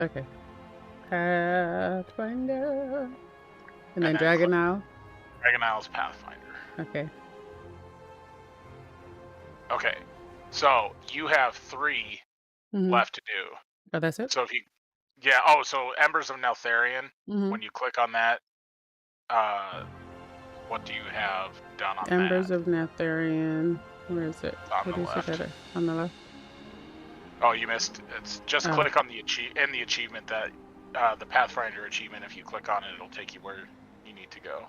Okay. Pathfinder. And then then Dragon Isle. Dragon Isle's Pathfinder. Okay. Okay. So you have 3 left to do. Oh, that's it? So if you, yeah. Oh, so Embers of Neltharion. When you click on that, what do you have done on Embers that? of Neltharion. Where is it? On What the do you see left. that? On the left. Oh, you missed. It's just click on the achievement that the Pathfinder achievement. If you click on it, it'll take you where you need to go.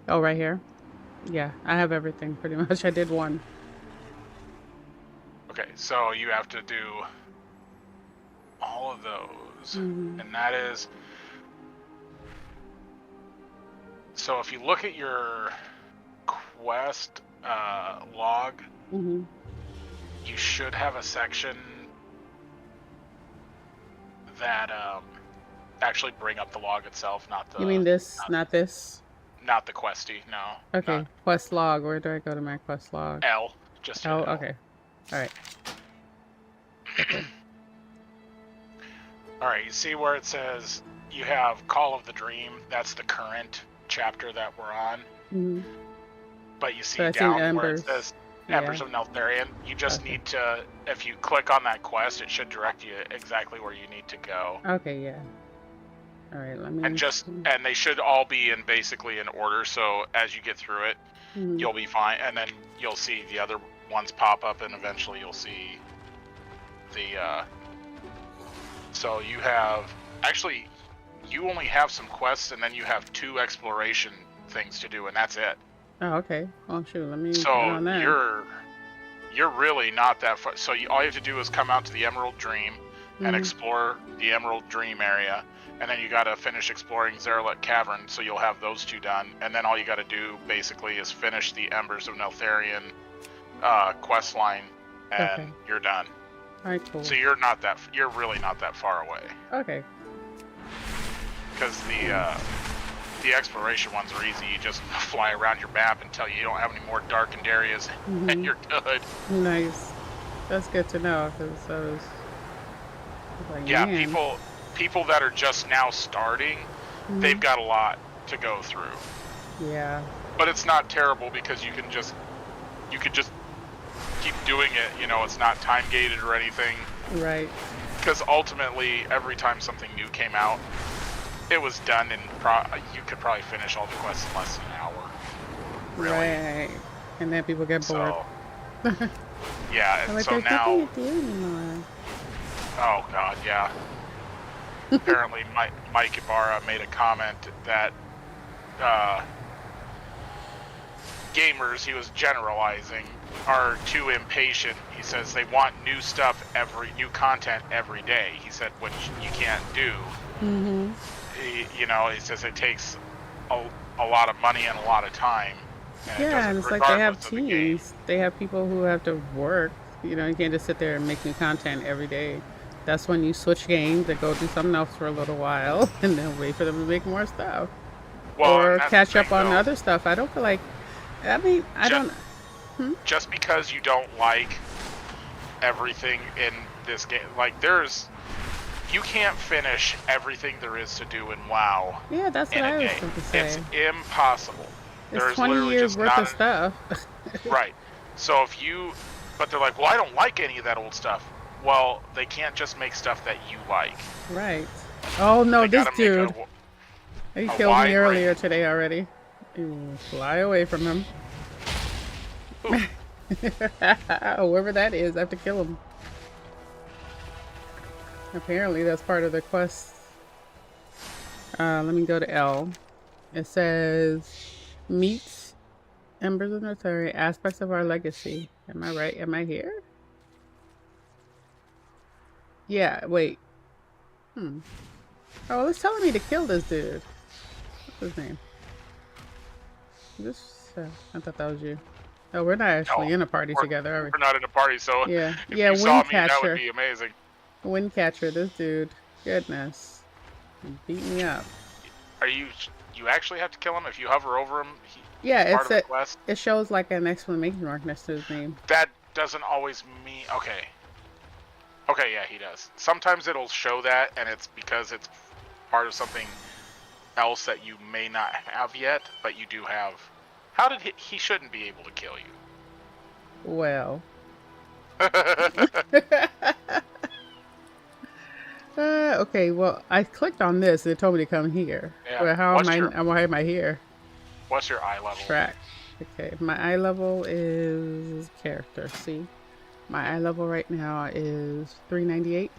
Oh, right here. Yeah, I have everything pretty much. I did one. Okay, so you have to do all of those, and that is. So if you look at your quest log, you should have a section that actually bring up the log itself, not the. You mean this? Not this? Not the questy, no. Okay, quest log. Where do I go to my quest log? L, just L. hit L. Okay. All right. Okay. All right, you see where it says you have Call of the Dream? That's the current chapter that we're on. But you see down where it says Embers of Neltharion, you just need to, if you click on that quest, it should direct you exactly where you need to go. Okay, yeah. All right, let me. And they should all be in basically in order, so as you get through it, you'll be fine, and then you'll see the other ones pop up, and eventually you'll see the so you have, actually, you only have some quests, and then you have 2 exploration things to do, and that's it. Oh, okay. Oh, shoot, let me so get on that. You're really not that far. So all you have to do is come out to the Emerald Dream and explore the Emerald Dream area, and then you got to finish exploring Zerlet Cavern, so you'll have those 2 done, and then all you got to do basically is finish the Embers of Neltharion quest line, and you're done. All right, cool. So you're really not that far away. Okay. Because the exploration ones are easy. You just fly around your map until you don't have any more darkened areas, and you're good. Nice. That's good to know, because I was like, yeah, man. people that are just now starting, they've got a lot to go through. Yeah. But it's not terrible because you could just keep doing it. You know, it's not time gated or anything. Right. Because ultimately, every time something new came out, it was done, and you could probably finish all the quests in less than an hour. Really. Right. And then people get bored. Yeah, and so now. Oh God, yeah. Apparently, Mike Ibarra made a comment that gamers, he was generalizing, are too impatient. He says they want new content every day. He said, which you can't do. He says it takes a lot of money and a lot of time. And it's like they have teams. They have people who have to work. You can't just sit there and make new content every day. That's when you switch games and go do something else for a little while and then wait for them to make more stuff. Or catch up on other stuff. I don't feel like, just because you don't like everything in this game, like you can't finish everything there is to do in WoW. Yeah, that's what I was going to say. It's impossible. There's 20 years worth of stuff. Right. So but they're like, well, I don't like any of that old stuff. Well, they can't just make stuff that you like. Right. Oh no, this dude. He killed me earlier today already. You fly away from him. Whoever that is, I have to kill him. Apparently that's part of the quest. Let me go to L. It says, meet Embers of Neltharion, aspects of our legacy. Am I right? Am I here? Yeah, wait. Oh, it's telling me to kill this dude. What's his name? I thought that was you. Oh, we're not actually in a party together, are we? We're not in a party, so yeah. if you saw me, that would be amazing. Windcatcher, this dude. Goodness. He beat me up. You actually have to kill him if you hover over him? It shows like an exclamation mark next to his name. That doesn't always mean... Okay. Okay, yeah, he does. Sometimes it'll show that, and it's because it's part of something else that you may not have yet, but you do have. How did he shouldn't be able to kill you? Well. Okay, well, I clicked on this and it told me to come here. Yeah. Well, why am I here? What's your eye level? Track. Okay, my eye level is character. See, my eye level right now is 398.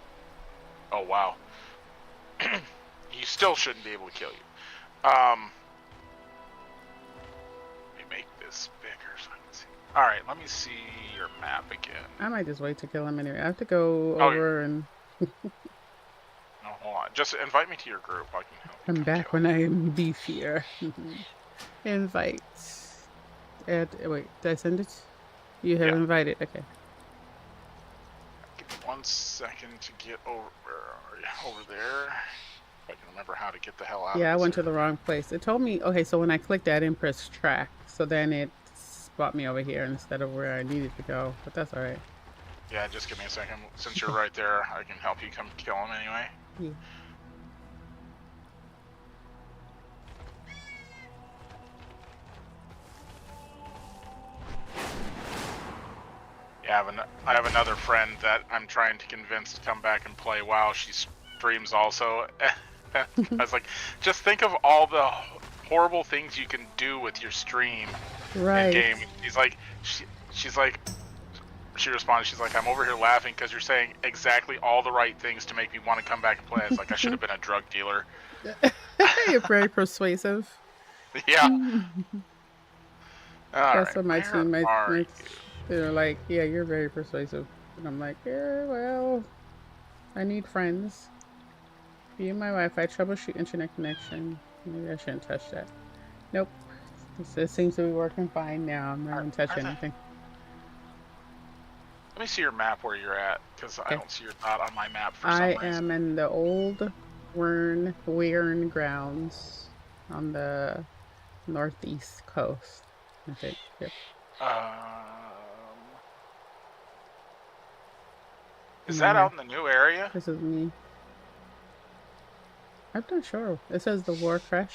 Oh wow. You still shouldn't be able to kill you. Let me make this bigger so I can see. All right, let me see your map again. I might just wait to kill him anyway. I have to go over and. No, hold on. Just invite me to your group. I can help. I'm back when I am beefier. Invite. Wait, did I send it? You have invited. Okay. Give me 1 second to get over. Where are you? Over there. If I can remember how to get the hell out. Yeah, I went to the wrong place. It told me. Okay, so when I clicked that, I didn't press track. So then it brought me over here instead of where I needed to go. But that's all right. Yeah, just give me a second. Since you're right there, I can help you come kill him anyway. Yeah. Yeah, I have another friend that I'm trying to convince to come back and play WoW. She streams also. I was like, just think of all the horrible things you can do with your stream in game. He's like, she's like, she responded, she's like, I'm over here laughing because you're saying exactly all the right things to make me want to come back and play. It's like I should have been a drug dealer. You're very persuasive. Yeah. That's what my teammates, they're like, yeah, you're very persuasive. And I'm like, yeah, well, I need friends. View my Wi-Fi, troubleshoot internet connection. Maybe I shouldn't touch that. Nope. This seems to be working fine now. I'm not going to touch anything. Let me see your map where you're at, because I don't see your dot on my map for some reason. I am in the old Wern grounds on the northeast coast, I think. Yep. Is that out in the new area? This is me. I'm not sure. It says the Warcraft.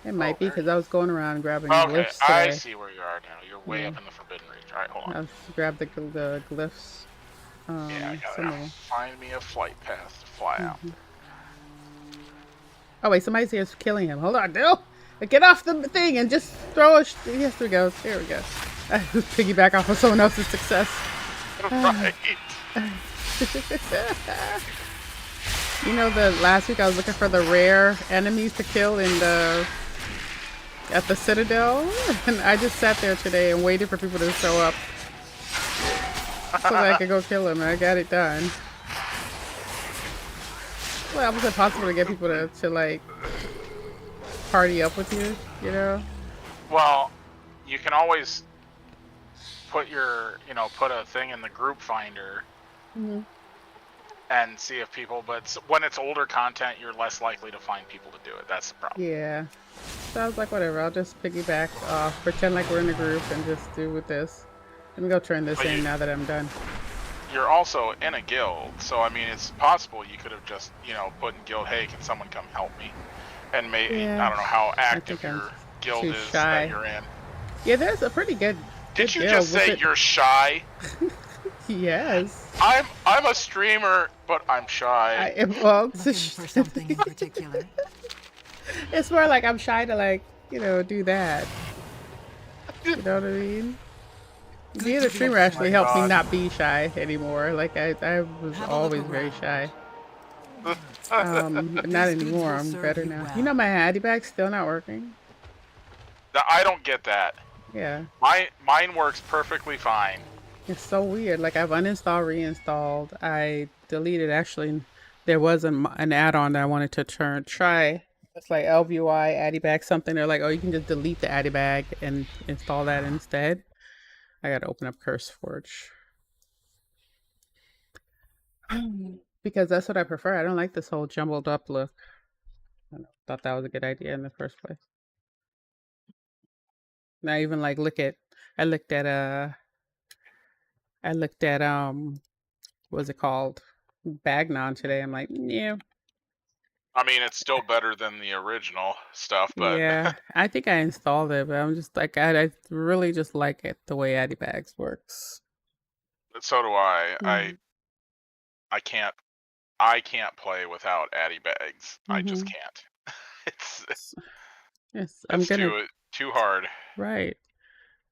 It might be because I was going around grabbing glyphs today. I see where you are now. You're way up in the Forbidden Reach. All right, hold on. I'll grab the glyphs. Yeah, I gotta find me a flight path to fly out. Oh wait, somebody's here killing him. Hold on, Dill. Get off the thing and just throw a. Yes, we go. Here we go. Piggyback off of someone else's success. Right. You know, the last week I was looking for the rare enemies to kill in at the Citadel, and I just sat there today and waited for people to show up so that I could go kill them, and I got it done. Well, was it possible to get people to like party up with you, you know? Well, you can always put put a thing in the group finder and see if people, but when it's older content, you're less likely to find people to do it. That's the problem. Yeah. So I was like, whatever, I'll just piggyback off, pretend like we're in a group and just do with this. Let me go turn this in now that I'm done. You're also in a guild, so I mean, it's possible you could have just, put in guild, hey, can someone come help me? And maybe, I don't know how active your guild is that you're in. Yeah, there's a pretty good Did you just say you're shy? Yes. I'm a streamer, but I'm shy. Well, for something in particular. It's more like I'm shy to do that. You know what I mean? Being a streamer actually helped me not be shy anymore. Like I was always very shy. But not anymore. I'm better now. You know, my Addy bag's still not working. I don't get that. Yeah. Mine works perfectly fine. It's so weird. Like I've uninstalled, reinstalled. I deleted. Actually, there was an add-on that I wanted to try. It's like LVUI Addy bag something. They're like, oh, you can just delete the Addy bag and install that instead. I gotta open up CurseForge because that's what I prefer. I don't like this whole jumbled up look. I thought that was a good idea in the first place. Not even like I looked at I looked at what's it called? Bagnon today. I'm like, yeah. I mean, it's still better than the original stuff, but Yeah. I think I installed it, but I'm just like I really just like it the way Addy Bags works. so do I. Mm-hmm. I can't play without Addy bags. I just Mm-hmm. can't. It's Yes, I'm it's gonna too hard. right.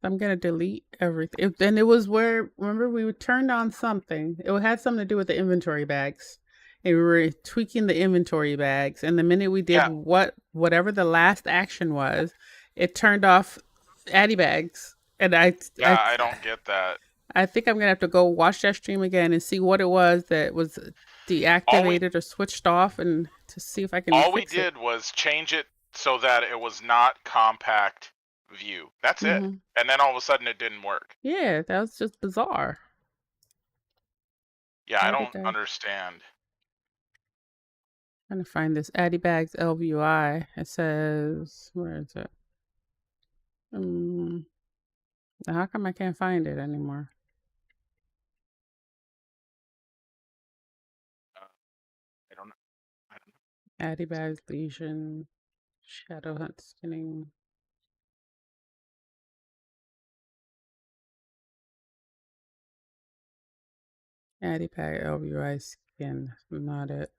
I'm gonna delete everything. And it was where remember we turned on something. It had something to do with the inventory bags. And we were tweaking the inventory bags, and the minute we did Yeah, whatever the last action was, it turned off Addy bags. And yeah, I don't get that. I think I'm gonna have to go watch that stream again and see what it was that was All we deactivated or switched off, and to see if I can all we fix it. did was change it so that it was not compact view. That's it. Mm-hmm. And then all of a sudden it didn't work. Yeah, that was just bizarre. Yeah, I How did don't that? understand. Trying to find this Addy Bags LVUI. It says, where is it? How come I can't find it anymore? I don't know. Addy Bags Legion, Shadow Hunt Skinning. Addy Bag LVUI Skin. Not it.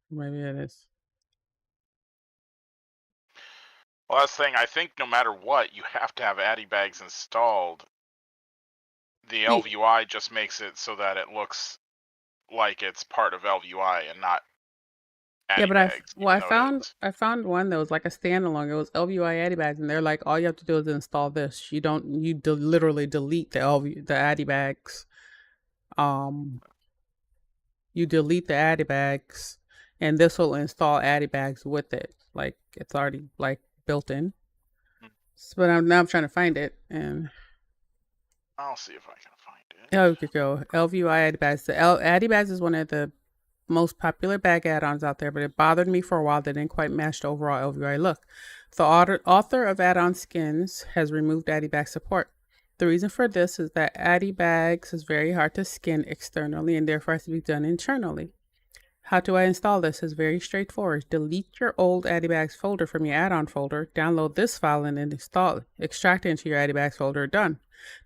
Maybe it is. Well, that's the thing. I think no matter what, you have to have Addy bags installed. The Yeah, LVUI just makes it so that it looks like it's part of LVUI and not yeah, Addy but bags, even though it is. I found one that was like a standalone. It was LVUI Addy Bags, and they're like, all you have to do is install this. You don't literally delete the Addy Bags. Um, you delete the Addy Bags, and this will install Addy Bags with it. Like it's already like built in. But I'm trying to find it, and I'll see if I can find it. oh, we could go LVUI Addy Bags. The Addy Bags is one of the most popular bag add-ons out there, but it bothered me for a while that didn't quite match the overall LVUI look. The author of Add-on Skins has removed Addy Bag support. The reason for this is that Addy Bags is very hard to skin externally and therefore has to be done internally. How do I install this? Is very straightforward. Delete your old Addy Bags folder from your add-on folder, download this file, and then install it. Extract it into your Addy Bags folder. Done.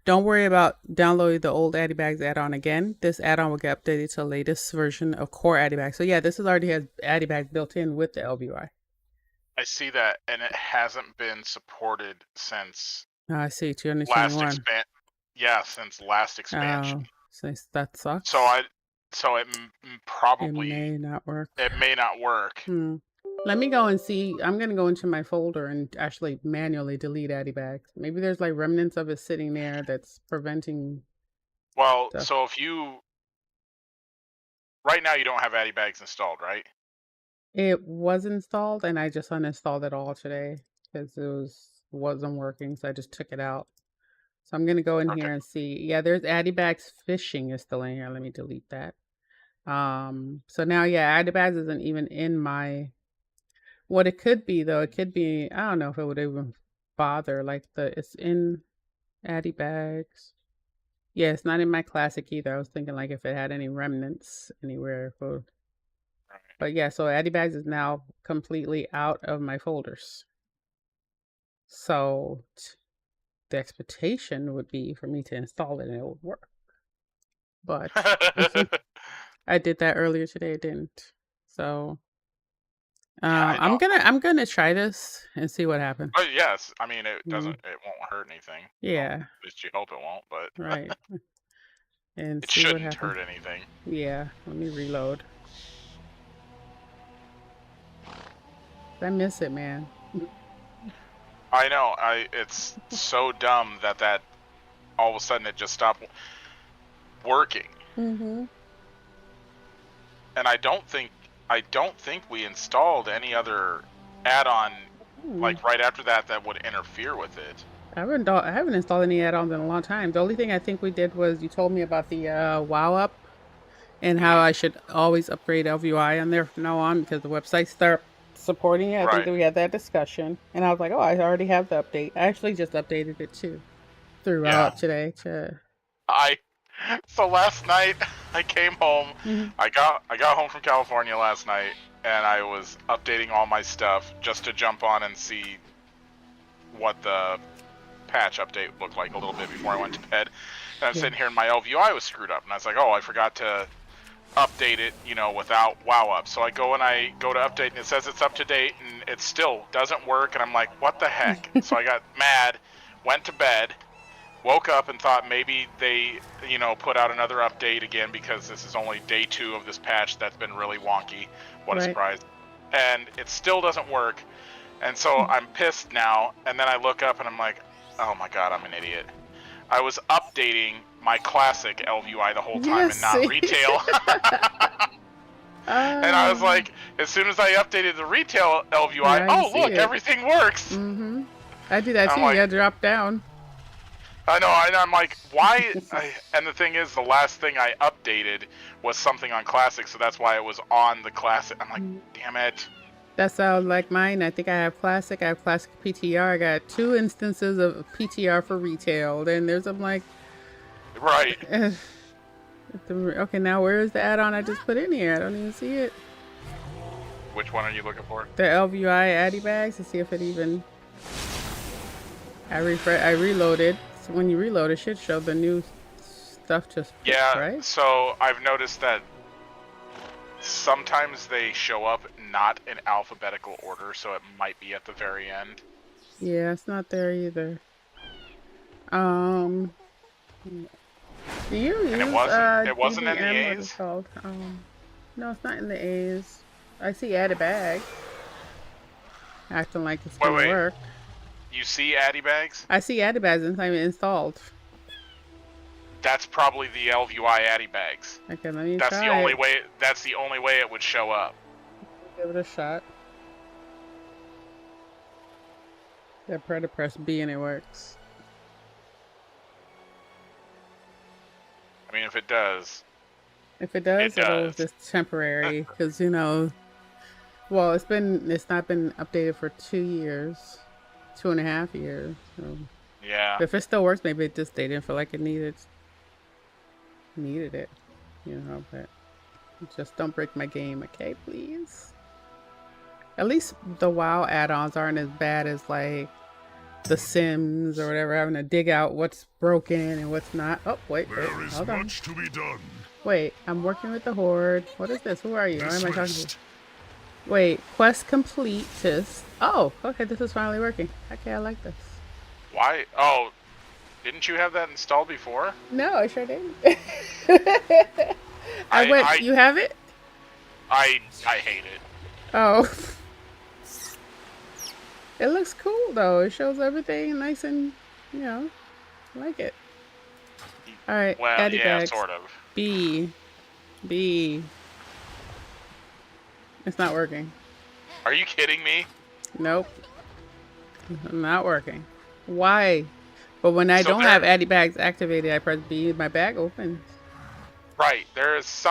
Don't worry about downloading the old Addy Bags add-on again. This add-on will get updated to the latest version of core Addy Bags. So yeah, this already has Addy Bags built in with the LVUI. I see that, and it hasn't been supported since I see, last 221. since last expansion. Since that sucks. So it probably may not work. It may not work. Let me go and see. I'm going to go into my folder and actually manually delete Addy Bags. Maybe there's like remnants of it sitting there that's preventing. Well, stuff. so if you right now you don't have Addy Bags installed, right? It was installed, and I just uninstalled it all today because it wasn't working. So I just took it out. So I'm gonna go in here and see. Yeah, there's Addy Bags Fishing is still in here. Let me delete that. So now yeah, Addy Bags isn't even in my. What it could be though, it could be, I don't know if it would even bother. Like it's in Addy Bags. Yeah, it's not in my classic either. I was thinking like if it had any remnants anywhere. But yeah, so Addy Bags is now completely out of my folders. So the expectation would be for me to install it and it would work. But I did that earlier today, it didn't. So yeah, I'm gonna try this and see what happens. Oh yes, I mean it doesn't. It won't hurt anything. Yeah. Well, at least you hope it won't, but right. And it see what shouldn't happens. hurt anything. Yeah. Let me reload. I miss it, man. I know. It's so dumb that all of a sudden it just stopped working. Mm-hmm. And I don't think we installed any other add-on like right after that would interfere with it. I haven't installed any add-ons in a long time. The only thing I think we did was you told me about the WoW up and how I should always upgrade LVUI on there from now on because the website start supporting it. I think that we had that discussion, and I was like, oh, I already have the update. I actually just updated it too throughout today. So last night I came home. Mhm. I got home from California last night, and I was updating all my stuff just to jump on and see what the patch update looked like a little bit before I went to bed. And I'm sitting here and my LVUI was screwed up, and I was like, oh, I forgot to update it, you know, without WoW up. So I go to update, and it says it's up to date, and it still doesn't work. And I'm like, what the heck? So I got mad, went to bed, woke up, and thought maybe they, you know, put out another update again because this is only day 2 of this patch that's been really wonky. What a surprise! And it still doesn't work, and so I'm pissed now. And then I look up, and I'm like, oh my god, I'm an idiot. I was updating my classic LVUI the whole time and not retail. And I was like, as soon as I updated the retail LVUI, oh look, everything works. Mm-hmm. I do that too. Like, you drop down. I know. I'm like, why? And the thing is, the last thing I updated was something on classic, so that's why it was on the classic. I'm like, damn it. That sounds like mine. I think I have classic. I have classic PTR. I got 2 instances of PTR for retail. Then there's, I'm like, right. Okay, now where is the add-on I just put in here? I don't even see it. Which one are you looking for? The LVUI Addy bags, to see if it even. I reloaded. So when you reload, it should show the new stuff just. Yeah. Right? So I've noticed that sometimes they show up not in alphabetical order, so it might be at the very end. Yeah, it's not there either. Do you use it wasn't in the DBM, what A's? it's called? No, it's not in the A's. I see add a bag. Acting like it's gonna work. You see Addy bags? I see Addy bags and it's not even installed. That's probably the LVUI Addy bags. Okay, let me try it. That's the only way it would show up. Give it a shot. Yeah, press B and it works. I mean, if it does. If it does, it'll just temporary, because you know. Well, it's not been updated for 2 years, 2.5 years. So. Yeah. But if it still works, maybe it just they didn't feel like it needed it, you know. But just don't break my game, okay, please. At least the WoW add-ons aren't as bad as like The Sims or whatever, having to dig out what's broken and what's not. Oh wait, hold on. Much to be done. Wait, I'm working with the Horde. What is this? Who are you? What am I talking to? Wait, quest complete. Oh, okay, this is finally working. Okay, I like this. Why? Oh, didn't you have that installed before? No, I sure didn't. You have it? I hate it. Oh. It looks cool though. It shows everything nice and, you know, I like it. All right, well, Addy bags. Sort of. B. It's not working. Are you kidding me? Nope. Not working. Why? But when I don't have Addy bags activated, I press B, my bag opens. Right. There is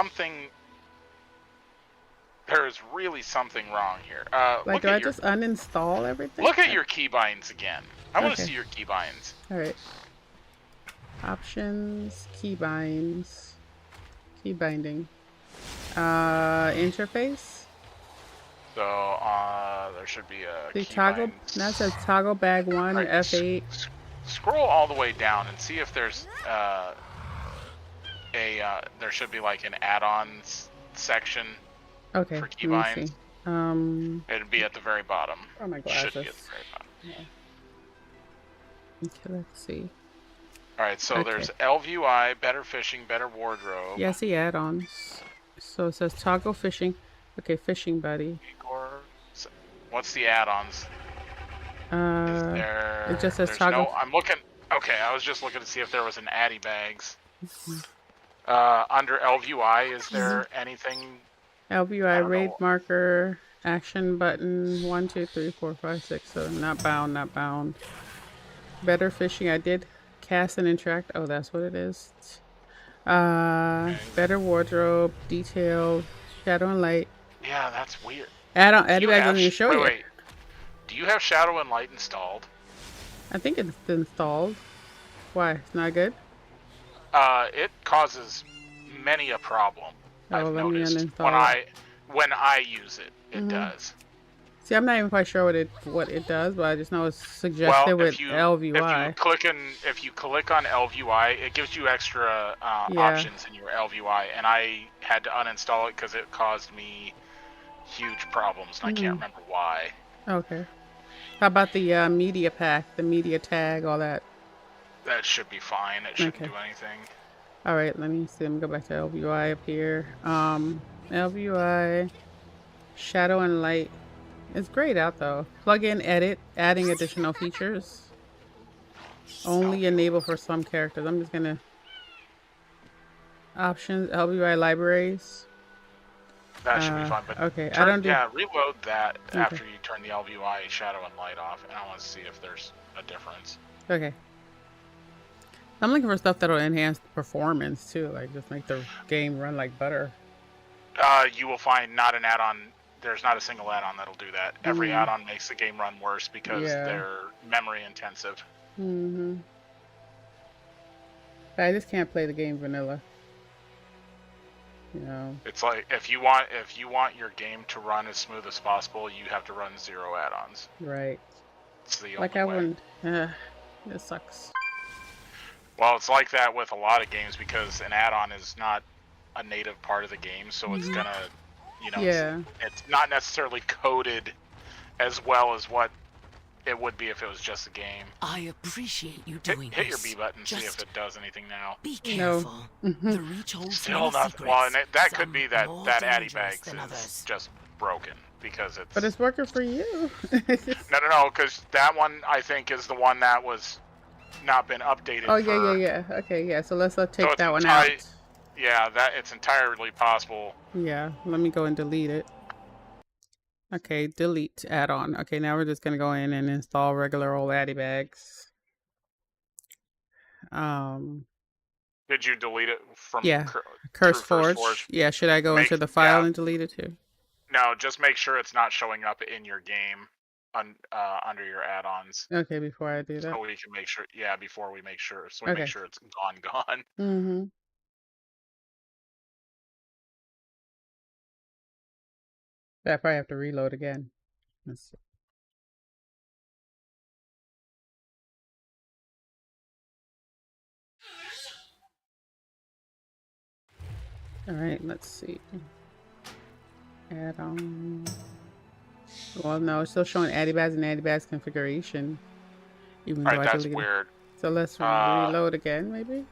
really something wrong here. Like, do I just uninstall everything? Look at your keybinds again. I want to see your keybinds. All right. Options, keybinds, key binding, interface. So there should be a the toggle. Now it says toggle bag 1 or F8. Scroll all the way down and see if there's there should be like an add-ons section. Okay. For keybinds. It'd be at the very bottom. Oh my glasses. Should be at the very bottom. Yeah. Okay, let's see. Alright, so there's LVUI, better fishing, better wardrobe. Yeah, I see add-ons. So it says toggle fishing. Okay, fishing buddy. What's the add-ons? It just says toggle. I'm looking. Okay, I was just looking to see if there was an Addy bags. Under LVUI, is there anything? LVUI raid marker, action button, 1, 2, 3, 4, 5, 6, 7. Not bound, not bound. Better fishing. I did cast and interact. Oh, that's what it is. Better wardrobe, detailed, shadow and light. Yeah, that's weird. Addy bags doesn't even show you. Wait. Do you have shadow and light installed? I think it's installed. Why? It's not good? It causes many a problem. Oh, I've let me noticed uninstall it. when I use it, it does. See, I'm not even quite sure what it does, but I just know it's Well, suggested with LVY. if you click on LVY, it gives you extra Yeah. options in your LVY, and I had to uninstall it because it caused me huge problems, and I can't remember why. Okay. How about the media pack, the media tag, all that? That should be fine. It shouldn't Okay. do anything. All right, let me see. Let me go back to LVY up here. LVY, shadow and light. It's grayed out though. Plug in, edit, adding additional features. Only enable for some characters. I'm just gonna options, LVY libraries. That should be fine, but Okay, I don't do. reload that Okay. after you turn the LVY shadow and light off, and I want to see if there's a difference. Okay. I'm looking for stuff that'll enhance the performance too, like just make the game run like butter. You will find not an add-on. There's not a single add-on that'll do that. Every add-on makes the game run worse because they're memory intensive. I just can't play the game vanilla. You know. It's like if you want your game to run as smooth as possible, you have to run 0 add-ons. Right. It's the like only way. wouldn't. It sucks. Well, it's like that with a lot of games because an add-on is not a native part of the game, so it's gonna, it's not necessarily coded as well as what it would be if it was just a game. I appreciate you doing hit your this. B button, see Just if it does anything now. be careful. The reach holds Still many not. secrets. Well, and that Some could be that more Addy dangerous Bags than is others. just broken because it's. But it's working for you. No, because that one I think is the one that was not been updated. Oh yeah. Okay, yeah. So let's take so that one out. Yeah, that it's entirely possible. Yeah, let me go and delete it. Okay, delete add-on. Okay, now we're just gonna go in and install regular old Addy Bags. Did you delete it from CurseForge? Yeah, should I go into the file and delete it too? No, just make sure it's not showing up in your game under your add-ons. Okay, before I do that. So we can make sure, before we make sure, make sure it's gone. I probably have to reload again. Let's see. All right, let's see. Add-on. Well, no, it's still showing Addy Bags and Addy Bags configuration. Even though I that's deleted weird. it. So let's reload again, maybe?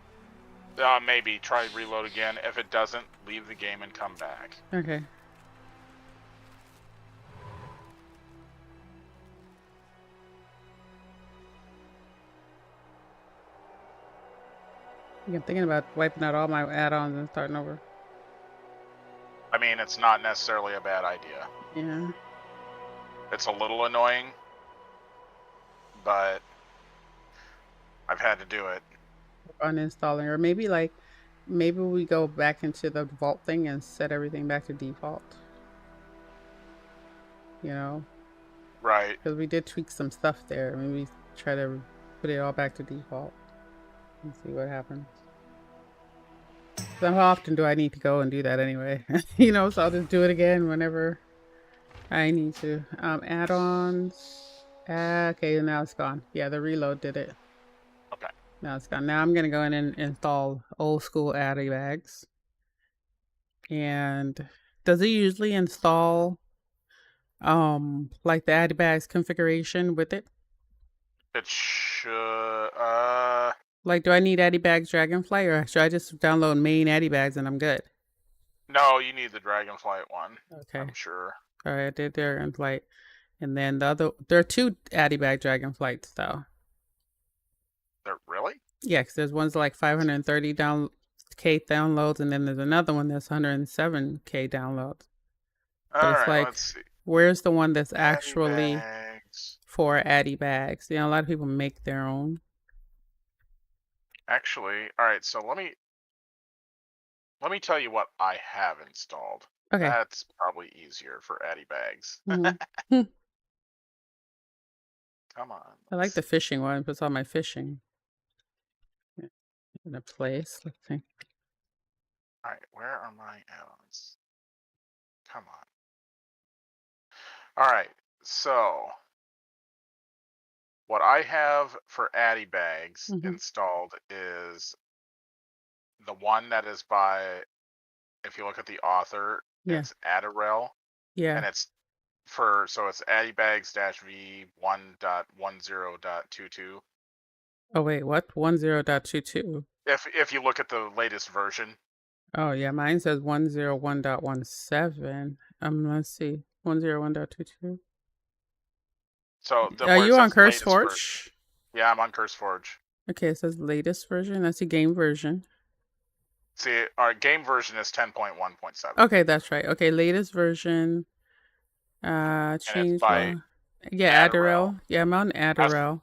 Maybe. Try reload again. If it doesn't, leave the game and come back. Okay. I'm thinking about wiping out all my add-ons and starting over. I mean, it's not necessarily a bad idea. Yeah. It's a little annoying, but I've had to do it. Uninstalling, or maybe we go back into the vault thing and set everything back to default. You know? Right. Because we did tweak some stuff there. Maybe try to put it all back to default and see what happens. So how often do I need to go and do that anyway? You know, so I'll just do it again whenever I need to. Add-ons. Okay, now it's gone. Yeah, the reload did it. Okay. Now it's gone. Now I'm gonna go in and install old school Addy Bags. And does it usually install like the Addy Bags configuration with it? It should. Like, do I need Addy Bags Dragonflight, or should I just download main Addy Bags and I'm good? No, you need the Dragonflight one. Okay. I'm sure. All right, I did Dragonflight. And then the other, there are 2 Addy Bag Dragonflights though. There really? Yeah, because there's one's like 530 K downloads, and then there's another one that's 107K downloads. But it's like, let's see. Where's the one that's actually for Addy Bags? You know, a lot of people make their own. Actually, all right. So let me tell you what I have installed. Okay. That's probably easier for Addy Bags. Come on. I like the fishing one. It's all my fishing. In a place. Let's see. All right, where are my add-ons? Come on. All right, so what I have for Addy Bags installed is the one that is by, if you look at the author, it's Adderall. Yeah. And it's so it's addybags-v 1.10.22. Oh wait, what? 10.22. If you look at the latest version. Oh yeah, mine says 101.17. Let's see. 101.22. So Are you on CurseForge? CurseForge? Yeah, I'm on CurseForge. Okay, it says latest version. That's the game version. See, our game version is 10.1.7. Okay, that's right. Okay, latest version. Change law. Yeah, Adderall. Yeah, I'm on Adderall.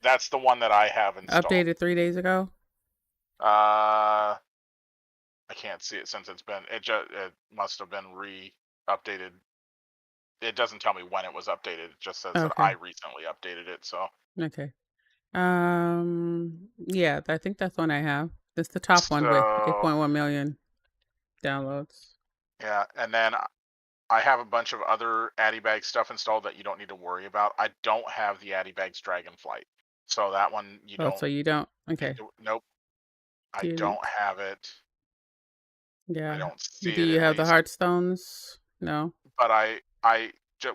That's the one that I have installed. Updated 3 days ago. I can't see it since it must have been updated. It doesn't tell me when it was updated. It just says that I recently updated it. So okay. Yeah, I think that's one I have. That's the top one with 8.1 million downloads. Yeah, and then I have a bunch of other AddyBag stuff installed that you don't need to worry about. I don't have the AddyBags Dragonflight, so that one you don't. So you don't. Okay. Nope. I don't have it. Yeah. I don't see it. Do you have the Heartstones? No. But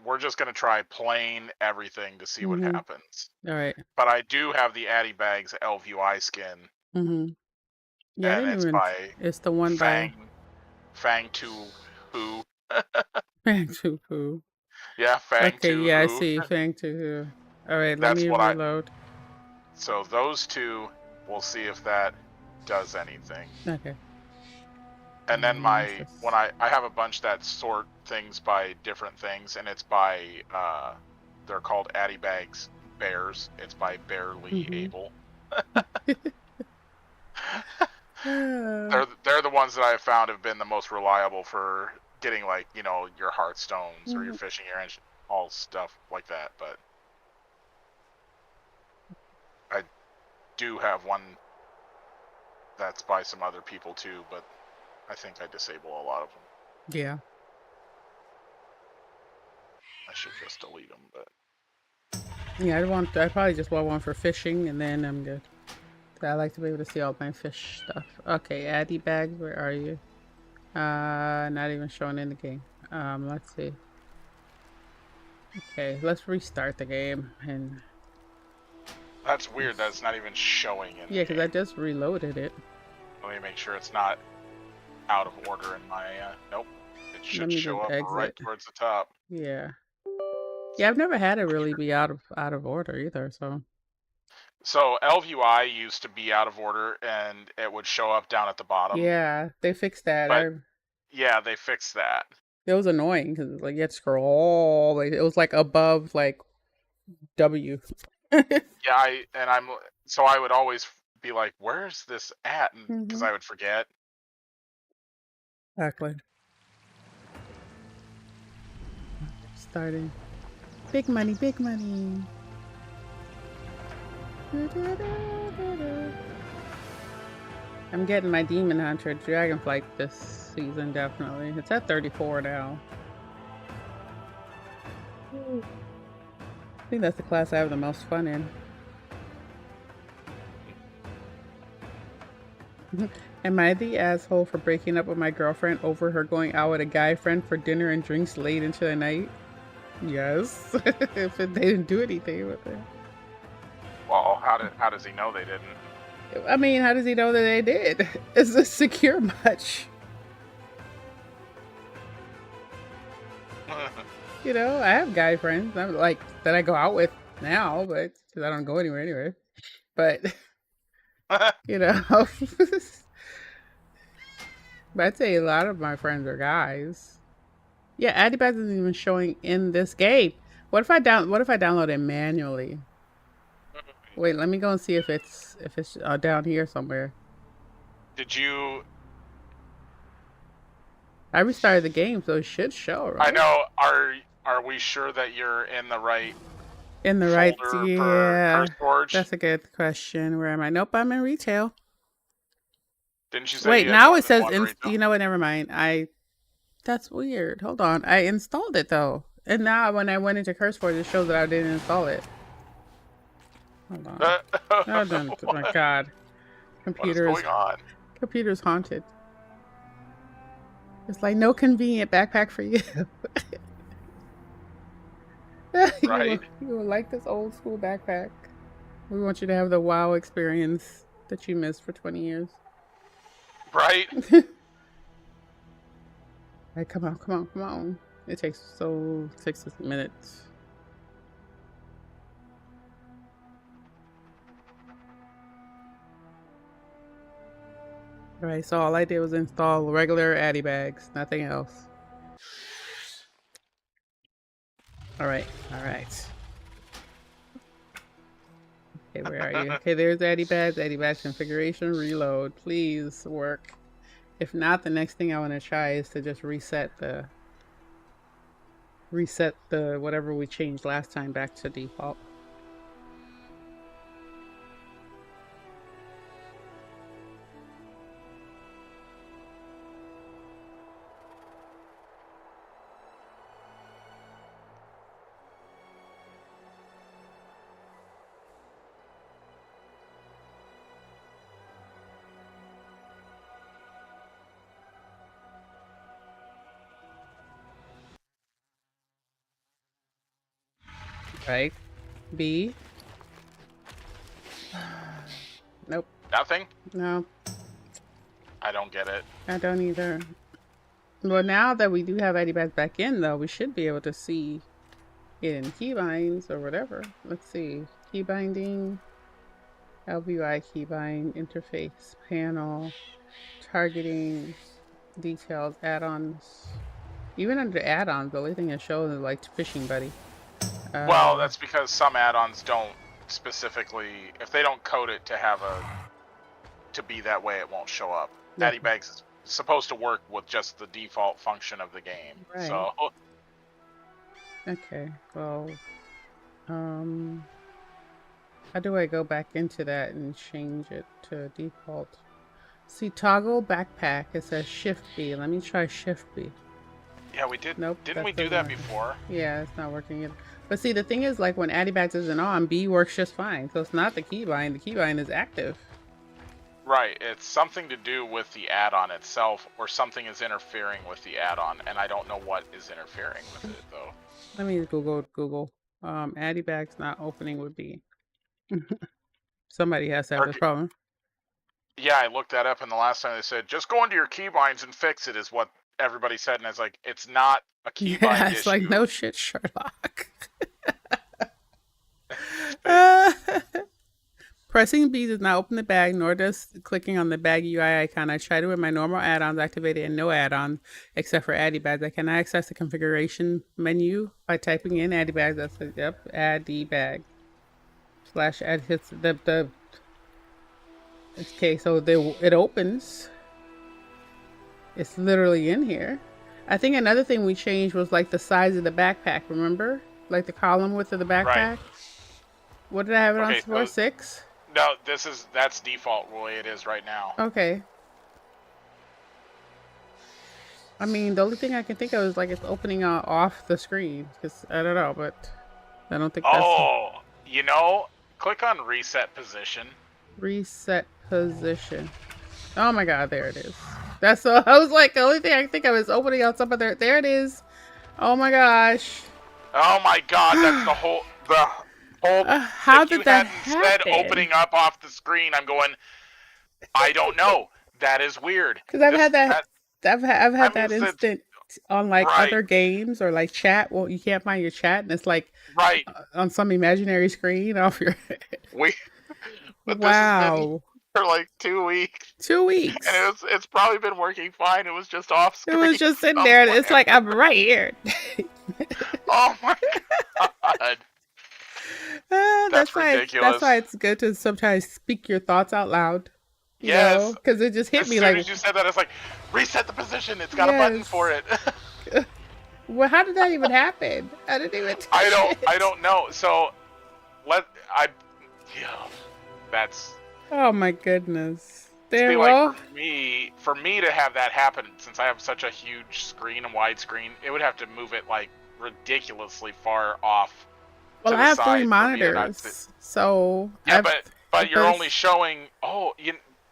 we're just gonna try plain everything to see what happens. All right. But I do have the AddyBags LVI skin. Yeah, and it's the one by Fang Tu Hu. Fang Tu Hu. Yeah, Fang Tu Hu. Yeah, I see Fang Tu Hu. All right, let me reload. So those two, we'll see if that does anything. Okay. And then I have a bunch that sort things by different things, and it's by they're called AddyBags Bears. It's by Barely Able. They're the ones that I have found have been the most reliable for getting, like, you know, your Heartstones or your fishing engine, all stuff like that. But I do have one that's by some other people too, but I think I disable a lot of them. Yeah. I should just delete them, but yeah, I probably just want one for fishing, and then I'm good. I like to be able to see all my fish stuff. Okay, Addy Bags, where are you? Not even showing in the game. Let's see. Okay, let's restart the game. And that's weird. That's not even showing in. Yeah, because I just reloaded it. Let me make sure it's not out of order in my. Nope. It should show up right towards the top. Yeah. Yeah, I've never had it really be out of order either. So LVUI used to be out of order, and it would show up down at the bottom. Yeah, they fixed that. But, yeah, they fixed that. It was annoying because like you had to scroll all the way. It was like above like W. Yeah, I would always be like, "Where's this at?" Because I would forget. Exactly. Starting. Big money, big money. I'm getting my Demon Hunter Dragonflight this season, definitely. It's at 34 now. I think that's the class I have the most fun in. Am I the asshole for breaking up with my girlfriend over her going out with a guy friend for dinner and drinks late into the night? Yes. If they didn't do anything with it. Well, how does he know they didn't? I mean, how does he know that they did? Is this secure much? You know, I have guy friends I'm like that I go out with now, but because I don't go anywhere anyway. But you know, but I'd say a lot of my friends are guys. Yeah, AddyBags isn't even showing in this game. What if I download it manually? Wait, let me go and see if it's down here somewhere. Did you? I restarted the game, so it should show, right? I know. Are we sure that you're in the right? In the right, yeah. That's a good question. Where am I? Nope, I'm in retail. Didn't you say Wait, you had now more it than says, one, Rachel? you know what, never mind. That's weird. Hold on. That's weird. Hold on. I installed it though. And now when I went into CurseForge, it shows that I didn't install it. Hold on. Oh, my God. What is going on? Computer's haunted. It's like no convenient backpack for you. Right? You will like this old school backpack. We want you to have the WoW experience that you missed for 20 years. Right? Right, come on. It takes 60 minutes. All right, so all I did was install regular Addy bags, nothing else. All right. Okay, where are you? Okay, there's Addy bags configuration, reload. Please work. If not, the next thing I want to try is to just reset the whatever we changed last time back to default. Right? B. Nope. Nothing? No. I don't get it. I don't either. Well, now that we do have Addy bags back in, though, we should be able to see it in keybinds or whatever. Let's see. Key binding, LVI keybind, interface, panel, targeting, details, add-ons. Even under add-ons, the only thing it shows is like Fishing Buddy. Well, that's because some add-ons don't specifically, if they don't code it to be that way, it won't show up. Okay. Addy bags is supposed to work with just the default function of the game. Right. So. Okay. Well, how do I go back into that and change it to default? See, toggle backpack. It says Shift B. Let me try Shift B. Yeah, we did. Nope. Didn't we do that before? Yeah, it's not working either. But see, the thing is, like when Addy bags isn't on, B works just fine. So it's not the keybind. The keybind is active. Right. It's something to do with the add-on itself, or something is interfering with the add-on, and I don't know what is interfering with it though. Let me Google. Addy bags not opening with B. Somebody has to have this problem. Yeah, I looked that up, and the last time they said, just go into your keybinds and fix it, is what everybody said, and I was like, it's not a keybind issue. It's like, no shit, Sherlock. Pressing B does not open the bag, nor does clicking on the bag UI icon. I tried it with my normal add-ons activated and no add-ons, except for Addy bags. I cannot access the configuration menu by typing in Addy bags. That's it. Yep, Addy bag. / add hits the okay, so it opens. It's literally in here. I think another thing we changed was like the size of the backpack, remember? Like the column width of the backpack. Right. What did I have it on for? 6? No, that's default the way it is right now. Okay. I mean, the only thing I can think of is like it's opening off the screen. Because I don't know, but I don't think that's... Oh, you know, click on reset position. Reset position. Oh my god, there it is. That's so I was like, the only thing I can think of is opening out some of there. There it is. Oh my gosh. Oh my god, that's the whole how did that happen? Instead opening up off the screen, I'm going, I don't know. That is weird. Because I've had that instant on like other games or like chat. Well, you can't find your chat, and it's like on some imaginary screen off your head. Wow. For like 2 weeks. 2 weeks. And it's probably been working fine. It was just off screen. It was just sitting there, and it's like, I'm right here. Oh my god. That's ridiculous. That's why it's good to sometimes speak your thoughts out loud. Yes. Because it just hit me like... As soon as you said that, it's like, reset the position. It's got a button for it. Well, how did that even happen? I didn't even I don't know. So, that's... Oh my goodness. There, See, like well, for me to have that happen, since I have such a huge screen and widescreen, it would have to move it like ridiculously far off well, to I the have three side for me to not. monitors, so Yeah, I've. but you're But only it's, showing.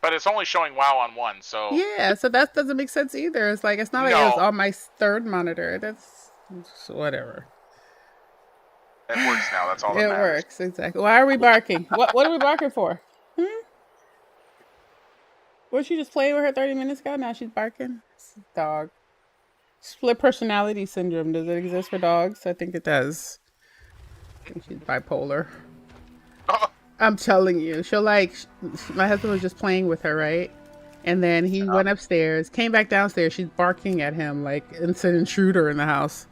But it's only showing WoW on one. So yeah, so that doesn't make sense either. It's like it's not like it was no, on my third monitor. That's whatever. it works now. That's all that It matters. works exactly. Why are we barking? What are we barking for? Was she just playing with her 30 minutes ago? Now she's barking. It's a dog. Split personality syndrome. Does it exist for dogs? I think it does. I think she's bipolar. I'm telling you. She'll like. My husband was just playing with her, right? And then he went upstairs, came back downstairs. She's barking at him like it's an intruder in the house.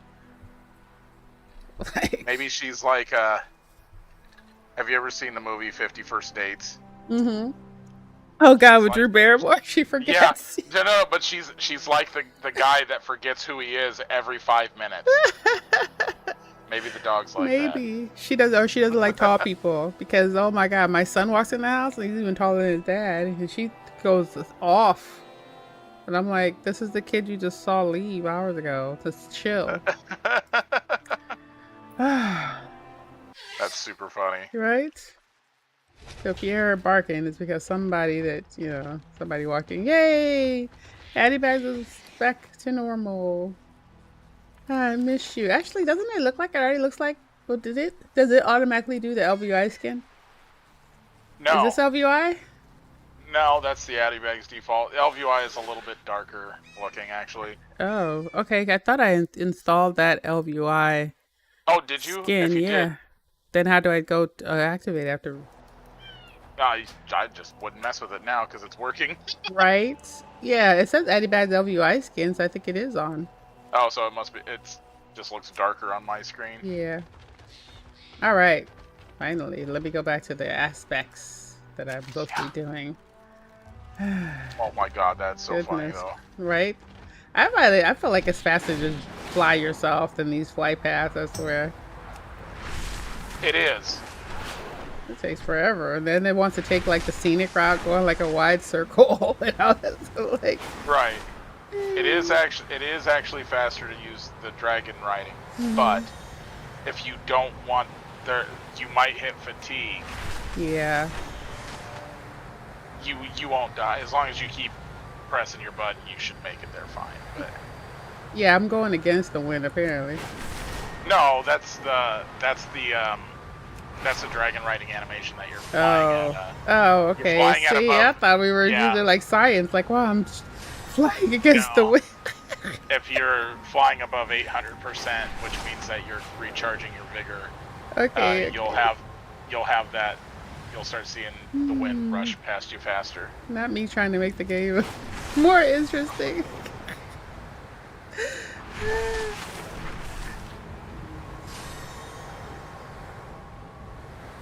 Like, Maybe she's like. Have you ever seen the movie 50 First Dates? mm-hmm. Oh God, with Like, Drew Barrymore, she forgets. Yeah, no, but she's like the guy that forgets who he is every 5 minutes. Maybe the dog's like that. Maybe she does, or she doesn't like tall people because oh my God, my son walks in the house and he's even taller than his dad, and she goes off, and I'm like, this is the kid you just saw leave hours ago. Just chill. That's super funny. Right? So if you hear her barking, it's because somebody walking. Yay! Addie Bags is back to normal. I miss you. Actually, doesn't it look like it already looks like? Well, does it automatically do the LVI skin? No. Is this LVI? No, that's the Addy Bags default. LVI is a little bit darker looking, actually. Oh, okay. I thought I installed that LVI Oh, did you? skin. If you Yeah. did, Then how do I go activate after? I just wouldn't mess with it now because it's working. Right? Yeah, it says Addy Bags LVI skin, so I think it is on. Oh, so it must be. It's just looks darker on my screen. Yeah. All right. Finally, let me go back to the aspects that I'm supposed to be doing. Oh my God, that's so funny though. Right? I feel like it's faster to just fly yourself than these flight paths, I swear. It is. It takes forever. And then it wants to take like the scenic route, going like a wide circle. And all that, so, like, Right. It is actually faster to use the dragon riding, but if you don't want you might hit fatigue. yeah. You won't die as long as you keep pressing your button. You should make it there fine. But Yeah, I'm going against the wind apparently. no, that's the dragon riding animation that you're flying at. Oh, okay. flying at See, above- I thought we were yeah. using like science. Like, wow, I'm flying against the No. wind. If you're flying above 800%, which means that you're recharging your vigor, Okay. you'll have that. You'll start seeing the wind rush past you faster. Not me trying to make the game more interesting.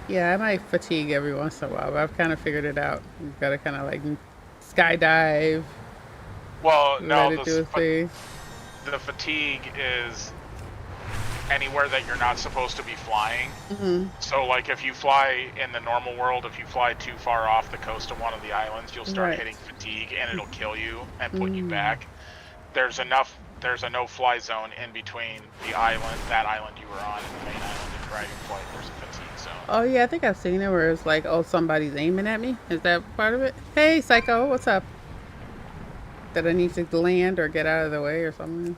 Yeah, I might fatigue every once in a while, but I've kind of figured it out. You've got to kind of like skydive, Well, no, let it do a thing. the fatigue is anywhere that you're not supposed to be flying. So, like, if you fly in the normal world, if you fly too far off the coast of one of the islands, you'll start Right. hitting fatigue, and it'll kill you and put you back. There's a no-fly zone in between that island you were on, and the main island in Dragonflight. There's a fatigue zone. Oh yeah, I think I've seen it where it's like, oh, somebody's aiming at me. Is that part of it? Hey, Psycho, what's up? That I need to land or get out of the way or something.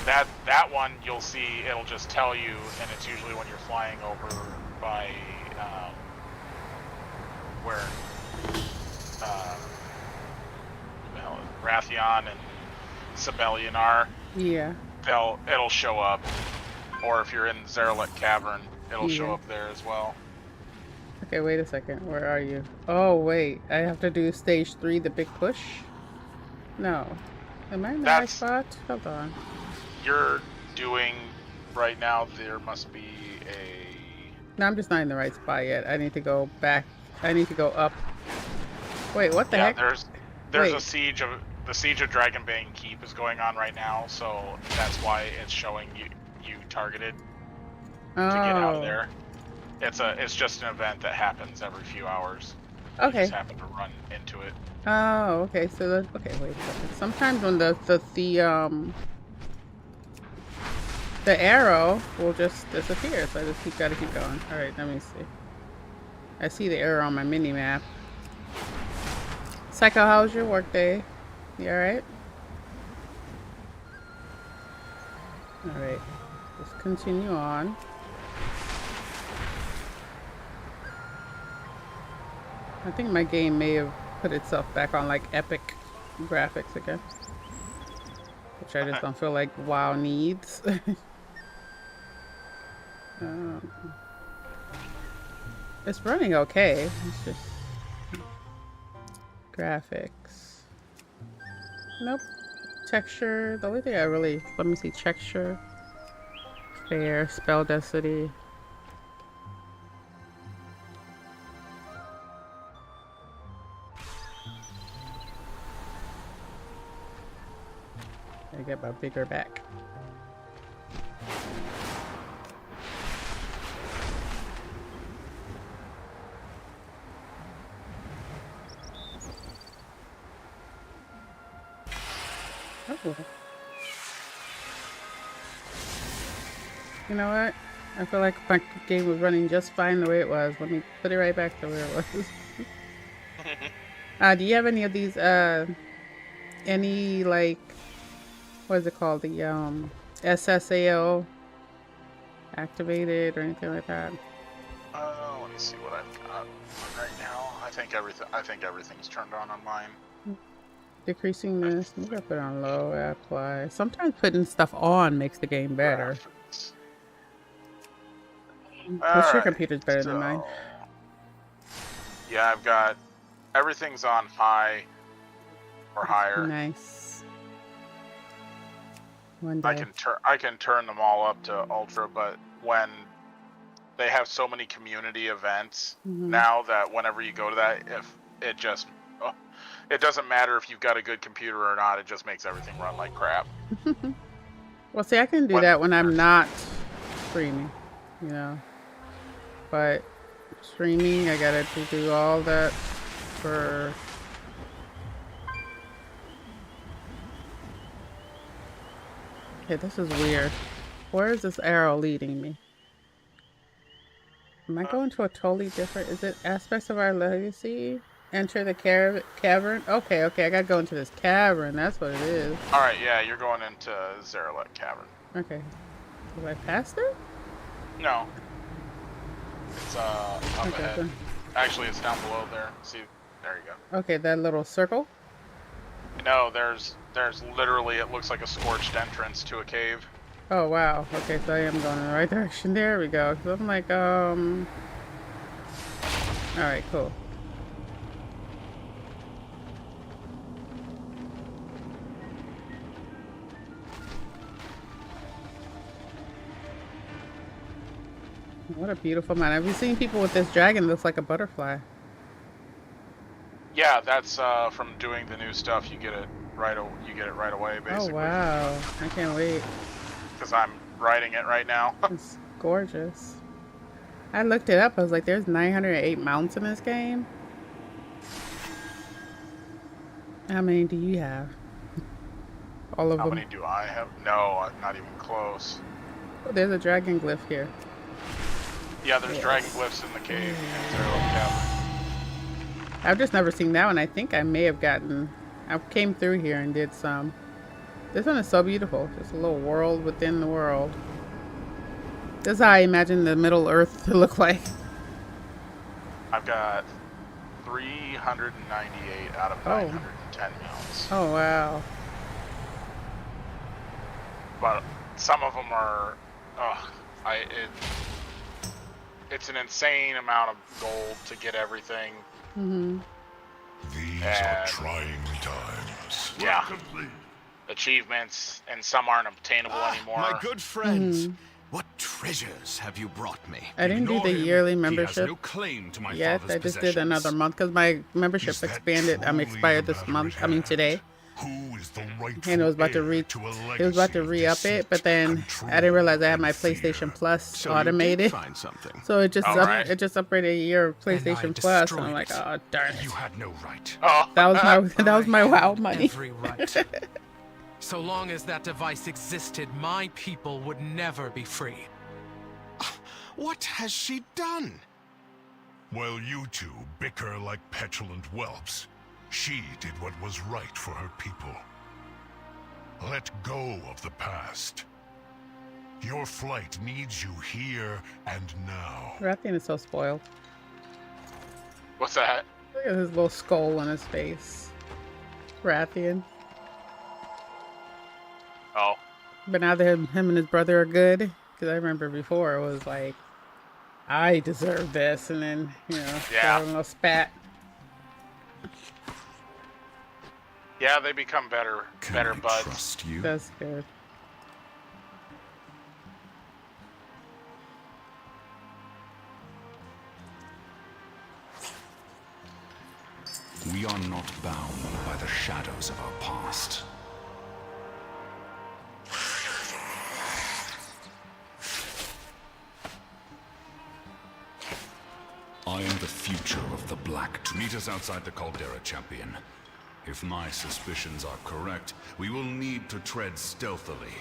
That one you'll see, it'll just tell you, and it's usually when you're flying over by where who the hell is Rathion and Sibelian are. Yeah. It'll show up, or if you're in Zerlet Cavern, it'll show Yeah. up there as well. Okay, wait a second. Where are you? Oh wait, I have to do stage 3, the big push. No. Am I in the right That's- spot? Hold on. You're doing right now. There must be a. No, I'm just not in the right spot yet. I need to go back. I need to go up. Wait, what the Yeah, heck? there's Wait. the siege of Dragonbane Keep is going on right now, so that's why it's showing you targeted to get out of there. It's just an event that happens every few hours. You Okay. just happen to run into it. Oh, okay. So okay, wait a second. Sometimes when the arrow will just disappear, so I just gotta keep going. All right, let me see. I see the arrow on my mini map. Psycho, how's your work day? You all right? All right, just continue on. I think my game may have put itself back on like epic graphics again, which I just don't feel like WoW needs. um, it's running okay. It's just graphics. Nope. Texture. The only thing I really, let me see, texture, fair, spell density. I get my bigger back. Oh. You know what? I feel like my game was running just fine the way it was. Let me put it right back to where it was. Do you have any of these, any, like, what is it called? The, SSAO activated or anything like that? Let me see what I've got right now. I think everything's turned on mine. Decreasing this. Maybe I put it on low. Apply. Sometimes putting stuff on makes the game better. But your computer's better than mine. Yeah, I've got everything's on high or higher. Nice. One day. I can turn them all up to ultra, but when they have so many community events now that whenever you go to that, if it just it doesn't matter if you've got a good computer or not, it just makes everything run like crap. Well, see, I can do that when I'm not streaming, you know. But streaming, I gotta do all that for. Okay, this is weird. Where is this arrow leading me? Am I going to a totally different? Is it aspects of our legacy? Enter the cavern? Okay, I gotta go into this cavern. That's what it is. Alright, yeah, you're going into Zeralek Cavern. Okay. Did I pass there? No. It's up ahead. Good. Actually, it's down below there. See, there you go. Okay, that little circle? No, there's literally, it looks like a scorched entrance to a cave. Oh, wow. Okay, so I am going in the right direction. There we go. So I'm like, alright, cool. What a beautiful man. Have you seen people with this dragon that looks like a butterfly? Yeah, that's from doing the new stuff. You get it right away, basically. Oh wow! I can't wait. Because I'm writing it right now. It's gorgeous. I looked it up. I was like, "There's 908 mounts in this game." How many do you have? All of them. How many do I have? No, not even close. Oh, there's a dragon glyph here. Yeah, there's dragon glyphs in the cave in Zeralek Cavern. I've just never seen that one. I think I may have gotten. I came through here and did some. This one is so beautiful. Just a little world within the world. This is how I imagine the Middle Earth to look like. I've got 398 out of 910 mounts. Oh wow! But some of them are, it's an insane amount of gold to get everything. These are trying times. Yeah. Achievements, and some aren't obtainable anymore. My good friends, what treasures have you brought me? I didn't do the yearly membership no claim to my yet. I just did another month because my membership expanded. Expired this month. I mean today. Who is the rightful And it was about to heir re to a it was about to legacy of re-up it, but deceit, then control, I didn't realize I had and my fear? PlayStation Plus So you did automated. find something. So it just Alright. it just upgraded a year of And I PlayStation Plus, and I'm destroyed like, it. oh darn it. You had no right. Oh. That was my I WoW had money. Every right. So long as that device existed, my people would never be free. What has she done? While you two bicker like petulant whelps, she did what was right for her people. Let go of the past. Your flight needs you here and now. Rathian is so spoiled. What's that? Look at his little skull on his face. Rathian. Oh. But now that him and his brother are good, because I remember before it was like, I deserve this, and then, you know, Yeah. a little spat. Yeah, they become better Can we buds. trust you? That's good. We are not bound by the shadows of our past. I am the future of the Black. Meet us outside the Caldera, champion. If my suspicions are correct, we will need to tread stealthily.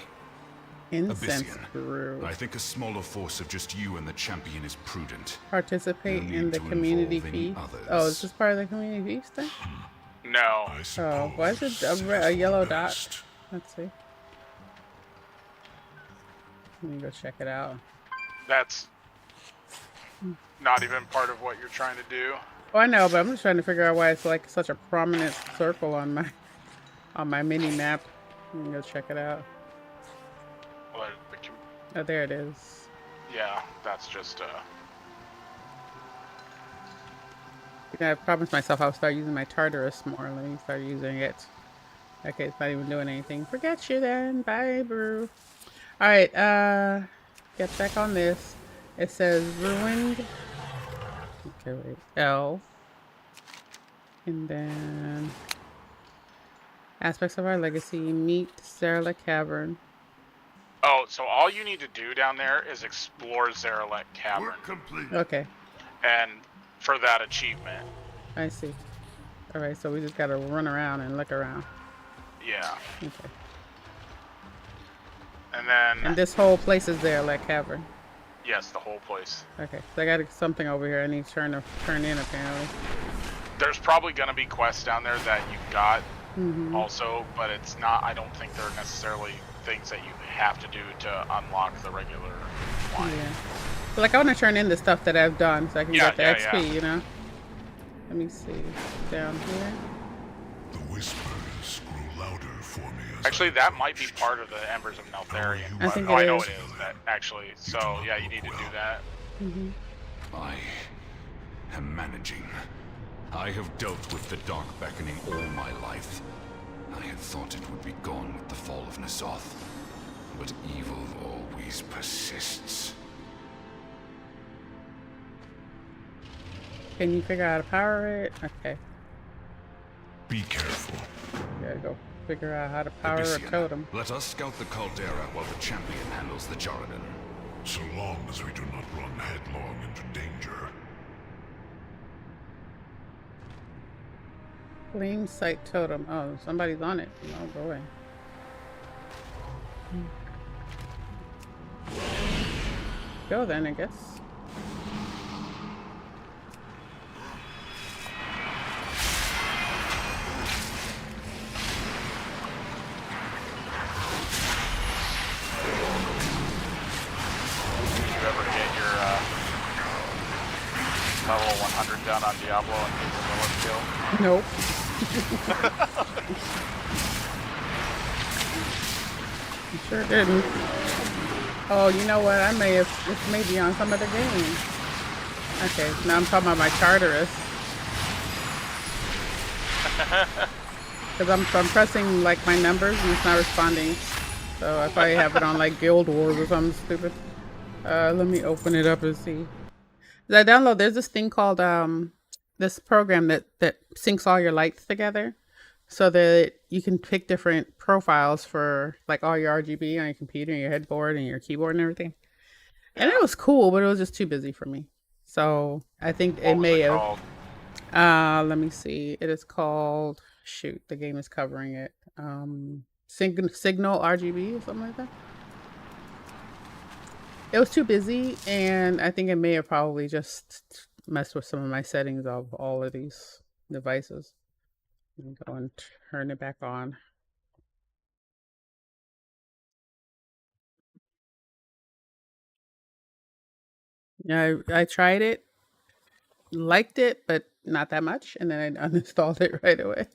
Incense Abyssian, brew. I think a smaller force of just you and the champion is prudent. Participate You'll in need the to community involve any feast. others. Oh, is this part of the community feast thing? No. I Oh, suppose why is it a yellow dot? best. Let's see. Let me go check it out. That's not even part of what you're trying to do. Oh, I know, but I'm just trying to figure out why it's like such a prominent circle on my mini map. Let me go check it out. Well, Oh, there it is. yeah, that's just I promised myself I would start using my Tartarus more. Let me start using it. Okay, it's not even doing anything. Forget you then. Bye, brew. Alright, get back on this. It says ruined. Okay, wait. L. And then aspects of our legacy. Meet Zarla Cavern. Oh, so all you need to do down there is explore Zaralek Cavern. Work complete. Okay, And for that achievement. I see. Alright, so we just gotta run around and look around. Yeah. Okay. And then And this whole place is Zarla Cavern. yes, the whole place. Okay, so I got something over here I need to turn in apparently. There's probably gonna be quests down there that you got Mm-hmm. also, but it's not, I don't think they're necessarily things that you have to do to unlock the regular one. Yeah. But like I want to turn in the stuff that I've done so I can Yeah, get the yeah, XP, yeah. you know? Let me see. Down here. The whispers grow louder for me as Actually, I that might approach. be part of the Embers of Neltharion. I think Oh, it I know is. it is, that actually. So, yeah, you need to do that. I am managing. I have dealt with the Dark Beckoning all my life. I had thought it would be gone with the fall of Nazoth, but evil always persists. Can you figure out how to power it? Okay. Be careful. Gotta go figure out how to power a Abyssian, totem. let us scout the Caldera while the champion handles the Jarden. So long as we do not run headlong into danger. Flame sight totem. Oh, somebody's on it. Oh boy. Go then, I guess. Did you ever get your level 100 done on Diablo and get the Lilith kill? Nope. You sure didn't. Oh, you know what? I may have. This may be on some other game. Okay, now I'm talking about my Tartarus. Because I'm pressing like my numbers and it's not responding. So I probably have it on like Guild Wars or something stupid. Let me open it up and see. I there's this thing called this program that syncs all your lights together. so that you can pick different profiles for like all your RGB on your computer and your headboard and your keyboard and everything. And it was cool, but it was just too busy for me. So I think it may have. Called? Let me see. It is called. Shoot, the game is covering it. Signal RGB or something like that. It was too busy, and I think it may have probably just messed with some of my settings of all of these devices. Let me go and turn it back on. Yeah, I tried it, liked it, but not that much, and then I uninstalled it right away.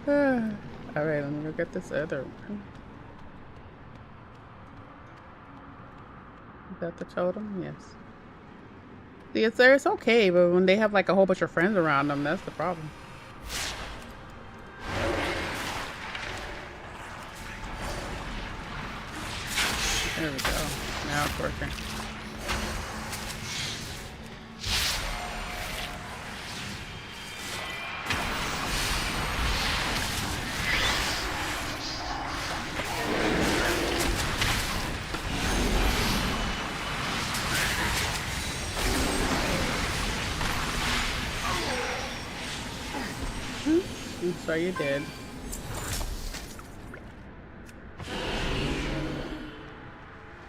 All right, let me go get this other one. Is that the totem? Yes. See, it's okay, but when they have like a whole bunch of friends around them, that's the problem. There we go. Now it's working. So you did.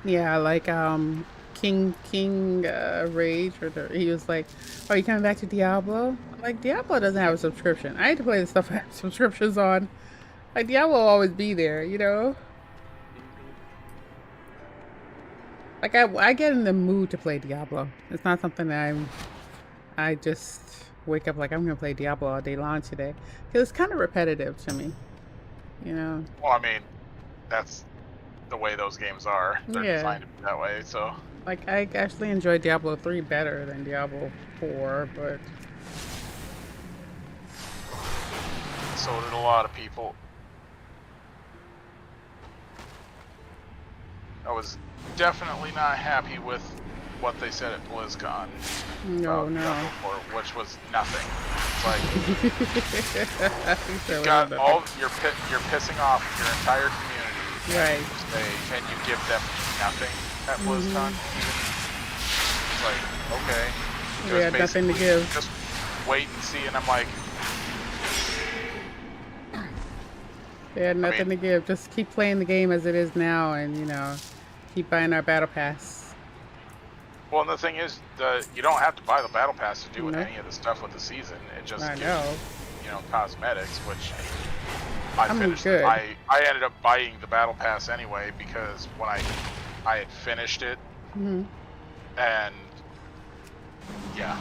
Yeah, like King Rage, or he was like, "Are you coming back to Diablo?" I'm like, Diablo doesn't have a subscription. I had to play the stuff I have subscriptions on. Like Diablo will always be there, you know. Like I get in the mood to play Diablo. It's not something that I just wake up like I'm gonna play Diablo all day long today, because it's kind of repetitive to me, you know. Well, I mean, that's the way those games are. They're designed to be that way, so. Like, I actually enjoy Diablo 3 better than Diablo 4, but... So did a lot of people. I was definitely not happy with what they said at BlizzCon. No. Diablo 4, which was nothing. It's like, you got all, you're pissing off your entire community. Right. And you give them nothing at BlizzCon. It's like, okay. We had nothing to give. Just wait and see, and I'm like... They had nothing to give. Just keep playing the game as it is now, and, you know, keep buying our battle pass. Well, and the thing is, you don't have to buy the battle pass to do any of the stuff with the season. It just gives you know, cosmetics, which... I finished it. I ended up buying the battle pass anyway, because when I had finished it, and yeah,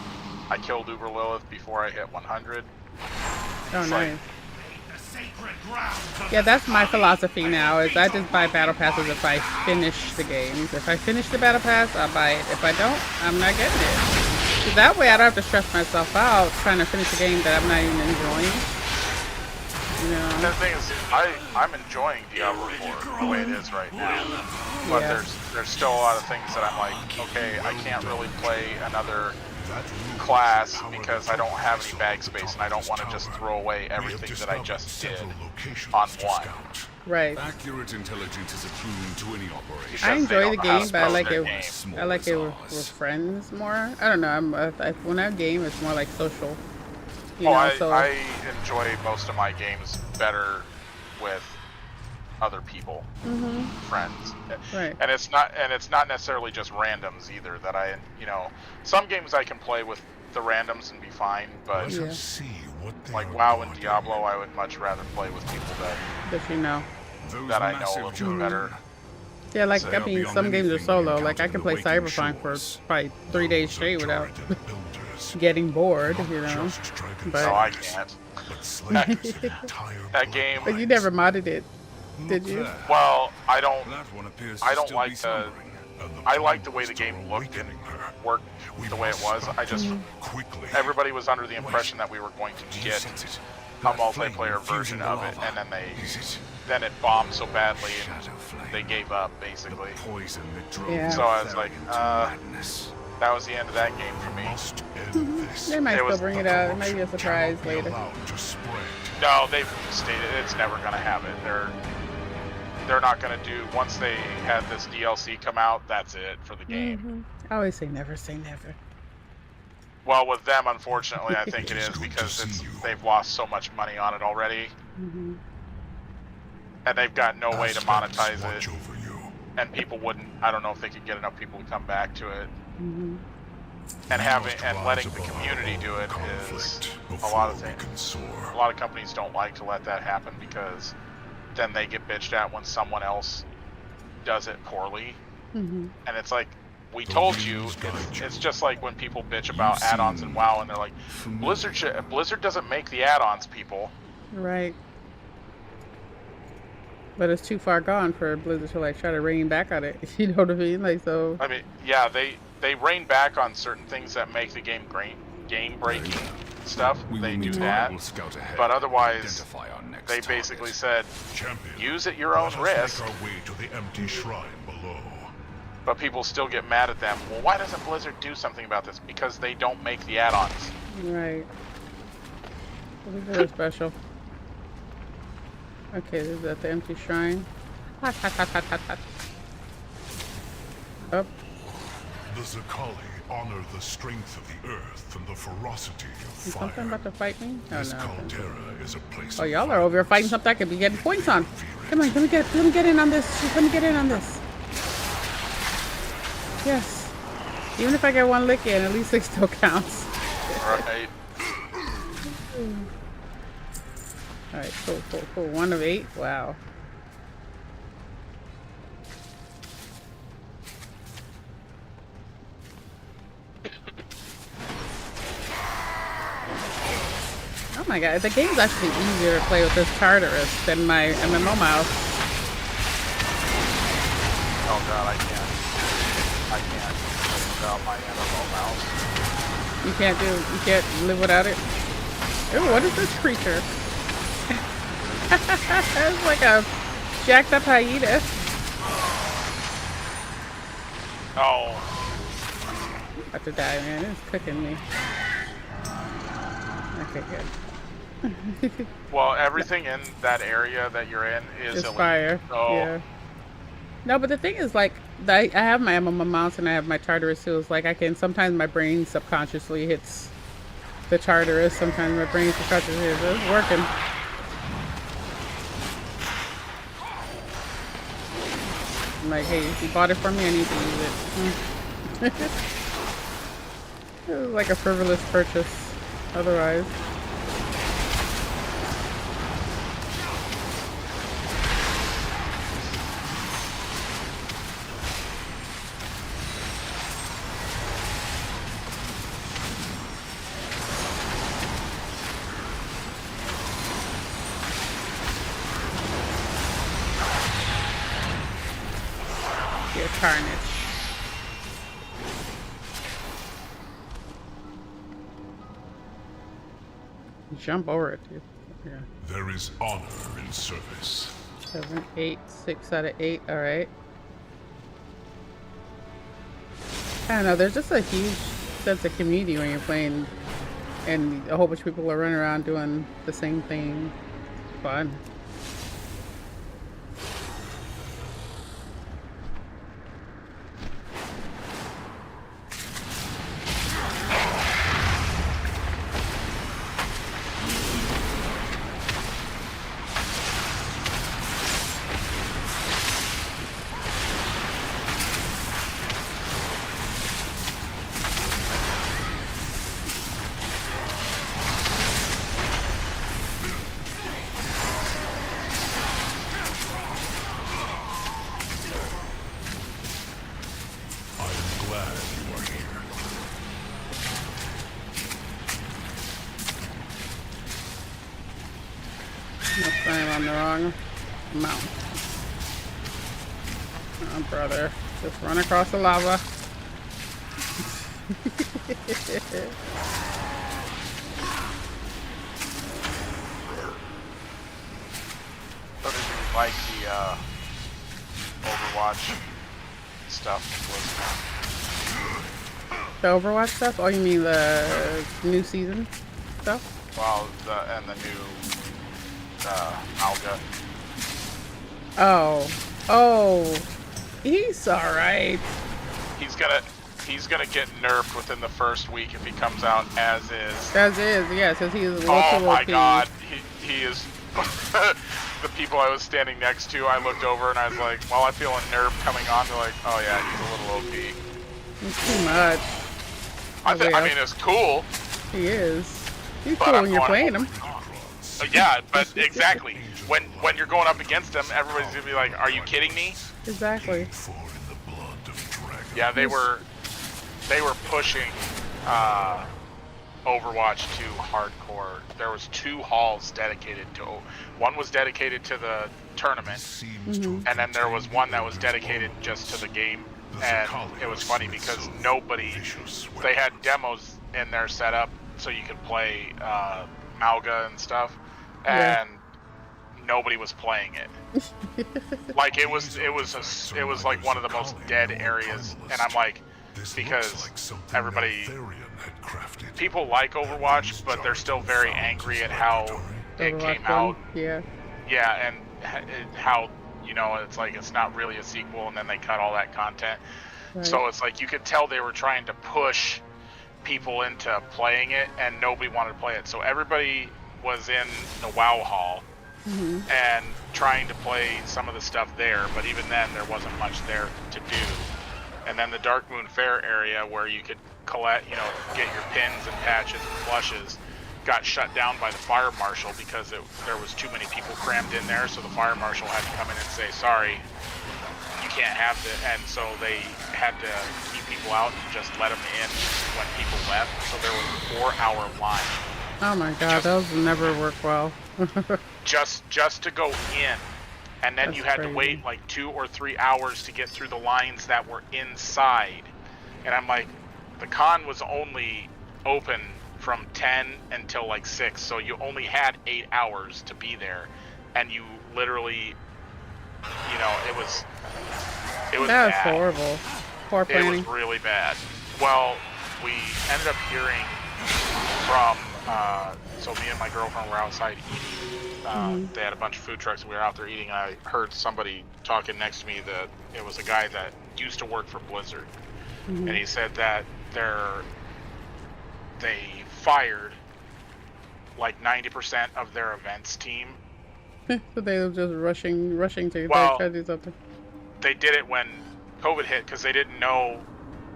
I killed Uber Lilith before I hit 100. Oh, nice. Yeah, that's my philosophy now, is I just buy battle passes if I finish the games. If I finish the battle pass, I'll buy it. If I don't, I'm not getting it. So that way I don't have to stress myself out trying to finish a game that I'm not even enjoying. You know? And the thing is, I'm enjoying Diablo 4 the way it is right now. But there's still a lot of things that I'm like, okay, I can't really play another class because I don't have any bag space, and I don't want to just throw away everything that I just did on one. Right. Accurate intelligence is a boon to any operation. I enjoy the game, but I like it with friends more. I don't know. When I game, it's more like social. You know, I enjoy most of my games better with other people, friends. Right. And it's not necessarily just randoms either. That you know, some games I can play with the randoms and be fine, but like WoW and Diablo, I would much rather play with people that you know, that I know a little bit better. Yeah, like I mean, some games are solo. Like I can play Cyberpunk for probably 3 days straight without getting bored, you know. But no, I can't. That game. But you never modded it, did you? Well, I don't like the. I like the way the game looked and worked the way it was. I just everybody was under the impression that we were going to get a multiplayer version of it, and then it bombed so badly and they gave up basically. Yeah. So I was like, that was the end of that game for me. They might still bring it out. It might be a surprise later. No, they've stated it's never going to have it. They're not going to do, once they had this DLC come out, that's it for the game. I always say never say never. Well, with them, unfortunately, I think it is because they've lost so much money on it already. And they've got no way to monetize it. And people wouldn't, I don't know if they could get enough people to come back to it. And letting the community do it is a lot of things. A lot of companies don't like to let that happen because then they get bitched at when someone else does it poorly. And it's like, we told you, it's just like when people bitch about add-ons in WoW and they're like, Blizzard doesn't make the add-ons, people. Right. But it's too far gone for Blizzard to like try to rein back on it. You know what I mean? Like, so. I mean, yeah, they rein back on certain things that make the game game-breaking stuff. They do that. But otherwise, they basically said, use at your own risk. Make our way to the empty shrine below. But people still get mad at them. Well, why doesn't Blizzard do something about this? Because they don't make the add-ons. Right. This is really special. Okay, this is at the empty shrine. Hot, hot, hot, hot, hot, hot. Up. The Zakali honor the strength of the earth and the ferocity of Is fire. something about to fight me? Oh, This no. caldera is a place Oh, of y'all are over here fighting something I could be getting points on. Come on, let me get in on this. Let me get in on this. Yes. Even if I get one lick in, at least it still counts. Right. Alright, cool. 1 of 8. Wow. Oh my god, the game's actually easier to play with this Tartarus than my MMO mouse. Oh god, I can't without my MMO mouse. You can't live without it? Ooh, what is this creature? It's like a jacked up hyena. Oh. I'm about to die, man. It's cooking me. Okay, good. Well, everything in that area that you're in is It's fire. Oh. Yeah. No, but the thing is, like, I have my MMO mouse and I have my Tartarus tools. Like, I can, sometimes my brain subconsciously hits the Tartarus. Sometimes my brain subconsciously hits it. It's working. I'm like, hey, if you bought it for me, I need to use it. It was like a frivolous purchase otherwise. Your carnage. Jump over it, dude. Yeah. There is honor in service. 7, 8, 6 out of 8. All right. I don't know. There's just a huge sense of community when you're playing, and a whole bunch of people are running around doing the same thing. It's fun. I'm on the wrong mount. Oh, brother. Just run across the lava. So did you like the Overwatch stuff? The Overwatch stuff? Oh, you mean the new season stuff? Well, and the new Malga. Oh, he's all right. He's gonna get nerfed within the first week if he comes out as is. As is, yeah, since he's a little Oh too my OP. god, he is. The people I was standing next to, I looked over and I was like, well, I feel a nerf coming on. They're like, oh yeah, he's a little OP. It's too much. I mean, it's cool. He is. He's But cool I'm when you're going, playing him. Yeah, but exactly. When you're going up against him, everybody's gonna be like, are you kidding me? Exactly. Yeah, they were pushing Overwatch to hardcore. There was 2 halls dedicated to. One was dedicated to the tournament, and then there was one that was dedicated just to the game. And it was funny because they had demos in there set up so you could play Malga and stuff, and nobody was playing it. Like it was like one of the most dead areas, and I'm like, because everybody, people like Overwatch, but they're still very angry at how it came out. Yeah, and how, you know, it's like it's not really a sequel, and then they cut all that content. right. So it's like you could tell they were trying to push people into playing it, and nobody wanted to play it. So everybody was in the WoW hall and trying to play some of the stuff there, but even then there wasn't much there to do. And then the Dark Moon Fair area where you could collect, you know, get your pins and patches and plushes, got shut down by the fire marshal because there was too many people crammed in there. So the fire marshal had to come in and say, sorry, you can't have it. And so they had to keep people out and just let them in when people left. So there was a 4-hour line. Oh my god, those never work well. just to go in, and then That's you had crazy. to wait like 2 or 3 hours to get through the lines that were inside. And I'm like, the con was only open from 10 until like 6, so you only had 8 hours to be there, and you literally, you know, it was That was bad. horrible. Poor planning. It was really bad. Well, we ended up hearing from, so me and my girlfriend were outside eating. They had a bunch of food trucks, and we were out there eating. I heard somebody talking next to me that it was a guy that used to work for Blizzard. And he said that they fired like 90% of their events team. So they were just rushing to Well, try to do something. They did it when COVID hit because they didn't know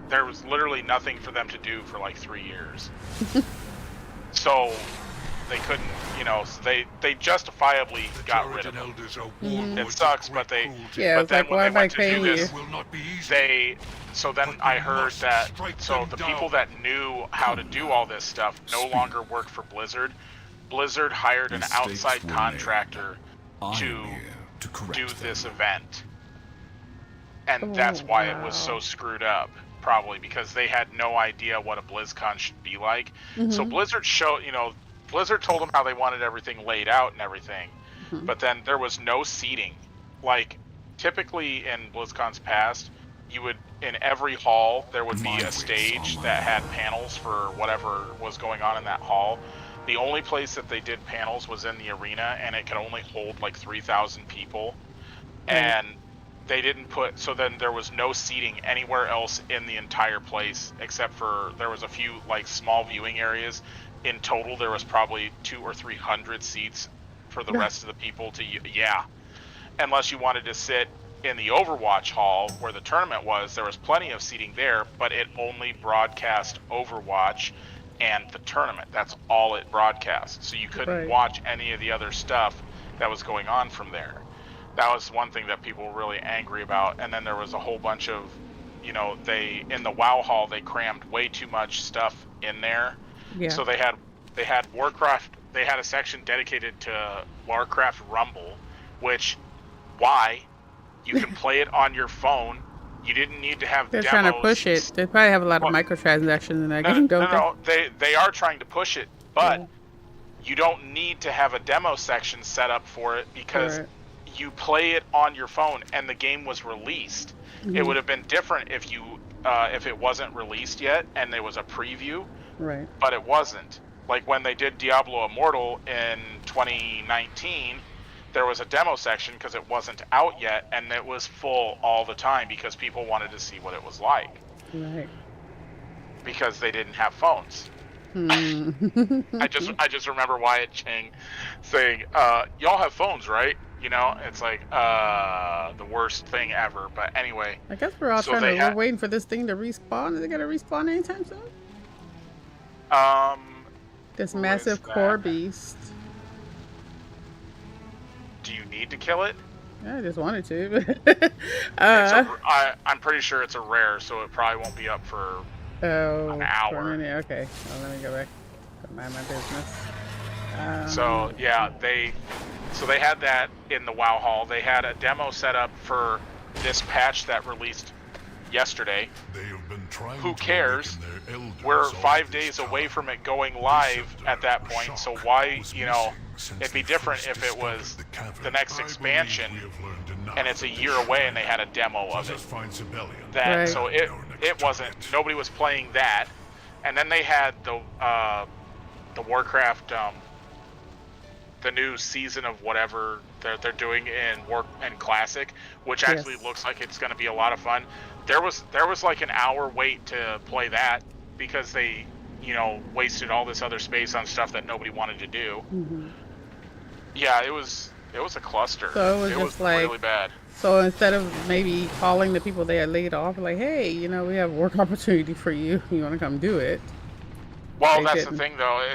there was literally nothing for them to do for like 3 years. So they couldn't, you know, they justifiably got rid of them. It sucks, but they. Yeah, but it's then like, when why they am I went to do paying this, you? So then I heard that. So the people that knew how to do all this stuff no longer work for Blizzard. Blizzard hired an outside contractor to do this event, and that's why it was so screwed up. Probably because they had no idea what a BlizzCon should be like. So Blizzard Blizzard told them how they wanted everything laid out and everything, but then there was no seating. Like, typically in BlizzCon's past, you would, in every hall, there would be a stage that had panels for whatever was going on in that hall. The only place that they did panels was in the arena, and it could only hold like 3,000 people. And they didn't put, so then there was no seating anywhere else in the entire place, except for there was a few like small viewing areas. In total, there was probably 200 or 300 seats for the rest of the people to, unless you wanted to sit in the Overwatch hall where the tournament was. There was plenty of seating there, but it only broadcast Overwatch and the tournament. That's all it broadcast. So you couldn't watch any of the other stuff that was going on from there. That was one thing that people were really angry about. And then there was a whole bunch of, in the WoW hall, they crammed way too much stuff in there. Yeah. So they had Warcraft, they had a section dedicated to Warcraft Rumble, which, why? You can play it on your phone. You didn't need to have They're demos. trying to push it. They probably have a lot of microtransactions in that game, don't they? They are trying to push it, but you don't need to have a demo section set up for it because you play it on your phone and the game was released. It would have been different if you if it wasn't released yet and there was a preview. Right. But it wasn't. like when they did Diablo Immortal in 2019, there was a demo section because it wasn't out yet, and it was full all the time because people wanted to see what it was like. Right. Because they didn't have phones. I just remember Wyatt Chang saying, "Y'all have phones, right?" You know, it's like the worst thing ever. But anyway, I guess we're all we're waiting for this thing to respawn. Is it gonna respawn anytime soon? This massive core beast. Do you need to kill it? Yeah, I just wanted to. I'm pretty sure it's a rare, so it probably won't be up for an hour. For a minute. Okay, well, let me go back to mind my business. So yeah, they had that in the WoW Hall. They had a demo set up for this patch that released yesterday. They have been trying Who cares? We're 5 days away from it going live at that point, so why, you know, it'd be different if it was the next expansion and it's a year away and they had a demo of it. That, so it wasn't, nobody was playing that. And then they had the Warcraft, the new season of whatever they're doing in Classic, which actually looks like it's going to be a lot of fun. There was like an hour wait to play that because they, you know, wasted all this other space on stuff that nobody wanted to do. Yeah, it was a cluster. So it was like really bad. So instead of maybe calling the people they had laid off, like, hey, you know, we have work opportunity for you. You want to come do it? Well, that's the thing, though.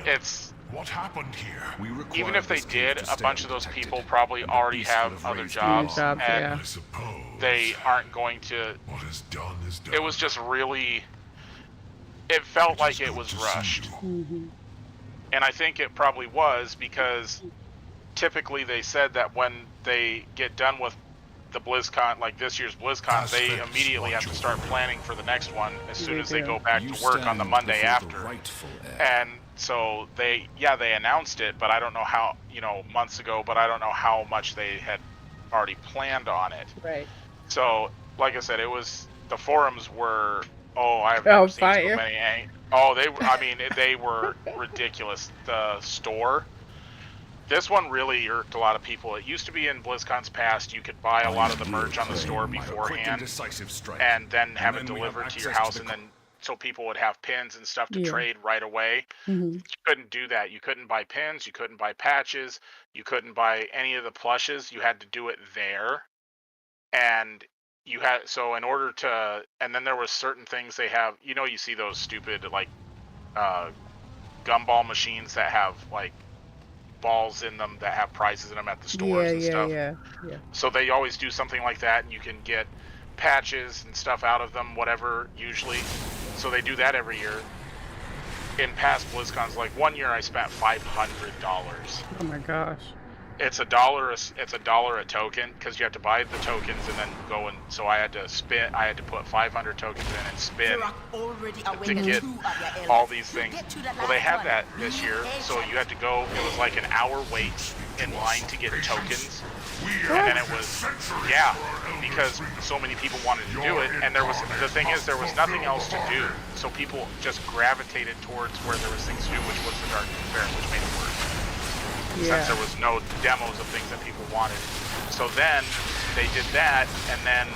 It's what happened here? Even if they did, a bunch of those people probably already have other jobs, and they aren't going to. What is done is done. It was just really. It felt like it was rushed, and I think it probably was because typically they said that when they get done with the BlizzCon, like this year's BlizzCon, they immediately have to start planning for the next one as soon as they go back to work on the Monday after. And so they announced it, but I don't know how, you know, months ago, but I don't know how much they had already planned on it. Right. So, like I said, it was, the forums were, I've never seen so many. They were ridiculous. The store, this one really irked a lot of people. It used to be in BlizzCon's past, you could buy a lot of the merch on the store beforehand and then have it delivered to your house, and then so people would have pins and stuff to trade right away. You couldn't do that. You couldn't buy pins, you couldn't buy patches, you couldn't buy any of the plushes. You had to do it there. And you had, so in order to, and then there was certain things they have, you know, you see those stupid like gumball machines that have like balls in them that have prizes in them at the stores and stuff. Yeah. So they always do something like that, and you can get patches and stuff out of them, whatever, usually. So they do that every year. In past BlizzCons, like one year I spent $500. Oh my gosh. It's $1 a token because you have to buy the tokens and then go and, so I had to put 500 tokens in and spin to get all these things. Well, they had that this year, so you had to go, it was like an hour wait in line to get tokens. And then it was, because so many people wanted to do it, and the thing is, there was nothing else to do, so people just gravitated towards where there was things to do, which was the Dark Fair, which made it worse. Since there was no demos of things that people wanted. So then they did that, and then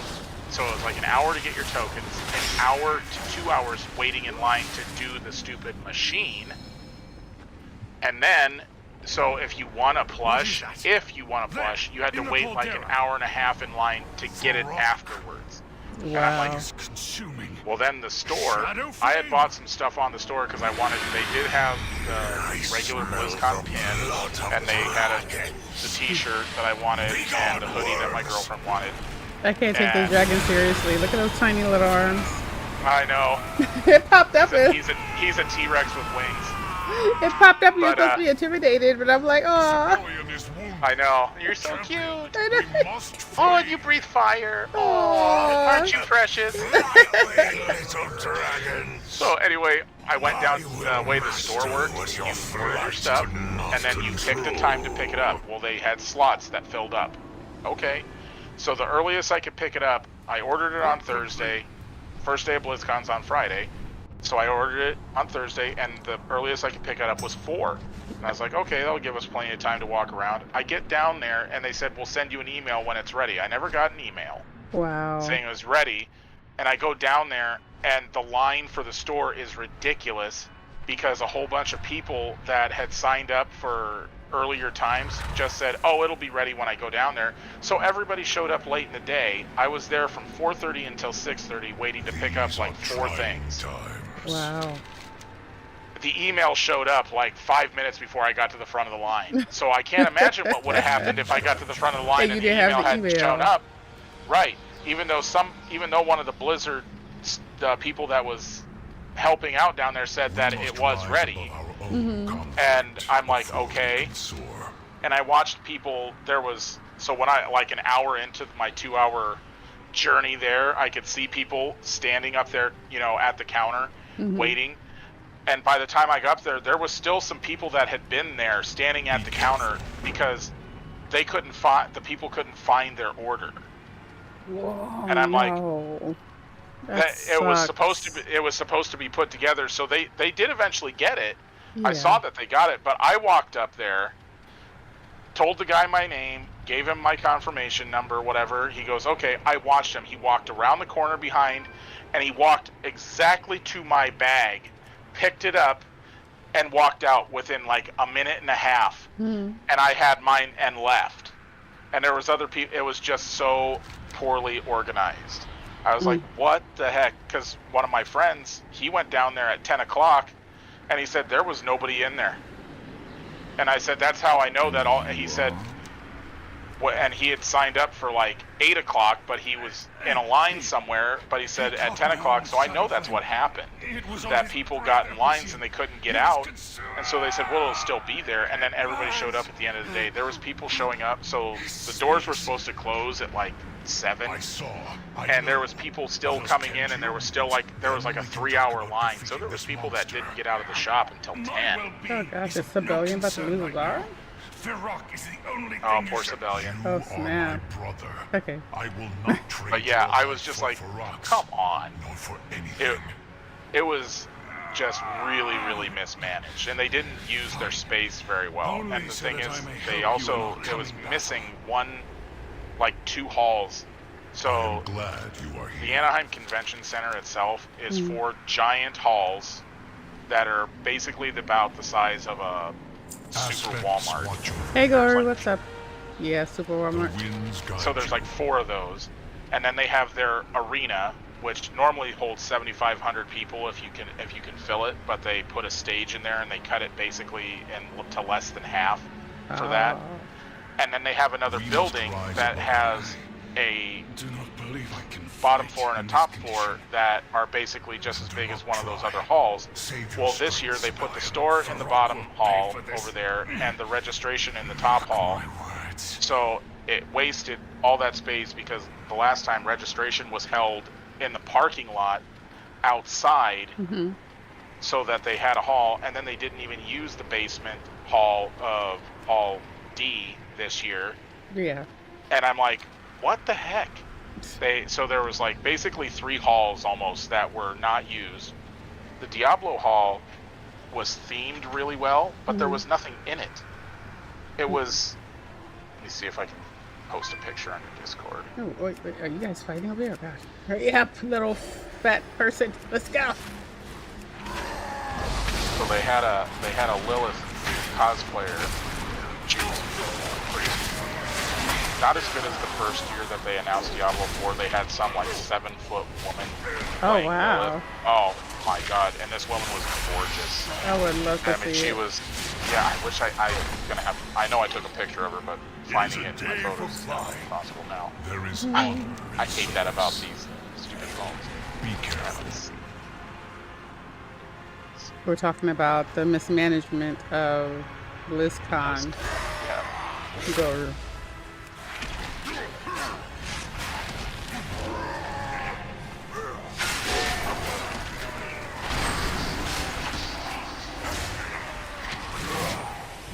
so it was like an hour to get your tokens, an hour to 2 hours waiting in line to do the stupid machine, and then so if you want a plush, you had to wait like an hour and a half in line to get it afterwards. Wow. And I'm like, well, then the store, I had bought some stuff on the store because I wanted, they did have the regular BlizzCon pin, and they had the t-shirt that I wanted, and the hoodie that my girlfriend wanted. I can't take the dragon seriously. Look at those tiny little arms. I know. It popped up. He's a T-Rex with wings. It popped up and you're supposed to be intimidated, but I'm like, oh. I know. You're so cute. Oh, and you breathe fire. Oh, aren't you precious? So anyway, I went down the way the store worked. You ordered your stuff, and then you picked a time to pick it up. Well, they had slots that filled up. Okay. So the earliest I could pick it up, I ordered it on Thursday. First day of BlizzCon's on Friday. So I ordered it on Thursday, and the earliest I could pick it up was 4. And I was like, okay, that'll give us plenty of time to walk around. I get down there, and they said, we'll send you an email when it's ready. I never got an email saying it was ready. And I go down there, and the line for the store is ridiculous because a whole bunch of people that had signed up for earlier times just said, oh, it'll be ready when I go down there. So everybody showed up late in the day. I was there from 4:30 until 6:30 waiting to pick up like 4 things. Wow. The email showed up like 5 minutes before I got to the front of the line. So I can't imagine what would have happened if I got to the front of the line and the email hadn't shown up. Right. Even though one of the Blizzard people that was helping out down there said that it was ready. And I'm like, okay. And I watched people, when I, like an hour into my 2-hour journey there, I could see people standing up there, at the counter waiting. And by the time I got up there was still some people that had been there standing at the counter because the people couldn't find their order. Whoa, and I'm like, it was supposed to be put together, so they did eventually get it. Yeah. I saw that they got it, but I walked up there, told the guy my name, gave him my confirmation number, whatever. He goes, okay. I watched him. He walked around the corner behind, and he walked exactly to my bag, picked it up, and walked out within like a minute and a half. And I had mine and left. And there was other people. It was just so poorly organized. I was like, what the heck? Because one of my friends, he went down there at 10 o'clock, and he said there was nobody in there. And I said, that's how I know that all. He said, and he had signed up for like 8 o'clock, but he was in a line somewhere. But he said at 10 o'clock, so I know that's what happened. That people got in lines and they couldn't get out. And so they said, well, it'll still be there. And then everybody showed up at the end of the day. There was people showing up. So the doors were supposed to close at like 7. And there was people still coming in, and there was like a 3-hour line. So there was people that didn't get out of the shop until 10. Oh gosh, is Civilian about to lose his arm? Oh, poor Civilian. Oh, snap. Okay. I will not trade. But yeah, I was just like, come on. It was just really, really mismanaged, and they didn't use their space very well. And the thing is, it was missing 2 halls. So the Anaheim Convention Center itself is 4 giant halls that are basically about the size of a Super Walmart. Hey, Gory, what's up? Yeah, Super Walmart. So there's like 4 of those, and then they have their arena, which normally holds 7,500 people if you can fill it, but they put a stage in there and they cut it basically to less than half for that. And then they have another building that has a bottom floor and a top floor that are basically just as big as one of those other halls. Well, this year they put the store in the bottom hall over there and the registration in the top hall. So it wasted all that space because the last time registration was held in the parking lot outside, so that they had a hall, and then they didn't even use the basement hall of Hall D this year. Yeah. And I'm like, what the heck? So there was like basically 3 halls almost that were not used. The Diablo hall was themed really well, but there was nothing in it. It was, let me see if I can post a picture on your Discord. Oh, wait, are you guys fighting over here? Oh, gosh. Hurry up, little fat person. Let's go. So they had a Lilith cosplayer. Not as good as the first year that they announced Diablo 4. They had some like 7-foot woman. Oh wow! Lilith. Oh my god! And this woman was gorgeous. I would love to see it. I mean, she was. Yeah, I wish I'm gonna have. I know I took a picture of her, but finding it in my photos is not possible now. I hate that about these stupid phones. Be careful. We're talking about the mismanagement of BlizzCon. Yeah. Go.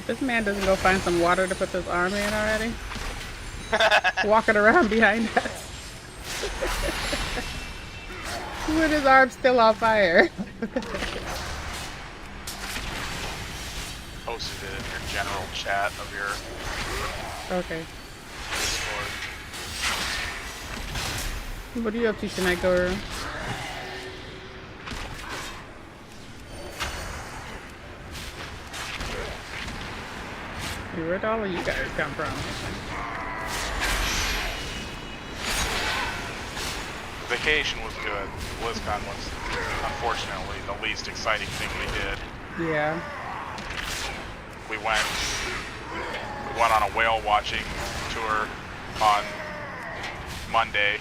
This man doesn't go find some water to put this arm in already. Walking around behind us. With his arm still on fire. Posted it in your general chat of your Okay. Discord. What are you up to tonight, Goro? Where'd all of you guys come from? Vacation was good. BlizzCon was, unfortunately, the least exciting thing we did. Yeah. We went on a whale watching tour on Monday.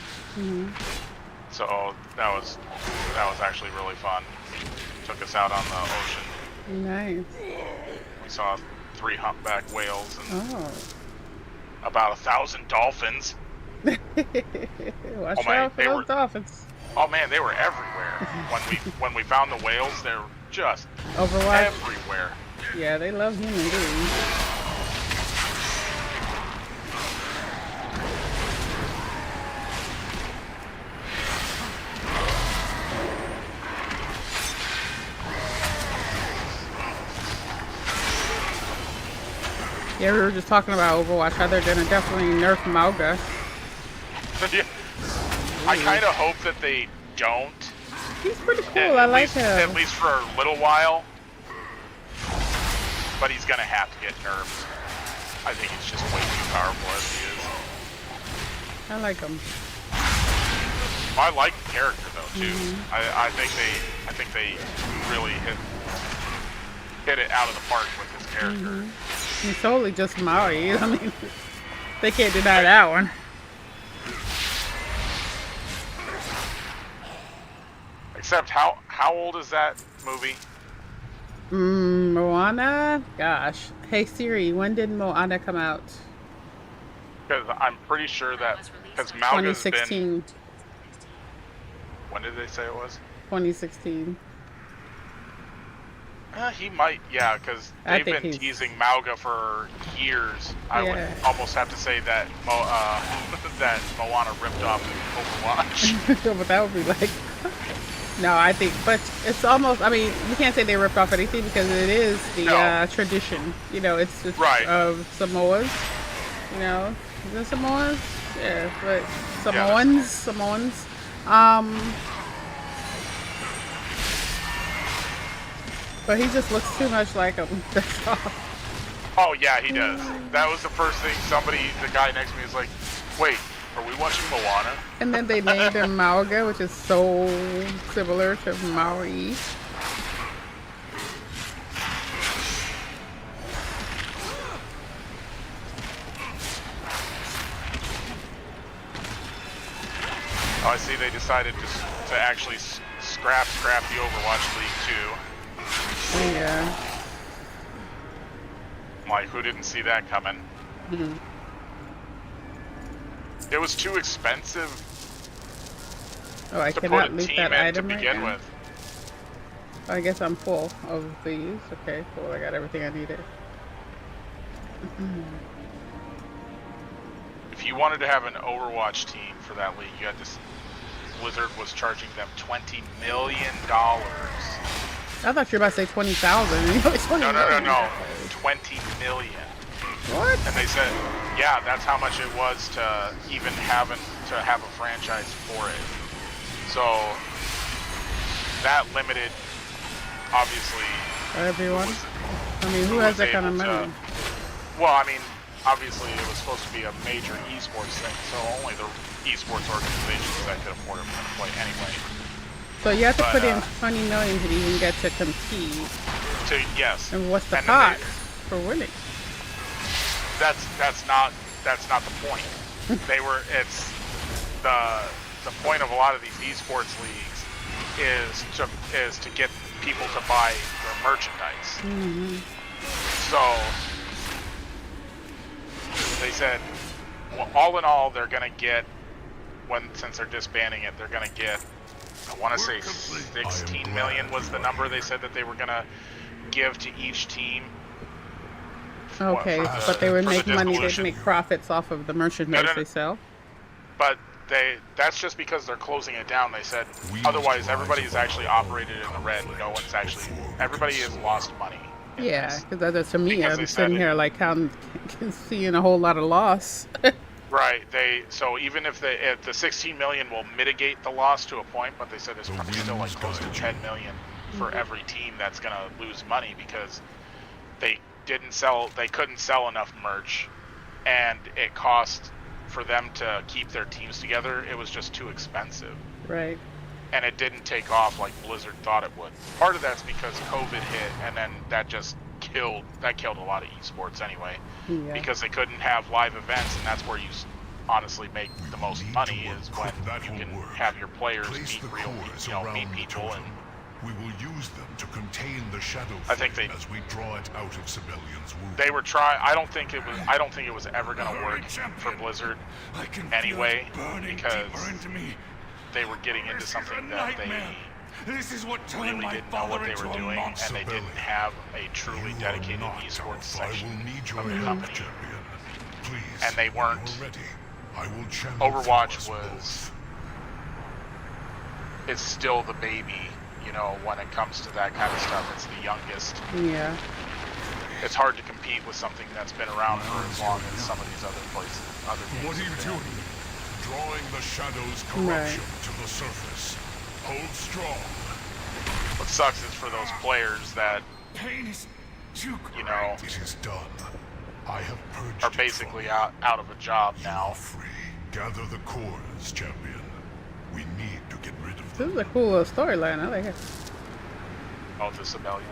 So that was actually really fun. Took us out on the ocean. Nice. We saw 3 humpback whales and Oh. about 1,000 dolphins. Watch man, out for those dolphins. Oh man, they were everywhere. when we found the whales, they were just Overwatch. everywhere. Yeah, they love human beings. Yeah, we were just talking about Overwatch, how they're gonna definitely nerf Mauga. Yeah. I kind of hope that they don't. He's pretty cool, I like him. At least for a little while. But he's gonna have to get nerfed. I think he's just way too powerful as he is. I like him. I like the character though too. I think they really hit it out of the park with his character. He's totally just Maui. I mean, they can't deny that one. Except how old is that movie? Moana? Gosh. Hey Siri, when did Moana come out? Because I'm pretty sure that because Mauga's 2016. been. When did they say it was? 2016. He might, yeah, because they've been teasing Mauga for years. I would almost have to say that that Moana ripped off Overwatch. But that would be like... No, I think... But it's almost... I mean, we can't say they ripped off anything because it is the tradition. You know, it's right. Of Samoas. You know? Is it Samoas? Yeah, but Samoans. But he just looks too much like him. That's all. Oh yeah, he does. That was the first thing the guy next to me was like, wait, are we watching Moana? And then they named him Mauga, which is so similar to Maui. Oh, I see they decided to actually scrap the Overwatch League too. Yeah. Like, who didn't see that coming? It was too expensive I to cannot put a loot team that in to item begin right now. with. I guess I'm full of these. Okay, cool. I got everything I needed. If you wanted to have an Overwatch team for that league, you had to. Blizzard was charging them $20 million. I thought you were about to say 20,000. No. 20 million. What? And they said, yeah, that's how much it was to even have a franchise for it. So that limited, obviously. Everyone. Who has that kind of money? Well, I mean, obviously it was supposed to be a major esports thing, so only the esports organizations that could afford it were going to play anyway. So you have to put in 20 million to even get to compete. Yes. And what's the pot for winning? That's not the point. It's the point of a lot of these esports leagues is to get people to buy their merchandise. So they said, well, all in all, they're gonna get since they're disbanding it, they're gonna get. I want to say 16 million was the number they said that they were gonna give to each team. Okay, but they would make money. They'd make profits off of the merchandise they sell. But That's just because they're closing it down. They said otherwise everybody's actually operated in the red. No one's actually. Everybody has lost money. Yeah, because to me, I'm sitting here like seeing a whole lot of loss. Right. So even if the 16 million will mitigate the loss to a point, but they said it's probably still like close to 10 million for every team that's gonna lose money because they couldn't sell enough merch, and it cost for them to keep their teams together. It was just too expensive. Right. And it didn't take off like Blizzard thought it would. Part of that's because COVID hit, and then that just killed a lot of esports anyway. Yeah. Because they couldn't have live events, and that's where you honestly make the most money is when you can have your players meet people, and we will use them to contain the shadow I think as we draw it out of civilians' wounds. They were trying. I don't think it was ever going to work for Blizzard anyway, because they were getting into something that they really didn't know what they were doing, and they didn't have a truly dedicated esports section of the company. And they weren't. Overwatch it's still the baby, when it comes to that kind of stuff. It's the youngest. Yeah. It's hard to compete with something that's been around for as long as some of these other places. What are you doing? Drawing the shadow's corruption to the surface. Hold strong. What sucks is for those players that, Pain is too great. It is done. I have purged are basically out of a job now. Free. Gather the cores, champion. We need to get rid of them. This is a cool little storyline. I like it. Oh, the Civilian.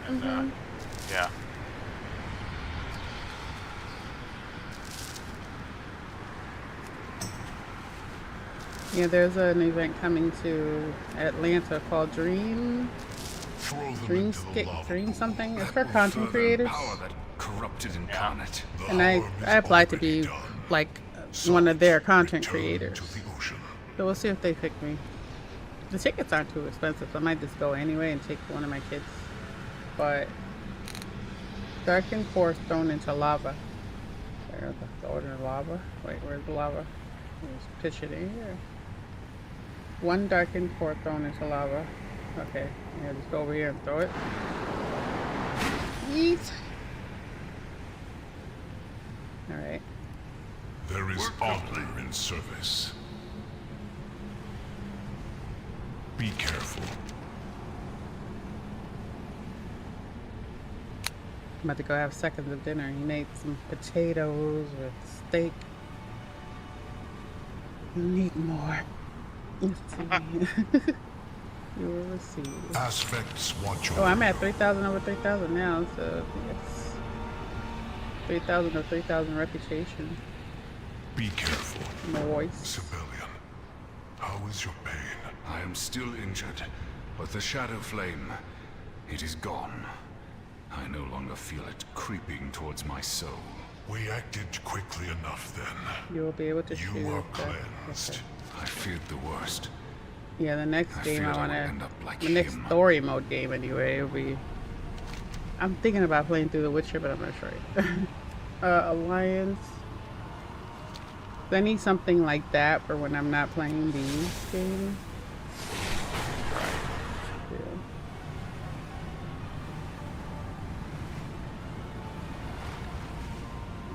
And, yeah. Yeah, there's an event coming to Atlanta called Dream something. It's for content creators. And I applied to be like one of their content creators. So we'll see if they pick me. The tickets aren't too expensive, so I might just go anyway and take one of my kids. But darkened core thrown into lava. There's the order of lava. Wait, where's the lava? Let's pitch it in here. One darkened core thrown into lava. Okay, yeah, just go over here and throw it. Yeet. Alright. There is honor in service. Be careful. I'm about to go have seconds of dinner. He made some potatoes with steak. Need more. Let's see. You will receive. Aspects watch over. Oh, I'm at 3,000 over 3,000 now, so yes. 3,000 or 3,000 reputation. Be careful. Voice. Civilian, how is your pain? I am still injured, but the shadow flame, it is gone. I no longer feel it creeping towards my soul. We acted quickly enough then. You will be able to You choose. are cleansed. Okay. I feared the worst. Yeah, the next game I want end to, up like the next him. story mode game anyway, will be, I'm thinking about playing through The Witcher, but I'm not sure yet. Alliance. I need something like that for when I'm not playing these games. Yeah.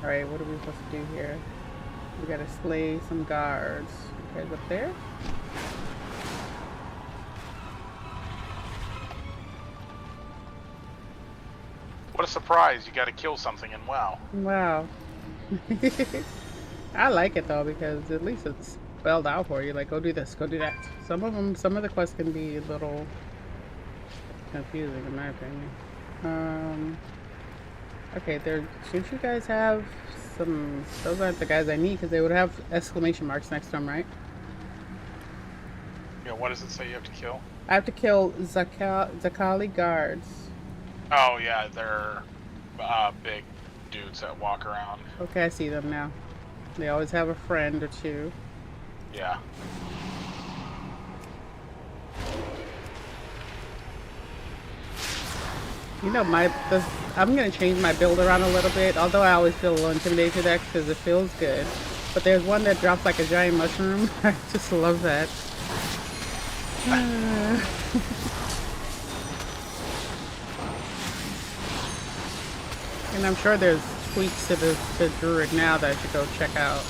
Alright, what are we supposed to do here? We gotta slay some guards. You guys up there? What a surprise! You got to kill something in WoW. Wow. I like it though because at least it's spelled out for you. Like, go do this, go do that. Some of the quests can be a little confusing in my opinion. Okay, shouldn't you guys have some? Those aren't the guys I need because they would have exclamation marks next to them, right? Yeah. What does it say you have to kill? I have to kill Zakali guards. Oh yeah, they're big dudes that walk around. Okay, I see them now. They always have a friend or two. Yeah. You know, I'm gonna change my build around a little bit. Although I always feel a little intimidated to that because it feels good. But there's one that drops like a giant mushroom. I just love that. And I'm sure there's tweaks to the Druid now that I should go check out.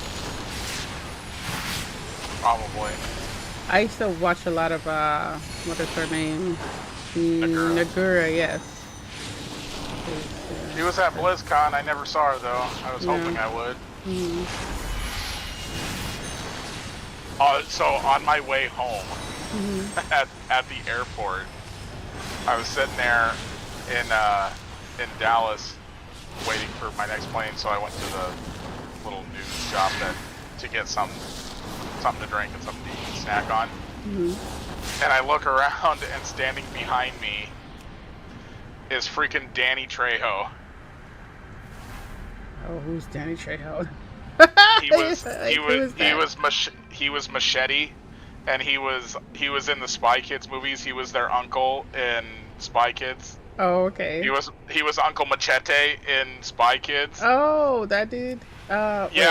Probably. I used to watch a lot of what is her name? Nagura, yes. She was at BlizzCon. I never saw her though. I was hoping I would. So on my way home at the airport, I was sitting there in Dallas waiting for my next plane. So I went to the little news shop to get something to drink and something to eat and snack on. And I look around, and standing behind me is freaking Danny Trejo. Oh, who's Danny Trejo? He was Machete, and he was in the Spy Kids movies. He was their uncle in Spy Kids. Oh, okay. He was Uncle Machete in Spy Kids. Oh, that dude. Yeah, wait.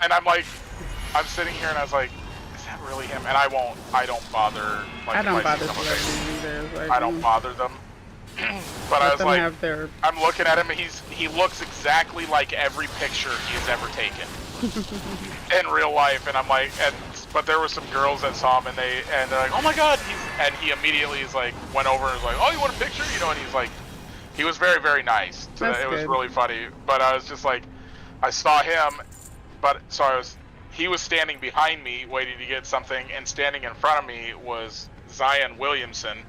and I'm sitting here, and I was like, is that really him? And I don't bother. Like, I don't bother celebrities either. Like, I don't bother them. But I was like, I'm looking at him, and he looks exactly like every picture he has ever taken in real life. And I'm like, but there were some girls that saw him, and they're like, oh my god, and he immediately went over and was like, oh, you want a picture? You know, and he's like, he was very, very nice. So it was really funny. But I was just like, I saw him, he was standing behind me waiting to get something, and standing in front of me was Zion Williamson.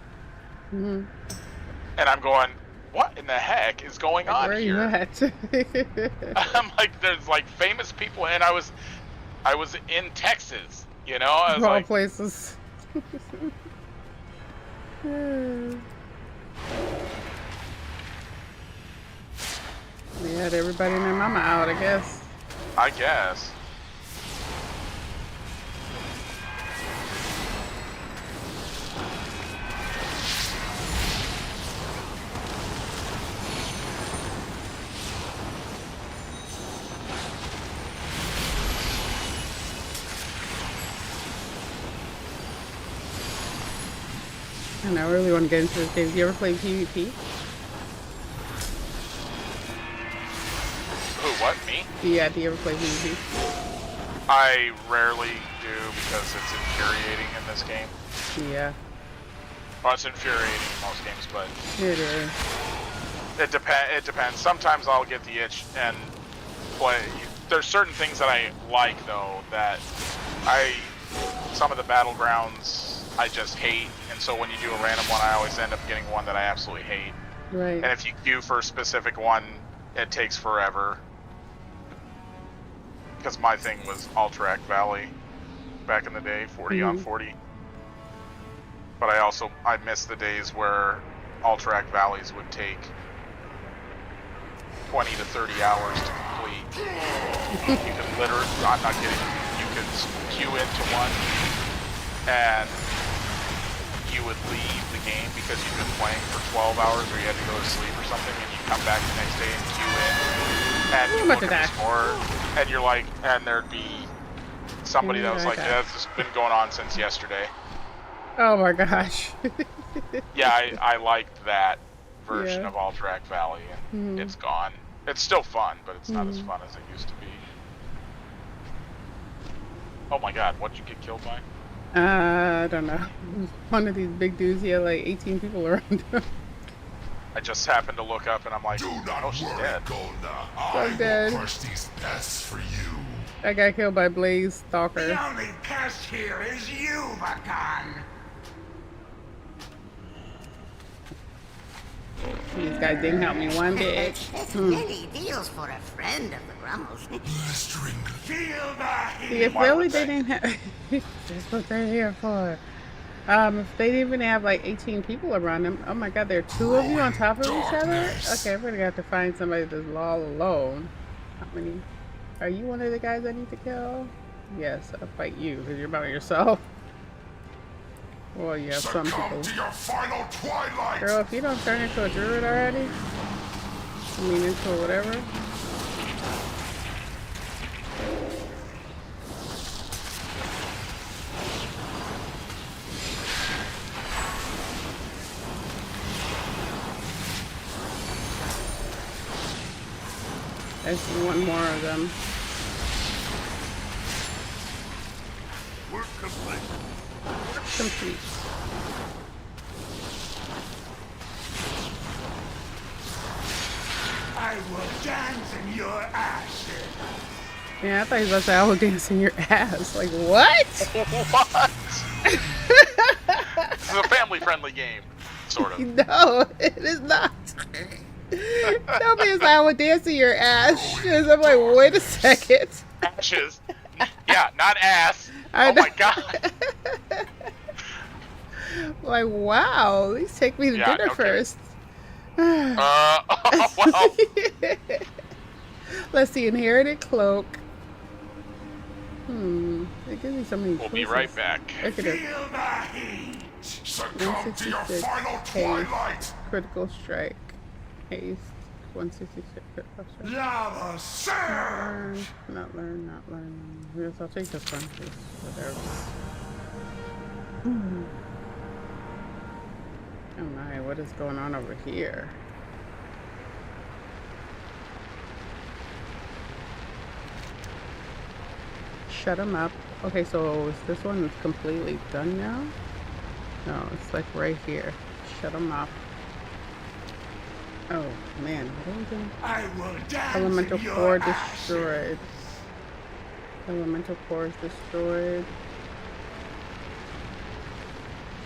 And I'm going, what in the heck is going on here? Where are you at? I'm like, there's like famous people, and I was in Texas, you know? I was all like, places. They had everybody and their mama out, I guess. I guess. And I really want to get into this game. Do you ever play PvP? Who, what, me? Yeah, do you ever play PvP? I rarely do because it's infuriating in this game. Yeah. Well, it's infuriating in most games, but It is. it depends. Sometimes I'll get the itch and play. There's certain things that I like, though, that some of the battlegrounds I just hate, and so when you do a random one, I always end up getting one that I absolutely hate. Right. And if you queue for a specific one, it takes forever. Because my thing was Alterac Valley back in the day, 40 on 40. But I miss the days where Alterac Valleys would take 20 to 30 hours to complete. You could literally, I'm not kidding, you could queue into one, and you would leave the game because you've been playing for 12 hours or you had to go to sleep or something, and you come back the next day and queue in, and you look at the score, and you're like, and there'd be somebody that was like, yeah, this has been going on since yesterday. Oh my gosh. Yeah, I liked that version of Alterac Valley, and it's gone. It's still fun, but it's not as fun as it used to be. Oh my god, what'd you get killed by? I don't know. One of these big dudes, he had like 18 people around him. I just happened to look up and I'm like, oh, she's dead. I'm dead. Crush these pests for you. I got killed by Blaze Stalker. The only pest here is you, Bakan. These guys didn't help me one bit. Many deals for a friend of the Rummels. Feel the heat. See, if really they didn't have... That's what they're here for. If they didn't even have like 18 people around them, oh my god, there are two of you on top of each other? Okay, we're gonna have to find somebody that's all alone. How many? Are you one of the guys I need to kill? Yes, I'll fight you because you're by yourself. Well, you have some people. To your final twilight. Girl, if you don't turn into a druid already, I mean into whatever. I see one more of them. Work complete. Complete. I will dance in your ashes. Yeah, I thought he was about to say, I will dance in your ass. Like, what? What? This is a family-friendly game, sort of. No, it is not. Tell me it's like, I will dance in your ass. I'm like, wait a second. Ashes. Yeah, not ass. I Oh know. my god. Like, wow. At least take me to Yeah, dinner no first. Well. Let's see, inherited cloak. It gives me so many We'll be choices. right back. Look at it. Feel the heat. Succumb to your 166 final haste, twilight. critical strike, haste, 166 critical strike. Lava surge. Not learn. Yes, I'll take this one, please. Whatever. Oh my, what is going on over here? Shut him up. Okay, so is this one completely done now? No, it's like right here. Shut him up. Oh man, what are we doing? I will dance Elemental in your core ashes. destroyed. Elemental core is destroyed.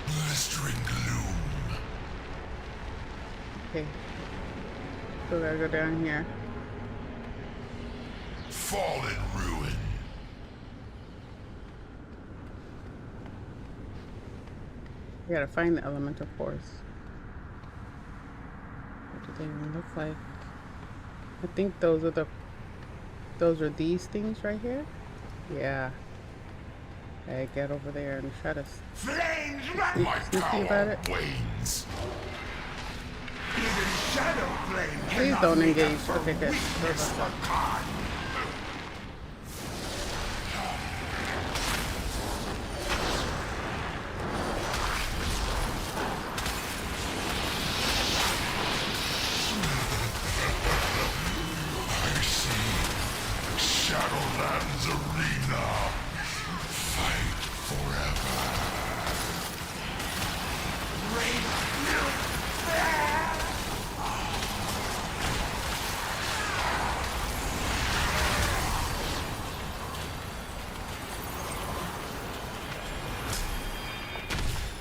Blistering gloom. Okay. Still gotta go down here. Fallen ruin. We gotta find the elemental cores. What do they even look like? I think those are these things right here? Yeah. Hey, get over there and try to Flames sneak, run. sneaky about it. Wanes. Even shadow flame Please cannot don't make up engage. for Okay, good. weakness for Khan. I see. Shadowlands Arena. Fight forever.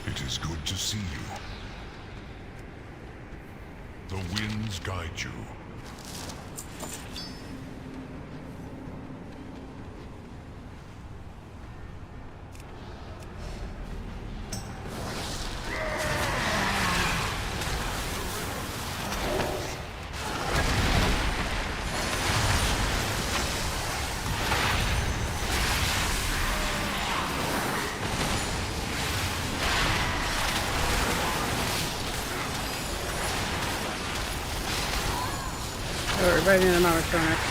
It is good to see you. The winds guide you. Oh, everybody in the electronics.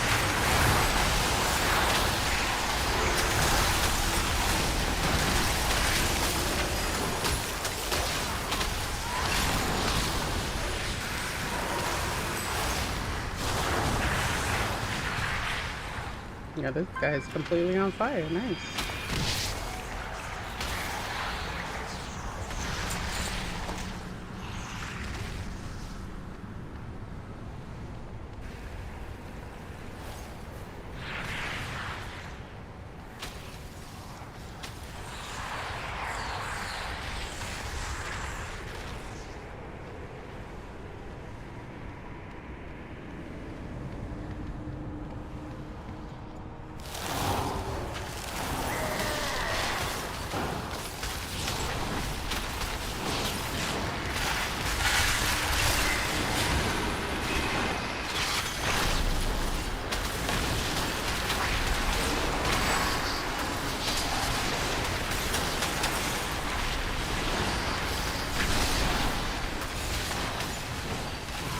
Yeah, this guy is completely on fire. Nice.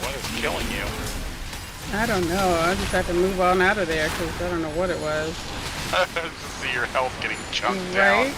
What is killing you? I don't know. I just had to move on out of there because I don't know what it was. Just see your health getting chunked down. Right?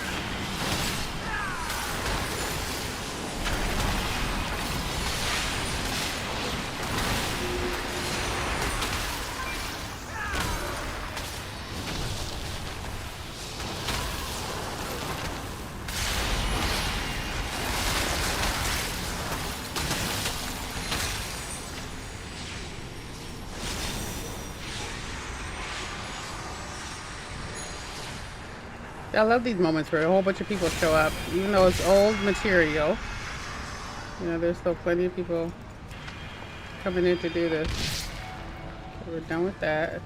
I love these moments where a whole bunch of people show up, even though it's old material. You know, there's still plenty of people coming in to do this. So we're done with that.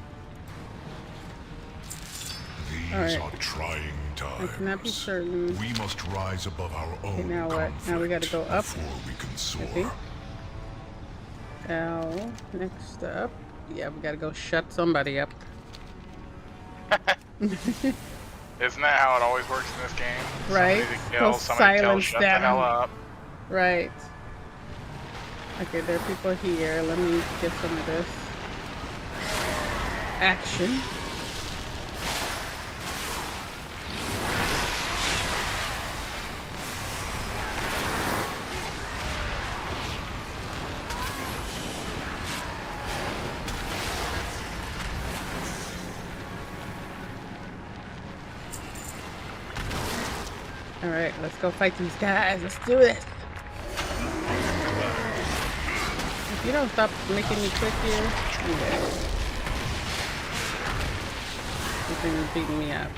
These are trying I cannot be times. certain. We must rise above our own Okay, now what? Now we gotta go up. before we can soar. I think. L, next up. Yeah, we gotta go shut somebody up. Isn't that how it always works in this game? Right? Somebody to kill, Go somebody to tell, silence shut the them. hell up. Right. Okay, there are people here. Let me get some of this action. Alright, let's go fight these guys. Let's do this. If you don't stop making me click here, okay. This thing is beating me up.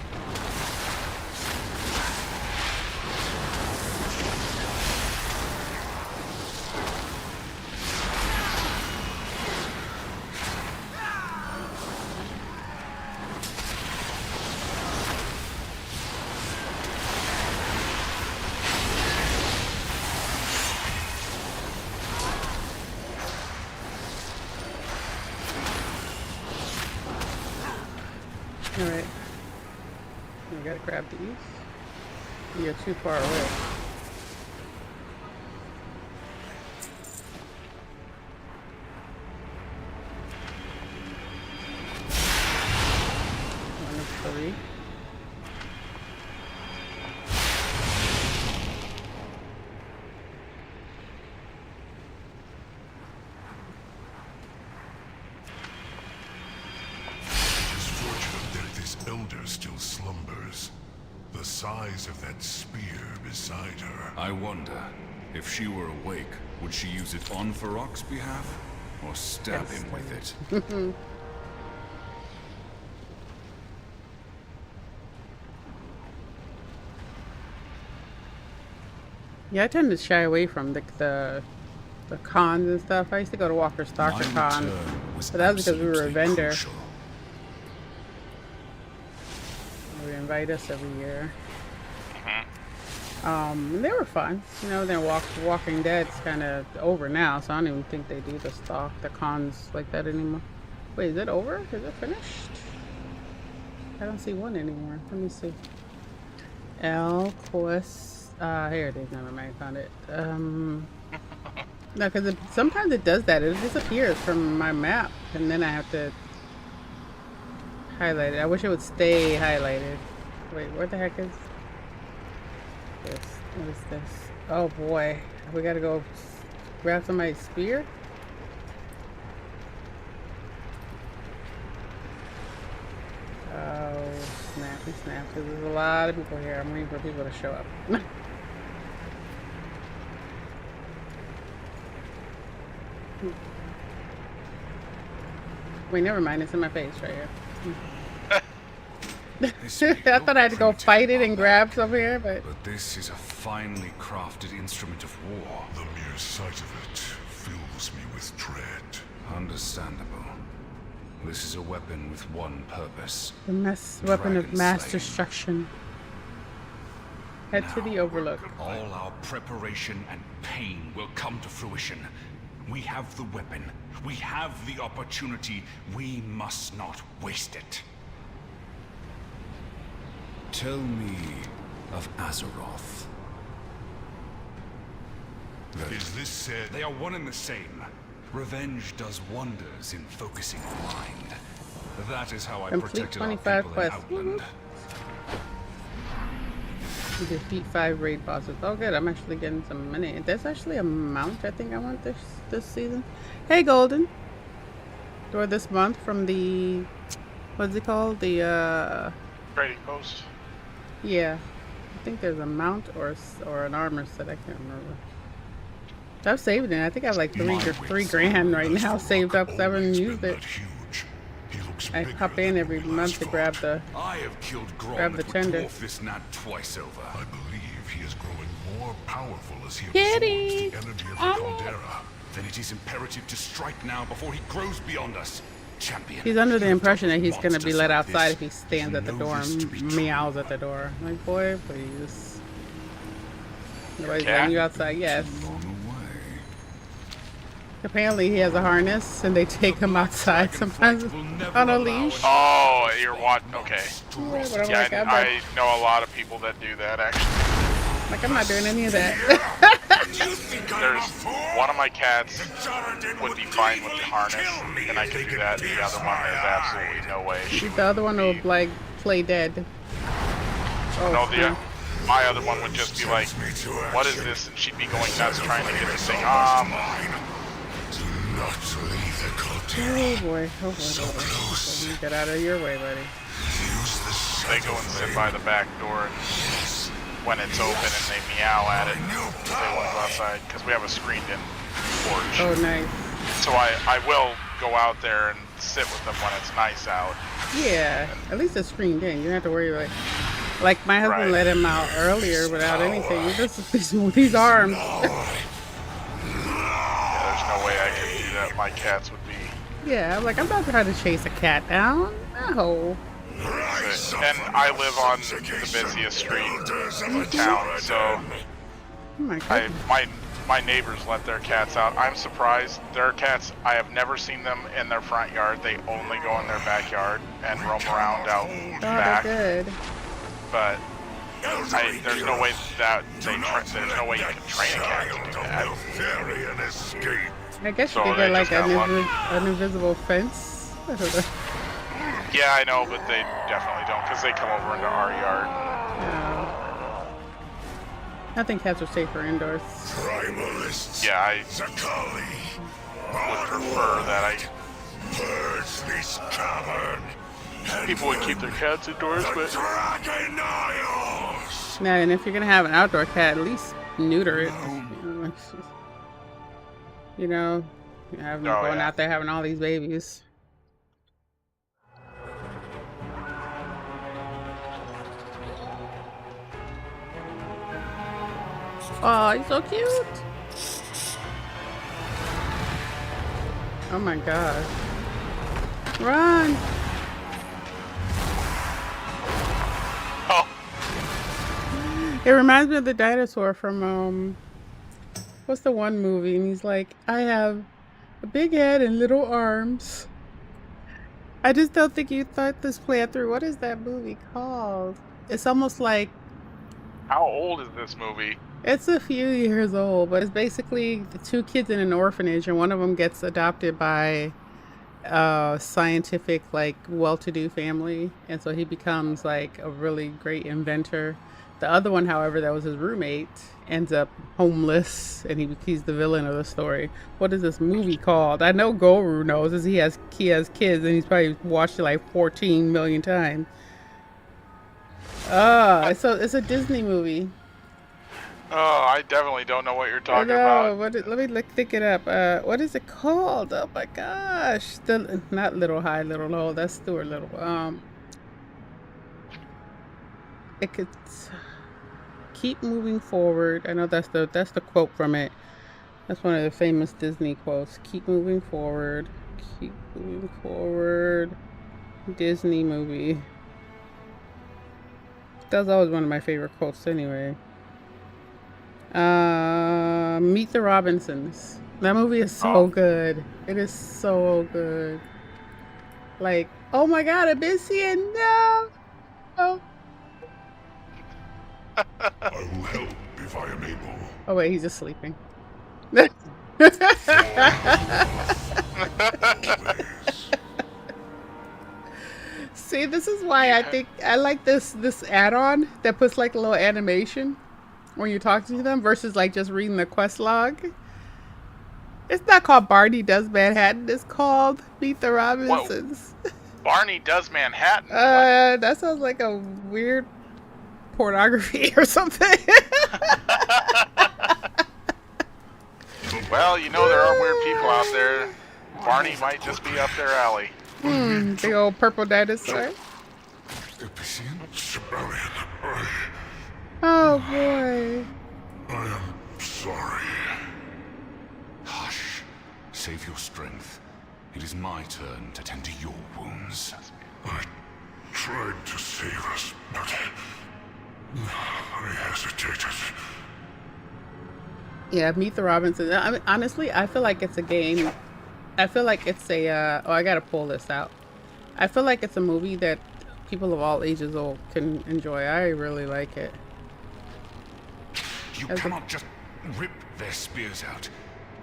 Alright. We gotta grab these. You're too far away. One of three. Elder still slumbers. The size of that spear beside her. I wonder, if she were awake, would she use it on Farok's behalf? Or stab him with it? Yeah, I tend to shy away from the cons and stuff. I used to go to Walker Stalker Con, but that was because we were a vendor. Crucial. They invite us every year. And they were fun. You know, then Walking Dead's kind of over now, so I don't even think they do the cons like that anymore. Wait, is it over? Is it finished? I don't see one anymore. Let me see. L Quest. Here it is. Never mind. I found it. No, because sometimes it does that. It disappears from my map, and then I have to highlight it. I wish it would stay highlighted. Wait, what the heck is this? What is this? Oh boy, we gotta go grab somebody's spear. Oh, snappy snap. There's a lot of people here. I'm waiting for people to show up. Wait, never mind. It's in my face right here. I thought I had to go fight it and grab some here, but this is a finely crafted instrument of war. The mere sight of it fills me with dread. Understandable. This is a weapon with one purpose. the weapon of Dragon mass slaying. destruction. Head to the Overlook. All our preparation and pain will come to fruition. We have the weapon. We have the opportunity. We must not waste it. Tell me of Azeroth. Is this said? They are one and the same. Revenge does wonders in focusing the mind. That is how I Complete protected our 25 people quests. in Outland. You defeat 5 raid bosses. Oh good, I'm actually getting some money. There's actually a mount I think I want this season. Hey Golden. Or this month from the, what's it called? The Trading post. yeah. I think there's a mount or an armor set, I can't remember. I've saved it. I think I have like three grand right now saved up, so I haven't used it. Huge. He looks I pop in every month to grab the I have killed grab Grom the that would tender. dwarf this gnat twice over. I believe he is growing more powerful as he Kitty! absorbs the energy of the Oh. caldera. Then it is imperative to strike now before he grows beyond us. Champion. He's under the you have impression that dealt with he's gonna be monsters let like outside this. if he stands at the You door know this to be and true. meows at the door. Like, boy, please. Nobody's cat? letting you outside. Yes. Blown away. Apparently he has a harness and they take him outside sometimes on a leash. Oh, you're what? Okay. Yeah, but I'm Yeah, like, I know a lot of people that do that, actually. like, I'm not doing any of that. There's one of my cats would be fine with the harness, and I could do that. The other one, there's absolutely no way. She The other one will, like, play dead. Oh, No, snap. my other one would just be like, what is this? And she'd be going nuts trying to get this thing. Do not leave the Oh caldera. boy, oh boy, oh boy. You get out of your way, buddy. Use the They go and sit by the back door and when it's open and they meow at it. They want to go outside because we have a screened-in porch. Oh, nice. So I will go out there and sit with them when it's nice out. Yeah, at least it's screened in. You don't have to worry, like my husband Right. let him out earlier without anything. Just these arms. Yeah, there's no way I could do that. My cats would be. Yeah, I'm like, I'm not trying to chase a cat down. No. And I live on the busiest street in town, so Oh my God. my neighbors let their cats out. I'm surprised. Their cats, I have never seen them in their front yard. They only go in their backyard and roam around out Oh, back. they're good. But there's no way that there's no way you can train a cat to do that. Altharian escape. I guess So you could they get like just got lucky. an invisible fence. I don't know. Yeah, I know, but they definitely don't because they come over into our yard. No. I think cats are safer indoors. Primalists. Yeah, I Zakali. would prefer that Purge this cavern. people would keep their cats indoors, but Dragon Isles. Now, and if you're gonna have an outdoor cat, at least neuter it. You know, have them Oh, going yeah. out there having all these babies. Oh, he's so cute. Oh my god. Run! oh, It reminds me of the dinosaur from what's the one movie? And he's like, I have a big head and little arms. I just don't think you thought this played through. What is that movie called? It's almost like how old is this movie? it's a few years old, but it's basically the two kids in an orphanage, and one of them gets adopted by a scientific, like, well-to-do family, and so he becomes like a really great inventor. The other one, however, that was his roommate, ends up homeless, and he's the villain of the story. What is this movie called? I know Goru knows, as he has kids, and he's probably watched it like 14 million times. It's a Disney movie. Oh, I definitely don't know what you're I talking know. about. Let me think it up. What is it called? Oh my gosh! Not Little High, Little Low. That's Stuart Little. It could keep moving forward. I know that's the quote from it. That's one of the famous Disney quotes. Keep moving forward. Keep moving forward. Disney movie. That's always one of my favorite quotes anyway. Meet the Robinsons. That movie is so good. It is so good. Like, oh my god, I've been seeing no. Oh. I will help if I am able. Oh wait, he's just sleeping. See, this is why I think I like this add-on that puts like a little animation when you're talking to them versus like just reading the quest log. It's not called Barney Does Manhattan. It's called Meet the Robinsons. Barney Does Manhattan. That sounds like a weird pornography or something. Well, you know there are weird people out there. Barney might just be up their alley. Big old purple dinosaur. Sibelian, Oh boy. I am sorry. Hush. Save your strength. It is my turn to tend to your wounds. I tried to save us, but I hesitated. Yeah, Meet the Robinsons. I mean, honestly, I feel like it's a game. I feel like it's a. Oh, I gotta pull this out. I feel like it's a movie that people of all ages can enjoy. I really like it. You cannot just rip their spears out.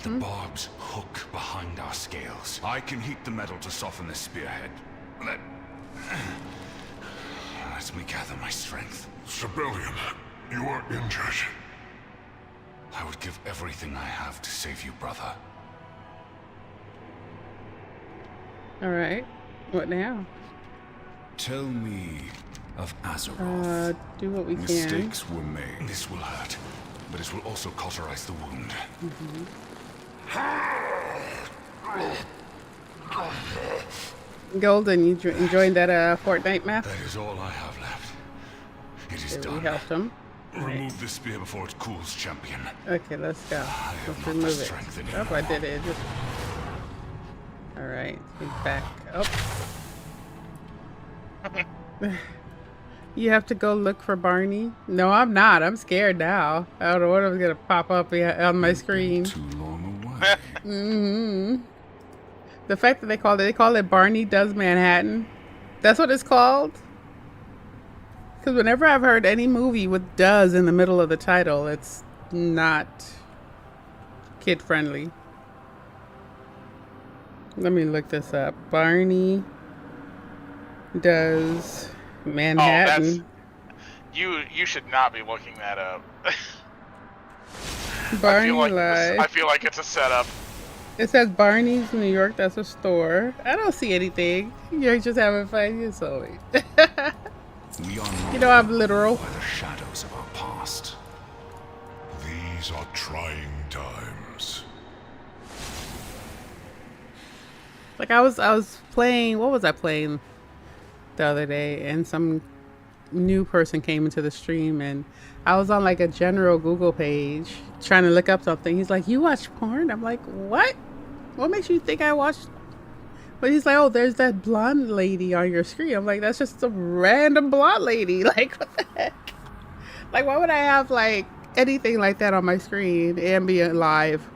The barbs hook behind our scales. I can heat the metal to soften the spearhead. Let me gather my strength. Sibelian, you are injured. I would give everything I have to save you, brother. All right. What now? Tell me of Azeroth. Do what we can. Mistakes were made. This will hurt, but it will also cauterize the wound. Golden, you enjoying that Fortnite map? That is all I have left. It is done. We helped him. Remove the spear before it cools, champion. Okay, let's go. Let's remove it. Oh, I did it. All right, he's back up. You have to go look for Barney? No, I'm not. I'm scared now. I don't know what was gonna pop up on my screen. Too long away. The fact that they call it Barney Does Manhattan. That's what it's called. Because whenever I've heard any movie with "does" in the middle of the title, it's not kid friendly. Let me look this up. Barney Does Manhattan. Oh, you should not be looking that up. Barney I feel like it's a setup. It says Barney's New York. That's a store. I don't see anything. You're just having fun. You're so weird. We are You know I'm literal. by the shadows of our past. These are trying times. Like I was playing. What was I playing the other day? And some new person came into the stream, and I was on like a general Google page trying to look up something. He's like, "You watch porn?" I'm like, "What? What makes you think I watched?" But he's like, "Oh, there's that blonde lady on your screen." I'm like, "That's just a random blonde lady." Like, what the heck? Like, why would I have like anything like that on my screen, ambient live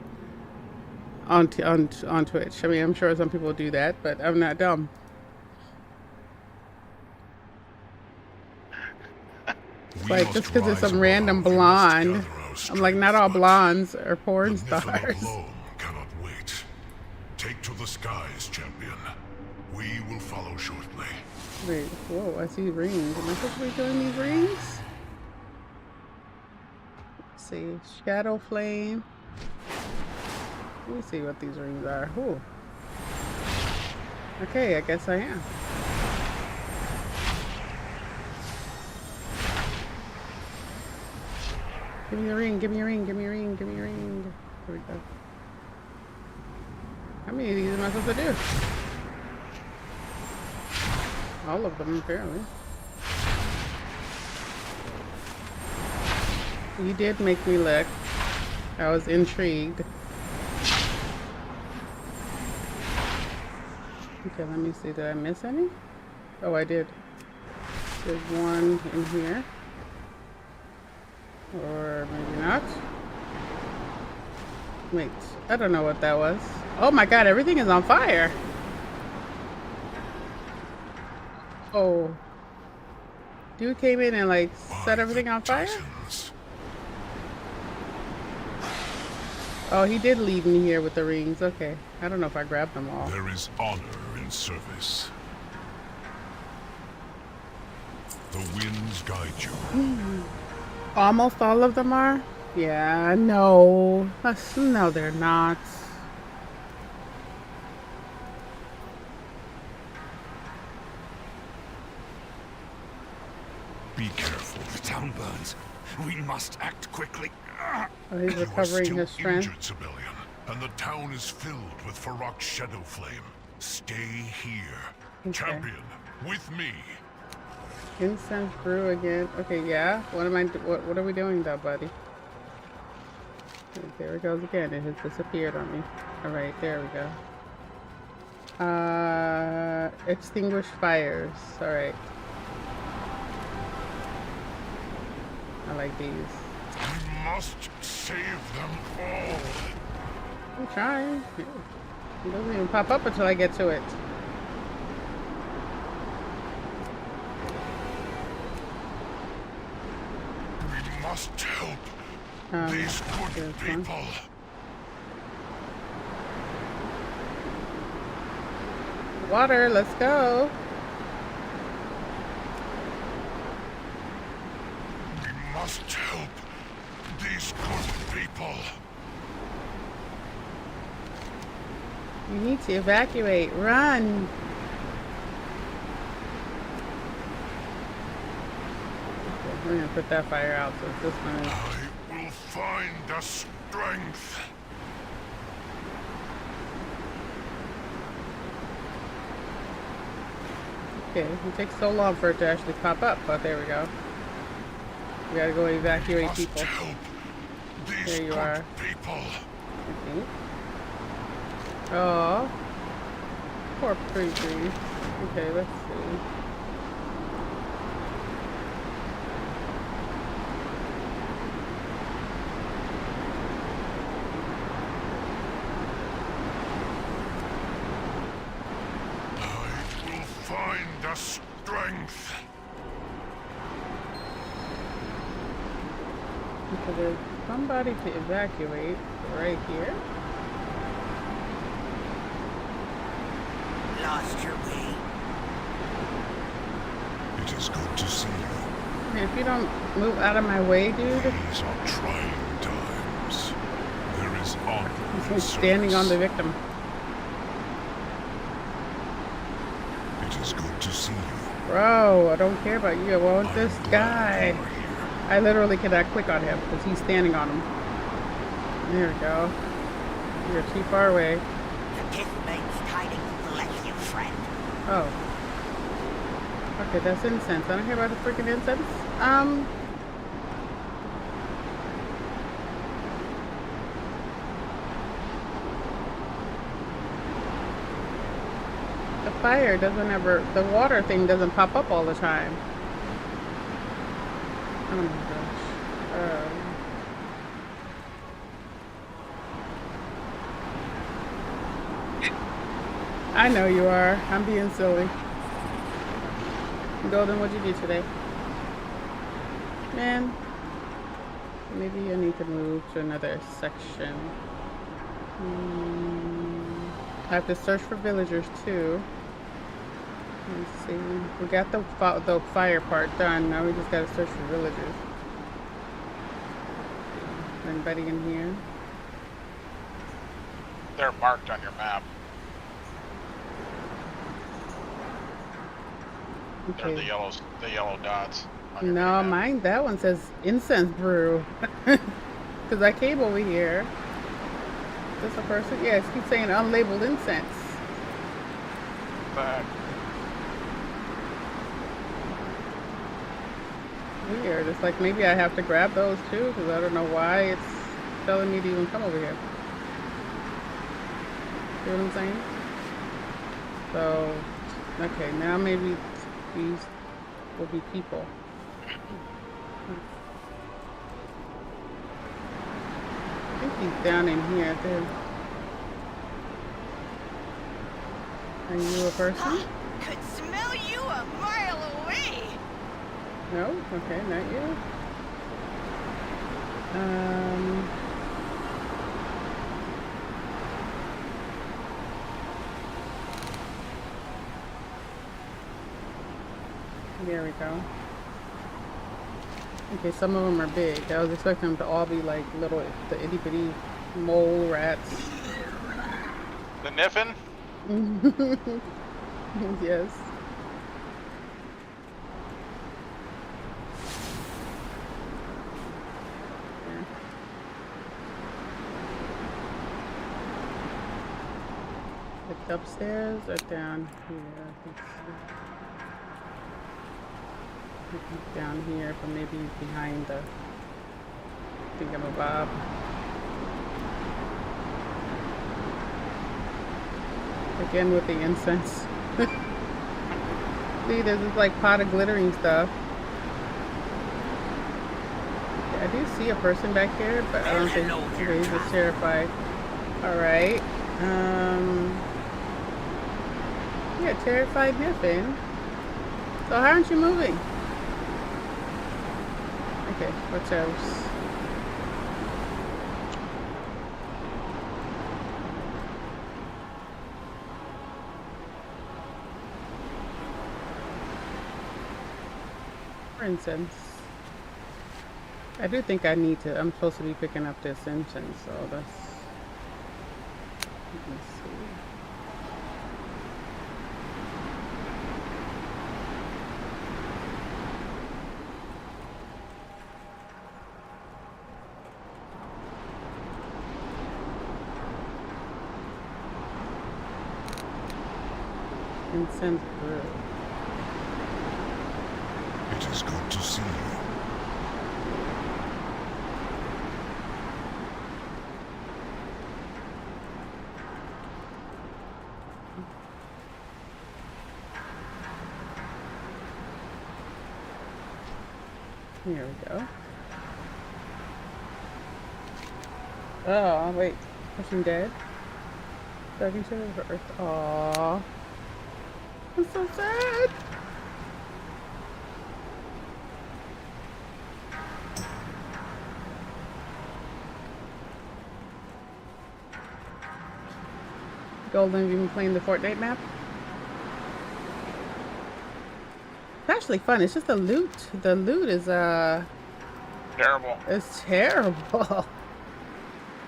on Twitch? I mean, I'm sure some people do that, but I'm not dumb. Like, just because it's some random blonde. I'm like, not all blondes are porn stars. Alone cannot wait. Take to the skies, champion. We will follow shortly. Wait, whoa, I see rings. Am I supposed to be doing these rings? Let's see, Shadow Flame. Let me see what these rings are. Ooh. Okay, I guess I am. Give me a ring, give me a ring, give me a ring, give me a ring. Here we go. How many of these am I supposed to do? All of them, apparently. You did make me look. I was intrigued. Okay, let me see. Did I miss any? Oh, I did. There's one in here. Or maybe not. Wait, I don't know what that was. Oh my god, everything is on fire. Oh. Dude came in and like set everything on fire? Oh, he did leave me here with the rings. Okay. I don't know if I grabbed them all. There is honor in service. The winds guide you. Almost all of them are? Yeah, no. No, they're not. Be careful. The town burns. We must act quickly. Oh, he's recovering his strength. Injured, civilian, and the town is filled with Farok's shadow flame. Stay here. Okay. Champion, with me. Incense brew again. Okay, yeah. What am I? What are we doing, though, buddy? There it goes again. It has disappeared on me. All right, there we go. Extinguish fires. All right. I like these. We must save them all. I'm trying. It doesn't even pop up until I get to it. We must help these good people. Water, let's go. We must help these good people. You need to evacuate. Run. Okay, we're gonna put that fire out so this one is... I will find the strength. Okay, it takes so long for it to actually pop up, but there we go. We gotta go evacuate people. Help these There you are. People. Okay. Oh, poor Pre-Pre. Okay, let's see. I will find the strength. Okay, there's somebody to evacuate right here. Lost your way. It is good to see you. Hey, if you don't move out of my way, dude. These are trying times. There is honor in He's standing on the service. victim. It is good to see you. Bro, I don't care about you. I want I'm this glad guy. you are here. I literally cannot click on him because he's standing on him. There we go. You're too far away. The Pithmaid's tidings bless you, friend. Oh. Okay, that's incense. I don't care about the freaking incense. The fire doesn't ever, the water thing doesn't pop up all the time. Oh my gosh. I know you are. I'm being silly. Golden, what'd you do today? Man, maybe I need to move to another section. I have to search for villagers too. Let's see. We got the fire part done. Now we just gotta search for villagers. Anybody in here? They're marked on your map. Okay. They're the yellow dots. On your No, map. mine, that one says incense brew. Because I came over here. Is this a person? Yeah, it keeps saying unlabeled incense. Back. Weird. It's like maybe I have to grab those too, because I don't know why it's telling me to even come over here. See what I'm saying? So, okay, now maybe these will be people. I think he's down in here too. Are you a person? Could smell you a mile away. No? Okay, not you. There we go. Okay, some of them are big. I was expecting them to all be like little, the itty bitty mole rats. The Niffin? Yes. Like upstairs or down here? I think he's down here, but maybe he's behind the thingamabob. Again with the incense. See, there's this like pot of glittering stuff. I do see a person back here, but I don't think he's just terrified. Alright. Yeah, terrified Niffin. So how aren't you moving? Okay, what's else? For incense. I do think I need to, I'm supposed to be picking up this incense, so that's, let's see. Incense brew. It is good to see you. Here we go. Oh, wait. Person dead? Dug into the earth. Aww. I'm so sad. Golden, have you been playing the Fortnite map? It's actually fun. It's just the loot. The loot is Terrible. it's terrible.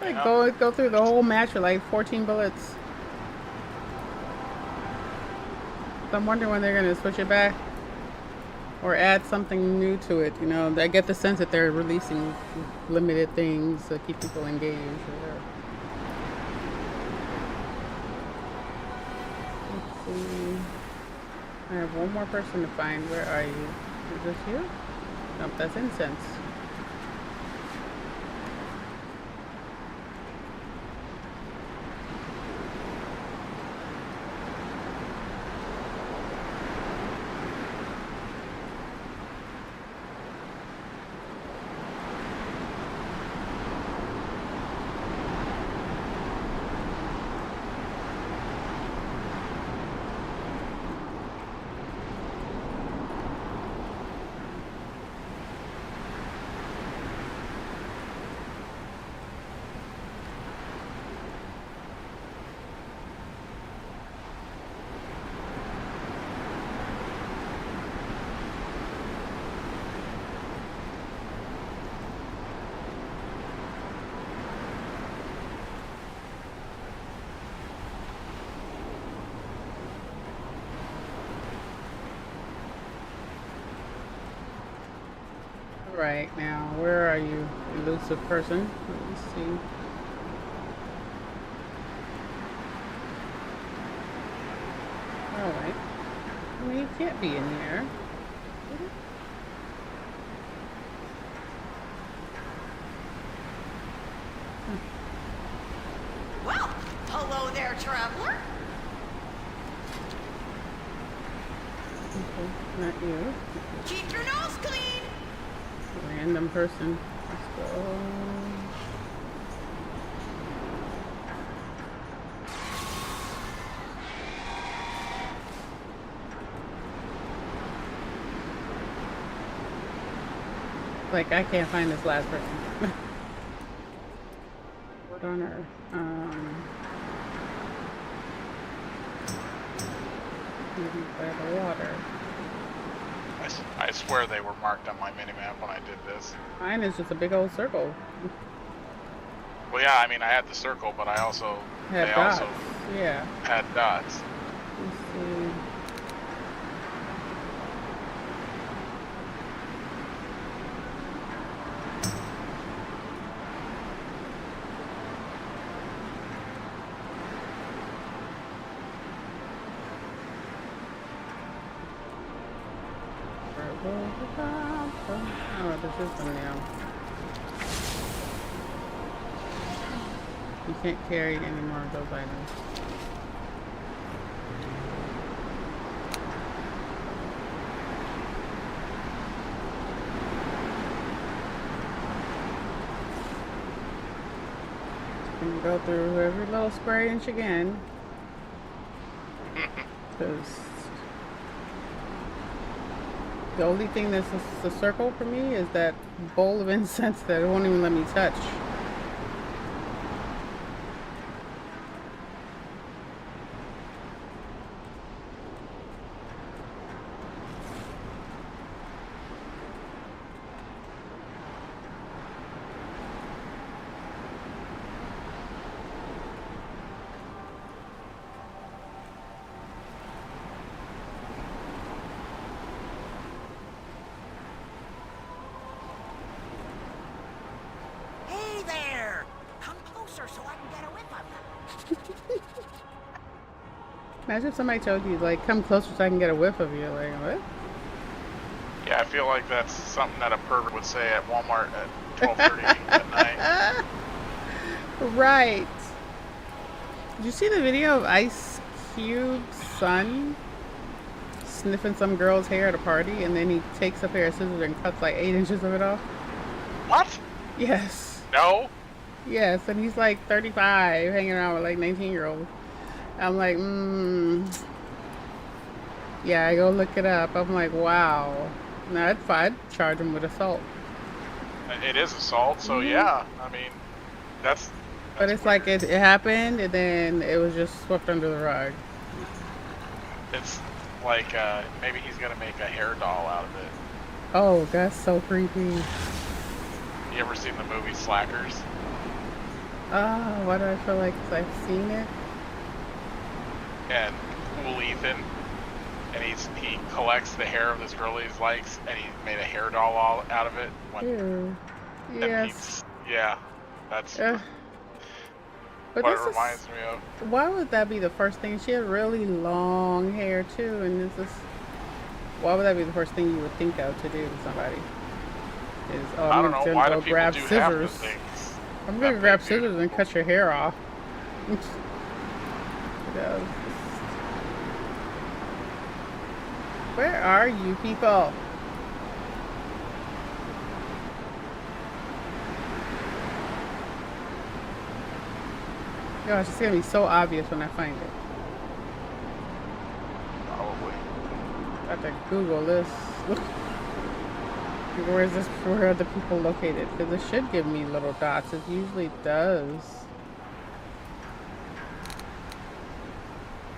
Like Yeah. go through the whole match with like 14 bullets. So I'm wondering when they're gonna switch it back or add something new to it. You know, I get the sense that they're releasing limited things to keep people engaged. Or whatever. Let's see. I have one more person to find. Where are you? Is this you? Nope, that's incense. Right now, where are you, elusive person? Let me see. Alright. I mean, you can't be in here. Well, hello there, traveler. Okay, not you. Keep your nose clean. Random person. Let's go. Like, I can't find this last person. What on earth? Maybe by the water. I swear they were marked on my minimap when I did this. Mine is just a big old circle. Well, yeah, I mean, I had the circle, but I also Had they dots. also Yeah. had dots. Let's see. Oh, this is one now. You can't carry any more of those items. And go through every little square inch again. Because the only thing that's a circle for me is that bowl of incense that it won't even let me touch. Hey there! Come closer so I can get a whiff of you. Imagine if somebody told you, like, come closer so I can get a whiff of you. Like, what? Yeah, I feel like that's something that a pervert would say at Walmart at 12:30 at night. Right. Did you see the video of Ice Cube's son sniffing some girl's hair at a party, and then he takes a pair of scissors and cuts like 8 inches of it off? What? Yes. No? Yes, and he's like 35, hanging around with like 19-year-olds. I'm like, yeah, I go look it up. I'm like, wow. Now I'd charge him with assault. It is assault, so yeah. I mean, that's But it's like it happened, and then it was just swept under the rug. It's like maybe he's gonna make a hair doll out of it. Oh, that's so creepy. You ever seen the movie Slackers? Oh, why do I feel like I've seen it? And Cool Ethan, and he collects the hair of this girl he likes, and he made a hair doll all out of it. Ew. Yes. Yeah, that's But what this it reminds me of. Why would that be the first thing? She had really long hair too, and this is. Why would that be the first thing you would think of to do to somebody? Is I don't know. Why do people grab do half the scissors? things? I'm gonna grab scissors and cut your hair off. Where are you people? Gosh, it's gonna be so obvious when I find it. Probably. I have to Google this. Where are the people located? Because it should give me little dots. It usually does.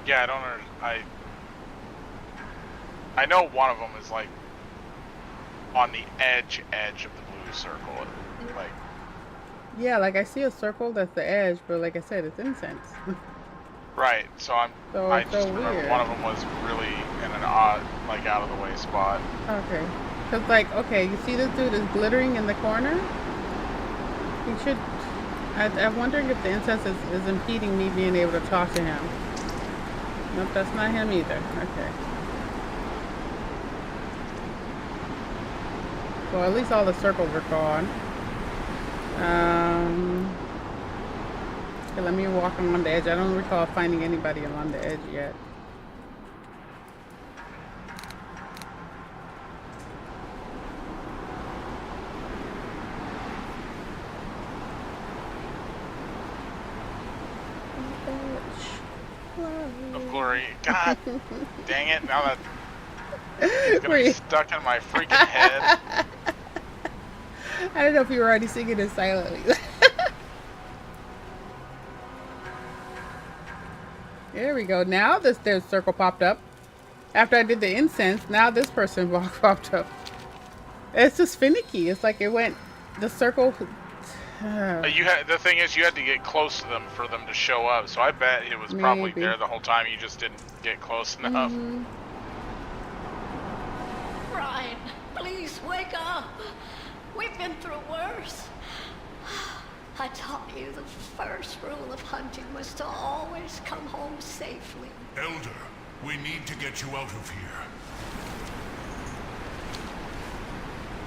Yeah, I don't know. I know one of them is like on the edge of the blue circle. Like. Yeah, like I see a circle that's the edge, but like I said, it's incense. Right. So I just remember weird. one of them was really in an odd, like out of the way spot. Okay. Cause like, okay, you see this dude is glittering in the corner? He should. I'm wondering if the incense is impeding me being able to talk to him. Nope, that's not him either. Okay. Well, at least all the circles are gone. Okay, let me walk along the edge. I don't recall finding anybody along the edge yet. Of glory. God dang it. Now that it's going to be stuck in my freaking head. I don't know if you were already singing it silently. There we go. Now their circle popped up. After I did the incense, now this person popped up. It's just finicky. It's like it went, the circle. The thing is, you had to get close to them for them to show up. So I bet it was probably Maybe. there the whole time. You just didn't get close enough. Brian, please wake up. We've been through worse. I taught you the first rule of hunting was to always come home safely. Elder, we need to get you out of here.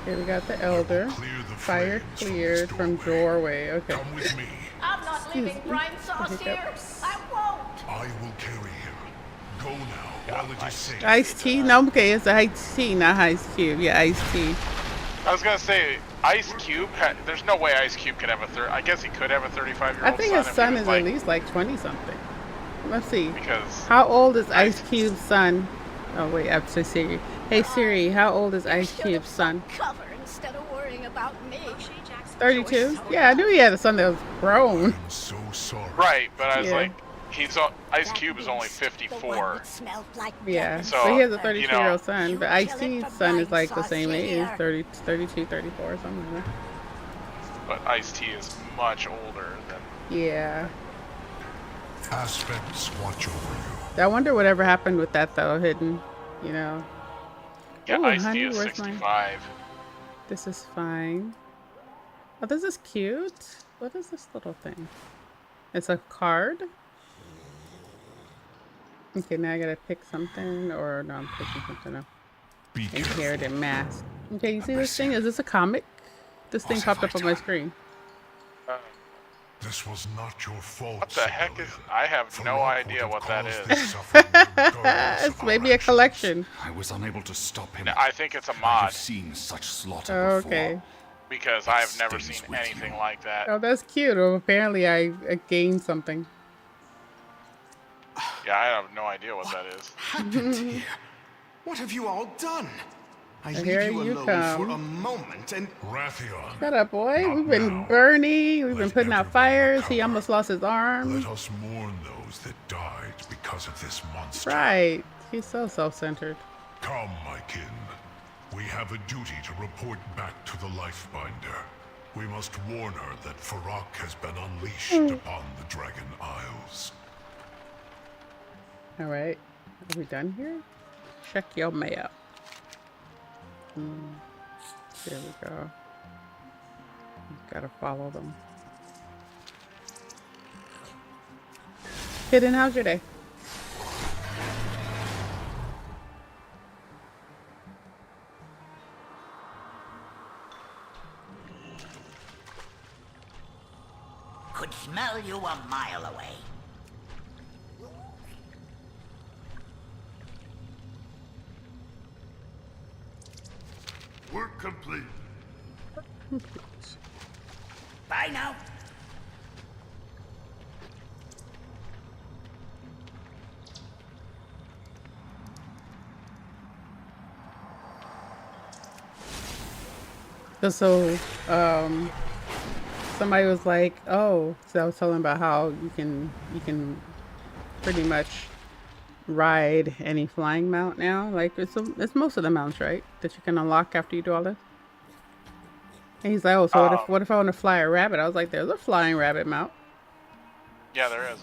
Here we got the elder. Fire cleared from doorway. Okay. Come with me. I'm not leaving brine sauce here. I won't. I will carry him. Go now while it is safe. Iced tea? No, okay, it's iced tea, not Ice Cube. Yeah, iced tea. I was gonna say Ice Cube. There's no way Ice Cube could have a I guess he could have a 35-year-old. I think his son is like, at least like 20 something. Let's see. Because how old is Ice Cube's son? Oh wait, I have to say Siri. Hey Siri, how old is Ice Cube's son? Cover instead of worrying about me. 32? Yeah, I knew he had a son that was grown. I'm so sorry. Right, but I was Yeah. like, Ice Cube is only 54. Yeah, So, but he has a you 32-year-old know, son. But Ice T's son is like the same age, 30, 32, 34, something like that. But Ice T is much older than. Yeah. Aspects watch over you. I wonder whatever happened with that though, hidden, you know. Yeah, Ooh, Ice T honey, is where's mine? 65. This is fine. Oh, this is cute. What is this little thing? It's a card? Okay, now I gotta pick something, or no, I'm picking something up. Inherited mask. Okay, you see this thing? Is this a comic? This thing popped up on my screen. This was not your fault. What the heck is? I have no idea what that is. It's maybe a collection. I was unable to stop him. I think it's a I mod. have seen such slaughter Okay. before. Because I have never Stays seen with anything you. like that. Oh, that's cute. Well, apparently I gained something. Yeah, I have no idea what that is. Happened here? What have you all done? I leave Here you you alone come. for a moment and Rathion. Shut up, boy. Not We've been now. burning. We've been Let putting out everyone fires. He recover. almost lost his arm. Let us mourn those that died because of this monster. Right. He's so self-centered. Come, my kin. We have a duty to report back to the Lifebinder. We must warn her that Farak has been unleashed upon the Dragon Isles. All right. Are we done here? Check your mail. There we go. Gotta follow them. Hidden, how's your day? Could smell you a mile away. work complete. Bye now. So, somebody was like, "Oh," so I was telling about how you can pretty much ride any flying mount now. Like it's most of the mounts, right, that you can unlock after you do all this. And he's like, "Oh, so what if I want to fly a rabbit?" I was like, "There's a flying rabbit mount." Yeah, there is.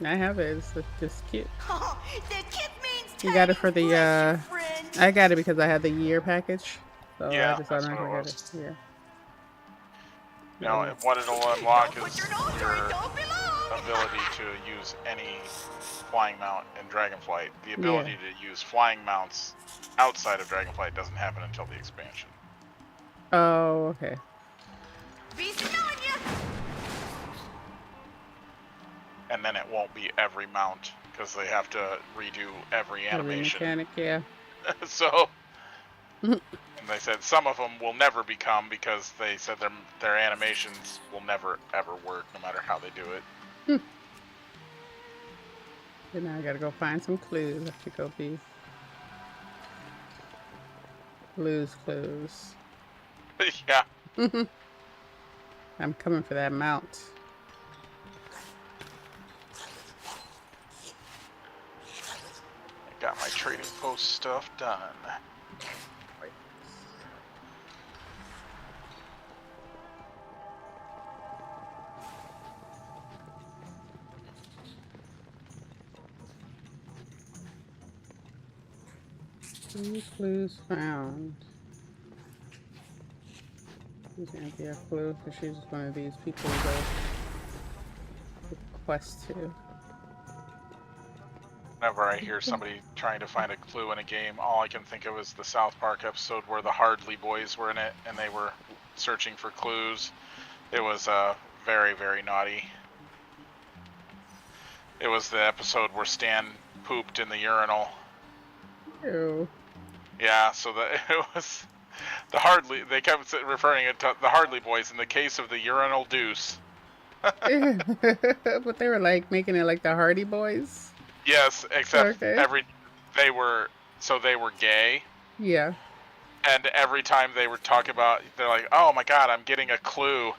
I have it. It's just cute. Oh, the kid means You got it for tiny the pleasure, friend. I got it because I had the year package. So Yeah, I just that's automatically what it got was. it. Yeah. Now, what it'll unlock Put is your nose where it your don't belong. ability to use any flying mount in Dragonflight. The ability to use flying mounts outside of Dragonflight doesn't happen until the expansion. Oh, okay. Be smelling you. And then it won't be every mount because they have to redo every animation. Mechanic, yeah. So, and they said some of them will never become because they said their animations will never ever work no matter how they do it. And now I gotta go find some clues. I have to go be clues. Yeah. I'm coming for that mount. I got my trading post stuff done. Clues found. She's gonna be a clue because she's just one of these people to quest to. Whenever I hear somebody trying to find a clue in a game, all I can think of is the South Park episode where the Hardly Boys were in it and they were searching for clues. It was very, very naughty. It was the episode where Stan pooped in the urinal. Ew. Yeah, so it was the Hardly. They kept referring it to the Hardly Boys in the case of the urinal deuce. But they were like making it like the Hardy Boys. Yes, except Okay. they were gay. Yeah. And every time they were talking about, they're like, "Oh my God, I'm getting a clue,"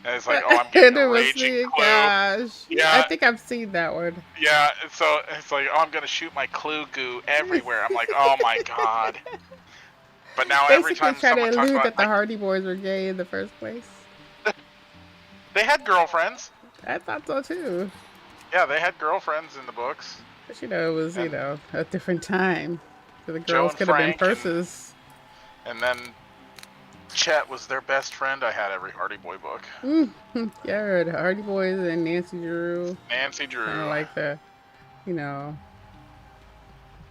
and it's like, "Oh, I'm getting a raging clue." Gosh. Yeah, I think I've seen that one. yeah. So it's like, "Oh, I'm gonna shoot my clue goo everywhere." I'm like, "Oh my God!" But now every Basically time trying to someone talks allude about, that the Hardy Boys were gay in the first place. they had girlfriends. I thought so too. Yeah, they had girlfriends in the books. But it was, And a different time. So the Joe girls and could have been Frank versus. And then Chet was their best friend. I had every Hardy Boy book. Yeah, I heard Hardy Boys and Nancy Drew. Nancy Drew. Kind of like the,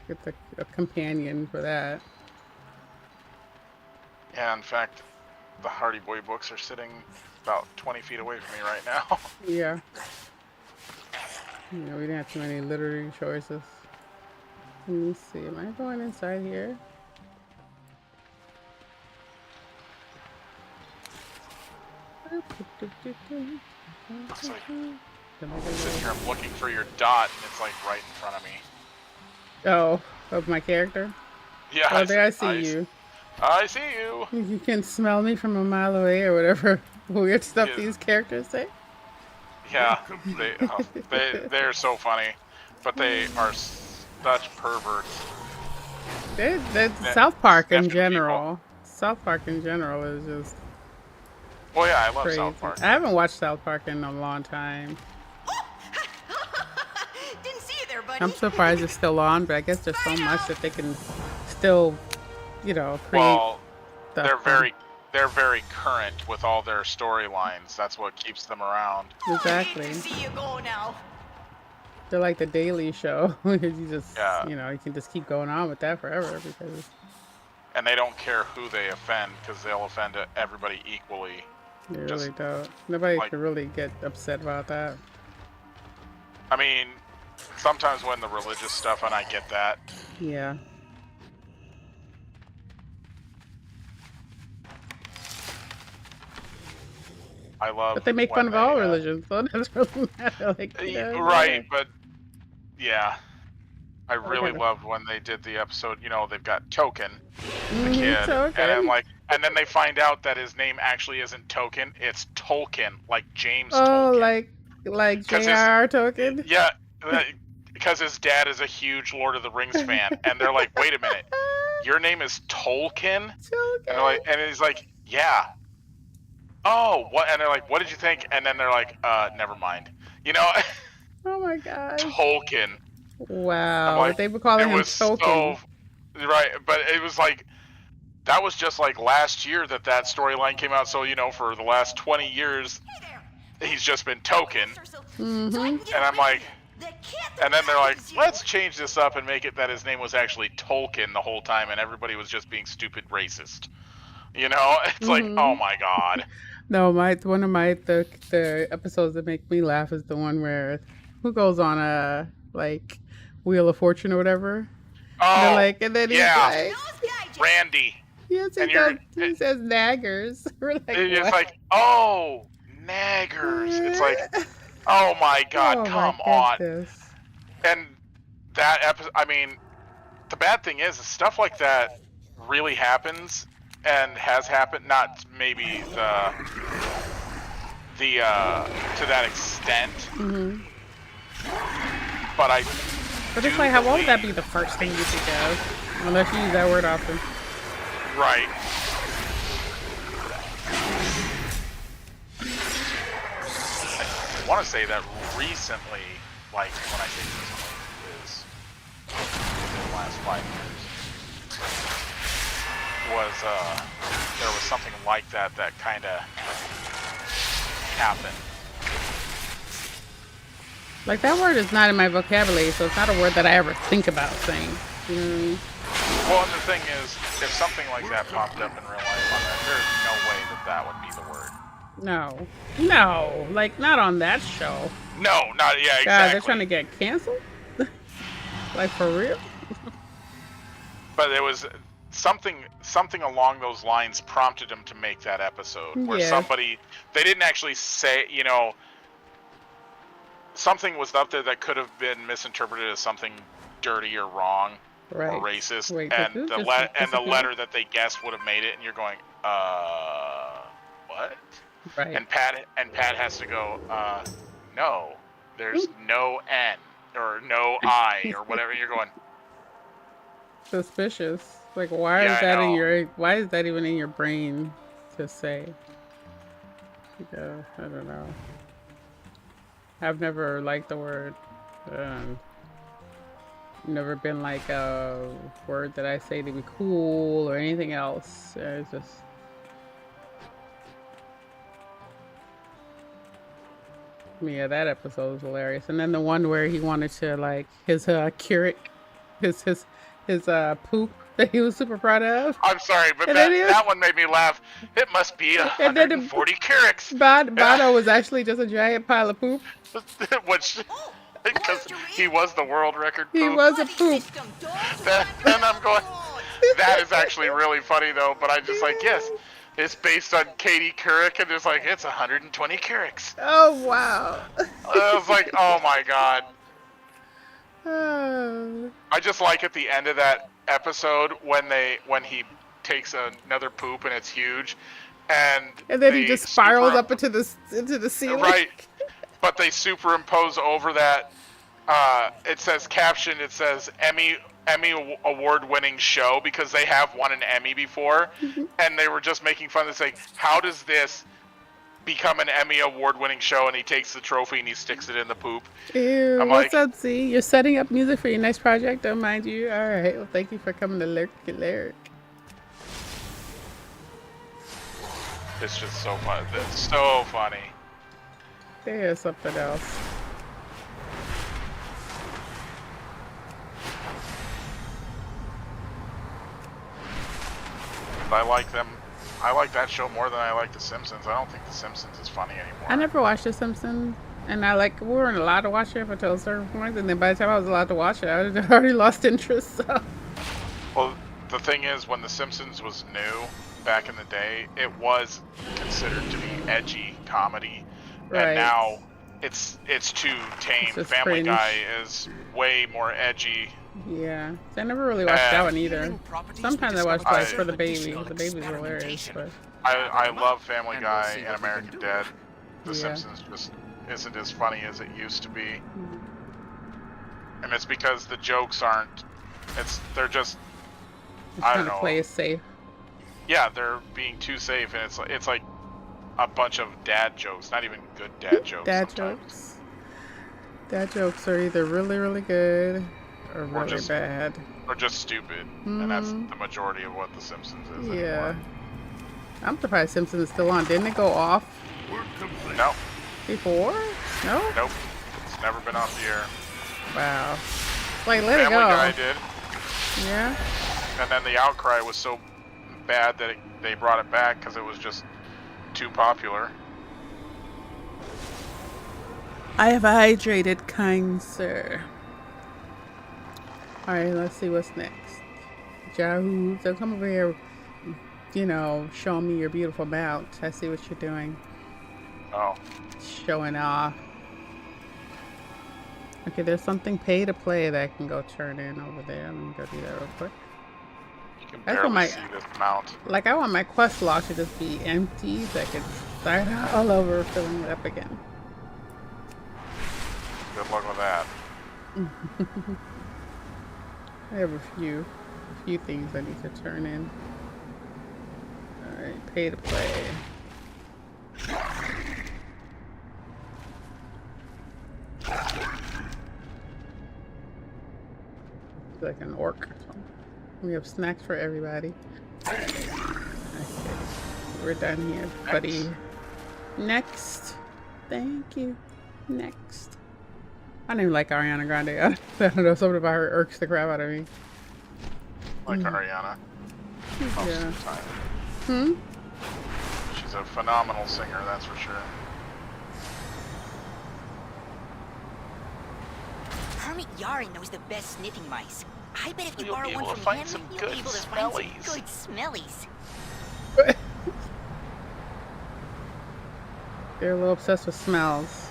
get a companion for that. Yeah, in fact, the Hardy Boy books are sitting about 20 feet away from me right now. Yeah. We didn't have too many literary choices. Let me see. Am I going inside here? It's like, I'm sitting here, I'm looking for your dot, and it's like right in front of me. Oh, of my character? Yeah. Oh, there I see you. I see you. You can smell me from a mile away or whatever weird stuff these characters say. Yeah, they're so funny, but they are such perverts. South Park in Effing general. South Park in general is just Well, yeah, I love crazy. South Park. I haven't watched South Park in a long time. Didn't see you there, buddy. I'm surprised it's still on, but I guess there's so much that they can still, create. Well, stuff. they're very current with all their storylines. That's what keeps them around. Exactly. Hate to see you go now. They're like the Daily Show. You just, Yeah. you can just keep going on with that forever because And they don't care who they offend because they'll offend everybody equally. they Just, really don't. Nobody like- can really get upset about that. I mean, sometimes when the religious stuff, and I get that. Yeah. I love. But they make when fun of all they, religions, so it doesn't really matter. Like, Right, but yeah, I really Okay. loved when they did the episode. They've got Token, the kid, Token. and I'm like, and then they find out that his name actually isn't Token; it's Tolkien, like James Oh, Tolkien. like 'Cause J.R.R. Tolkien? Yeah, because his dad is a huge Lord of the Rings fan, and they're like, "Wait a minute, your name is Tolkien?" And he's like, "Yeah." Oh, what? And they're like, "What did you think?" And then they're like, never mind." Oh my god. Tolkien. Wow. Like, They were calling it him was Tolkien. Right, but it was like that was just like last year that storyline came out. So for the last 20 years, he's just been Token. And I'm like, and then they're like, let's change this up and make it that his name was actually Tolkien the whole time, and everybody was just being stupid racist. It's like, oh my god. No, one of the episodes that make me laugh is the one where who goes on a like Wheel of Fortune or whatever. Oh, And then yeah. he's like, Randy. yes, And he says naggers. We're like, It's what? like, oh, naggers. It's like, oh my god, Oh, come my on. goodness. And that episode, I mean, the bad thing is stuff like that really happens and has happened, not maybe to that extent. But But it's like, how would that be the first thing you think of? Unless you use that word often. Right. I want to say that recently, like when I say recently, is within the last 5 years, was there was something like that kind of happened. Like, that word is not in my vocabulary, so it's not a word that I ever think about saying. You know what I mean? Well, and the thing is, if something like that popped up in real life on that, there's no way that that would be the word. No. No. Like, not on that show. No, not, yeah, exactly. God, they're trying to get canceled? Like, for real? But it was something along those lines prompted him to make that episode. Where somebody, they didn't actually say, you know, something was up there that could have been misinterpreted as something dirty or wrong. Or racist, and the letter that they guessed would have made it, and you're going, what? Right. And Pat has to go, no, there's no N or no I or whatever. You're going suspicious. Like, why is that in your? Why is that even in your brain to say? Yeah, I don't know. I've never liked the word. Never been like a word that I say to be cool or anything else. It's just yeah, that episode was hilarious. And then the one where he wanted to like his curate, his poop that he was super proud of. I'm sorry, but that one made me laugh. It must be 140 carats. Bono was actually just a giant pile of poop. Which. Because he was the world record poop. He was a poop. And I'm going, that is actually really funny though, but I'm just like, yes, it's based on Katie Couric, and it's like, it's 120 carats. Oh, wow. I was like, oh my god. I just like at the end of that episode when he takes another poop and it's huge, and then he just spirals up into the ceiling. Right. But they superimpose over that, it says caption, it says Emmy award-winning show, because they have won an Emmy before, and they were just making fun of saying, how does this become an Emmy award-winning show? And he takes the trophy and he sticks it in the poop. Ew, what's up, Z? You're setting up music for your next project, don't mind you? Alright, well, thank you for coming to Lyric. It's just so fun. It's so funny. There's something else. I like them. I like that show more than I like The Simpsons. I don't think The Simpsons is funny anymore. I never watched The Simpsons, and we weren't allowed to watch it up until a certain point, and then by the time I was allowed to watch it, I already lost interest. So. Well, the thing is, when The Simpsons was new back in the day, it was considered to be edgy comedy. Right. And now it's too tame. Family cringe. Guy is way more edgy. Yeah, I never really watched that one either. Sometimes I watched like for the baby. The baby's hilarious, but I love Family Guy and American Dad. The Simpsons just isn't as funny as it used to be, and it's because the jokes aren't. They're just. I don't know. Play it safe. Yeah, they're being too safe, and it's like a bunch of dad jokes, not even good dad jokes. Dad jokes are either really, really good or really bad. Or just stupid. And that's the majority of what The Simpsons is anymore. Yeah. I'm surprised Simpsons is still on. Didn't it go off? No. Before? No? Nope. It's never been off the air. Wow. Like, let it go. Family Guy did. Yeah? And then the outcry was so bad that they brought it back because it was just too popular. I have hydrated, kind sir. Alright, let's see what's next. Yahoo, so come over here, show me your beautiful mount. I see what you're doing. Oh. Showing off. Okay, there's something pay to play that I can go turn in over there. Let me go do that real quick. You can barely see this mount. Like, I want my quest log to just be empty so I can start all over filling it up again. Good luck with that. I have a few things I need to turn in. Alright, pay to play. It's like an orc. We have snacks for everybody. Okay, we're done here, buddy. Next. Thank you. Next. I don't even like Ariana Grande. I don't know, something about her irks the crap out of me. Like Ariana. Most Yeah. of the time. Hmm? She's a phenomenal singer, that's for sure. Hermit Yari knows the best sniffing mice. I bet if you You'll borrow be one able to from find him, some you'll good be able to find some smellies. good smellies. They're a little obsessed with smells.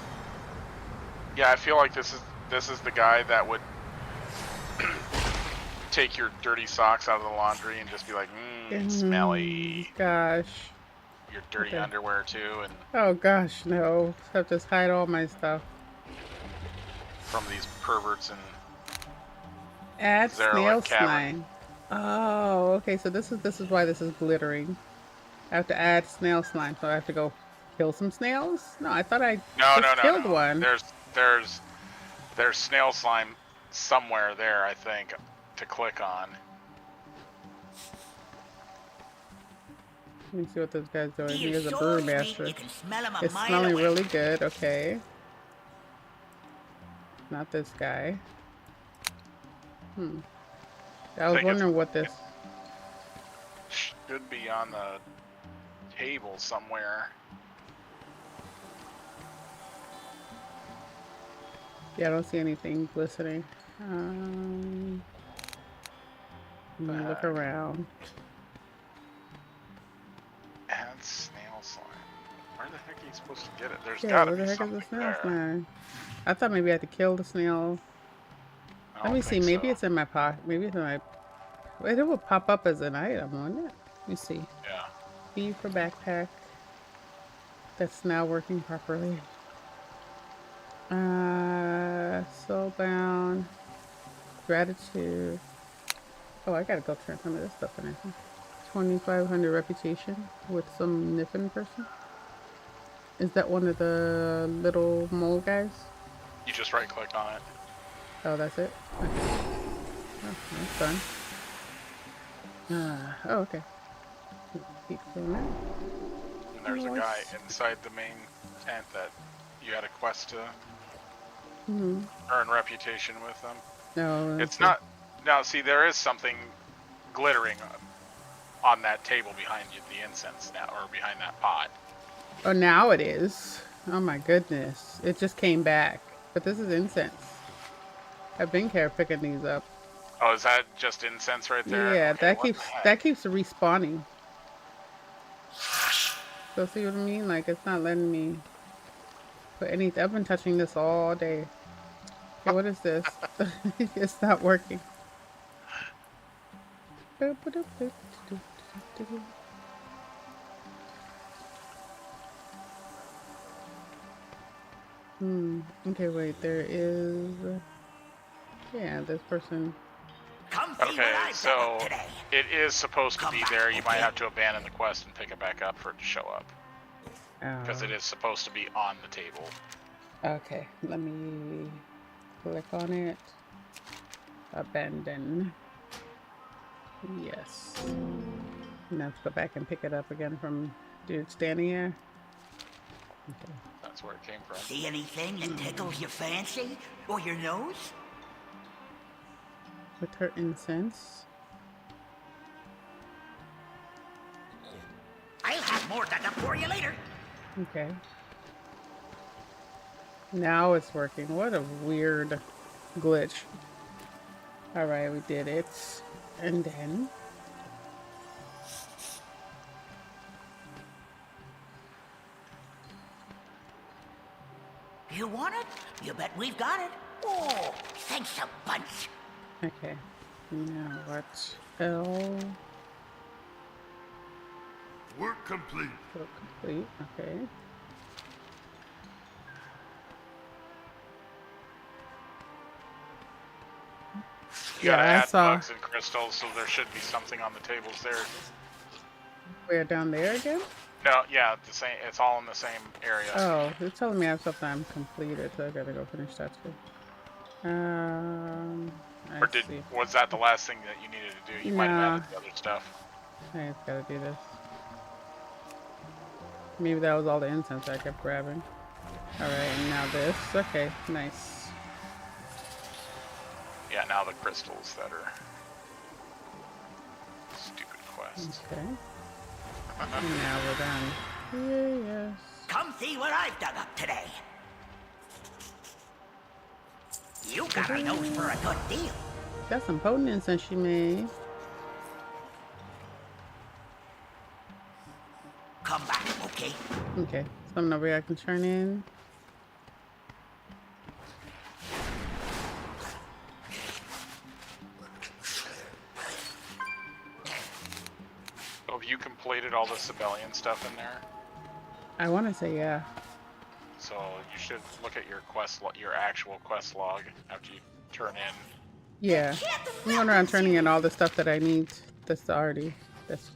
Yeah, I feel like this is the guy that would take your dirty socks out of the laundry and just be like, smelly. Gosh. Your dirty underwear too, and Oh gosh, no. I'll just hide all my stuff. from these perverts and Add snail Zarelek Cavern. slime. Oh, okay. So this is why this is glittering. I have to add snail slime, so I have to go kill some snails. No, I thought I killed one. There's snail slime somewhere there, I think, to click on. Let me see what this guy's doing. He He is a so brew sweet, master. you can smell him a It's mile smelling away. really good. Okay. Not this guy. I was wondering what this... Should be on the table somewhere. Yeah, I don't see anything glistening. Let me look around. Add snail slime. Where the heck are you supposed to get it? There's Yeah, gotta where be the heck is something the snail there. slime? I thought maybe I had to kill the snail. Let me see. Maybe it's in my pocket. Maybe it's in my... Wait, it will pop up as an item, won't it? Let me see. Yeah. B for backpack. That's now working properly. Soulbound. Gratitude. Oh, I gotta go turn some of this stuff in. 2,500 reputation with some Niffin person. Is that one of the little mole guys? You just right click on it. Oh, that's it? Okay. Oh, that's done. Oh, okay. Keep doing that. And there's a guy inside the main tent that you had a quest to earn reputation with them. No, It's not... Now, see, there is something glittering on that table behind you, the incense now, or behind that pot. Oh, now it is. Oh my goodness. It just came back. But this is incense. I've been picking these up. Oh, is that just incense right there? Yeah, Okay, that keeps respawning. So see what I mean? Like, it's not letting me put anything. I've been touching this all day. Okay, what is this? It's not working. Okay, wait, there is... Yeah, this person... Okay, so it is supposed to be there. You might have to abandon the quest and pick it back up for it to show up. Because it is supposed to be on the table. Okay, let me click on it. Abandon. Yes. Now let's go back and pick it up again from dude standing here. Okay. That's where it came from. See anything that tickles your fancy? Or your nose? With her incense. I'll have more dug up for you later. Okay. Now it's working. What a weird glitch. Alright, we did it. And then... You want it? You bet we've got it. Oh, thanks a bunch. Okay. Now what? L... Work complete. Work complete. Okay. You gotta Yeah, I add saw. bugs and crystals, so there should be something on the tables there. Where, down there again? No, yeah, the same. It's all in the same area. Oh, it's telling me I have something I'm completed, so I gotta go finish that too. Or was that the last thing that you needed to do? You might have added the other stuff. I just gotta do this. Maybe that was all the incense I kept grabbing. Alright, and now this. Okay, nice. Yeah, now the crystals that are stupid quests. Okay. And now we're done. Yes. Come see what I've dug up today. You got a nose for a good deal. Got some potent incense she made. Come back, okay? Okay. Something over here I can turn in. So have you completed all the civilian stuff in there? I want to say yeah. So you should look at your your actual quest log after you turn in. Yeah. I'm going around turning in all the stuff that I need that's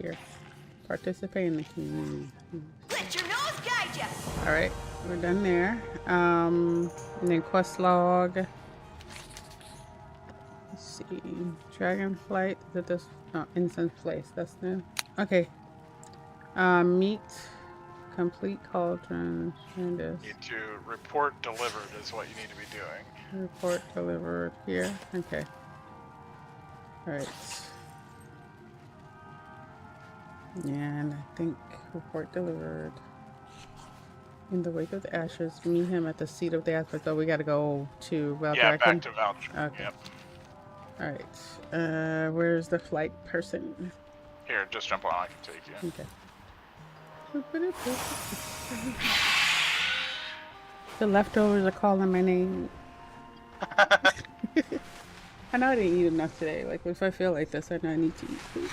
here. Participate in the community. Let your nose guide you. Alright, we're done there. And then quest log. Let's see. Dragon flight. Is it this? Oh, incense place. That's new. Okay. Meet. Complete cauldron. Need to report delivered is what you need to be doing. Report delivered here. Okay. Alright. And I think report delivered. In the wake of the ashes, meet him at the seat of the aspect. Oh, we gotta go to Valdrakken. Yeah, back to Valdrakken. Okay. Yep. Alright. Where's the flight person? Here, just jump on. I can take you. Okay. The leftovers are calling my name. I know I didn't eat enough today. Like, if I feel like this, I know I need to eat food.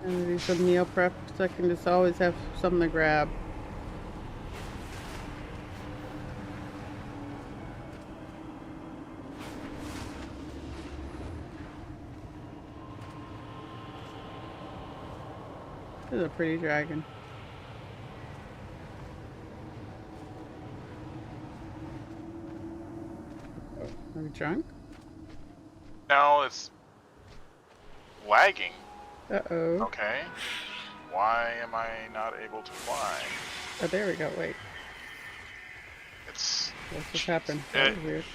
And do some meal prep so I can just always have something to grab. This is a pretty dragon. Oh, are we drunk? No, it's lagging. Uh-oh. Okay. Why am I not able to fly? Oh, there we go. Wait. It's... What just happened? That was weird.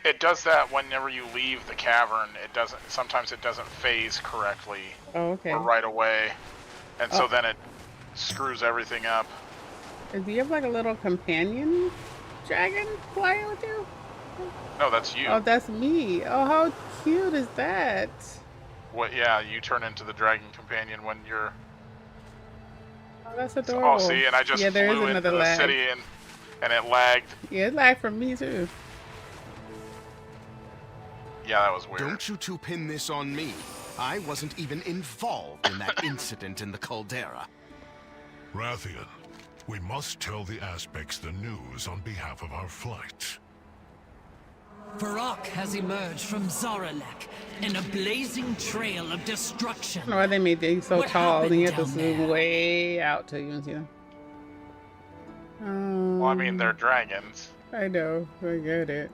It does that whenever you leave the cavern. It doesn't... Sometimes it doesn't phase correctly. Oh, okay. Or right away. And so then it screws everything up. Do you have like a little companion dragon flying with you? No, that's you. Oh, that's me. Oh, how cute is that? What? Yeah, you turn into the dragon companion when you're... Oh, that's adorable. Oh, see, and I just flew into the city and it lagged. Yeah, it lagged for me too. Yeah, that was weird. Don't you two pin this on me. I wasn't even involved in that incident in the caldera. Rathian, we must tell the Aspects the news on behalf of our flight. Varrock has emerged from Zaralek in a blazing trail of destruction. I don't know why they made things so What tall and you have to happened zoom down there? way out till you can see them. Well, I mean, they're dragons. I know. I get it.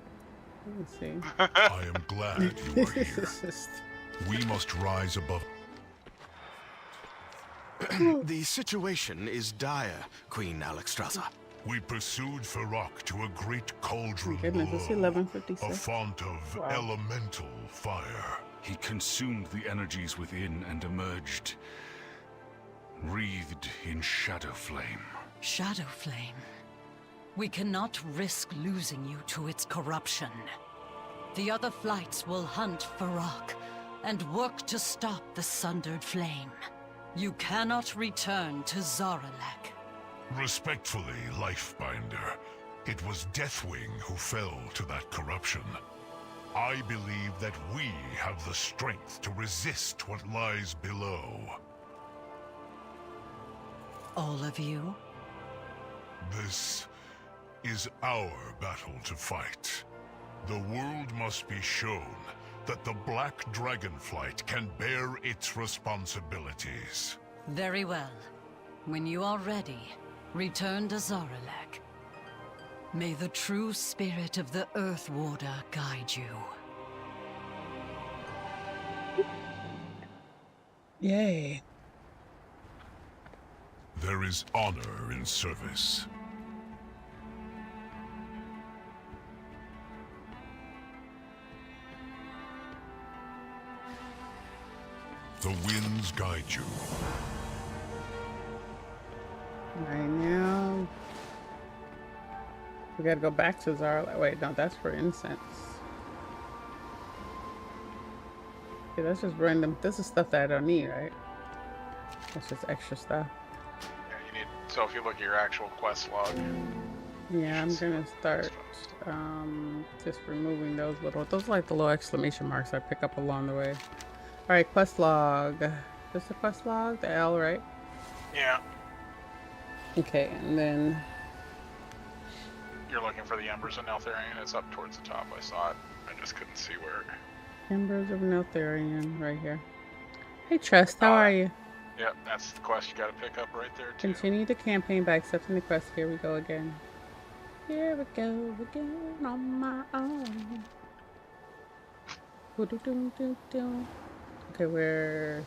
Let's see. I am glad you are here. We must rise above. The situation is dire, Queen Alexstrasza. We pursued Varrock to a great cauldron Goodness, it's below, 11:56. a font of elemental fire. He consumed the energies within and emerged, wreathed in shadow flame. Shadow Flame. We cannot risk losing you to its corruption. The other flights will hunt Varrock and work to stop the Sundered Flame. You cannot return to Zaralek. Respectfully, Lifebinder, it was Deathwing who fell to that corruption. I believe that we have the strength to resist what lies below. All of you? This is our battle to fight. The world must be shown that the Black Dragonflight can bear its responsibilities. Very well. When you are ready, return to Zaralek. May the true spirit of the Earth Warder guide you. Yay. There is honor in service. The winds guide you. Right now, we gotta go back to Zara. Wait, no, that's for incense. Okay, that's just random. This is stuff that I don't need, right? That's just extra stuff. Yeah, you need. So if you look at your actual quest log. Yeah, I'm gonna start just removing those like the little exclamation marks I pick up along the way. All right, quest log. This is the quest log, the L, right? Yeah. Okay, and then You're looking for the Embers of Neltharion. It's up towards the top. I saw it. I just couldn't see where. Embers of Neltharion, right here. Hey Trust, how are you? Yep, that's the quest you gotta pick up right there too. Continue the campaign by accepting the quest. Here we go again. Here we go again on my own. Okay, where?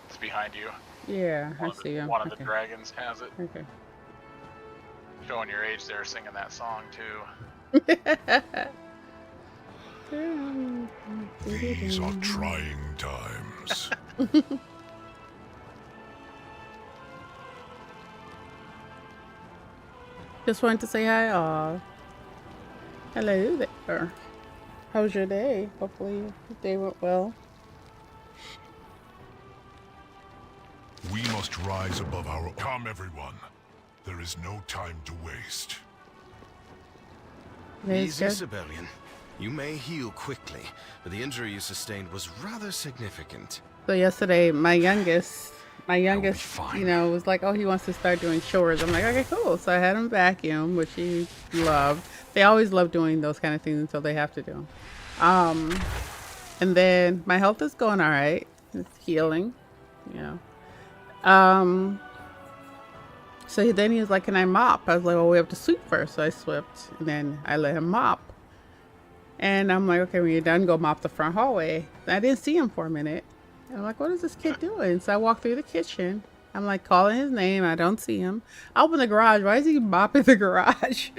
It's behind you. Yeah, I see him. One of the dragons has it. Okay. Showing your age there, singing that song too. These are trying times. Just wanted to say hi, all. Hello there. How was your day? Hopefully your day went well. We must rise above our... Come, everyone. There is no time to waste. Easy, civilian. You may heal quickly, but the injury you sustained was rather significant. So yesterday, my youngest, you know, was like, oh, he wants to start doing chores. I'm like, okay, cool. So I had him vacuum, which he loved. They always love doing those kind of things until they have to do. And then my health is going all right. It's healing, you know. So then he was like, can I mop? I was like, well, we have to sweep first. So I swept, and then I let him mop. And I'm like, okay, when you're done, go mop the front hallway. And I didn't see him for a minute. And I'm like, what is this kid doing? So I walked through the kitchen. I'm like calling his name. I don't see him. I open the garage. Why is he mopping the garage?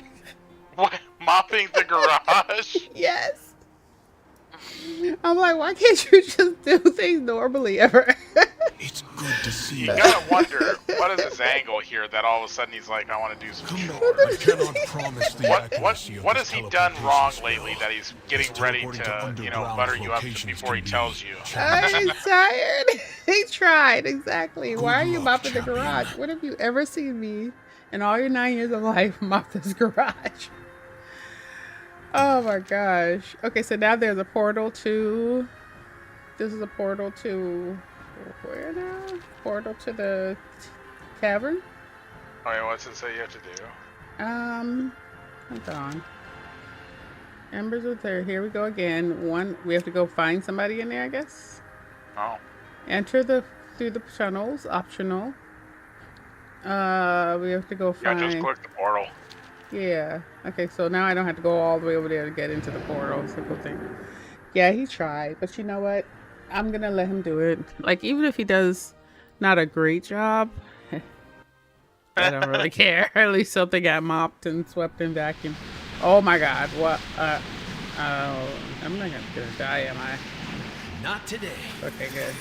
What? Mopping the garage? Yes. I'm like, why can't you just do things normally ever? It's good to see you. Gotta wonder, what is this angle here that all of a sudden he's like, I want to do some chores? I cannot promise the accuracy of what has he done wrong teleportation lately spell. that he's getting ready to, you know, butter you up before he tells you? I'm tired. He tried, exactly. Good Why are you luck, mopping the champion. garage? When have you ever seen me in all your 9 years of life mop this garage? Oh my gosh. Okay, so now there's a portal to... This is a portal to... Where now? Portal to the cavern? Oh yeah, what's it say you have to do? Hold on. Embers are there. Here we go again. One, we have to go find somebody in there, I guess. Oh. Enter through the tunnels, optional. We have to go find... Yeah, just click the portal. Yeah. Okay, so now I don't have to go all the way over there to get into the portal. Simple thing. Yeah, he tried, but you know what? I'm gonna let him do it. Like, even if he does not a great job, I don't really care. At least something got mopped and swept and vacuumed. Oh my God! What? Oh, I'm not gonna die, am I? Not today. Okay, good.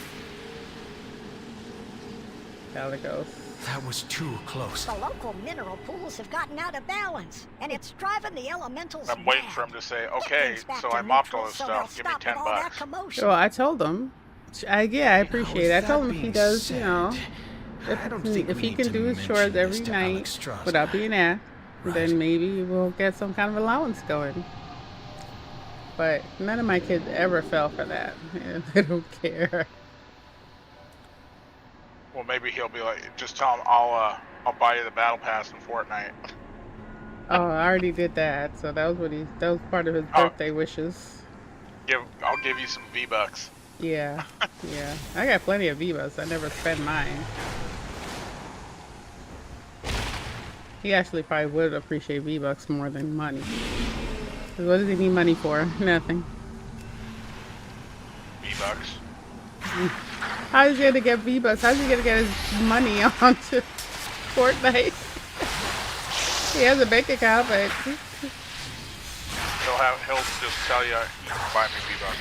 How it goes. That was too close. The local mineral pools have gotten out of balance, and it's driving the elementals I'm waiting mad. for him to say, Get okay, things back so to I mopped neutral all this so stuff, they'll give me stop 10 all that bucks. commotion. Well, I told him. Yeah, I appreciate it. I told him if he does, you know, if he can do his chores every night without being asked, then maybe we'll get some kind of allowance going. But none of my kids ever fell for that. They don't care. Well, maybe he'll be like, just tell him I'll buy you the battle pass in Fortnite. Oh, I already did that. So that was part of his birthday wishes. I'll give you some V-Bucks. Yeah, yeah. I got plenty of V-Bucks. I never spend mine. He actually probably would appreciate V-Bucks more than money. 'Cause what does he need money for? Nothing. V-Bucks. How is he gonna get V-Bucks? How's he gonna get his money onto Fortnite? He has a bank account, but He'll just tell you can buy me V-Bucks.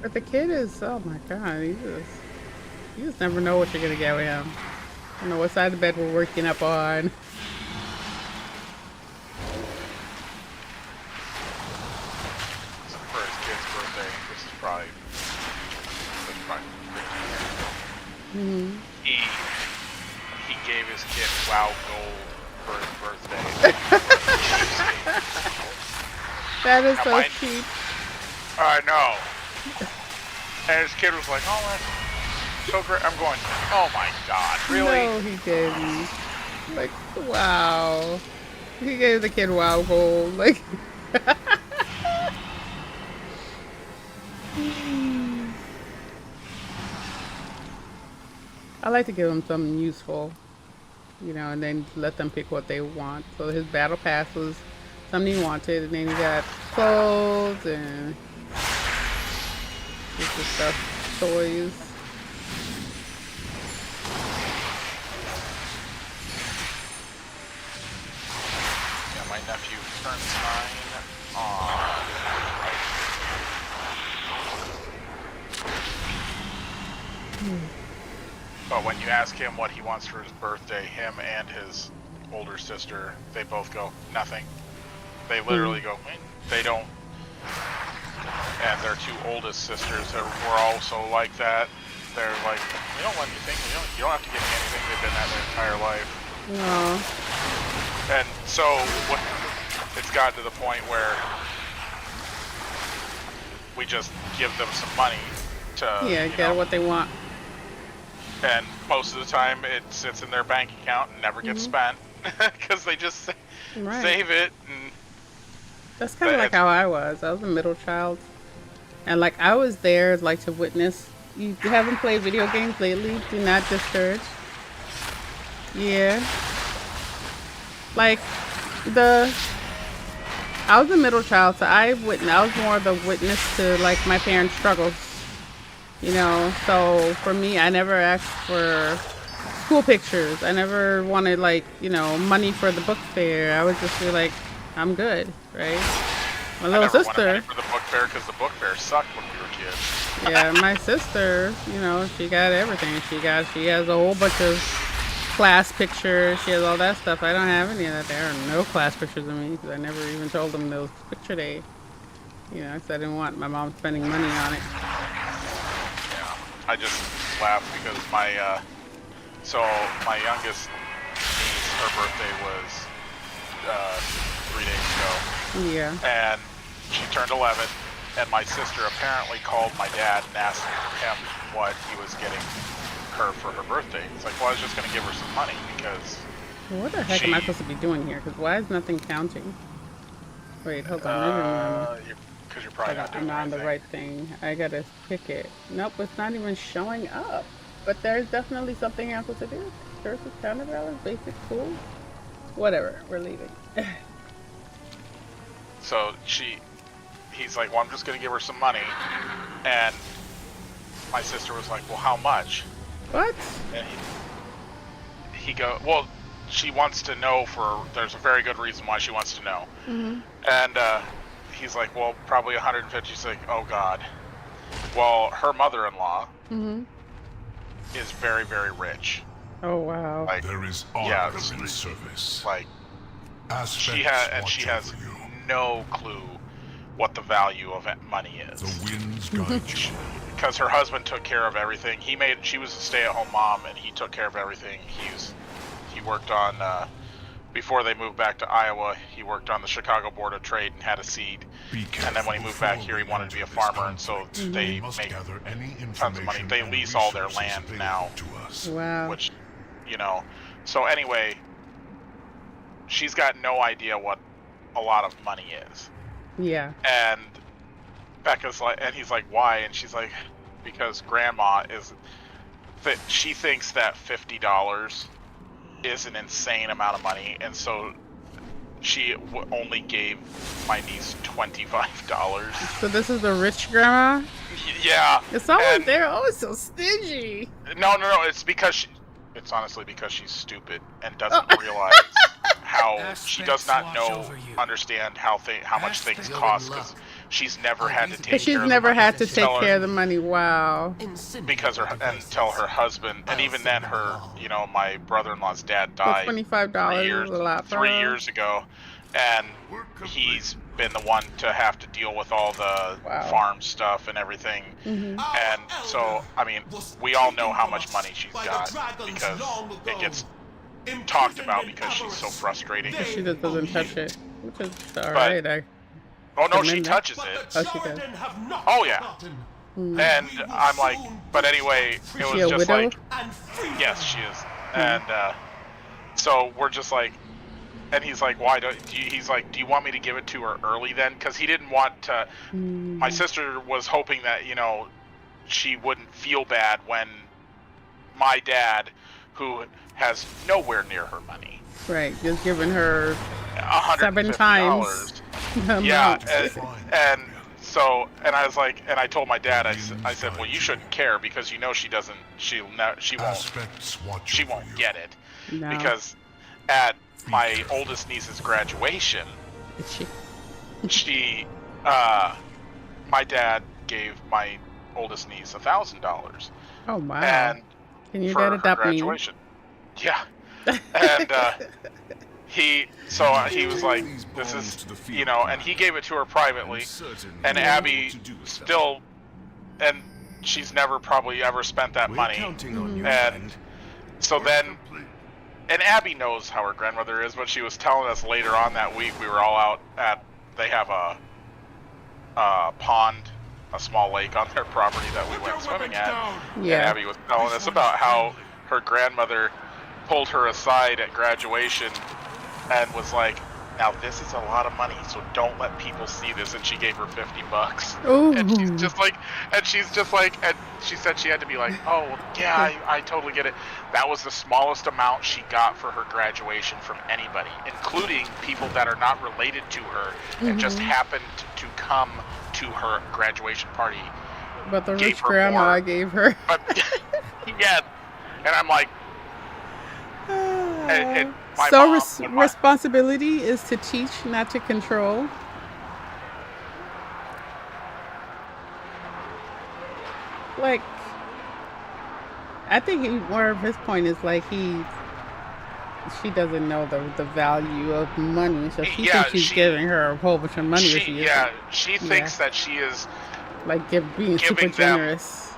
But the kid is, oh my god, you just never know what you're gonna get with him. I don't know what side of the bed we're working up on. So for his kid's birthday, this is probably 15 years ago. He gave his kid WoW Gold for his birthday. That is Now, so cheap. I know. And his kid was like, "Oh, that's so great." I'm going, "Oh my god, really?" No, he didn't. Like, wow. He gave the kid WoW Gold. Like, I like to give them something useful, you know, and then let them pick what they want. So his battle pass was something he wanted, and then he got clothes and just the stuff, toys. Yeah, my nephew turns 9 on. But when you ask him what he wants for his birthday, him and his older sister, they both go, nothing. They literally go, they don't. And their two oldest sisters were also like that. They're like, we don't want anything. You don't have to give me anything. They've been that their entire life. No. And so it's gotten to the point where we just give them some money to get what they want. And most of the time it sits in their bank account and never gets spent because they just save it. And that's kind of like how I was. I was a middle child, and like I was there like to witness. You haven't played video games lately? Do not discourage. Yeah. Like I was a middle child, so I was more the witness to like my parents' struggles. You know, so for me, I never asked for school pictures. I never wanted like, you know, money for the book fair. I would just be like, I'm good, right? My little sister. Wanted money for the book fair because the book fair sucked when we were kids. Yeah, my sister, you know, she got everything. She has a whole bunch of class pictures. She has all that stuff. I don't have any of that. There are no class pictures of me because I never even told them there was picture day. You know, because I didn't want my mom spending money on it. I just laugh because my youngest niece, her birthday was 3 days ago. Yeah. And she turned 11, and my sister apparently called my dad and asked him what he was getting her for her birthday. It's like, well, I was just going to give her some money because... What the heck am I supposed to be doing here? Because why is nothing counting? Wait, hold on. Because you're probably not doing I'm not on the right thing. I gotta pick it. Nope, it's not even showing up. But there's definitely something I'm supposed to do. Versus counterbalance, basic tools. Whatever, we're leaving. So he's like, well, I'm just gonna give her some money. And my sister was like, well, how much? What? And he well, she wants to know there's a very good reason why she wants to know. And he's like, well, probably 150. She's like, oh God. Well, her mother-in-law is very, very rich. Oh wow. Like, there is honor in service. Like, she has no clue what the value of money is. The winds guide you. Because her husband took care of everything. She was a stay-at-home mom, and he took care of everything. He worked on before they moved back to Iowa, he worked on the Chicago Board of Trade and had a seed. And then when he moved back here, he wanted to be a farmer, and so they make tons of money. They lease all their land now. Wow. Which, you know, so anyway, she's got no idea what a lot of money is. Yeah. And Becca's like, and he's like, why? And she's like, because Grandma she thinks that $50 is an insane amount of money, and so she only gave my niece $25. So this is a rich grandma? Yeah. It's always they're always so stingy. No. It's honestly because she's stupid and doesn't realize how she does not understand how much things cost. Because she's never had to take But she's care never of the money. had to take Tell her- care of the money. Wow. because until her husband, and even then her, my brother-in-law's dad So died $25 is a lot for 3 her. years ago, and he's been the one to have to deal with all the farm stuff and everything. And so, I mean, we all know how much money she's got because it gets talked about because she's so frustrating. She just doesn't touch it, which is alright. Oh no, she touches it. Oh, she does. Oh yeah. And I'm like, but anyway, it was just widow? like, yes, she is. And so we're just like, and he's like, why don't you, he's like, do you want me to give it to her early then? Because he didn't want to, my sister was hoping that, she wouldn't feel bad when my dad, who has nowhere near her money. Right, just giving her $7 times. Yeah, and so, and I was like, and I told my dad, I said, well, you shouldn't care because she doesn't, she won't get it. No. Because at my oldest niece's graduation, my dad gave my oldest niece $1,000. Oh wow! And can you for get adopt her me? graduation, yeah. And he was like, this is, and he gave it to her privately, and Abby still, and she's never probably ever spent that money, and so then. And Abby knows how her grandmother is, but she was telling us later on that week, we were all out they have a pond, a small lake on their property that we went swimming at. Yeah. And Abby was telling us about how her grandmother pulled her aside at graduation and was like, now this is a lot of money, so don't let people see this. And she gave her $50. Ooh. And she's just like, and she said she had to be like, oh yeah, I totally get it. That was the smallest amount she got for her graduation from anybody, including people that are not related to her and just happened to come to her graduation party. But the rich grandma gave her. But, yeah, and I'm like, and my so mom, responsibility is to teach, not to control. Like, I think more of his point is like she doesn't know the value of money, so she thinks she's giving her a whole bunch of money. She thinks that she is like being super generous.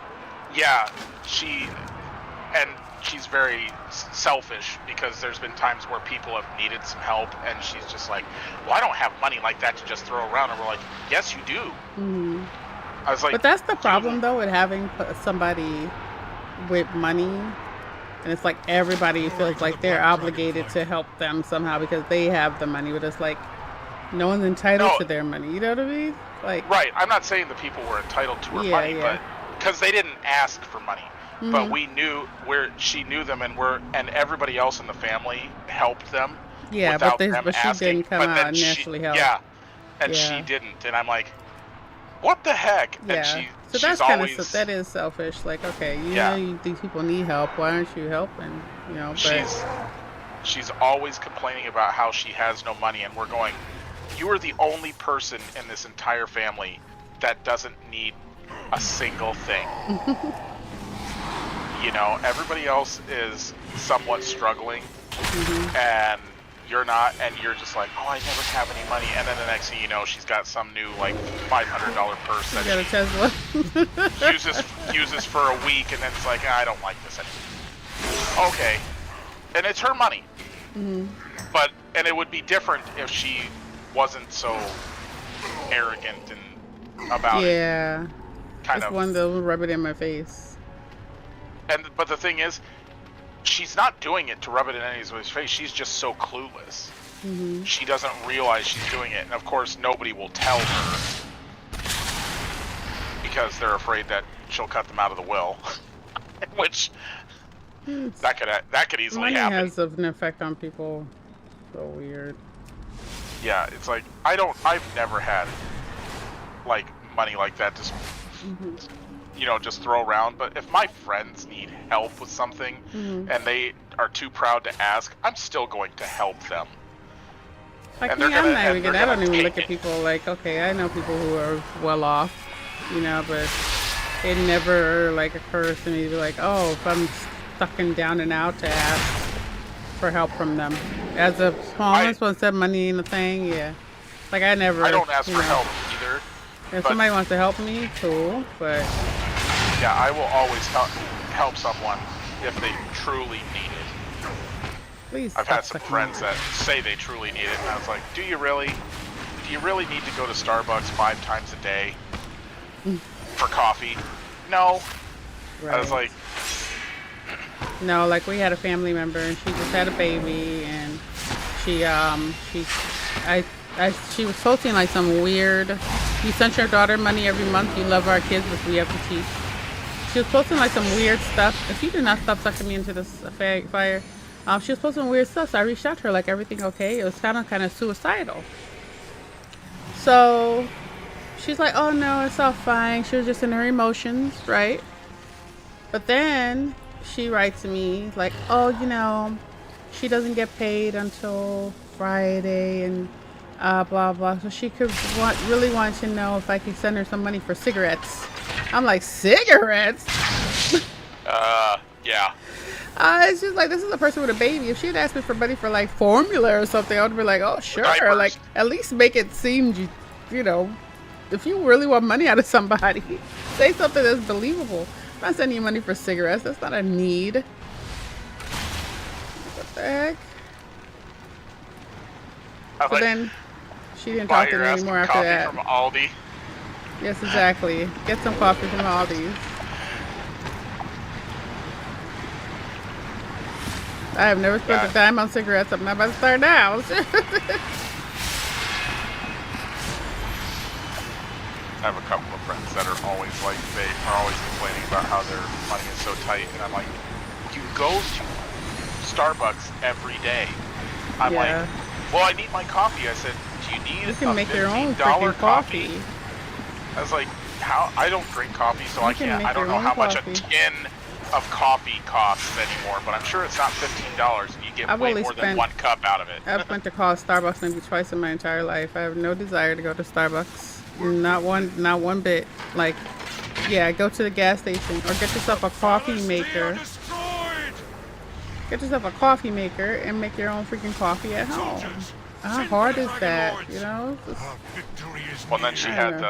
She's very selfish because there's been times where people have needed some help, and she's just like, well, I don't have money like that to just throw around. And we're like, yes, you do. I was like, but that's the problem though with having somebody with money, and it's like everybody feels like they're obligated to help them somehow because they have the money, but it's like no one's entitled to their money. You know what I mean? Like, right. I'm not saying the people were entitled to her money, but because they didn't ask for money. But we knew she knew them, and everybody else in the family helped them. Yeah, without but them she asking. didn't come out and naturally help. Yeah, and she didn't, and I'm like, what the heck? Yeah. And so that's kind of that is selfish. Like, okay, you know these people need help. Why aren't you helping? But she's always complaining about how she has no money, and we're going, you are the only person in this entire family that doesn't need a single thing. Everybody else is somewhat struggling, and you're not, and you're just like, oh, I never have any money, and then the next thing you know, she's got some new like $500 purse that she uses for a week, and then it's like, I don't like this anymore. Okay, and it's her money, but it would be different if she wasn't so arrogant and about it. Yeah, just one that will rub it in my face. But the thing is, she's not doing it to rub it in anybody's face. She's just so clueless. She doesn't realize she's doing it, and of course, nobody will tell her because they're afraid that she'll cut them out of the will, which that could easily happen. Money has an effect on people. So weird. Yeah, it's like I've never had like money like that just. Just throw around. But if my friends need help with something and they are too proud to ask, I'm still going to help them. Like And me, they're I'm gonna, not and even they're good. I don't gonna even take look at it. people like, okay, I know people who are well off, you know, but it never like occurs to me to be like, oh, if I'm stuck and down and out to ask for help from them. As a homeless one said money ain't a thing, yeah. Like I I never, don't ask you for know, help either. if But somebody wants to help me, cool, but yeah, I will always help someone if they truly need it. please I've stop had some sucking friends me. that say they truly need it, and I was like, do you really? Do you really need to go to Starbucks 5 times a day for coffee? No. I was Right. like, No, like we had a family member and she just had a baby and she was posting like some weird, you sent your daughter money every month, you love our kids, but we have to teach. She was posting like some weird stuff. If you do not stop sucking me into this fire, she was posting weird stuff. So I reached out to her like, everything okay? It was kind of suicidal. So she's like, oh no, it's all fine. She was just in her emotions, right? But then she writes to me like, oh, you know, she doesn't get paid until Friday and blah blah. So she really want to know if I could send her some money for cigarettes. I'm like, cigarettes? yeah. It's just like, this is a person with a baby. If she had asked me for money for like formula or something, I would be like, oh sure. Diapers. Like at least make it seem you know, if you really want money out of somebody, say something that's believable. I'm not sending you money for cigarettes. That's not a need. What the heck? So then she didn't talk to me anymore after that. From Aldi. Yes, exactly. Get some coffee from Aldi's. I have never spent a dime on cigarettes. I'm not about to start now. I have a couple of friends that are always like, they are always complaining about how their money is so tight, and I'm like, you go to Starbucks every day. I'm like, well, I need my coffee. I said, do you need you can make your own $15 freaking coffee. I was like, how? I don't drink coffee, so I can't. I don't know how much a tin of coffee costs anymore, but I'm sure it's not $15. You get way more than 1 cup out of it. I've went to call Starbucks maybe twice in my entire life. I have no desire to go to Starbucks. Not one bit. Like, yeah, go to the gas station or get yourself a coffee maker. Get yourself a coffee maker and make your own freaking coffee at home. How hard is that? You know? Well, then she had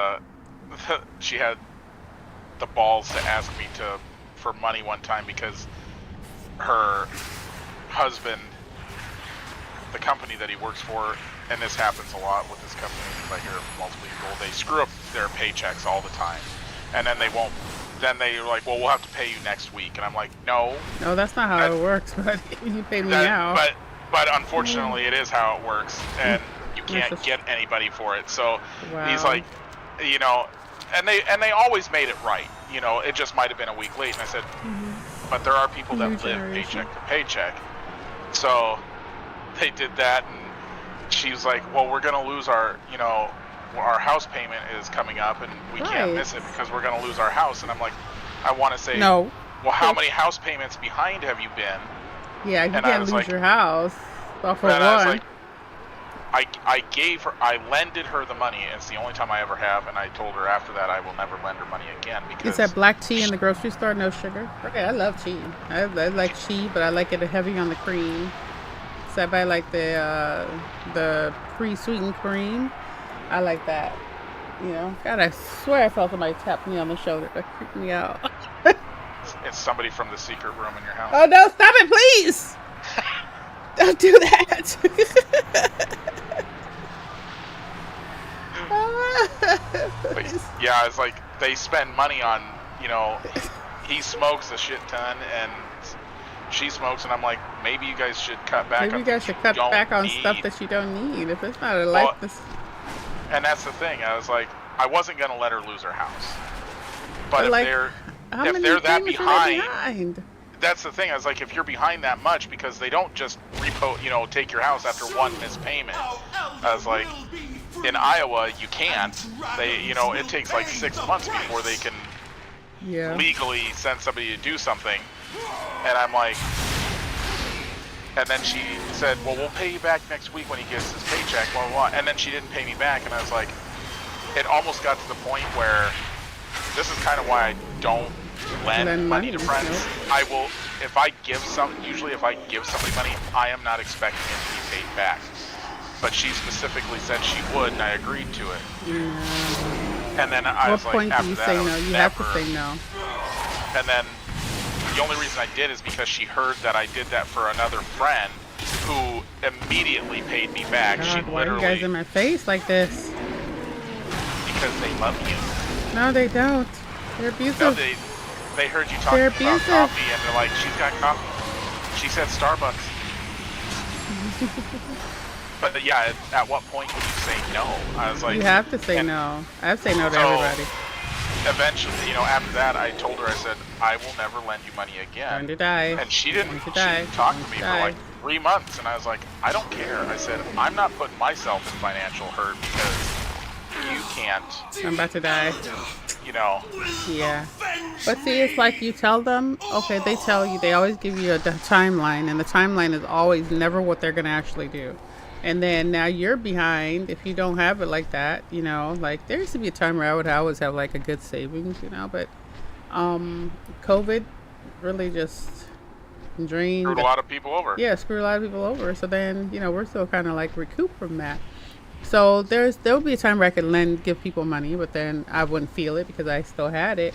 she had the balls to ask me for money one time because her husband, the company that he works for, and this happens a lot with this company because I hear from multiple people, they screw up their paychecks all the time, and then they won't. Then they're like, well, we'll have to pay you next week, and I'm like, no. No, that's not how it works. But you pay me now. But unfortunately, it is how it works, and you can't get anybody for it. So he's like, you know, and they always made it right. You know, it just might have been a week late. And I said, but there are people that live paycheck to paycheck. So they did that, and she was like, well, we're gonna lose our, you know, our house payment is coming up, and we can't miss it because we're gonna lose our house. And I'm like, I want to say, no. Well, how many house payments behind have you been? Yeah, you can't lose your house. Well, for one. I was like, I lended her the money. It's the only time I ever have, and I told her after that I will never lend her money again because. Is that black tea in the grocery store? No sugar. Okay, I love tea. I like tea, but I like it heavy on the cream. So I buy like the pre-sweetened cream. I like that. You know, God, I swear I felt somebody tap me on the shoulder. That creeped me out. It's somebody from the secret room in your house. Oh no! Stop it, please! Don't do that. But, yeah, it's like they spend money on, you know, he smokes a shit ton and she smokes, and I'm like, maybe you guys should cut back. Maybe you guys should cut back on stuff that you don't need. If it's not a life, and that's the thing. I was like, I wasn't gonna let her lose her house, but like, if they're that behind, that's the thing. I was like, if you're behind that much, because they don't just take your house after one missed payment. I was like, in Iowa, you can't. They, it takes like 6 months before they can legally send somebody to do something. And I'm like, And then she said, well, we'll pay you back next week when he gets his paycheck, blah, blah, blah. And then she didn't pay me back. And I was like, it almost got to the point where this is kind of why I don't lend money to friends. I will, if I give usually if I give somebody money, I am not expecting it to be paid back. But she specifically said she would, and I agreed to it. Yeah. And then I was like, after that, say no? You have to say no. And then the only reason I did is because she heard that I did that for another friend who immediately paid me back. God, She why are you literally, guys in my face like this? because they love you. No, they don't. They're abusive. No, they heard you talking They're about abusive. coffee, and they're like, she's got coffee. She said Starbucks. But yeah, at what point would you say no? I was like, you have to say no. I have to say no to everybody. Eventually, after that, I told her, I said, I will never lend you money again. Time to die. And she didn't Time to die. talk to me for Die. like 3 months, and I was like, I don't care. I said, I'm not putting myself in financial hurt because you can't. I'm about to die. Yeah. But see, it's like you tell them, okay, they tell you, they always give you a timeline, and the timeline is always never what they're going to actually do. And then now you're behind if you don't have it like that, like there used to be a time where I would always have like a good savings, but COVID really just drained. Screwed a lot of people over. Yeah, screwed a lot of people over. So then, we're still kind of like recoup from that. So there would be a time where I could give people money, but then I wouldn't feel it because I still had it.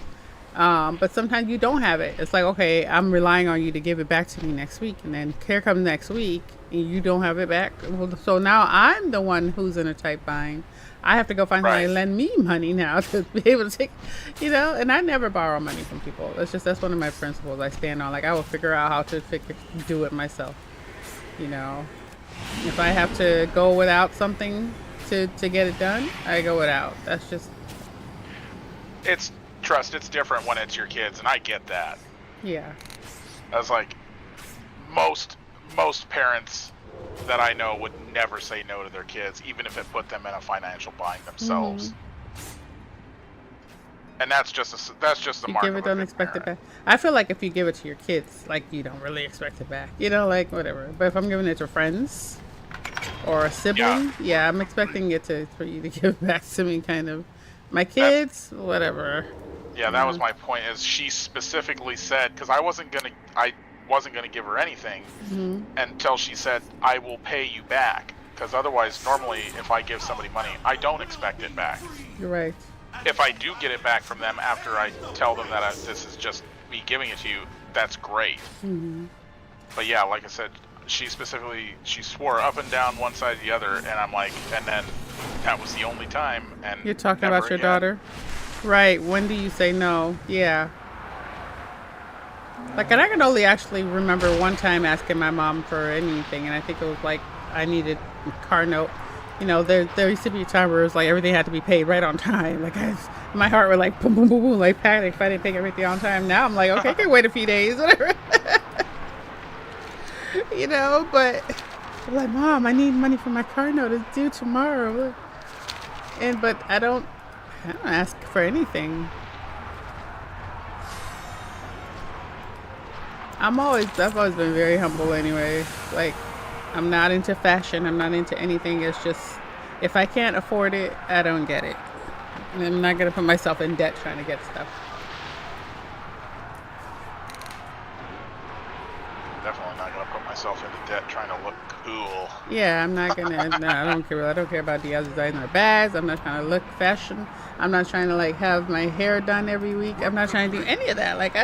But sometimes you don't have it. It's like, okay, I'm relying on you to give it back to me next week. And then here comes next week and you don't have it back. Well, so now I'm the one who's in a tight bind. I have to go find somebody to lend me money now to be able to take, and I never borrow money from people. That's one of my principles I stand on. Like I will figure out how to do it myself. If I have to go without something to get it done, I go without. That's just. It's different when it's your kids, and I get that. Yeah. I was like, most parents that I know would never say no to their kids, even if it put them in a financial bind themselves. And that's just the mark. Give it, don't expect it back. I feel like if you give it to your kids, like you don't really expect it back. Like whatever. But if I'm giving it to friends or a sibling, yeah I'm expecting it for you to give it back to me, kind of. My kids, whatever. Yeah, that was my point. Is she specifically said, because I wasn't gonna give her anything until she said, I will pay you back. Because otherwise, normally, if I give somebody money, I don't expect it back. You're right. If I do get it back from them after I tell them that this is just me giving it to you, that's great. But yeah, like I said, she swore up and down one side or the other, and I'm like, and then that was the only time. And you're talking about your daughter? Right. When do you say no? Yeah. Like, and I can only actually remember one time asking my mom for anything, and I think it was like I needed a car note. There used to be a time where it was like everything had to be paid right on time. Like my heart would like boom, boom, boom, boom, like panic if I didn't pay everything on time. Now I'm like, okay, I can wait a few days, whatever. But I'm like, Mom, I need money for my car note. It's due tomorrow. But I don't ask for anything. I've always been very humble anyway. Like, I'm not into fashion. I'm not into anything. It's just, if I can't afford it, I don't get it. And I'm not going to put myself in debt trying to get stuff. Definitely not going to put myself into debt trying to look cool. Yeah, I'm not going to. No, I don't care. I don't care about the other designer bags. I'm not trying to look fashion. I'm not trying to, like, have my hair done every week. I'm not trying to do any of that. Like,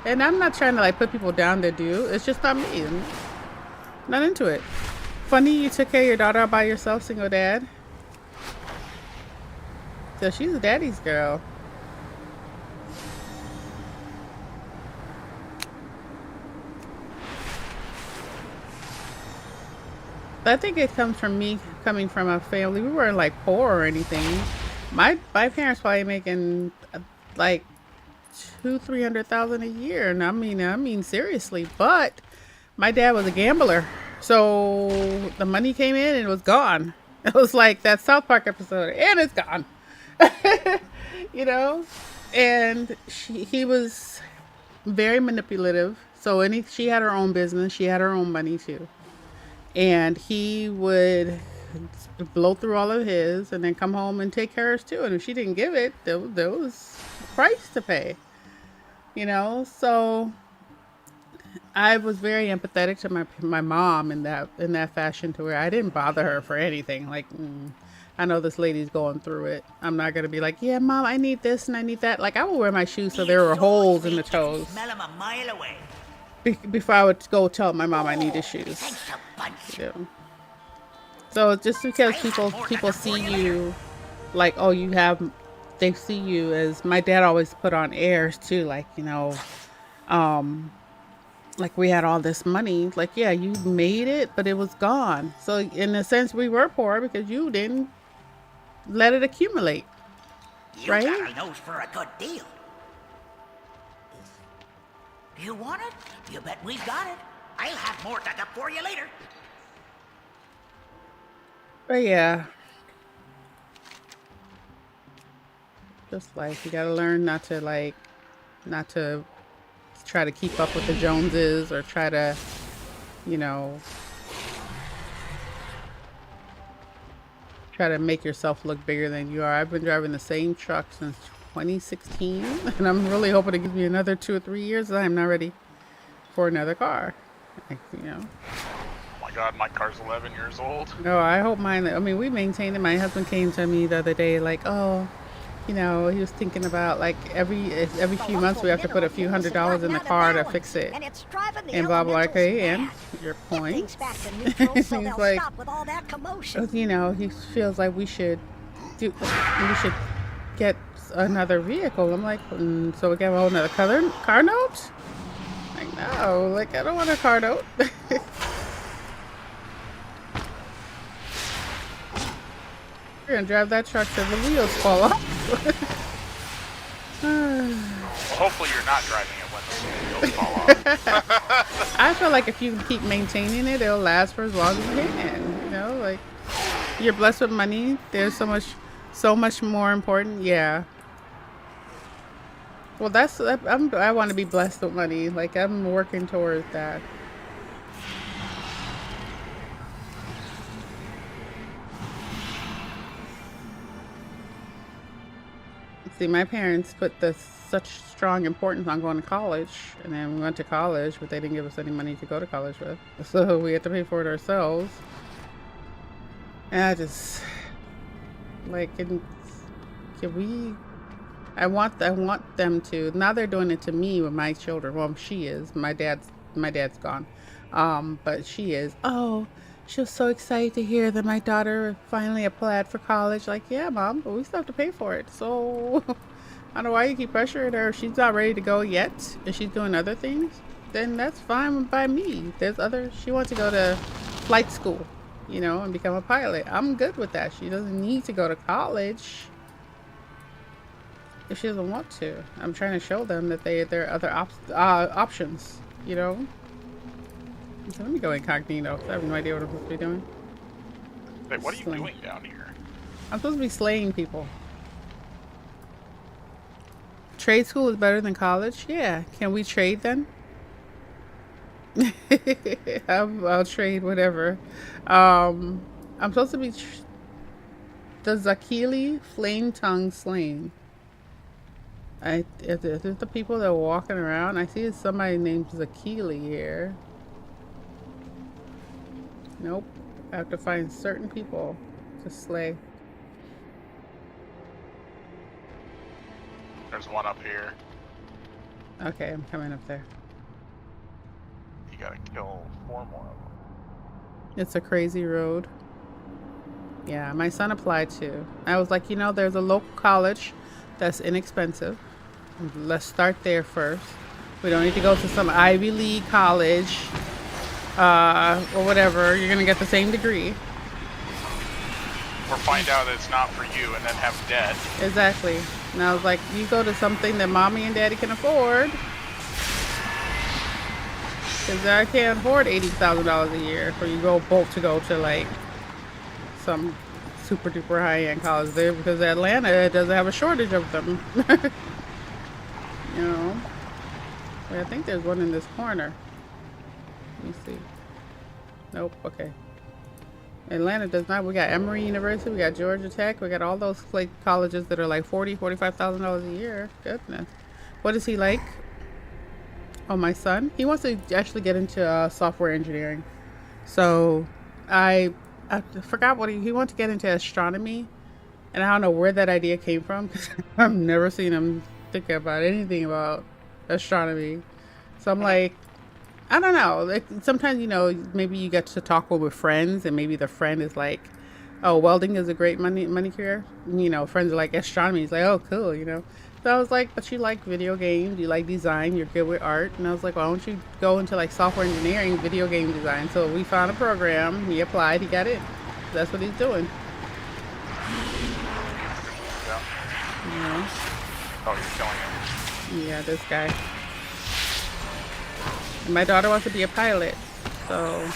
and I'm not trying to, like, put people down to do. It's just not me. I'm not into it. Funny you took care of your daughter all by yourself, single dad. So she's a daddy's girl. I think it comes from me coming from a family. We weren't like poor or anything. My parents probably making like $200,000-300,000 a year, and I mean seriously. But my dad was a gambler, so the money came in and it was gone. It was like that South Park episode, and it's gone. And he was very manipulative. So she had her own business. She had her own money too. and he would blow through all of his and then come home and take hers too. And if she didn't give it, there was a price to pay, you know. So I was very empathetic to my mom in that fashion, to where I didn't bother her for anything. Like, I know this lady's going through it. I'm not gonna be like, yeah, mom, I need this and I need that. Like, I would wear my shoes so there were holes in the toes Smell 'em a mile away. before I would go tell my mom I needed shoes. Thanks a bunch. Yeah. So just because people see you like, oh, they see you as, my dad always put on airs too, like, you know, like we had all this money, like, yeah, you made it, but it was gone. So in a sense, we were poor because you didn't let it accumulate, right? You got a nose for a good deal. You want it? You bet we've got it. I'll have more dug up for you later. But yeah, just like, you gotta learn not to try to keep up with the Joneses, or try to, you know, try to make yourself look bigger than you are. I've been driving the same truck since 2016, and I'm really hoping it gives me another 2 or 3 years. I'm not ready for another car, like, you know. Oh my God, my car's 11 years old. No, I hope mine. I mean, we maintained it. My husband came to me the other day, like, oh, you know, he was thinking about, like, every few months we have to put a few $100s in the car to fix it, and blah blah. Okay, and your point. He's like, you know, he feels like we should get another vehicle. I'm like, so we get a whole another car note? Like, no, like, I don't want a car note. You're gonna drive that truck till the wheels fall off. Well, hopefully you're not driving it when the wheels fall off. I feel like if you keep maintaining it, it'll last for as long as you can. You know, like, you're blessed with money. There's so much more important. Yeah. Well, I want to be blessed with money. Like, I'm working towards that. See, my parents put such strong importance on going to college, and then we went to college, but they didn't give us any money to go to college with, so we had to pay for it ourselves. And I just, like, I want them to. Now they're doing it to me with my children. Well, she is. My dad's gone, but she is. Oh, she was so excited to hear that my daughter finally applied for college. Like, yeah, Mom, but we still have to pay for it. So I don't know why you keep pressuring her. If she's not ready to go yet, and she's doing other things, then that's fine by me. She wants to go to flight school, you know, and become a pilot. I'm good with that. She doesn't need to go to college if she doesn't want to. I'm trying to show them that there are other options, you know. So let me go incognito. I have no idea what I'm supposed to be doing. Wait, what are you doing down here? I'm supposed to be slaying people. Trade school is better than college? Yeah. Can we trade then? I'll trade whatever. I'm supposed to be the Zakili Flame Tongue Slain. Is this the people that are walking around? I see somebody named Zakili here. Nope. I have to find certain people to slay. There's one up here. Okay, I'm coming up there. You gotta kill 4 more of them. It's a crazy road. Yeah, my son applied too. I was like, you know, there's a local college that's inexpensive. Let's start there first. We don't need to go to some Ivy League college. Or whatever, you're gonna get the same degree. Or find out that it's not for you and then have debt. Exactly. And I was like, you go to something that mommy and daddy can afford. Because I can't afford $80,000 a year for you both to go to, like, some super duper high end college there, because Atlanta doesn't have a shortage of them. You know? But I think there's one in this corner. Let me see. Nope. Okay. Atlanta does not. We got Emory University, we got Georgia Tech, we got all those like colleges that are like $45,000 a year. Goodness. What is he like? Oh, my son? He wants to actually get into software engineering. So I forgot what he wants to get into astronomy. And I don't know where that idea came from because I've never seen him think about anything about astronomy. So I'm like, I don't know. Like sometimes, you know, maybe you get to talk with friends and maybe the friend is like, oh, welding is a great money career. You know, friends are like, astronomy is like, oh, cool, you know. So I was like, but you like video games, you like design, you're good with art. And I was like, why don't you go into like software engineering, video game design? So we found a program, he applied, he got it. That's what he's doing. Yeah. Oh, you're killing him. Yeah, this guy. And my daughter wants to be a pilot, so.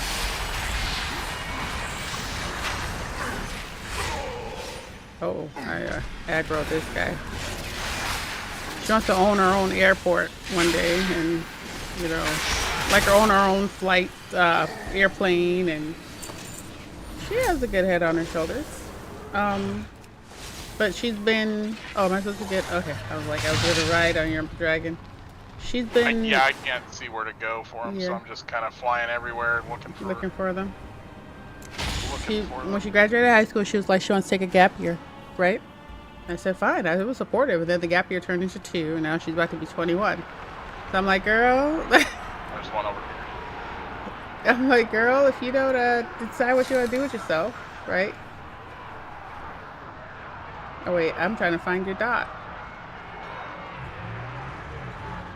Oh, I aggroed this guy. She wants to own her own airport one day and, you know, like own her own flight, airplane, and she has a good head on her shoulders. But she's been, oh, am I supposed to get, okay, I was like, I was going to ride on your dragon. She's been... Yeah, I can't see where to go for them, so I'm just kind of flying everywhere looking for them. When she graduated high school, she was like, she wants to take a gap year, right? I said, fine, I was supportive, but then the gap year turned into 2, and now she's about to be 21. So I'm like, girl... There's one over here. I'm like, girl, if you don't decide what you want to do with yourself, right? Oh wait, I'm trying to find your dot.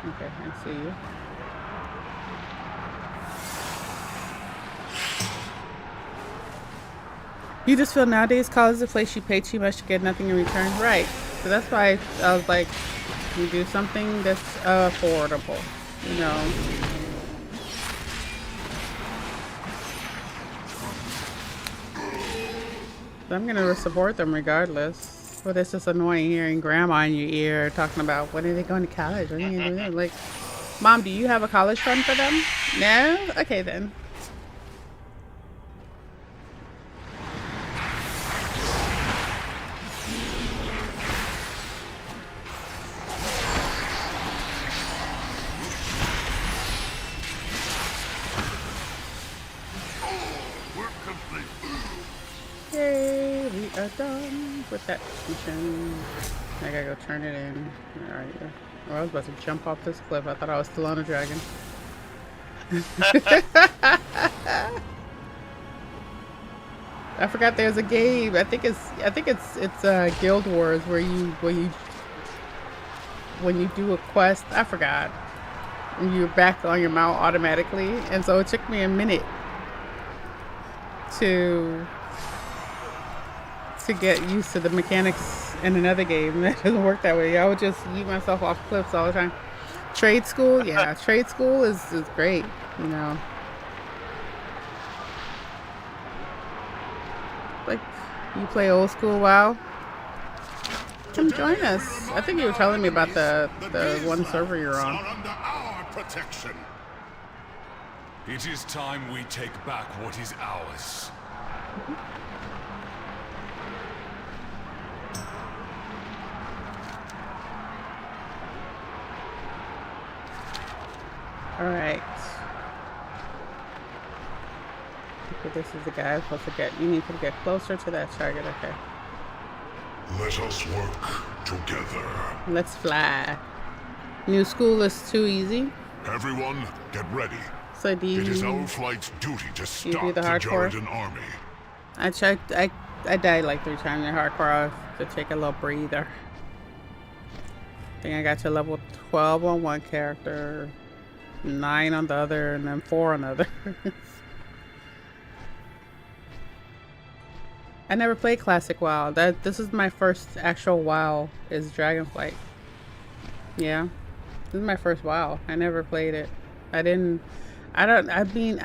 Okay, I see you. You just feel nowadays college is a place you pay too much to get nothing in return? Right. So that's why I was like, you do something that's affordable, you know. So I'm gonna support them regardless. But it's just annoying hearing grandma in your ear talking about when are they going to college? When are you gonna do that? Like, Mom, do you have a college fund for them? No? Okay then. Yay, we are done with that mission. I gotta go turn it in. Alright. Oh, I was about to jump off this cliff. I thought I was still on a dragon. I forgot there's a game. I think it's Guild Wars where when you do a quest, I forgot. You're back on your mount automatically, and so it took me a minute to get used to the mechanics in another game. That doesn't work that way. I would just eat myself off cliffs all the time. Trade school, yeah, trade school is great, you know. Like, you play old school WoW? Come join us. I think you were telling me about the one server you're on. Under our protection. It is time we take back what is ours. Alright. Okay, this is the guy I'm supposed to get. You need to get closer to that target, okay. Let us work together. Let's fly. New school is too easy. Everyone, get ready. So do you... It is our flight's duty to stop do the the hardcore? Jaradan army. I died like 3 times in hardcore to take a little breather. I think I got to level 12 on one character, 9 on the other, and then 4 on the other. I never played Classic WoW. This is my first actual WoW is Dragonflight. Yeah. This is my first WoW. I never played it. I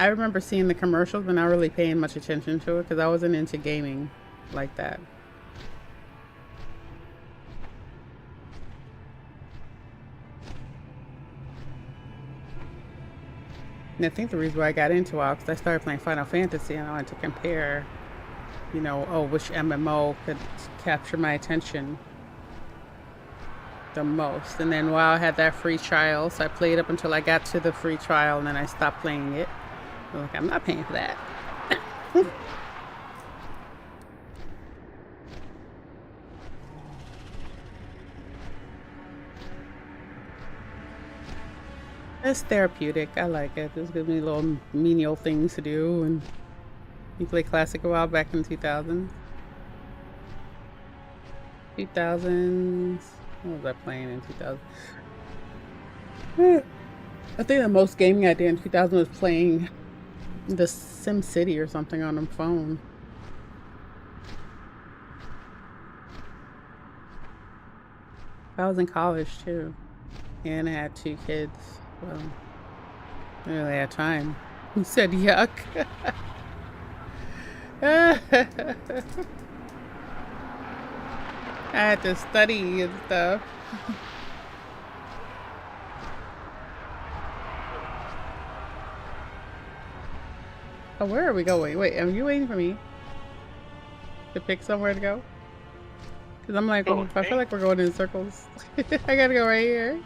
remember seeing the commercials but not really paying much attention to it because I wasn't into gaming like that. And I think the reason why I got into WoW because I started playing Final Fantasy and I wanted to compare you know, oh, which MMO could capture my attention the most. And then while I had that free trial, so I played up until I got to the free trial, and then I stopped playing it. I'm like, I'm not paying for that. It's therapeutic. I like it. Just gives me little menial things to do. And you play Classic a while back in 2000s. 2000s. What was I playing in 2000? I think the most gaming I did in 2000 was playing the Sim City or something on the phone. I was in college too, and I had 2 kids. Well, I really had time. He said yuck. I had to study and stuff. Oh, where are we going? Wait, are you waiting for me to pick somewhere to go? Because I'm like, oh, I feel like we're going in circles. I gotta go right here.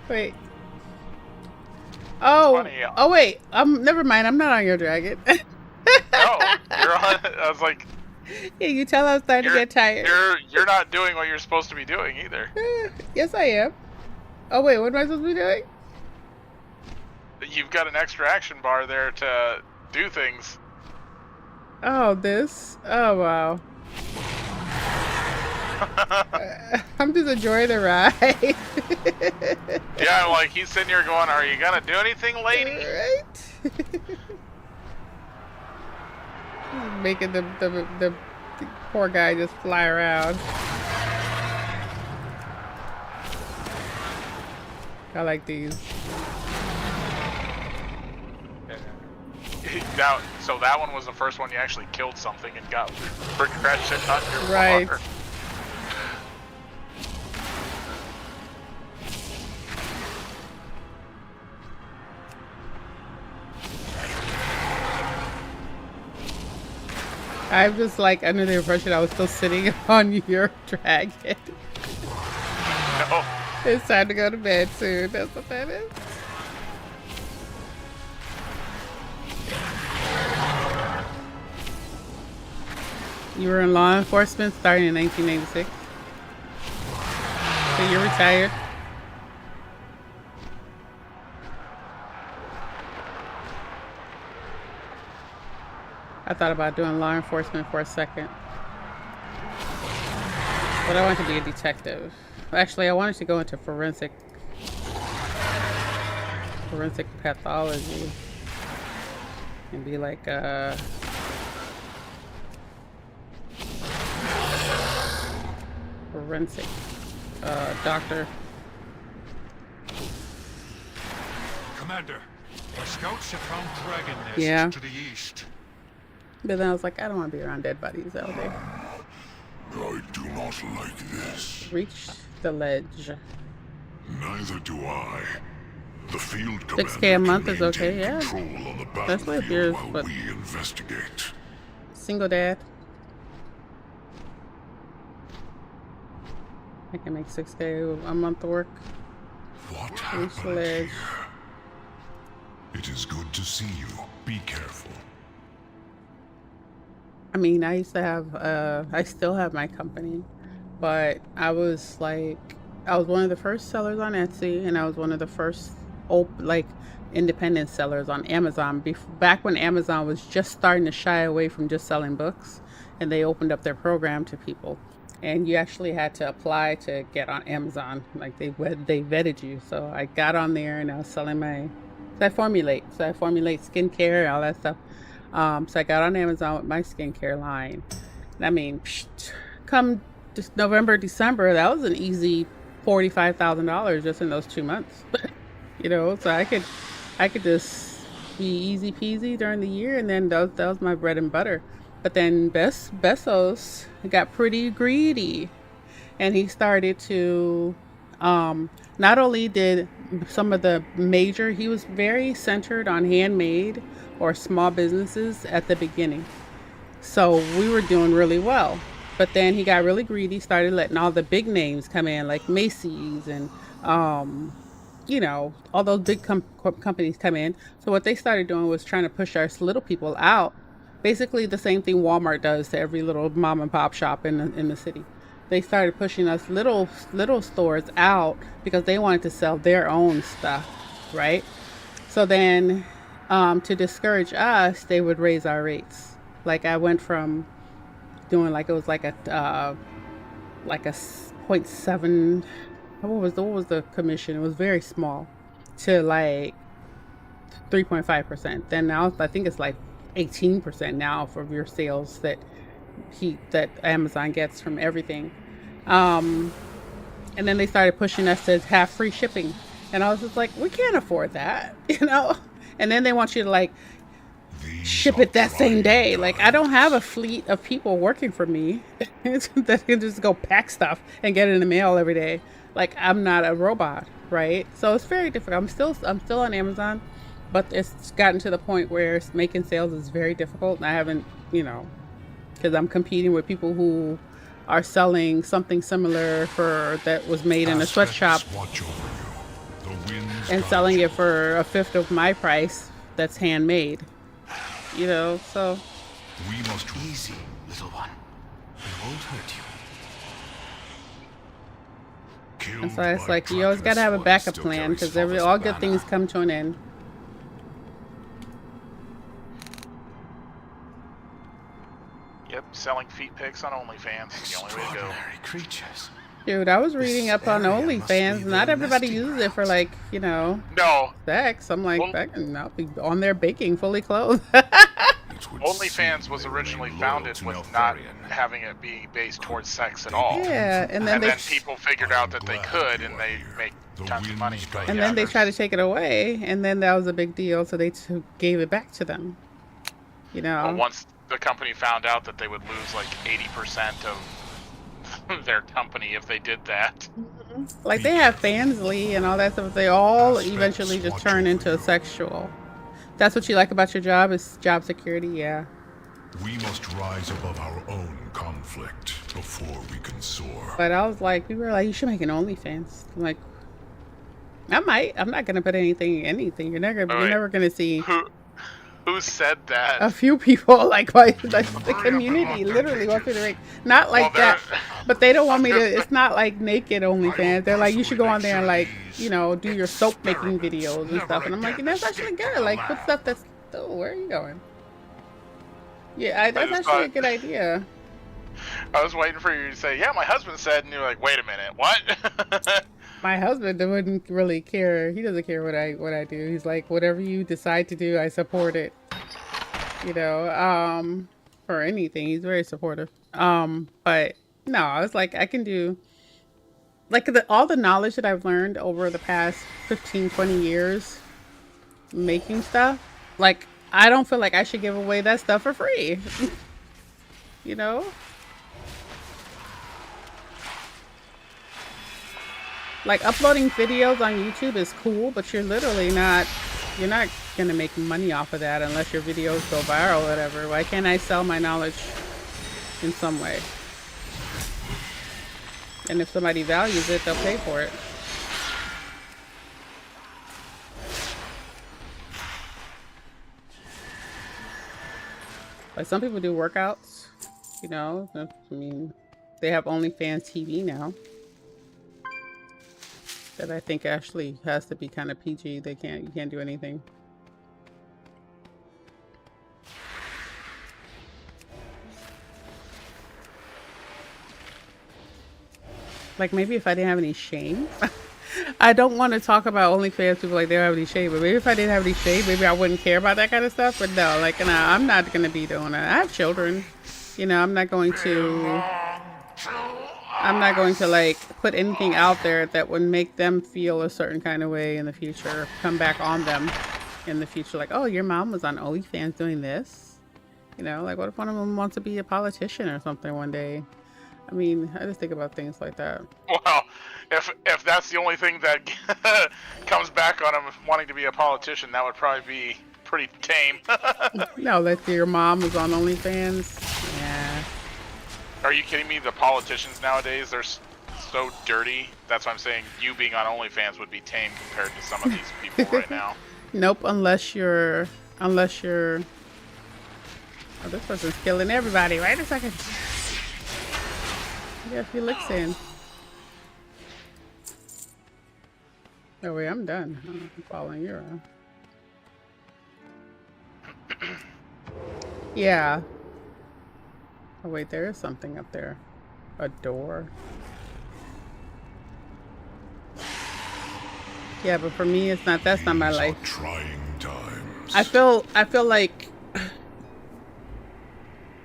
Wait. Oh, oh wait. Never mind. I'm not on your dragon. No, you're on. I was like, yeah, you tell I'm starting to get tired. You're not doing what you're supposed to be doing either. Yes, I am. Oh wait, what am I supposed to be doing? You've got an extra action bar there to do things. Oh, this? Oh, wow. I'm just enjoying the ride. Yeah, like he's sitting here going, are you gonna do anything, lady? Right? Making the poor guy just fly around. I like these. Now, so that one was the first one you actually killed something and got progression on your right. bar. I'm just like under the impression I was still sitting on your dragon. No. It's time to go to bed soon. That's what that is. You were in law enforcement starting in 1986. So you're retired. I thought about doing law enforcement for a second. But I wanted to be a detective. Actually, I wanted to go into forensic pathology and be like a forensic doctor. Commander, our scouts have found dragon nests Yeah. to the east. But then I was like, I don't want to be around dead bodies all day. I do not like this. Reach the ledge. Neither do I. The field 6K a month is okay, yeah. That's what yours, while but we investigate. single dad. I can make 6K a month work. What Reach the happened ledge. here? It is good to see you. Be careful. I mean, I used to have, I still have my company, but I was one of the first sellers on Etsy, and I was one of the first, independent sellers on Amazon. Back when Amazon was just starting to shy away from just selling books, and they opened up their program to people, and you actually had to apply to get on Amazon. Like they vetted you. So I got on there, and I was selling so I formulate skincare, all that stuff. So I got on Amazon with my skincare line. I mean, come November, December, that was an easy $45,000 just in those 2 months. You know, so I could just be easy peasy during the year, and then that was my bread and butter. But then Bezos got pretty greedy, and he started to not only did some of the he was very centered on handmade or small businesses at the beginning. So we were doing really well. But then he got really greedy, started letting all the big names come in, like Macy's and, all those big companies come in. So what they started doing was trying to push our little people out. Basically, the same thing Walmart does to every little mom and pop shop in the city. They started pushing us little stores out because they wanted to sell their own stuff, right? So then, to discourage us, they would raise our rates. Like I went from doing like it was like a point 0.7. What was the commission? It was very small, to like 3.5%. Then now I think it's like 18% now for your sales that Amazon gets from everything. And then they started pushing us to have free shipping, and I was just like, we can't afford that, And then they want you to like ship it that same day. Like, I don't have a fleet of people working for me that can just go pack stuff and get it in the mail every day. Like, I'm not a robot, right? So it's very difficult. I'm still on Amazon, but it's gotten to the point where making sales is very difficult. And I haven't, because I'm competing with people who are selling something similar that was made in a sweatshop and selling it for a fifth of my price that's handmade. So we must easy, little one. We won't hurt you. And so it's like you always gotta have a backup plan, because all good things come to an end. Yep, selling feet pics on OnlyFans is the only way to go. Creatures. Dude, I was reading up on OnlyFans. Not everybody uses it for like, No. sex. I'm like, I'll be on there baking fully clothed. OnlyFans was originally founded with not having it be based towards sex at all. Yeah, and then people figured out that they could, and they make tons of money. But and then they tried to take it away, and then that was a big deal, so they gave it back to them. Well, once the company found out that they would lose like 80% of their company if they did that. Like, they have Fansly and all that stuff. They all eventually just turn into sexual. That's what you like about your job, is job security. Yeah. We must rise above our own conflict before we can soar. But I was like, people were like, you should make an OnlyFans. I'm like, I might. I'm not gonna put anything. You're never gonna see. Who said that? A few people, like the community, literally wants me to make, not like that, but they don't want me to. It's not like naked OnlyFans. They're like, you should go on there and like, do your soap making videos and stuff. And I'm like, that's actually good. Like, put stuff that's. Oh, where are you going? Yeah, that's actually a good idea. I was waiting for you to say, yeah, my husband said, and you're like, wait a minute, what? My husband wouldn't really care. He doesn't care what I do. He's like, whatever you decide to do, I support it. For anything. He's very supportive. But no, I was like, I can do, like, all the knowledge that I've learned over the past 15, 20 years making stuff. Like, I don't feel like I should give away that stuff for free. Like, uploading videos on YouTube is cool, but you're not gonna make money off of that unless your videos go viral or whatever. Why can't I sell my knowledge in some way? And if somebody values it, they'll pay for it. Like, some people do workouts, I mean, they have OnlyFans TV now. That I think actually has to be kind of PG. You can't do anything. Like, maybe if I didn't have any shame. I don't want to talk about OnlyFans people like they don't have any shame, but maybe if I didn't have any shame, maybe I wouldn't care about that kind of stuff. But no, like, I'm not going to be doing that. I have children. I'm not going to like put anything out there that would make them feel a certain kind of way in the future, come back on them in the future. Like, oh, your mom was on OnlyFans doing this. Like, what if one of them wants to be a politician or something one day? I mean, I just think about things like that. Well, if that's the only thing that comes back on them wanting to be a politician, that would probably be pretty tame. No, like your mom was on OnlyFans. Are you kidding me? The politicians nowadays, they're so dirty. That's why I'm saying you being on OnlyFans would be tame compared to some of these people right now. Nope, unless you're. Oh, this person's killing everybody. Wait a second. Get a few licks in. Oh wait, I'm done. I'm following you around. Yeah. Oh wait, there is something up there. A door. Yeah, but for me, it's not. That's not my life. Trying times. I feel like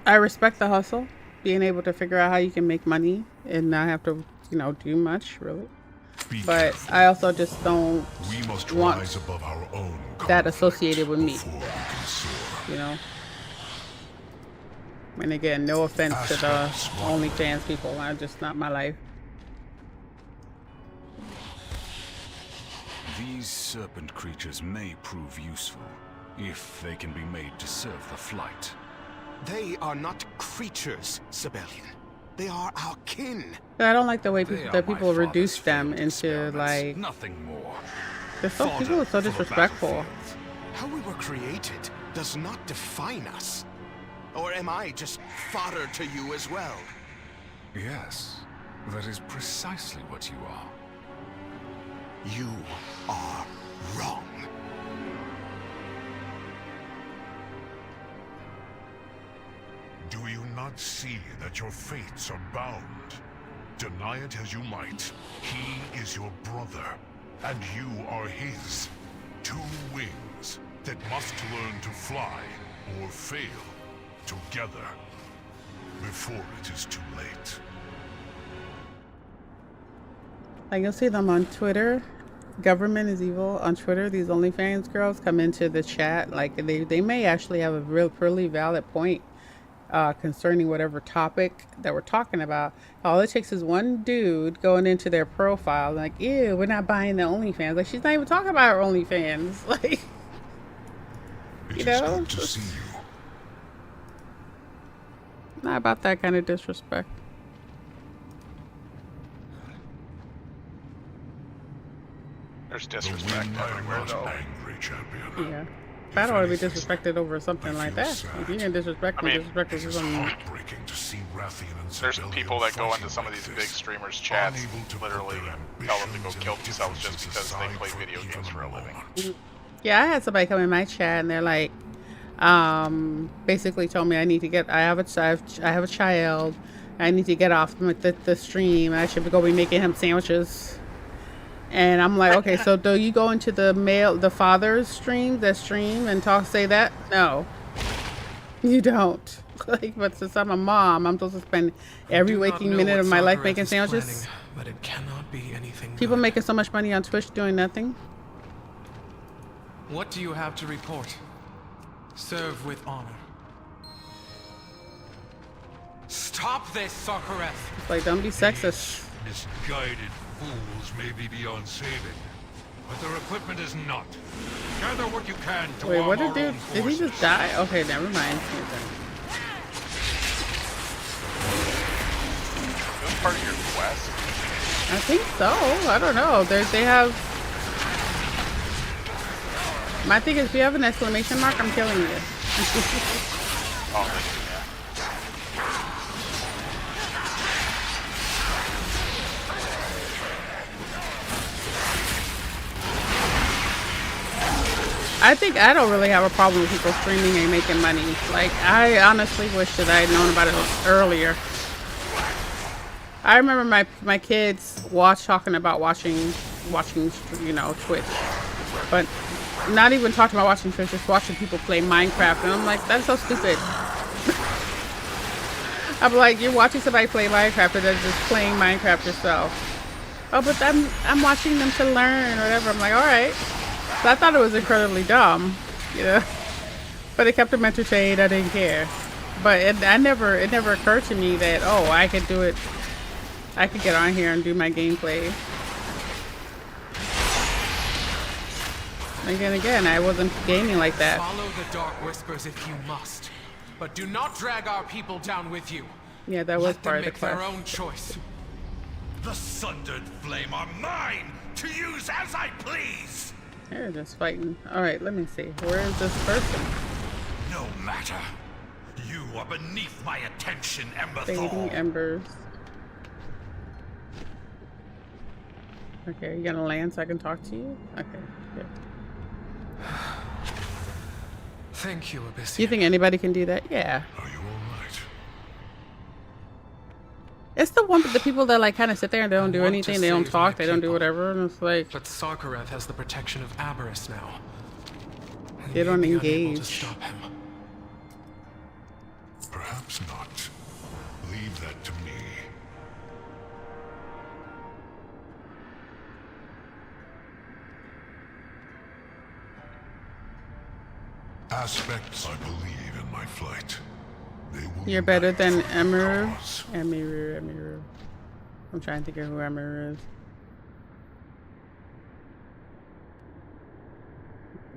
I respect the hustle, being able to figure out how you can make money and not have to, do much really. But I also just don't want rise above our own that associated with me. And again, no offense to the OnlyFans people. I'm just not my life. These serpent creatures may prove useful if they can be made to serve the flight. They are not creatures, Sibelian. They are our kin. But I don't like the way people reduce them into like nothing more. People are so disrespectful. How we were created does not define us. Or am I just fodder to you as well? Yes, that is precisely what you are. You are wrong. Do you not see that your fates are bound? Deny it as you might, he is your brother, and you are his. 2 wings that must learn to fly or fail together before it is too late. Like you'll see them on Twitter. Government is evil on Twitter. These OnlyFans girls come into the chat like they may actually have a really valid point concerning whatever topic that we're talking about. All it takes is one dude going into their profile like, ew, we're not buying the OnlyFans. Like she's not even talking about her OnlyFans. Like, It is good to see you. Not about that kind of disrespect. There's disrespect everywhere, though. Angry champion. Yeah. I don't want to be disrespected over something like that. If you can disrespect me, disrespect me for something. There's people that go into some of these big streamers' chats, literally tell them to go kill themselves just because they play video games for a living. Yeah, I had somebody come in my chat and they're like, basically told me I need to get. I have a child. I need to get off the stream. I should go be making him sandwiches. And I'm like, okay, so do you go into the father's stream and say that? No, you don't. Like, but since I'm a mom, I'm supposed to spend every waking minute of my life making sandwiches. But it cannot be anything. People making so much money on Twitch doing nothing. What do you have to report? Serve with honor. Stop this, Sarkareth! It's like, don't be sexist. Misguided fools may be beyond saving, but their equipment is not. Gather what you can to Wait, what arm did our own he forces. just die? Okay, never mind. Is this part of your quest? I think so. I don't know. They have. My thing is, if you have an exclamation mark, I'm killing you. Oh, yeah. I think I don't really have a problem with people streaming and making money. Like, I honestly wish that I had known about it earlier. I remember my kids talking about watching Twitch, but not even talking about watching Twitch, just watching people play Minecraft, and I'm like, that's so stupid. I'm like, you're watching somebody play Minecraft and then just playing Minecraft yourself. Oh, but I'm watching them to learn or whatever. I'm like, all right. So I thought it was incredibly dumb, but it kept them entertained. I didn't care. But it never occurred to me that, oh, I could do it. I could get on here and do my gameplay. Again, I wasn't gaming like that. Follow the dark whispers if you must, but do not drag our people down with you. Yeah, that was Let them part of the make their quest. own choice. The Sundered Flame are mine to use as I please. They're just fighting. All right, let me see. Where is this person? No matter. You are beneath my attention, Fading Emberthal. embers. Okay, you gonna land so I can talk to you? Okay, good. Thank you, Abyssian. Do you think anybody can do that? Yeah. Are you all right? It's the one, the people that like kind of sit there and they don't do want to anything, they don't save talk, my they don't do people. whatever, and it's like But Sarkareth has the protection of Aberys now. We They don't may be unable to engage. stop him. Perhaps not. Leave that to me. Aspects I believe in my flight. They will you're better unite than for the Emiru. cause. Emiru. I'm trying to think of who Emiru is.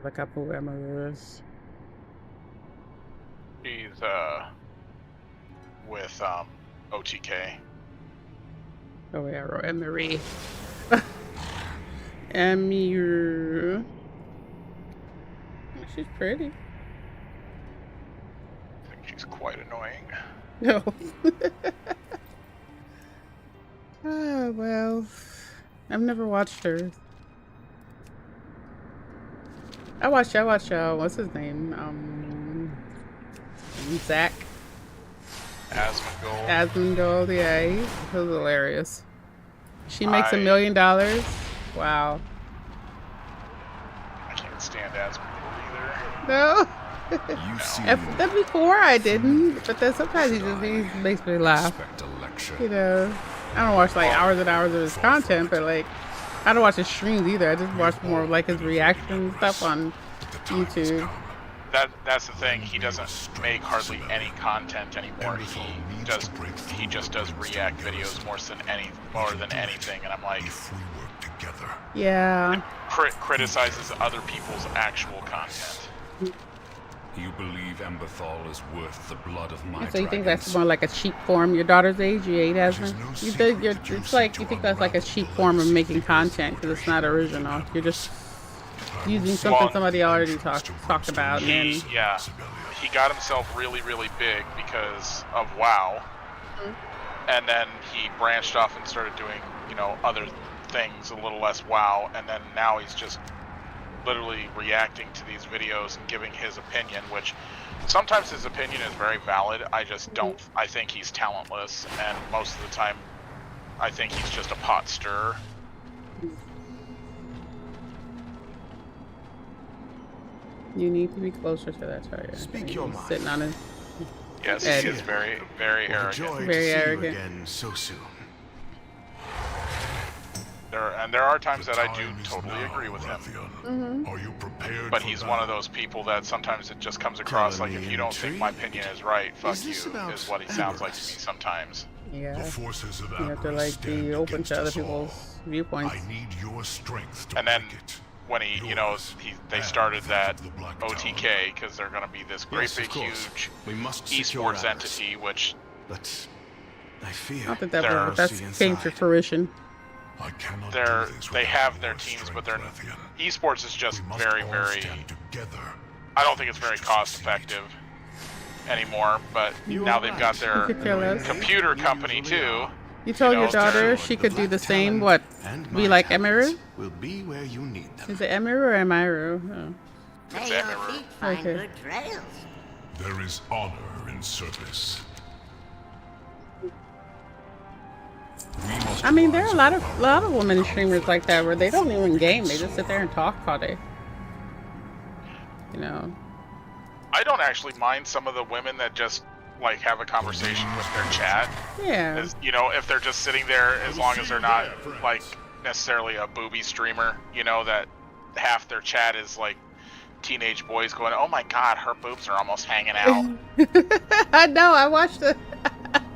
Look up who Emiru is. He's with OTK. Oh yeah, I wrote Emery. Emiru. She's pretty. I think she's quite annoying. No. Oh well, I've never watched her. I watched. What's his name? Zach Asmongold. Asmongold. Yeah, he was hilarious. She makes $1 I- million. Wow. I can't stand Asmongold either. No. You seem That before I didn't, but then sometimes he makes me laugh. expect a lecture. You know, I don't watch like hours and hours of his content, but like I don't watch his streams either. I just watch more of like his reaction stuff on YouTube. That's the thing. He doesn't make hardly any content anymore. He just does react videos more than anything, and I'm like, If we work together. Yeah. criticizes other people's actual content. You believe Emberthal is worth the blood of my So you think dragons? that's more like a cheap form? Your daughter's age, you ate There's Asmund? no You secret think to it's like you think that's like a cheap form of making content because it's not original. You're just using something somebody already talked about, and then He got himself really, really big because of WoW, and then he branched off and started doing, other things a little less WoW, and then now he's just literally reacting to these videos and giving his opinion, which sometimes his opinion is very valid. I just don't. I think he's talentless, and most of the time, I think he's just a pot stirrer. you need to be closer to that target. Speak your mind. Sitting on it. Yes, Ed. he is very, very What a arrogant. joy Very to see arrogant. you again so soon. There are times that I do Time is totally now, agree with him. Rathian. Are you prepared But for he's battle? one of those people that sometimes it just comes across like, Telling if me you don't think my intrigued. opinion is right, fuck Is you, this about is what he sounds like to Aberys? me sometimes. Yeah. The forces of You have to Aberys like stand be open against to other us all. people's viewpoints. I need your strength to And then break it. when he, Yours they and started that the Black OTK because they're going to be this great Yes, of big course. huge We must secure esports Aberys. entity, which But I fear. Not that that They're- was, that's See came to inside. fruition. I cannot they do this without have their your teams, strength, but they're Rathian. esports is just We must very, all very. stand together. I don't think it's very cost effective anymore, but You now are they've right. got You their could kill us. computer company usually too. are. You told know, your daughter they're- she The could do black the same. talent What? and Be my like talents Emiru? will be where you need them. Is it Emiru or Emiru? Oh. It's May your Emiru. feet find Okay. good trails. There is honor in service. We must I mean, there are rise a lot above of women streamers like that where they don't even game; they just sit there and talk all day. You know. I don't actually mind some of the women that just like have a conversation with their chat. Yeah. As, if they're just sitting there, as long as they're not like necessarily a booby streamer, that half their chat is like teenage boys going, "Oh my god, her boobs are almost hanging out." I know. I watched the.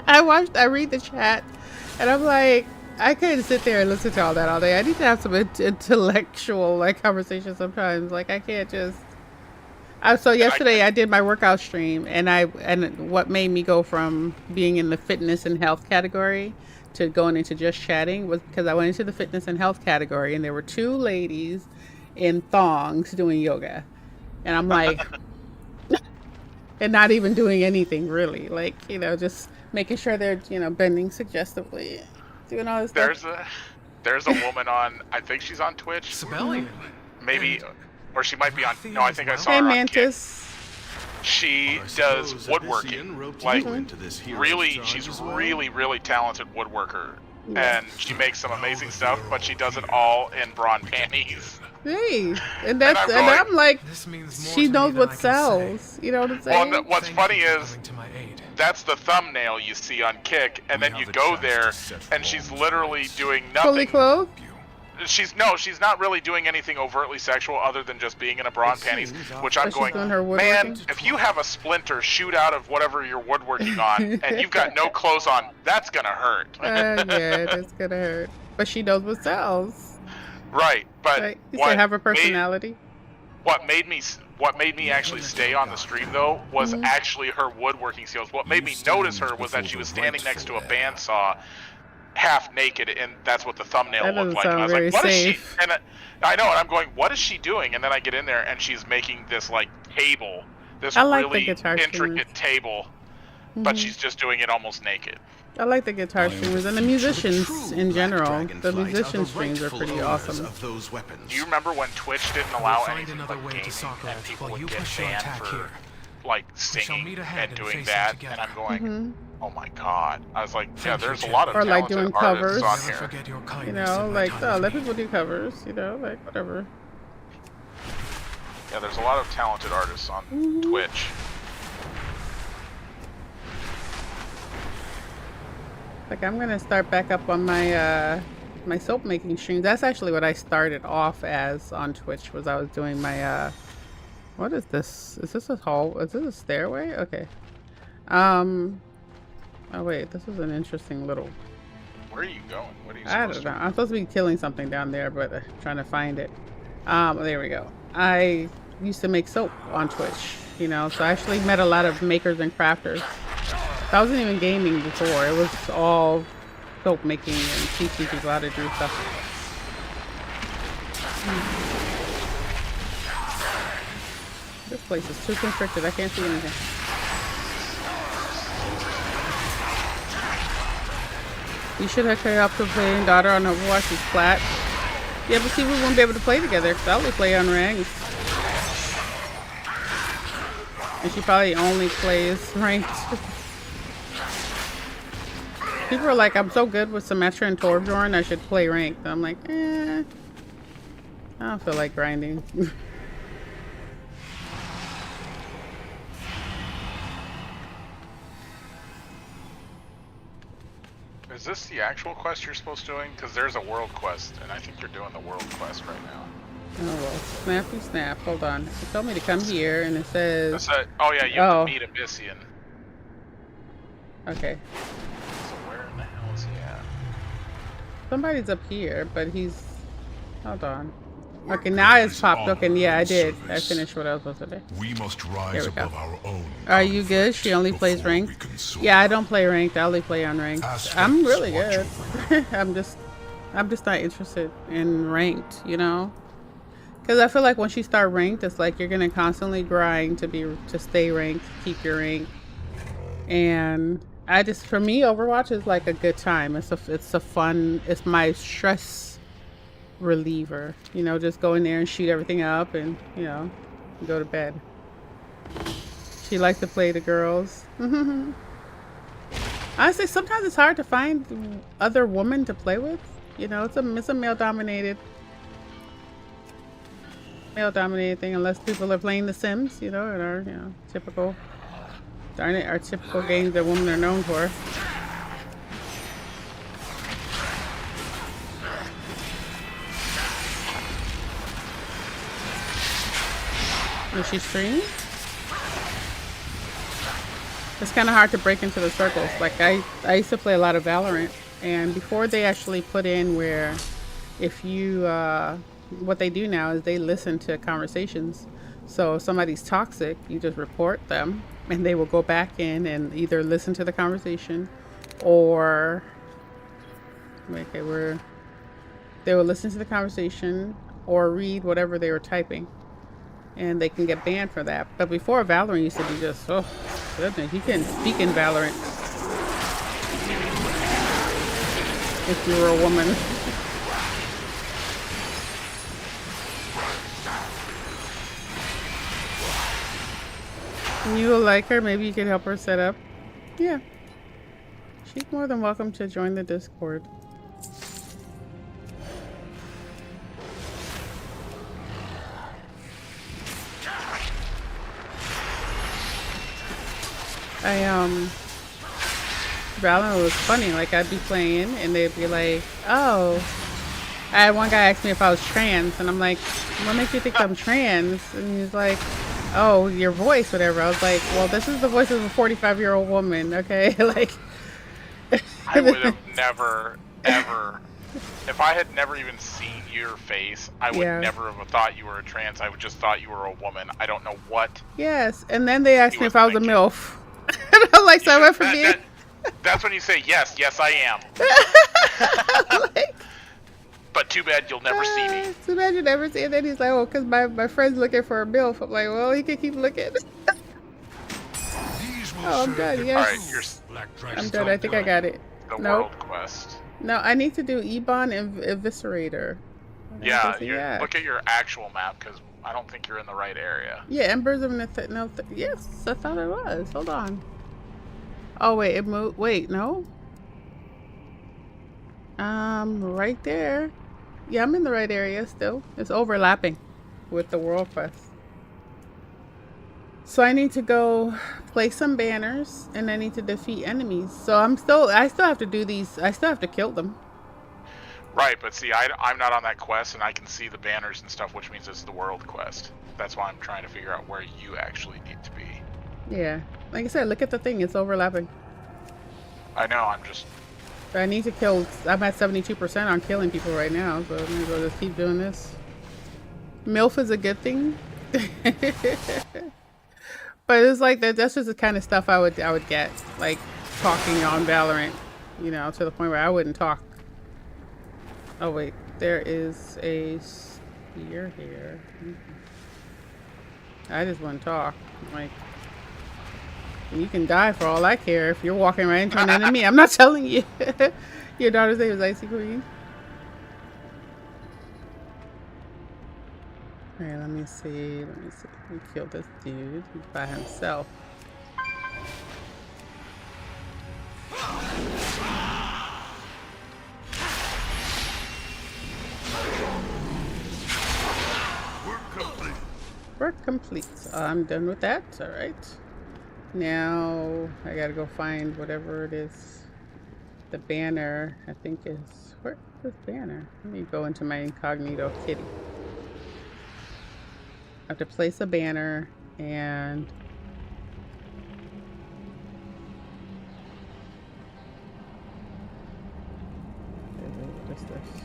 I read the chat, and I'm like, I couldn't sit there and listen to all that all day. I need to have some intellectual like conversation sometimes. Like I can't just So yesterday I did my workout stream, and what made me go from being in the fitness and health category to going into just chatting was because I went into the fitness and health category, and there were two ladies in thongs doing yoga, and I'm like, and not even doing anything really, like, you know, just making sure they're, you know, bending suggestively, doing all this stuff. There's a woman on, I think she's on Twitch. Sibelian. Maybe, or she might be on, no, I think I saw Hey, her on Mantis. Kick. She does woodworking. Like, really, she's really talented woodworker. And she makes some amazing stuff, but she does it all in bra and panties. Hey, and I'm like, she knows what sells. You know what I'm saying? Well, what's funny is that's the thumbnail you see on Kick, and then you go there, and she's literally doing nothing. Fully clothed? She's not really doing anything overtly sexual other than just being in a bra and panties, which I'm going, man, if you have a splinter shoot out of whatever you're woodworking on, and you've got no clothes on, that's gonna hurt. Yeah, that's gonna hurt. But she knows what sells. Right, but right. You still have a personality. What made me actually stay on the stream though was actually her woodworking skills. What made me notice her was that she was standing next to a bandsaw, half naked, and that's what the thumbnail looked like. And I was like, "What is she?" And I know, and I'm going, "What is she doing?" And then I get in there, and she's making this like table, this really intricate table, but she's just doing it almost naked. I like the guitar streamers and the musicians in general. The musician streams are pretty awesome. Do you remember when Twitch didn't allow anything but gaming, and people would get banned for like singing and doing that? And I'm going, oh my god! I was like, yeah, there's a lot of talented like doing covers on here. You know, like let people do covers. You know, like whatever. Yeah, there's a lot of talented artists on Twitch. Like I'm gonna start back up on my my soap making streams. That's actually what I started off as on Twitch. Was I was doing my what is this? Is this a hall? Is this a stairway? Okay. Oh wait, this is an interesting little. Where are you going? What are you? I don't know. I'm supposed to be killing something down there, but trying to find it. There we go. I used to make soap on Twitch. You know, so I actually met a lot of makers and crafters. I wasn't even gaming before. It was all soap making and teaching people how to do stuff. This place is too constricted. I can't see anything. You should hook her up to playing daughter on Overwatch. It's flat. Yeah, but see, we won't be able to play together because I only play on ranked. And she probably only plays ranked. People are like, I'm so good with Symmetra and Torbjorn, I should play ranked. I'm like, I don't feel like grinding. Is this the actual quest you're supposed to be doing? Because there's a world quest, and I think you're doing the world quest right now. Oh well, snappy snap. Hold on. It told me to come here, and it says. Oh yeah, you have to meet Abyssian. Okay. So where in the hell is he at? Somebody's up here, but he's. Hold on. Okay, now it's popped. Okay, yeah, I did. I finished what I was supposed to do. We must rise above our own. Are you good? She only plays ranked. Yeah, I don't play ranked. I only play on ranked. I'm really good. I'm just not interested in ranked. You know. Because I feel like once you start ranked, it's like you're gonna constantly grind to stay ranked, keep your rank. And for me, Overwatch is like a good time. It's a fun. It's my stress reliever. You know, just go in there and shoot everything up, and you know, go to bed. She likes to play the girls. Honestly, sometimes it's hard to find other women to play with. You know, it's a male-dominated thing, unless people are playing The Sims, you know, and our, you know, typical, darn it, our typical games that women are known for. Does she stream? It's kind of hard to break into the circles. Like I used to play a lot of Valorant, and before they actually put in where if you what they do now is they listen to conversations. So if somebody's toxic, you just report them, and they will go back in and either listen to the conversation, or okay, they will listen to the conversation or read whatever they were typing, and they can get banned for that. But before, Valorant used to be just, oh goodness, you couldn't speak in Valorant if you were a woman. You will like her. Maybe you could help her set up. Yeah. She's more than welcome to join the Discord. Valorant was funny. Like, I'd be playing and they'd be like, oh. I had one guy ask me if I was trans, and I'm like, what makes you think I'm trans? And he's like, oh, your voice, whatever. I was like, well, this is the voice of a 45-year-old woman, okay? Like, I would have never, ever, if I had never even seen your face, I would never have thought you were a trans. I would just thought you were a woman. I don't know what. Yes, and then they asked me if I was a MILF. And I'm like, so I went from being... That's when you say, yes, I am. Like, but too bad you'll never see me. Too bad you never see it. And then he's like, oh, because my friend's looking for a MILF. I'm like, well, he can keep looking. Oh, I'm done, yes. Alright, I'm done. I think I got it. The world quest. No, I need to do Ebon and Eviscerator. Yeah, look at your actual map, because I don't think you're in the right area. Yeah, Embers of yes, I thought it was. Hold on. Oh, wait, it moved. Wait, no? Right there. Yeah, I'm in the right area still. It's overlapping with the world quest. So I need to go place some banners, and I need to defeat enemies. So I still have to do these. I still have to kill them. Right, but see, I'm not on that quest, and I can see the banners and stuff, which means it's the world quest. That's why I'm trying to figure out where you actually need to be. Yeah, like I said, look at the thing. It's overlapping. I know. I'm just. I need to kill. I'm at 72% on killing people right now, so I'm gonna just keep doing this. MILF is a good thing. But it's like that's just the kind of stuff I would get, like talking on Valorant, you know, to the point where I wouldn't talk. Oh wait, there is a spear here. I just wouldn't talk. Like, you can die for all I care if you're walking right into an enemy. I'm not telling you. Your daughter's name is Icy Queen. Alright, let me see. We killed this dude. He's by himself. Work complete. I'm done with that. Alright. Now I gotta go find whatever it is. The banner, I think is... Where's this banner? Let me go into my incognito kitty. I have to place a banner and... What is this?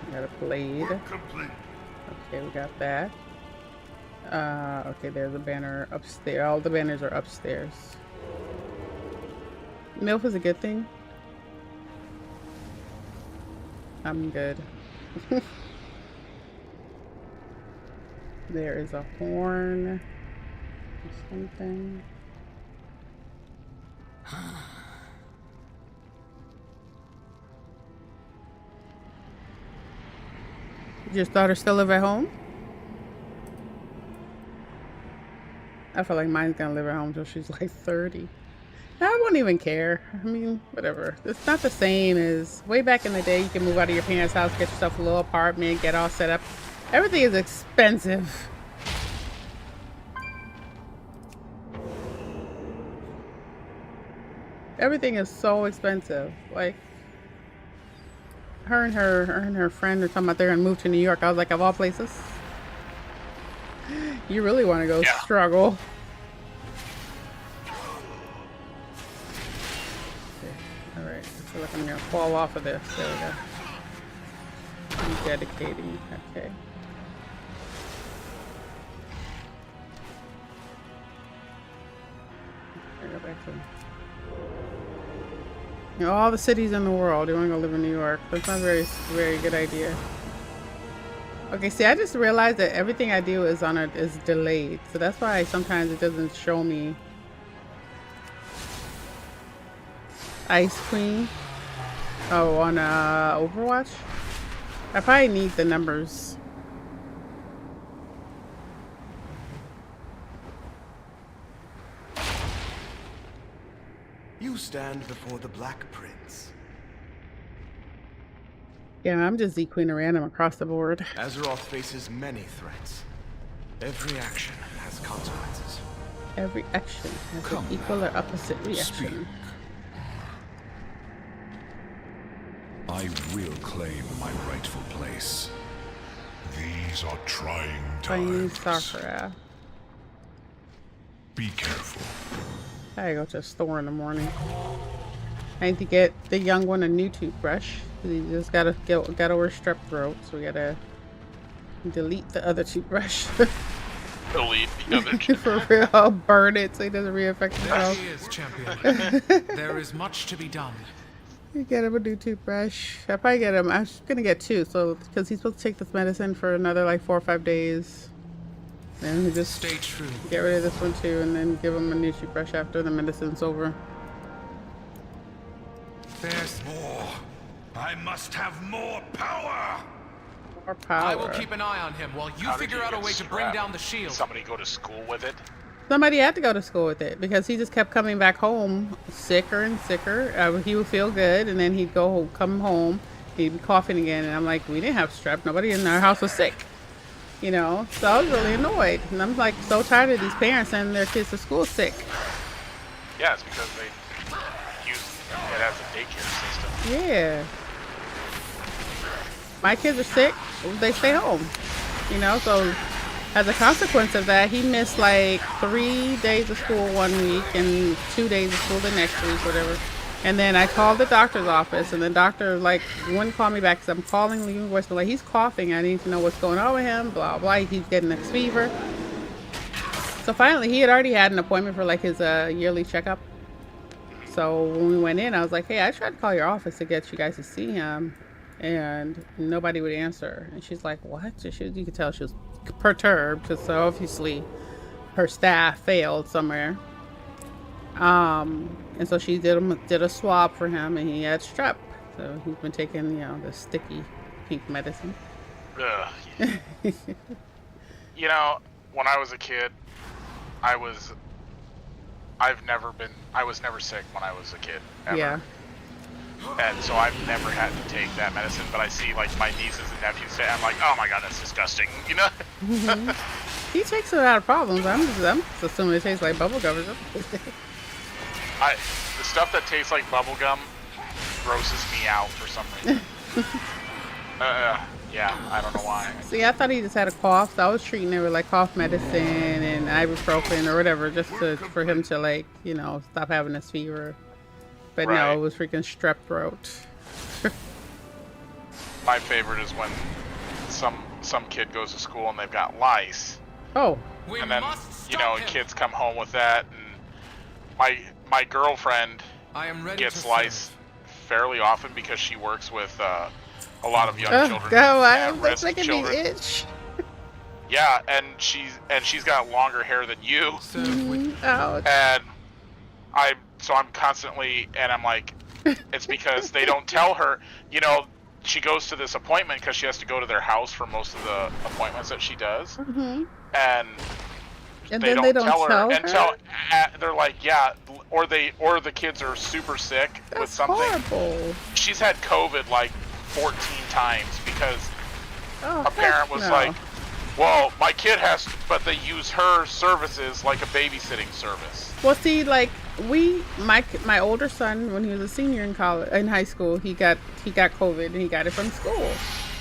I got a blade. Okay, we got that. Okay, there's a banner upstairs. All the banners are upstairs. MILF is a good thing. I'm good. There is a horn or something. Your daughter still live at home? I feel like mine's gonna live at home till she's like 30. I won't even care. I mean, whatever. It's not the same as way back in the day. You can move out of your parents' house, get yourself a little apartment, get all set up. Everything is expensive. Everything is so expensive. Like, her and her friend are talking about they're gonna move to New York. I was like, of all places, you really want to go struggle. Okay. All right. I feel like I'm gonna fall off of this. There we go. I'm dedicating. Okay. back to. You know, all the cities in the world. You want to go live in New York? That's not a very good idea. Okay, see, I just realized that everything I do is delayed, so that's why sometimes it doesn't show me. Ice Queen. Oh, on Overwatch. I probably need the numbers. You stand before the Black Prince. Yeah, I'm just Z-Queen random across the board. Azeroth faces many threats. Every action has consequences. Every action has an equal or opposite reaction. Speak. I will claim my rightful place. These are trying Chinese times. Sakura. Be careful. I go to the store in the morning. I need to get the young one a new toothbrush. He just got over strep throat, so we gotta delete the other toothbrush. Delete the other toothbrush. For real, burn it so he doesn't re-infect There himself. he is, champion. There is much to be done. You get him a new toothbrush. I probably get him. I'm just gonna get two, so because he's supposed to take this medicine for another like 4 or 5 days. And we just Stay true. get rid of this one too, and then give him a new toothbrush after the medicine's over. There's More. I must have more power. More power. I will keep an eye on him while you How did figure you out a get way to bring strapped? down the Did shield. somebody go to school with it? Somebody had to go to school with it because he just kept coming back home sicker and sicker. He would feel good, and then he'd come home, he'd be coughing again, and I'm like, we didn't have strep. Nobody in our house was sick, you know. So I was really annoyed, and I'm like so tired of these parents sending their kids to school sick. Yeah, it's because they use it as a daycare system. Yeah. My kids are sick, they stay home, you know. So as a consequence of that, he missed like 3 days of school 1 week and 2 days of school the next week, whatever. And then I called the doctor's office, and the doctor like wouldn't call me back because I'm calling, leaving voice, like he's coughing. I need to know what's going on with him. Blah blah. He's getting this fever. So finally, he had already had an appointment for like his yearly checkup. So when we went in, I was like, hey, I tried to call your office to get you guys to see him, and nobody would answer. And she's like, what? You could tell she was perturbed because obviously her staff failed somewhere. And so she did a swab for him, and he had strep. So he's been taking, you know, the sticky pink medicine. Ugh. You know, when I was a kid, I was never sick when I was a kid, ever. Yeah. And so I've never had to take that medicine, but I see like my nieces and nephews say, I'm like, oh my god, that's disgusting, you know? He takes it without problems. I'm just assuming it tastes like bubble gum or something. The stuff that tastes like bubble gum grosses me out for some reason. Yeah, I don't know why. See, I thought he just had a cough, so I was treating it with like cough medicine and ibuprofen or whatever, just for him to like, you know, stop having this fever. But Right. no, it was freaking strep throat. My favorite is when some kid goes to school and they've got lice, Oh, We and then must you stop know him. kids come home with that, and my girlfriend I am ready gets to lice fairly often because she works with a lot of young oh children, God, at that's risk making me children. itch. Yeah, and she's got longer hair than you, serve. with Ouch. and I'm constantly, and I'm like, it's because they don't tell her, you know, she goes to this appointment because she has to go to their house for most of the appointments that she does, Mm-hmm. and And they then don't they don't tell tell her her? until they're like, yeah, or the kids are super sick with That's something. horrible. She's had COVID like 14 times because Oh, a heck parent was no. like, well, my kid has to, but they use her services like a babysitting service. Well, see, like my older son, when he was a senior in high school, he got COVID and he got it from school.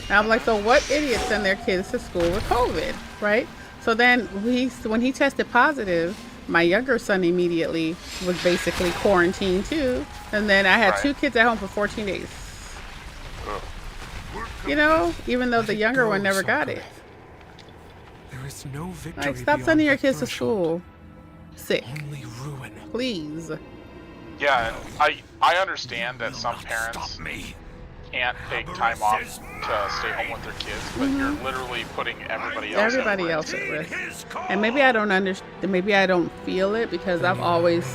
And I'm like, so what idiots send their kids to school with COVID, right? So then when he tested positive, my younger son immediately was basically quarantined too. And then I had Right. 2 kids at home for 14 days. Ugh. You know, even though the younger one never got it. There is no victory. Like, stop beyond sending your the kids to threshold. school. sick. Only ruin. Please. Yeah, and I understand that some parents can't take time off to stay home with their kids, but you're literally putting everybody else at risk. And maybe I don't understand. Maybe I don't feel it because I've always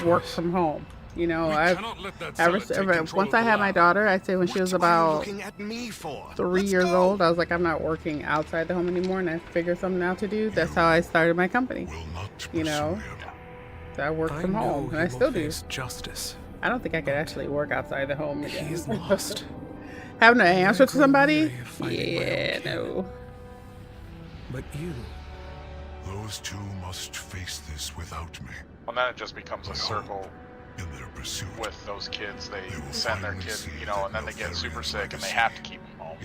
worked from home. You know, once I had my daughter, I'd say when she was about 3 years old, I was like, I'm not working outside the home anymore, and I figured something out to do. That's how I started my company. You know, so I work from home, and I still do. Justice. I don't think I could actually work outside the home again. He's lost. Having to answer to somebody? Yeah, no. But you. Those two must face this without me. Well, then it just becomes a circle. In their pursuit, with those kids, they send their kids, you know, and then they get super sick and they have to keep them home.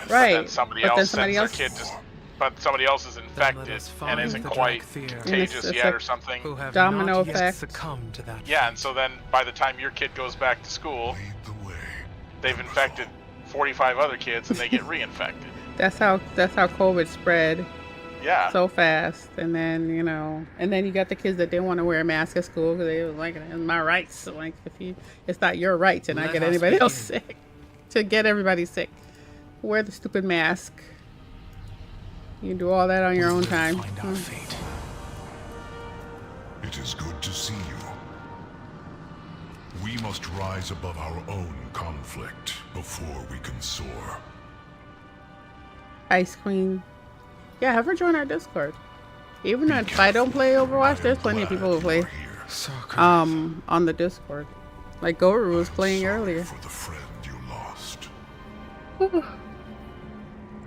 Right. But then somebody else sends their kid but somebody else is infected and isn't quite contagious yet or something. Domino effect. Yeah, and so then by the time your kid goes back to school, they've infected 45 other kids and they get reinfected. That's how COVID spread. Yeah. So fast, and then you got the kids that didn't want to wear a mask at school because they were like, "It's my rights." So like, it's not your right to not get anybody else sick, to get everybody sick. Wear the stupid mask. You can do all that on your own time. It is good to see you. We must rise above our own conflict before we can soar. Ice Queen. Yeah, have her join our Discord. Even if I don't play Overwatch, there's plenty of people who play on the Discord. Like Goru was playing earlier. For the friend you lost.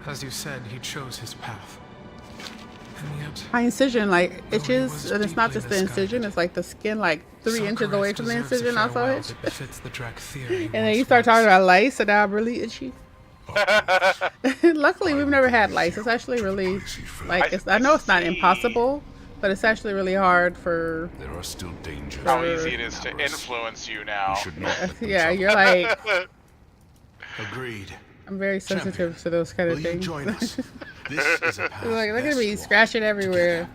As you said, he chose his path. And yet, my incision like itches, and it's not just the incision, it's like the skin like 3 inches away from the incision also itch. And then you start talking about lice and now I'm really itchy. Luckily, we've never had lice. It's actually really I know it's not impossible, but it's actually really hard for. There are still dangers. How easy it is to influence you now. Yeah, you're like. Agreed. I'm very sensitive to those kind of things. Join us? This is a path like, look at me scratching everywhere.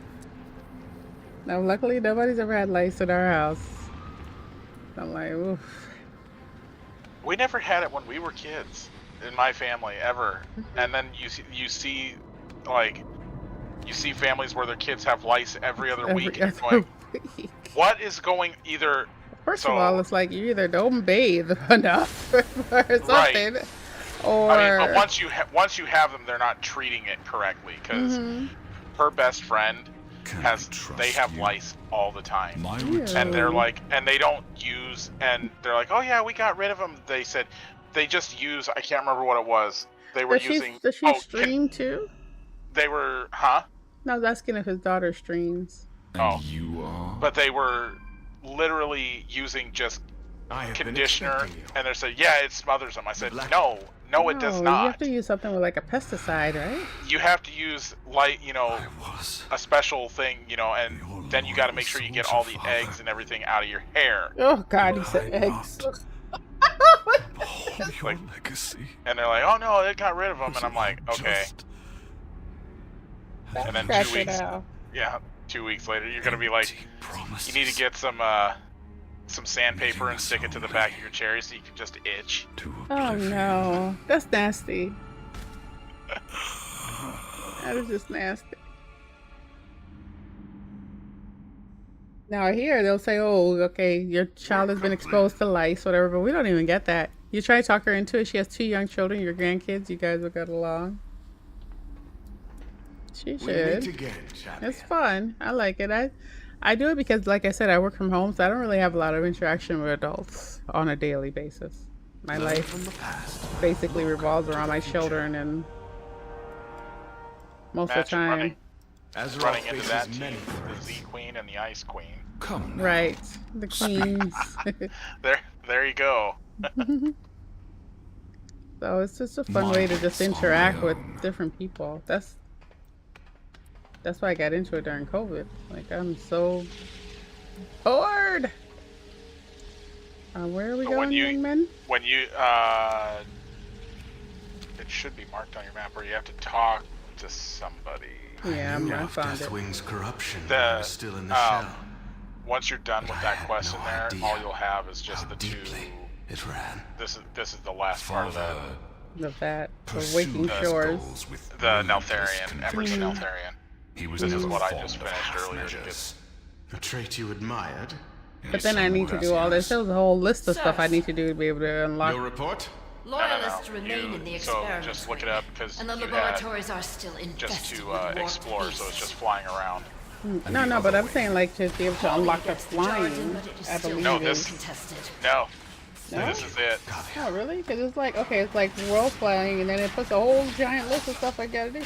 Now, luckily, nobody's ever had lice in our house. I'm like, oof. We never had it when we were kids. In my family ever. And then you see families where their kids have lice every other week, and you're going, what is going either? First of all, it's like you either don't bathe enough or something, right. or I mean, but once you have them, they're not treating it correctly because her best friend they have lice all the time, and they're like, and they don't use, and they're like, oh yeah, we got rid of them. They said. They just use, I can't remember what it was. They were using... Does she stream too? They were, huh? No, I was asking if his daughter streams. And you are... But they were literally using just conditioner, and they said, yeah, it smothers them. I said, no, it does not. You have to use something with like a pesticide, right? You have to use, a special thing, and then you got to make sure you get all the eggs and everything out of your hair. Oh, God, he said eggs. Like, and they're like, oh no, they got rid of them, and I'm like, okay. And then 2 weeks, 2 weeks later, you're gonna be like, you need to get some sandpaper and stick it to the back of your chair so you can just itch. Oh no, that's nasty. That is just nasty. Now here they'll say, oh, okay, your child has been exposed to lice, whatever, but we don't even get that. You try to talk her into it. She has 2 young children, your grandkids. You guys will get along. She should. It's fun. I like it. I do it because, like I said, I work from home, so I don't really have a lot of interaction with adults on a daily basis. My life basically revolves around my children, and most of the time. Running into that team, the Z Queen and the Ice Queen. Come now. Right, the queens. there you go. So it's just a fun way to just interact with different people. That's why I got into it during COVID. Like, I'm so bored. Where are we going, young men? When you it should be marked on your map where you have to talk to somebody. Yeah, I found it. Deathwing's corruption The is still in the shell. once you're done with that quest no in there, idea all you'll have is just how the 2. deeply it ran. This is the last part of that. The Pursued Waking his Shores. goals with The ruthless Neltharion, Embers of conviction. Neltharion. He was This is never what I fond just of finished half earlier. measures. A trait you admired? But then I need to do all this. There's a whole list of stuff I need to do to be able to unlock. Your report? Loyalists remain in the So experiment just look it up because and the you had laboratories are still just infested to with warped explore, so it's beasts. just flying around. No, but I'm saying like to be able to unlock the Against the Jarden, flying. but it is I still believe No, is. this- contested. No, No? this is it. Oh, really? Because it's like, okay, it's like world flying, and then it puts a whole giant list of stuff I gotta do.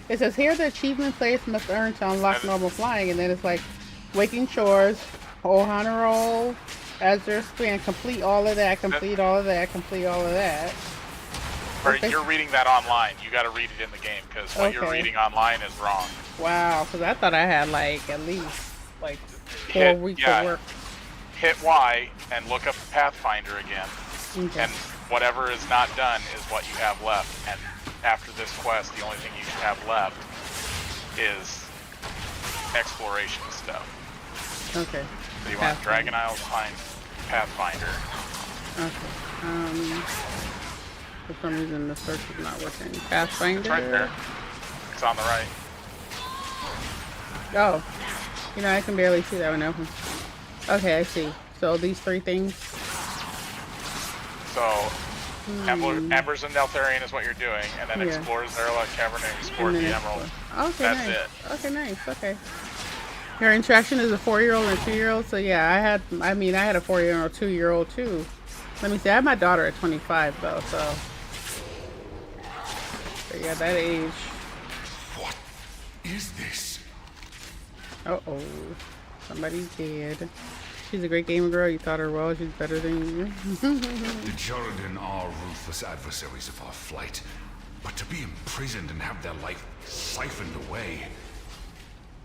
It says here the achievement players must earn to unlock normal flying, and then it's like Waking Shores, Ohana Roll, Azure Span, complete all of that, complete all of that, complete all of that. Or Okay. you're reading that online. You got to read it in the game because what you're Okay. reading online is wrong. Wow, because I thought I had like at least like 4 Hit- weeks yeah. of work. Hit Y and look up Pathfinder again, Okay. and whatever is not done is what you have left. And after this quest, the only thing you have left is exploration stuff. Okay. So you want Pathfinder. Dragon Isles, find Pathfinder. Okay. For some reason the search is not working. Pathfinder. It's right there. It's on the right. Oh, you know I can barely see that one open. Okay, I see. So these 3 things. So, Embers and Neltharion is what you're doing, and then Yeah. Explore Zarla Cavern and Explore And the then Emerald. explore. Okay, That's nice. it. Okay, nice. Okay. Your interaction is a 4-year-old and a 2-year-old. So yeah, I had a 4-year-old and a 2-year-old too. Let me see. I had my daughter at 25 though. So yeah, that age. What is this? Oh, somebody's dead. She's a great gamer girl. You thought her well. She's better than you. The Jordan are ruthless adversaries of our flight, but to be imprisoned and have their life siphoned away,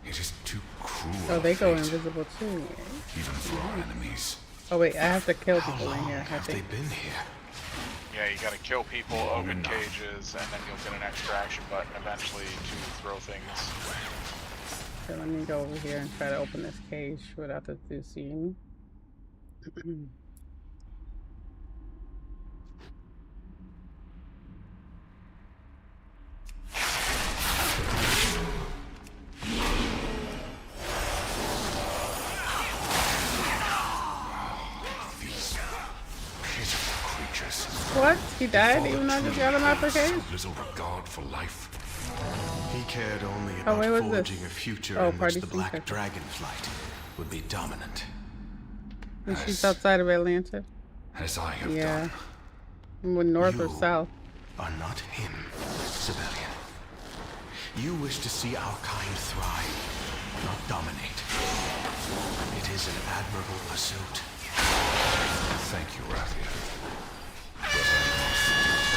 it is too cruel. Oh, a they go fate, invisible too. even for our enemies. Oh wait, I have to kill How people in long here. I have they think. been here? Yeah, you gotta kill people, Long open enough. cages, and then you'll get an extraction button eventually to throw things. Okay, let me go over here and try to open this cage without the two seeing me. These pitiful creatures. What? He died Fall even though I true just got him out the prince cage? of little regard for life. He cared only Oh, about where was this? forging a future Oh, in which party the scene Black section. Dragonflight would be dominant. And she's outside of Atlanta. As I have Yeah. done. North or You south. are not him, civilian. You wish to see our kind thrive, not dominate. It is an admirable pursuit. Thank you, Rathia.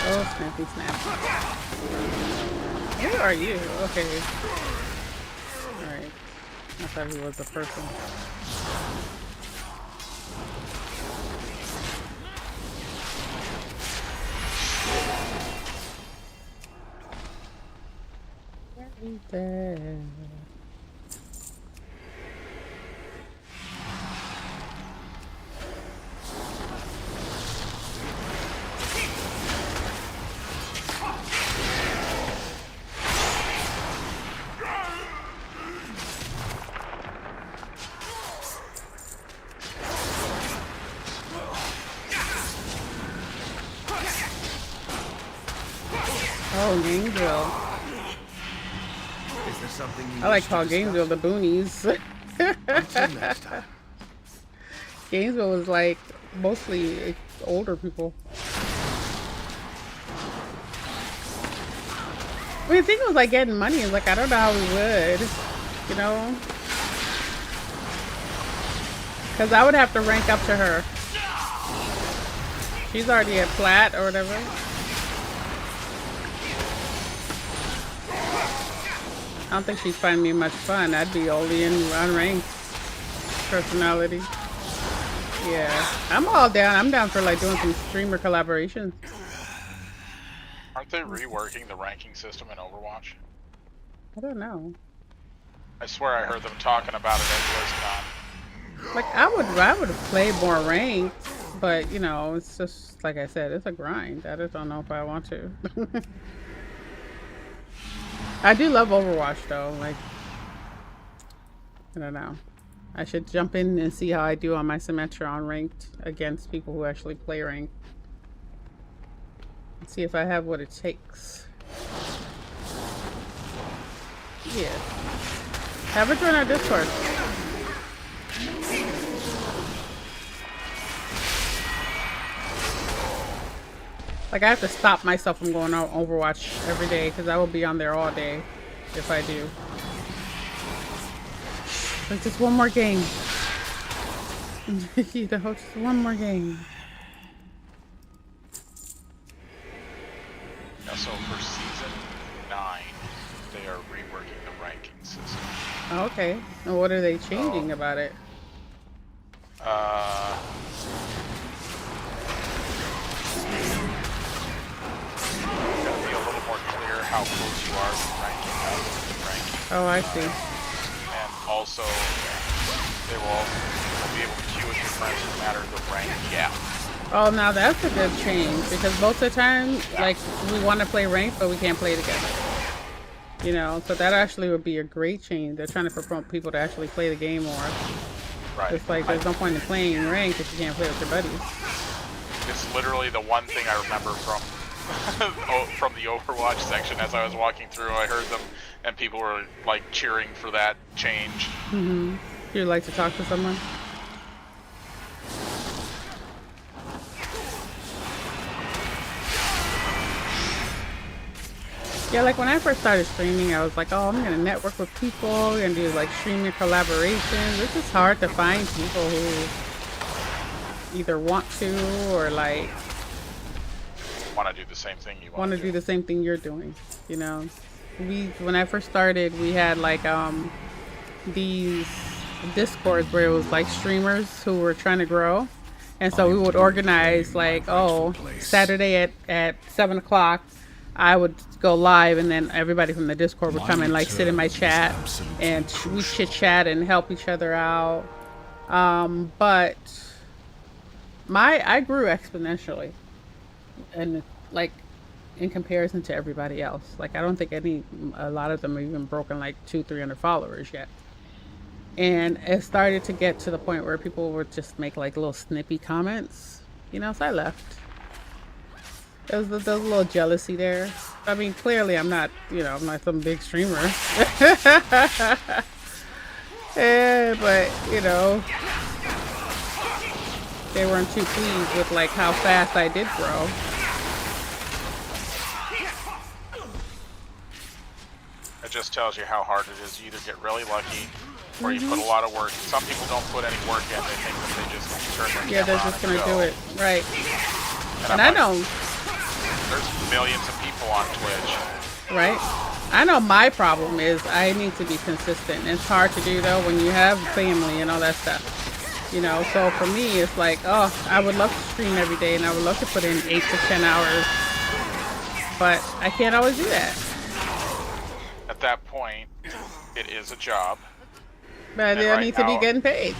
Oh, snappy snap. Who are you? Okay. Alright. I thought he was a person. Where is that? Oh, Gainesville. Is there something you I like wish to call discuss? Gainesville the boonies. Until next time. Gainesville was like mostly older people. I mean, I think it was like getting money. It's like, I don't know how we would, you know? Because I would have to rank up to her. She's already at plat or whatever. I don't think she'd find me much fun. I'd be only in unranked personality. Yeah, I'm all down. I'm down for like doing some streamer collaborations. Aren't they reworking the ranking system in Overwatch? I don't know. I swear I heard them talking about it at BlizzCon. Like I would play more ranked, but you know, it's just like I said, it's a grind. I just don't know if I want to. I do love Overwatch though. Like I don't know. I should jump in and see how I do on my Symmetra on ranked against people who actually play ranked. See if I have what it takes. Yeah. Have her join our Discord. Like I have to stop myself from going on Overwatch every day because I will be on there all day if I do. Like just one more game. The host, just one more game. Yeah, so for season 9, they are reworking the ranking system. Oh, okay. And what are they changing about it? Gonna be a little more clear how close you are to ranking. Oh, I see. And also, they will be able to queue with your friends no matter the rank gap. Oh, now that's a good change because most of the time, like, we want to play ranked, but we can't play together. You know, so that actually would be a great change. They're trying to promote people to actually play the game more. Right. It's like there's no point in playing ranked if you can't play with your buddies. It's literally the one thing I remember from from the Overwatch section as I was walking through. I heard them, and people were like cheering for that change. Mm-hmm. Do you like to talk to someone? Yeah, like when I first started streaming, I was like, oh, I'm gonna network with people, we're gonna do like streaming collaborations. It's just hard to find people who either want to or like Want to do the same thing you want to do the same thing you're doing. You know, when I first started, we had like these discords where it was like streamers who were trying to grow, and so we would organize like, oh, Saturday at 7 o'clock. I would go live, and then everybody from the Discord would come and like sit in my chat, and we chit chat and help each other out. But I grew exponentially, and like in comparison to everybody else. Like I don't think a lot of them have even broken like 200-300 followers yet. And it started to get to the point where people would just make like little snippy comments, you know. So I left. There was a little jealousy there. I mean, clearly I'm not some big streamer. Yeah, but, you know, they weren't too pleased with, like, how fast I did grow. It just tells you how hard it is. You either get really lucky or you put a lot of work. Some people don't put any work in. They think that they just turn their camera they're on just and going to do it. Right. And I know. There's millions of people on Twitch. Right. I know my problem is I need to be consistent. It's hard to do though when you have family and all that stuff. You know, so for me it's like, oh, I would love to stream every day and I would love to put in 8 to 10 hours. But I can't always do that. At that point, it is a job. But I need to be getting paid.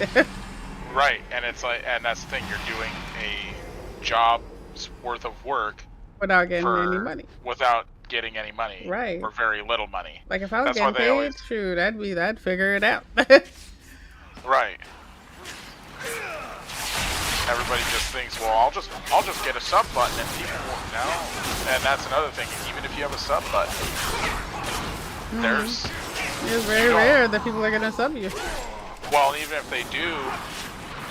Right, and it's like, and that's the thing, you're doing a job's worth of work without getting any money. Without getting any money. Right. Or very little money. Like if I was getting paid, shoot, I'd figure it out. Right. Everybody just thinks, well, I'll just get a sub button, and people won't know. And that's another thing. Even if you have a sub button, it's very rare that people are gonna sub you. Well, even if they do,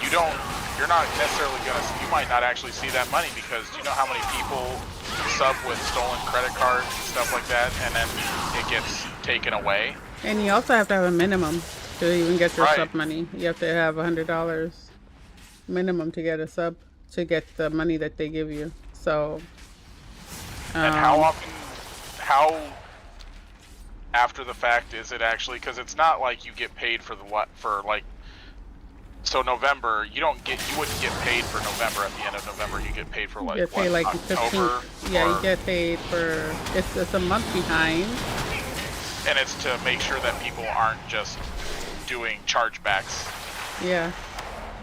you're not necessarily you might not actually see that money, because do you know how many people sub with stolen credit cards and stuff like that, and then it gets taken away? And you also have to have a minimum to even get your sub money. You have to have $100 minimum to get a sub, to get the money that they give you. So and how after the fact is it actually, because it's not like you get paid for so November, you wouldn't get paid for November at the end of November. You get paid for like, get paid like October. 15th. Yeah, you get paid for, it's a month behind. And it's to make sure that people aren't just doing chargebacks. Yeah.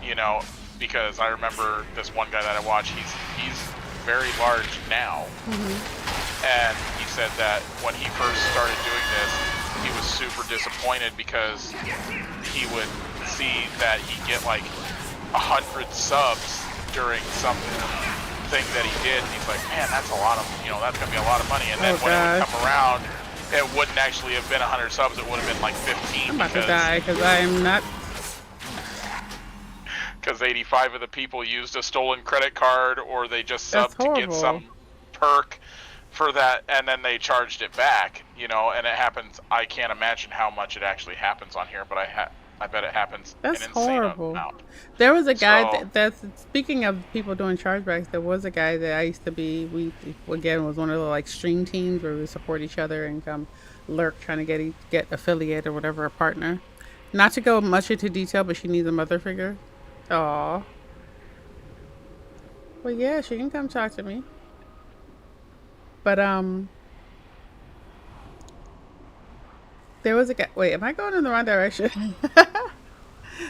you know, because I remember this one guy that I watched, he's very large now. And he said that when he first started doing this, he was super disappointed because he would see that he'd get like 100 subs during some thing that he did, and he's like, man, that's a lot of, you know, that's gonna be a lot of money. And then when it would come around, it wouldn't actually have been 100 subs, it would have been like 15. I'm about to die because I am not. Because 85 of the people used a stolen credit card, or they just subbed to get some perk for that, and then they charged it back, you know, and it happens. I can't imagine how much it actually happens on here, but I bet it happens. That's an insane horrible. amount. There was a guy that's speaking of people doing chargebacks. There was a guy that I used to be. We again was one of the like stream teams where we would support each other and come lurk trying to get affiliate or whatever, a partner. Not to go much into detail, but she needs a mother figure. Aw. Well, yeah, she can come talk to me. But there was a guy. Wait, am I going in the wrong direction?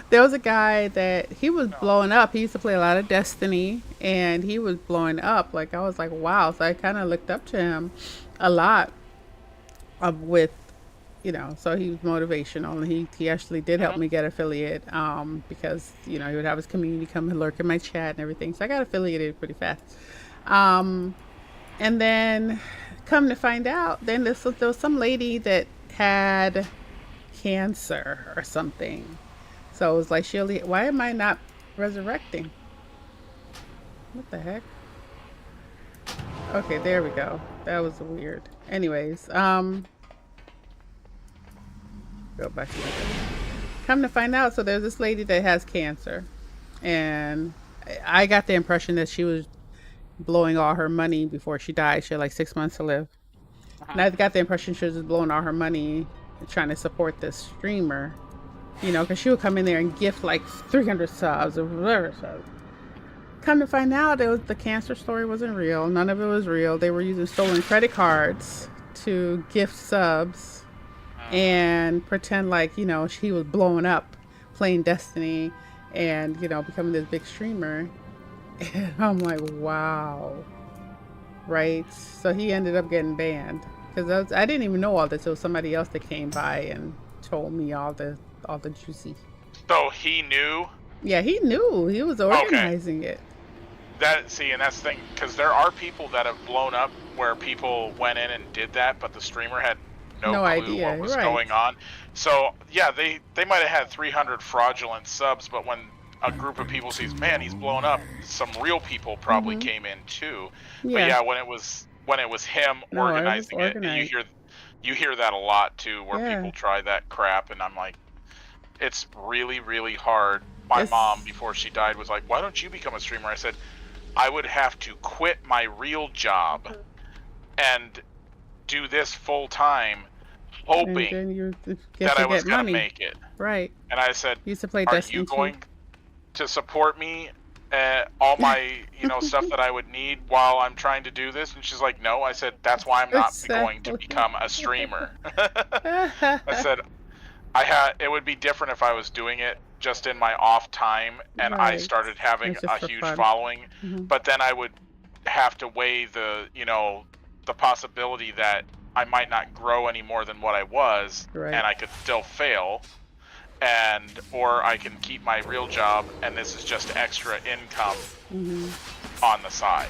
There was a guy that he was blowing up. He used to play a lot of Destiny, and he was blowing up. Like, I was like, wow. So I kind of looked up to him a lot with, you know, so he was motivational. And he actually did help me get affiliate because, you know, he would have his community come and lurk in my chat and everything. So I got affiliated pretty fast. And then come to find out, then there was some lady that had cancer or something. So it was like, why am I not resurrecting? What the heck? Okay, there we go. That was weird. Anyways, go back to that. Come to find out, so there's this lady that has cancer. And I got the impression that she was blowing all her money before she died. She had like 6 months to live. And I got the impression she was just blowing all her money trying to support this streamer. You know, because she would come in there and gift like 300 subs or whatever. So, come to find out, the cancer story wasn't real. None of it was real. They were using stolen credit cards to gift subs and pretend like, you know, she was blowing up playing Destiny and, you know, becoming this big streamer. And I'm like, wow. Right? So he ended up getting banned. Because I didn't even know all this. It was somebody else that came by and told me all the juicy. So he knew? Yeah, he knew. He was organizing it. And that's the thing, because there are people that have blown up where people went in and did that, but the streamer had no clue idea what was going on. So yeah, they might have had 300 fraudulent subs, but when a group of people sees, man, he's blown up, some real people probably came in too. But yeah, when it was him organizing it, and you hear that a lot too, where people try that crap, and I'm like, it's really, really hard. My mom, before she died, was like, why don't you become a streamer? I said, I would have to quit my real job and do this full time, hoping that I was going to make it. Right. And I said, used to play are Destiny you going to support me all my, you know, stuff that I would need while I'm trying to do this? And she's like, no. I said, that's why I'm not going to become a streamer. I said, it would be different if I was doing it just in my off time and I started having a huge following, but then I would have to weigh the possibility that I might not grow any more than what I was, and I could still fail, or I can keep my real job and this is just extra income on the side.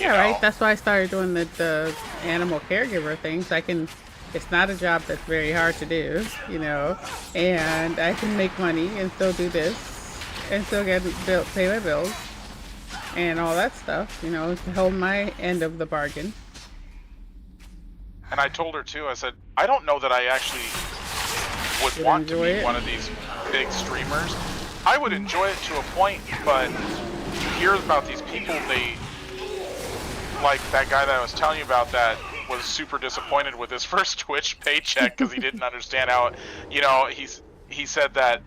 Right. That's why I started doing the animal caregiver things. It's not a job that's very hard to do, you know, and I can make money and still do this and still pay my bills and all that stuff, you know, to hold my end of the bargain. And I told her too, I said, I don't know that I actually would want to be one of these big streamers. I would enjoy it to a point, but you hear about these people, like that guy that I was telling you about that was super disappointed with his first Twitch paycheck because he didn't understand how, you know, he said that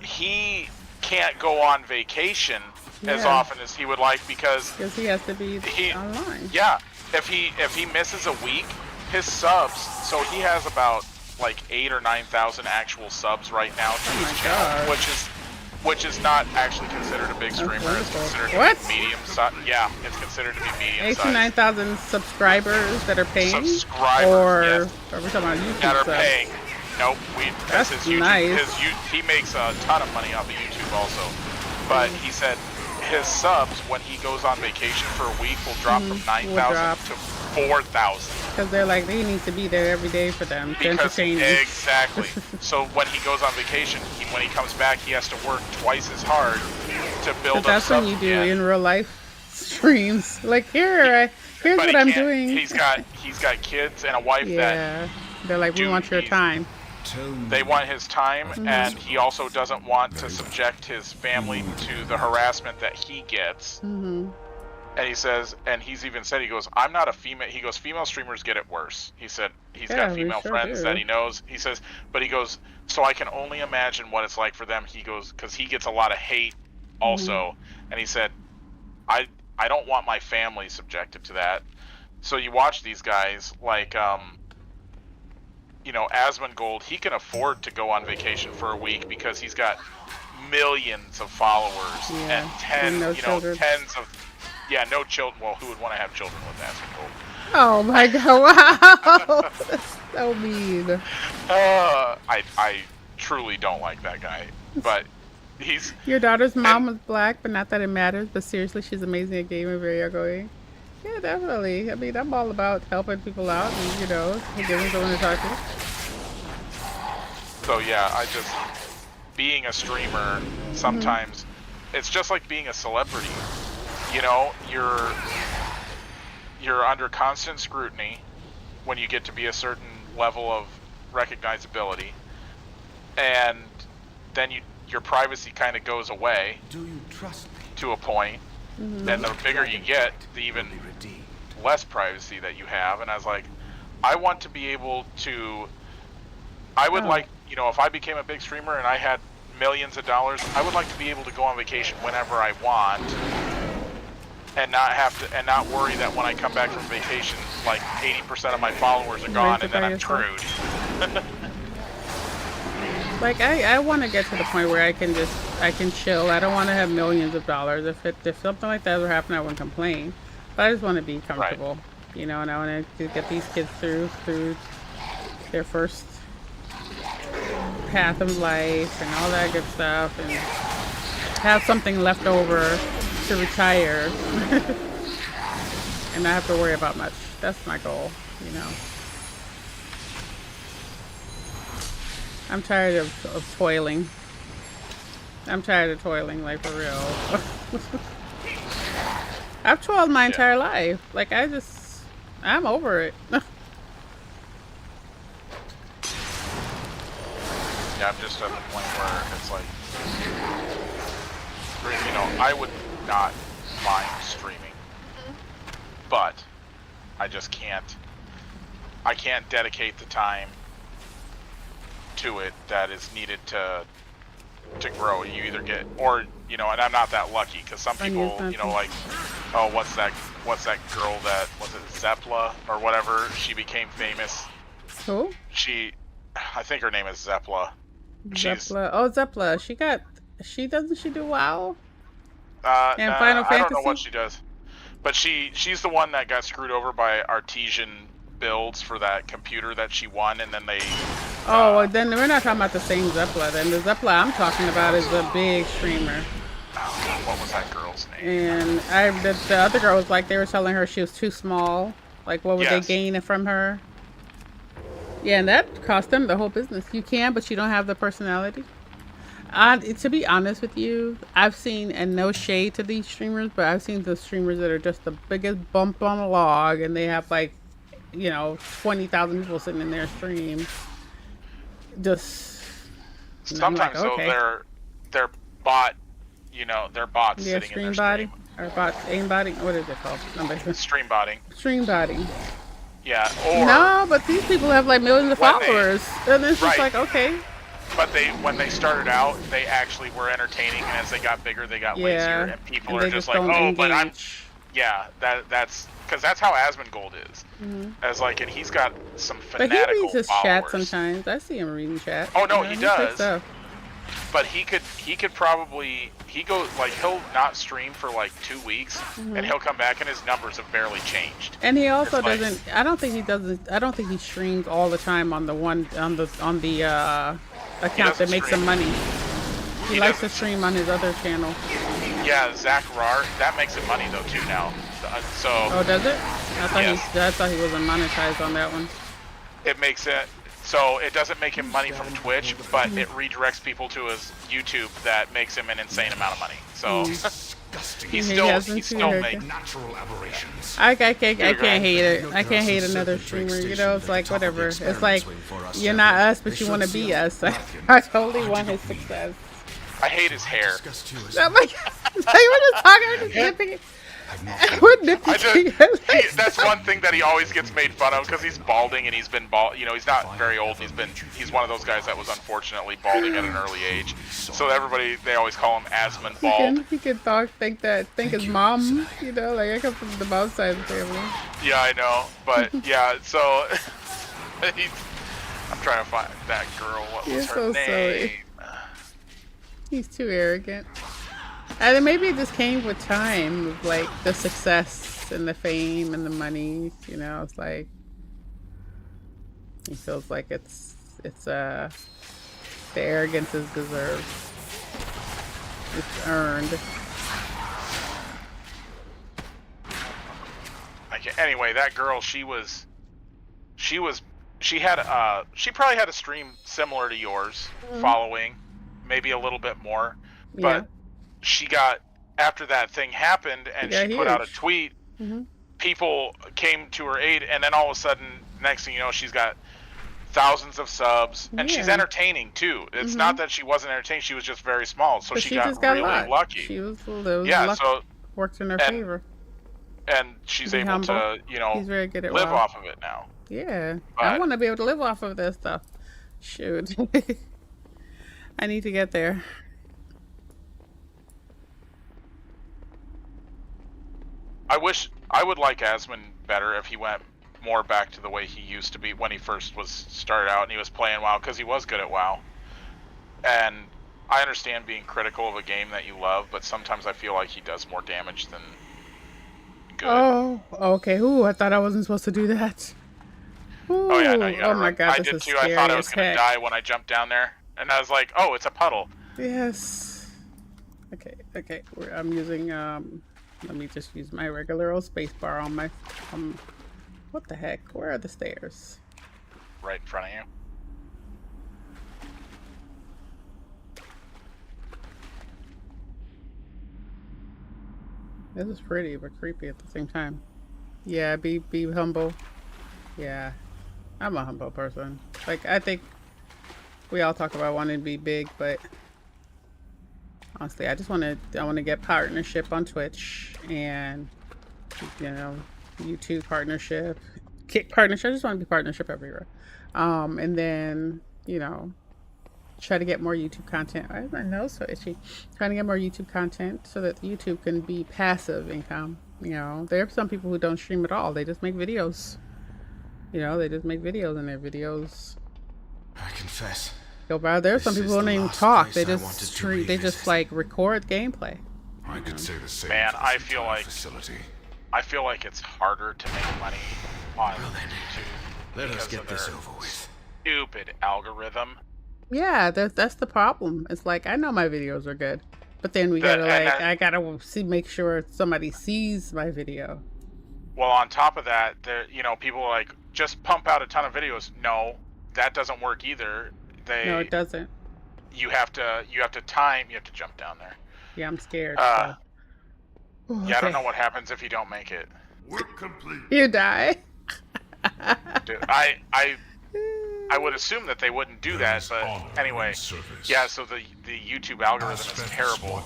he can't go on vacation as often as he would like because he has to be online. Yeah, if he misses a week, his subs, so he has about like 8,000 or 9,000 actual subs right now to his channel, which is not actually considered a big streamer. It's considered to be medium size. Yeah, it's considered to be medium size. 89,000 subscribers that are paying? Subscribers, or yes. Are we talking about YouTube that are subs? paying. Nope, that's his YouTube. Nice. He makes a ton of money off of YouTube also. But he said his subs, when he goes on vacation for a week, will drop from 9,000 to 4,000. Because they're like, they need to be there every day for them to entertain you. Exactly. So when he goes on vacation, when he comes back, he has to work twice as hard to build up that's subs when you do again. in real life streams. Like, here's what I'm doing. He's got kids and a wife that they're like, we want your time. They want his time, and he also doesn't want to subject his family to the harassment that he gets. And he says, and he's even said, he goes, I'm not a female. He goes, female streamers get it worse. He said he's got female friends that he knows. He says, but he goes, so I can only imagine what it's like for them. He goes, because he gets a lot of hate also. And he said, I don't want my family subjected to that. So you watch these guys like, Asmongold, he can afford to go on vacation for a week because he's got millions of followers and tens of, no children. Well, who would want to have children with Asmongold? Oh my god, wow. That's so mean. I truly don't like that guy, but he's... Your daughter's mom was black, but not that it matters, but seriously, she's amazing at gaming, very outgoing. Yeah, definitely. I mean, I'm all about helping people out and, giving someone to talk to. So yeah, being a streamer, sometimes it's just like being a celebrity. You're under constant scrutiny when you get to be a certain level of recognizability, and then your privacy kind of goes away. Do you trust me? To a point. And the bigger you get, the even less privacy that you have. And I was like, I want to be able to, I would like, if I became a big streamer and I had millions of dollars, I would like to be able to go on vacation whenever I want and not worry that when I come back from vacation, like 80% of my followers are gone and then I'm screwed. Like, I want to get to the point where I can chill. I don't want to have millions of dollars. If something like that ever happened, I wouldn't complain. But I just want to be comfortable, and I want to get these kids through their first path of life and all that good stuff, and have something left over to retire and not have to worry about much. That's my goal, I'm tired of toiling. I'm tired of toiling, like, for real. I've toiled my entire life. Like, I'm over it. Yeah, I'm just at the point where it's like, I would not mind streaming, but I just can't. I can't dedicate the time to it that is needed to grow. You either get, or and I'm not that lucky, because some people, like, oh, what's that girl that was it, Zepla or whatever? She became famous. Who? I think her name is Zepla. Zepla. Doesn't she do WoW? And Final Fantasy? I don't know what she does, but she's the one that got screwed over by Artesian builds for that computer that she won, and then they... well, then we're not talking about the same Zepla. Then the Zepla I'm talking about is the big streamer. Oh, what was that girl's name? And the other girl was like, they were telling her she was too small. Like, what would they gain from her? Yeah, and that cost them the whole business. You can, but you don't have the personality. To be honest with you, I've seen, and no shade to these streamers, but I've seen the streamers that are just the biggest bump on a log, and they have, like, 20,000 people sitting in their stream. Just sometimes, like, okay. they're bot, they're bots sitting stream in their body stream. or bot aim botting. What is it called? Stream botting. Stream botting. Yeah. Or no, but these people have like millions of followers, and it's just like, okay. But when they started out, they actually were entertaining, and as they got bigger, they got lazier, and people are just like, oh, engage. But I'm, that's because that's how Asmongold is. As like, and he's got some fanatical But he reads his followers. chat sometimes. I see him reading chat. Oh no, he does. but he could probably he'll not stream for like 2 weeks, and he'll come back and his numbers have barely changed. And he also doesn't. I don't think he streams all the time on the account that makes him money. He likes to stream on his other channel. Yeah, Zach Rar, that makes him money though too now. So. Oh, does it? I thought he wasn't monetized on that one. It makes it so it doesn't make him money from Twitch, but it redirects people to his YouTube that makes him an insane amount of money. So he's still making natural aberrations. I can't hate it. I can't hate another streamer. You know, it's like whatever. It's like you're not us, but you want to be us. I totally want his success. I hate his hair. Oh my god! You were just talking to Nippy. That's one thing that he always gets made fun of because he's balding and he's been bald. You know, he's not very old. He's one of those guys that was unfortunately balding at an early age. So they always call him Asmund Bald. He can think his mom. You know, like I come from the mom's side of the family. Yeah, I know, but yeah. So I'm trying to find that girl. What was her name? Silly. He's too arrogant. And then maybe it just came with time, of like the success and the fame and the money. You know, it's like he feels like it's the arrogance is deserved. It's earned. Anyway, that girl, she probably had a stream similar to yours, following, maybe a little bit more, but she got, after that thing happened and she put out a tweet, people came to her aid, and then all of a sudden, next thing you know, she's got thousands of subs, and she's entertaining too. It's not that she wasn't entertaining, she was just very small, so she got really lucky. She was so worked in her favor. And she's able to, He's very good at live off of it now. Yeah, I want to be able to live off of this stuff. Shoot. I need to get there. I would like Asmund better if he went more back to the way he used to be when he first started out and he was playing WoW, because he was good at WoW. And I understand being critical of a game that you love, but sometimes I feel like he does more damage than good. Oh, okay. Ooh, I thought I wasn't supposed to do that. Ooh, oh yeah, no, you gotta my god, I did too. I thought I was gonna die when I jumped down there, and I was like, oh, it's a puddle. Yes. Okay. I'm using let me just use my regular old space bar on my what the heck? Where are the stairs? Right in front of you. This is pretty but creepy at the same time. Yeah, be humble. Yeah. I'm a humble person. Like, I think we all talk about wanting to be big, but honestly, I want to get partnership on Twitch and, YouTube partnership, Kick partnership. I just want to be partnership everywhere. And then, try to get more YouTube content. Why is my nose so itchy? Trying to get more YouTube content so that YouTube can be passive income. There are some people who don't stream at all. They just make videos. They just make videos, and their videos. I confess. There are some people who don't even talk. They just stream. They just like record gameplay. I could say the same. Man, I feel like it's harder to make money on YouTube. Let us get this over with. Stupid algorithm. Yeah, that's the problem. It's like, I know my videos are good, but then I gotta make sure somebody sees my video. Well, on top of that, people are like, just pump out a ton of videos. No, that doesn't work either. No, it doesn't. You have to jump down there. Yeah, I'm scared. I don't know what happens if you don't make it. Work complete. You die. Dude, I would assume that they wouldn't do that, but anyway. Yeah, so the YouTube algorithm is terrible.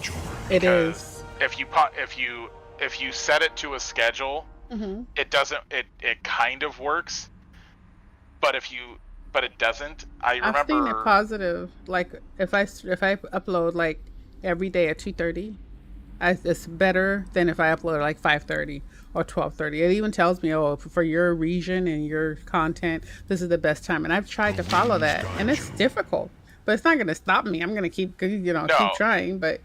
It is. If you set it to a schedule, it doesn't. It kind of works, but it doesn't. I've seen it positive. Like if I upload like every day at 2:30, it's better than if I upload like 5:30 or 12:30. It even tells me, oh, for your region and your content, this is the best time. And I've tried to follow that, and it's difficult. But it's not gonna stop me. I'm gonna keep keep trying. But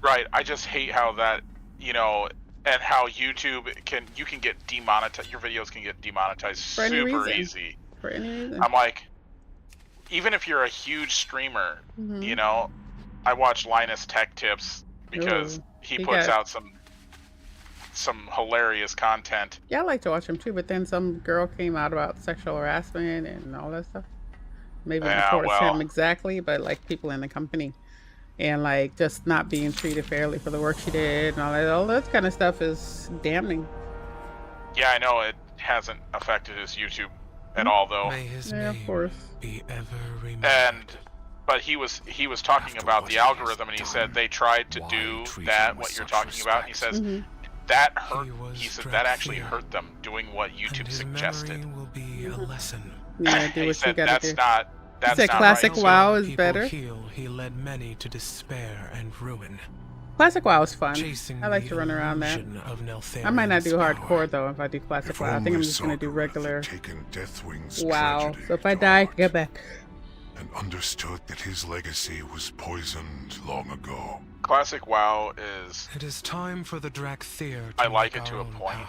Right. I just hate how that and how YouTube you can get demonetized. Your videos can get demonetized super easy. For any reason. I'm like, even if you're a huge streamer, I watch Linus Tech Tips because he puts out some hilarious content. Yeah, I like to watch him too, but then some girl came out about sexual harassment and all that stuff. Maybe not towards him exactly, but like people in the company. And like just not being treated fairly for the work she did and all that kind of stuff is damning. Yeah, I know it hasn't affected his YouTube at all though. May his name of course. Be ever remembered. But he was talking about the algorithm, and he said they tried to do that, what you're talking about. And he says that hurt. He said that actually hurt them doing what YouTube suggested. Will be a lesson. Yeah, do he what said you gotta that's do. not. That's he said not classic right. WoW is better. He led many to despair and ruin. Classic WoW is fun. Chasing I like to run around that. I might not do hardcore though if I do classic WoW. I think I'm just gonna do regular WoW. So if I die, I can get back. And understood that his legacy was poisoned long ago. Classic WoW is. It is time for the Drakthir. I like it to a point,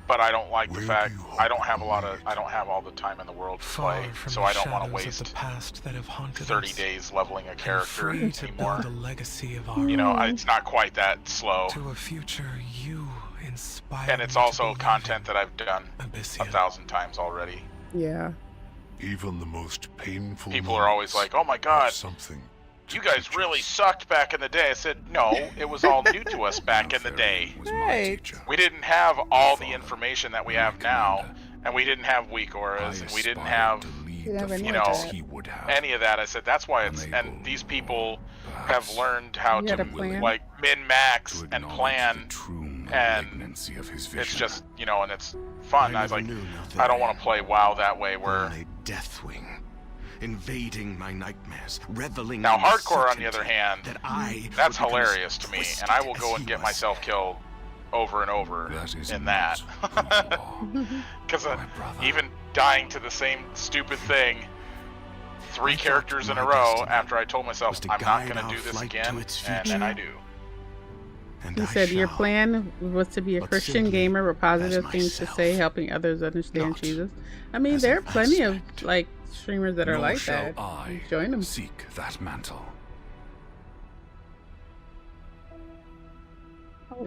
but I don't like the fact I don't have all the time in the world to play, so I don't want to waste 30 days leveling a character anymore. It's not quite that slow. To a future you inspire. And it's also content that I've done 1,000 times already. Yeah. Even the most painful. People are always like, "Oh my God, you guys really sucked back in the day." I said, "No, it was all new to us back in the day. Right. We didn't have all the information that we have now, and we didn't have weak auras, and we didn't have, any of that." I said, "That's why it's." And these people have learned how to like min-max and plan, and it's just and it's fun. I was like, I don't want to play WoW that way where. Deathwing, invading my nightmares, reveling. Now, hardcore, on the other hand, that's hilarious to me, and I will go and get myself killed over and over in that. Because even dying to the same stupid thing 3 characters in a row after I told myself I'm not going to do this again, and then I do. You said your plan was to be a Christian gamer with positive things to say, helping others understand Jesus. I mean, there are plenty of like streamers that are like that. Join them. Seek that mantle.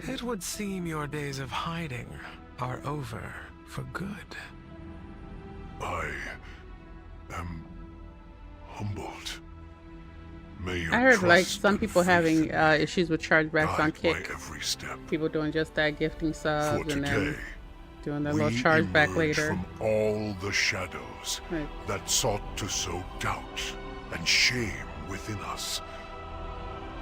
It would seem your days of hiding are over for good. I am humbled. I heard like some people having issues with chargebacks on Kick. People doing just that, gifting subs and then doing their little chargeback later. From all the shadows that sought to sow doubt and shame within us.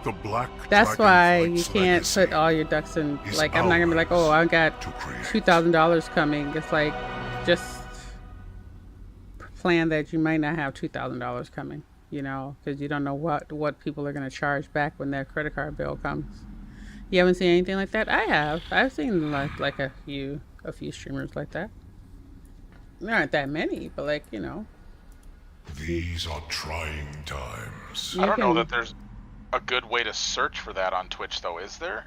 The black. That's why you can't put all your ducks in. Like I'm not gonna be like, oh, I got $2,000 coming. It's like just plan that you might not have $2,000 coming. Because you don't know what people are going to charge back when their credit card bill comes. You haven't seen anything like that? I have. I've seen like a few streamers like that. There aren't that many, but like, These are trying times. I don't know that there's a good way to search for that on Twitch, though, is there?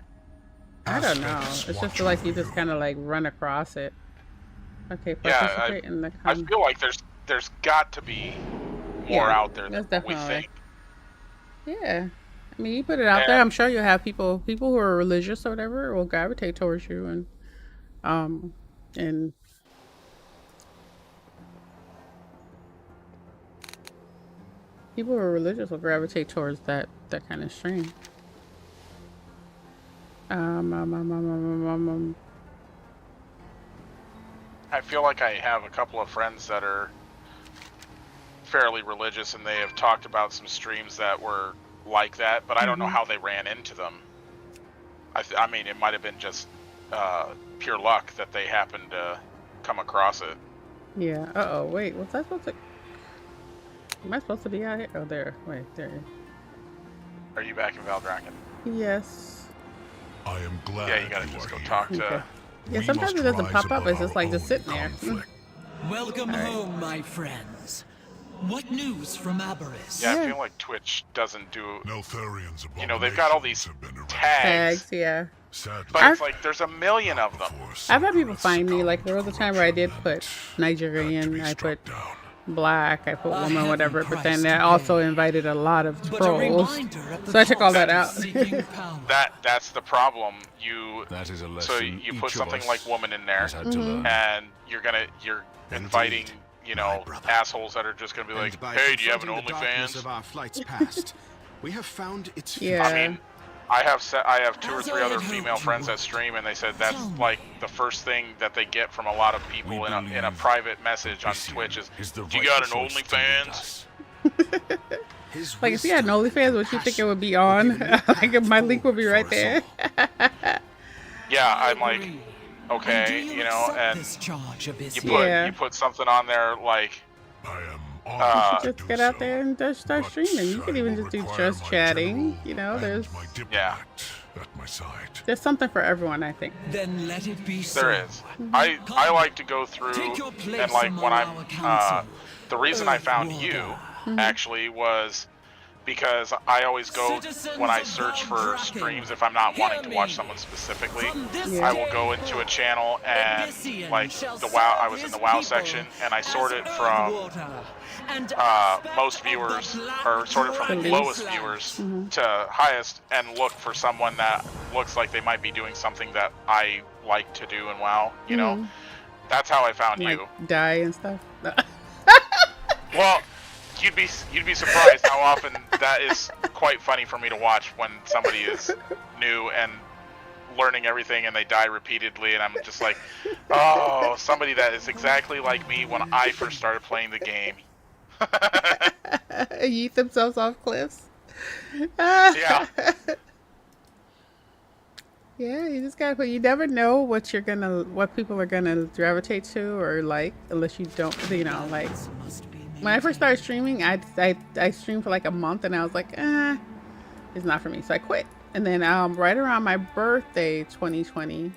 I don't know. It's just like you just kind of like run across it. Okay, participate in the I feel like there's got to be more out there than we think. Yeah, I mean, you put it out there. I'm sure you'll have people who are religious or whatever will gravitate towards you, and people who are religious will gravitate towards that kind of stream. I feel like I have a couple of friends that are fairly religious, and they have talked about some streams that were like that, but I don't know how they ran into them. I mean, it might have been just pure luck that they happened to come across it. Yeah. Uh-oh, wait, was I supposed to... Am I supposed to be out here? Oh, there. Wait, there. Are you back in Valdraken? Yes. I am glad. Yeah, you gotta just go talk to... Yeah, sometimes it doesn't pop up. It's just like just sitting there. Welcome home, my friends. What news from Aberys? Yeah, I feel like Twitch doesn't do. Neltharian's You know, they've got all these abominations have been tags, Tags, yeah. Sadly, but it's like there's a million of them. I've had people find me, like there was a time where I did put Nigerian, I put black, I put woman, whatever, but then that also invited a lot of trolls. So I took all that out. That's the problem. That is a So lesson you each put of something us like woman in there, has had to learn. and you're inviting, you know, brother. assholes that are just gonna be like, And by hey, do you have an confronting the darkness OnlyFans? of our flight's past, we have found its Yeah. I mean, I have 2 or As 3 I other had female hoped friends you that stream, and they said that's Tell me. like the first thing that they get from a lot of people We in a believe private message on this Twitch is, the do you got an right choice to lead OnlyFans? us. His Like if you had an wisdom OnlyFans, and would you think it passion would be will on? give a new Like path my link would be forward right for us there. all. Yeah, I'm like, And okay, do you know, accept and this charge, Abyss? Yeah. you put something on there like, I am honored to Just do get out so, there and just start but streaming. You can I even will just do require just my chatting. general You know, and there's my diplomat at my side. there's something for everyone, I think. Then let it be so. there is. I like to go through Take your place and like when among our council. the reason I found Earth you Warder. actually was because I always go Citizens when I of search for Valdrakken, streams if I'm not hear wanting to watch me. someone specifically. From this Yeah. I will day go into a forth, channel and Abyssian like shall the WoW. I serve was in his the WoW people section and I as sorted Earth from Warder, and most aspect of viewers the Black or sorted from Dragon's lowest land. viewers to highest and look for someone that looks like they might be doing something that I like to do in WoW. You know, that's how I found Like you. die and stuff. Well, you'd be surprised how often that is quite funny for me to watch when somebody is new and learning everything and they die repeatedly, and I'm just like, oh, somebody that is exactly like me when I first started playing the game. Yeet themselves off cliffs. Yeah. Yeah, you just gotta put. You never know what people are gonna gravitate to or like, unless you don't. You know, like Must be when I first started streaming, I streamed for like a month and I was like, it's not for me, so I quit. And then right around my birthday, 2020,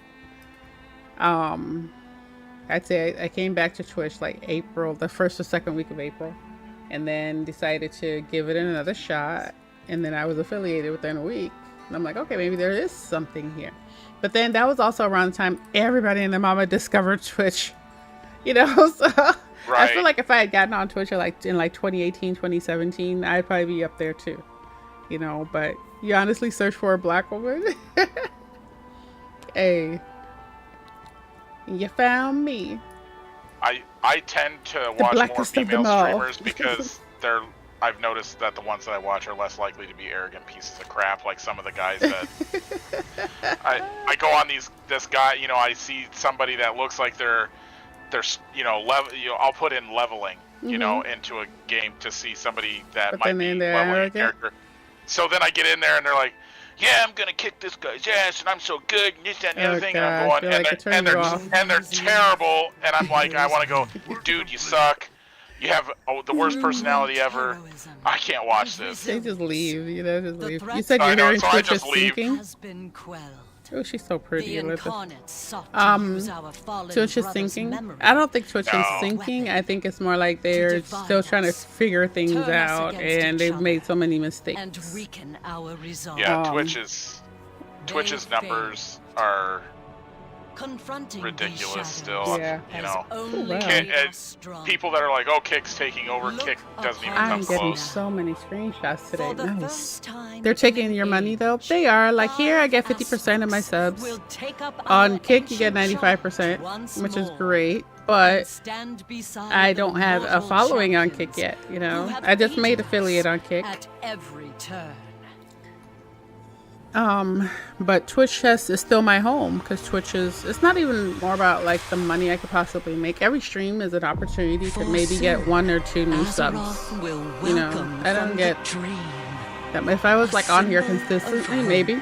I'd say I came back to Twitch like April, the first or second week of April, and then decided to give it another shot. And then I was affiliated within a week. And I'm like, okay, maybe there is something here. But then that was also around the time everybody and their mama discovered Twitch. You know, so I feel like if I had gotten on Twitch in 2018, 2017, I'd probably be up there too. You know, but you honestly search for a black woman. Hey, you found me. I tend to watch more blackest of them female all. streamers because I've noticed that the ones that I watch are less likely to be arrogant pieces of crap, like some of the guys that I go on this guy, you know, I see somebody that looks like they're you know, I'll put in leveling, you know, into a game to see somebody that But might then be they're leveling a arrogant? character. So then I get in there and they're like, yeah, I'm gonna kick this guy's ass, and I'm so good, and this, that, and the other thing. And I'm God, going, I feel like it turns you off. and they're terrible, and I'm like, I want to go, dude, you suck. You have the worst personality ever. I can't watch this. They just leave, you know, just The leave. You threat said I you're know, hearing so I Twitch is just leave. sinking. has been quelled. Oh, she's so pretty. The Elizabeth. incarnate sought to use our fallen Twitch is brother's sinking. memory. I don't think Twitch is No. sinking. I think it's more like they're divide still trying to us, figure things turn us out, against and each they've other, made so many mistakes. and weaken our resolve. Yeah, Um, Twitch's They numbers are Confronting ridiculous these still. shadows Yeah. You has know, only wow. made Kid- us strong. people that are like, oh, Kick's taking over. Look Kick doesn't even upon come I'm getting close. so many screenshots today. For the Nice. first time They're taking in your money age, though. They are. Like here, I get 50% of my aspects subs. will take up On our Kick, you get ancient 95%, charge once which is more, great. and But stand beside I the don't have a mortal following on champions Kick yet. You who know, have I just made aided affiliate us on Kick. at every turn. But Twitch is still my home because Twitch it's not even more about like the money I could possibly make. Every stream is an opportunity to maybe get 1 or 2 new subs. Azeroth will You know, welcome I don't from get the dream, that. If I was like on here consistently, maybe.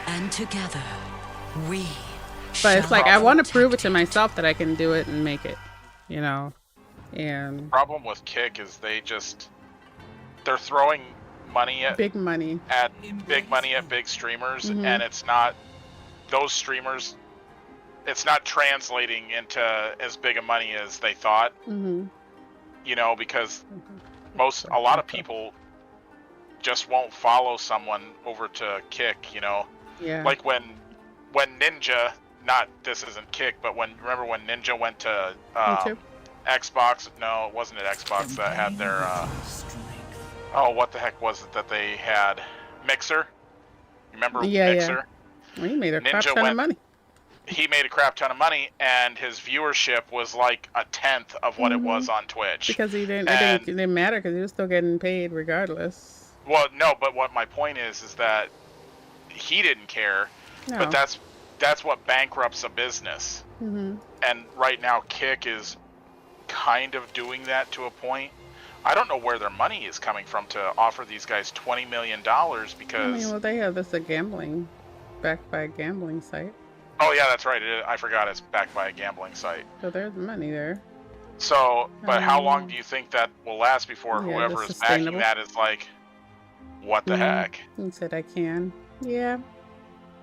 and together we. But it's shall like I want to prove it protect to myself that I can do it and make it. You know, and Problem with Kick is they're throwing money at big money. big streamers, and it's not those streamers. It's not translating into as big a money as they thought. Mm-hmm. You know, because a lot of people just won't follow someone over to Kick, you know. Yeah. Like when Ninja, not this isn't Kick, but remember when Ninja went to YouTube? Xbox? No, it wasn't at Xbox that had their oh, what the heck was it that they had? Mixer. Remember Mixer? Yeah. Well, he made a crap ton of money. He made a crap ton of money, and his viewership was like a tenth of what it was on Twitch. Because it didn't matter because he was still getting paid regardless. Well, no, but what my point is that he didn't care. No. But that's what bankrupts a business. And right now, Kick is kind of doing that to a point. I don't know where their money is coming from to offer these guys $20 million because... I mean, well, they have this backed by a gambling site. Oh, yeah, that's right. I forgot it's backed by a gambling site. So there's money there. So, but how long do you think that will last before whoever is backing that is like, what the heck? He said I can. Yeah.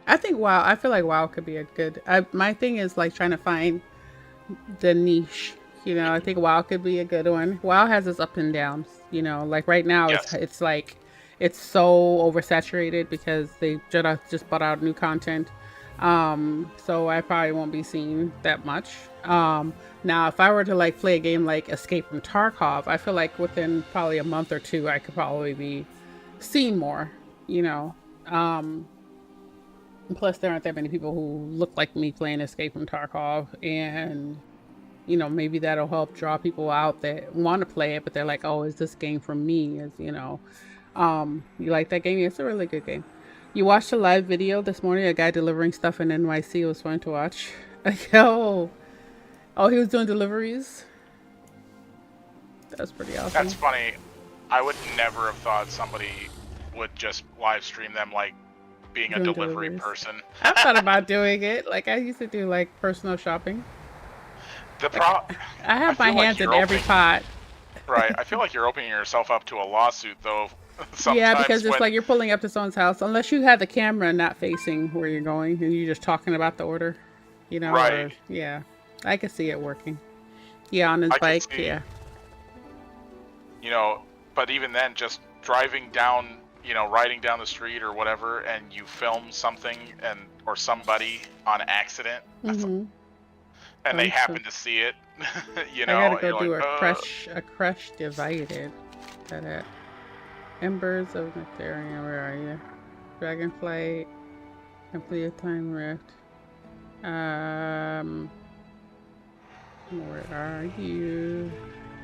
I think WoW, I feel like WoW could be a good... my thing is like trying to find the niche. You know, I think WoW could be a good one. WoW has its ups and downs. You know, like right now it's like... It's so oversaturated because they just brought out new content. So I probably won't be seeing that much. Now if I were to like play a game like Escape from Tarkov, I feel like within probably a month or two I could probably be seeing more, you know. Plus there aren't that many people who look like me playing Escape from Tarkov, and you know, maybe that'll help draw people out that want to play it but they're like, oh, is this game for me? Is, you know, you like that game? It's a really good game. You watched a live video this morning, a guy delivering stuff in NYC. It was fun to watch. Like, oh, he was doing deliveries? That's pretty awesome. That's funny. I would never have thought somebody would just live stream them like being a delivery person. I thought about doing it. Like, I used to do like personal shopping. I have my hands in every pot. Right. I feel like you're opening yourself up to a lawsuit, though. Yeah, because it's like you're pulling up to someone's house, unless you have the camera not facing where you're going and you're just talking about the order, you know. Right. Or, yeah, I could see it working. Yeah, on his bike. Yeah. You know, but even then, just driving down, you know, riding down the street or whatever, and you film something or somebody on accident, and they happen to see it. You know, I gotta go do a crush divided. That Embers of Nectarian, where are you? Dragonflight, complete time rift. Where are you?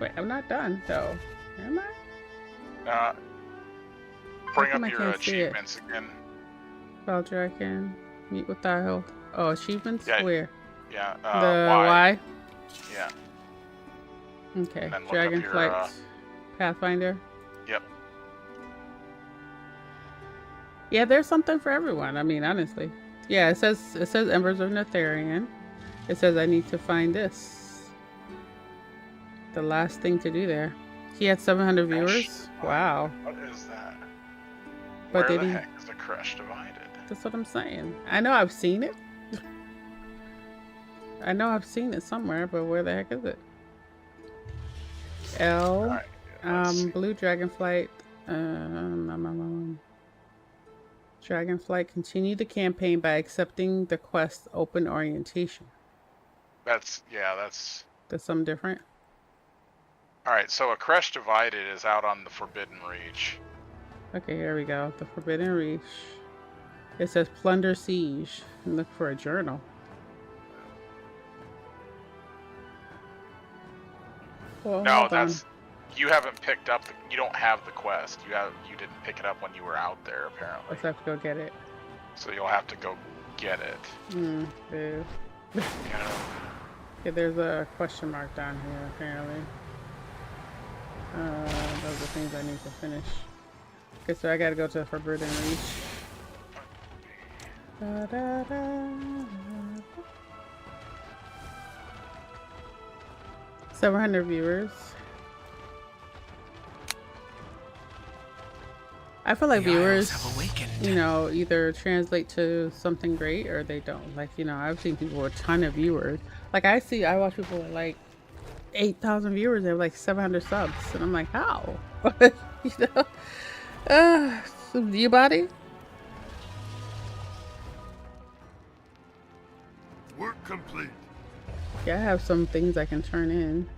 Wait, I'm not done though. Am I? Bring up your achievements again. Spell Dragon, meet with Dial. Oh, achievements? Yeah. Where? Yeah. The Y? Yeah. Okay. Dragonflight, Pathfinder. Yep. Yeah, there's something for everyone. I mean, honestly. Yeah, it says Embers of Netherian. It says I need to find this. The last thing to do there. He had 700 viewers. Wow. What is that? But where the heck is the crush divided? That's what I'm saying. I know I've seen it. I know I've seen it somewhere, but where the heck is it? L. Right, Blue Dragonflight. Dragonflight, continue the campaign by accepting the quest open orientation. That's something different. Alright, so a Crush Divided is out on the Forbidden Reach. Okay, here we go. The Forbidden Reach. It says Plunder Siege. And look for a journal. Well, no, that's... You haven't picked up... you don't have the quest. You didn't pick it up when you were out there, apparently. Let's have to go get it. So you'll have to go get it. Boo. Yeah. Yeah, there's a question mark down here, apparently. Those are things I need to finish. Okay, so I gotta go to the Forbidden Reach. 700 viewers. I feel like viewers, you know, either translate to something great or they don't. Like, you know, I've seen people with a ton of viewers. Like I watch people with like 8,000 viewers. They have like 700 subs, and I'm like, how? You know? So you body? Work complete. Yeah, I have some things I can turn in.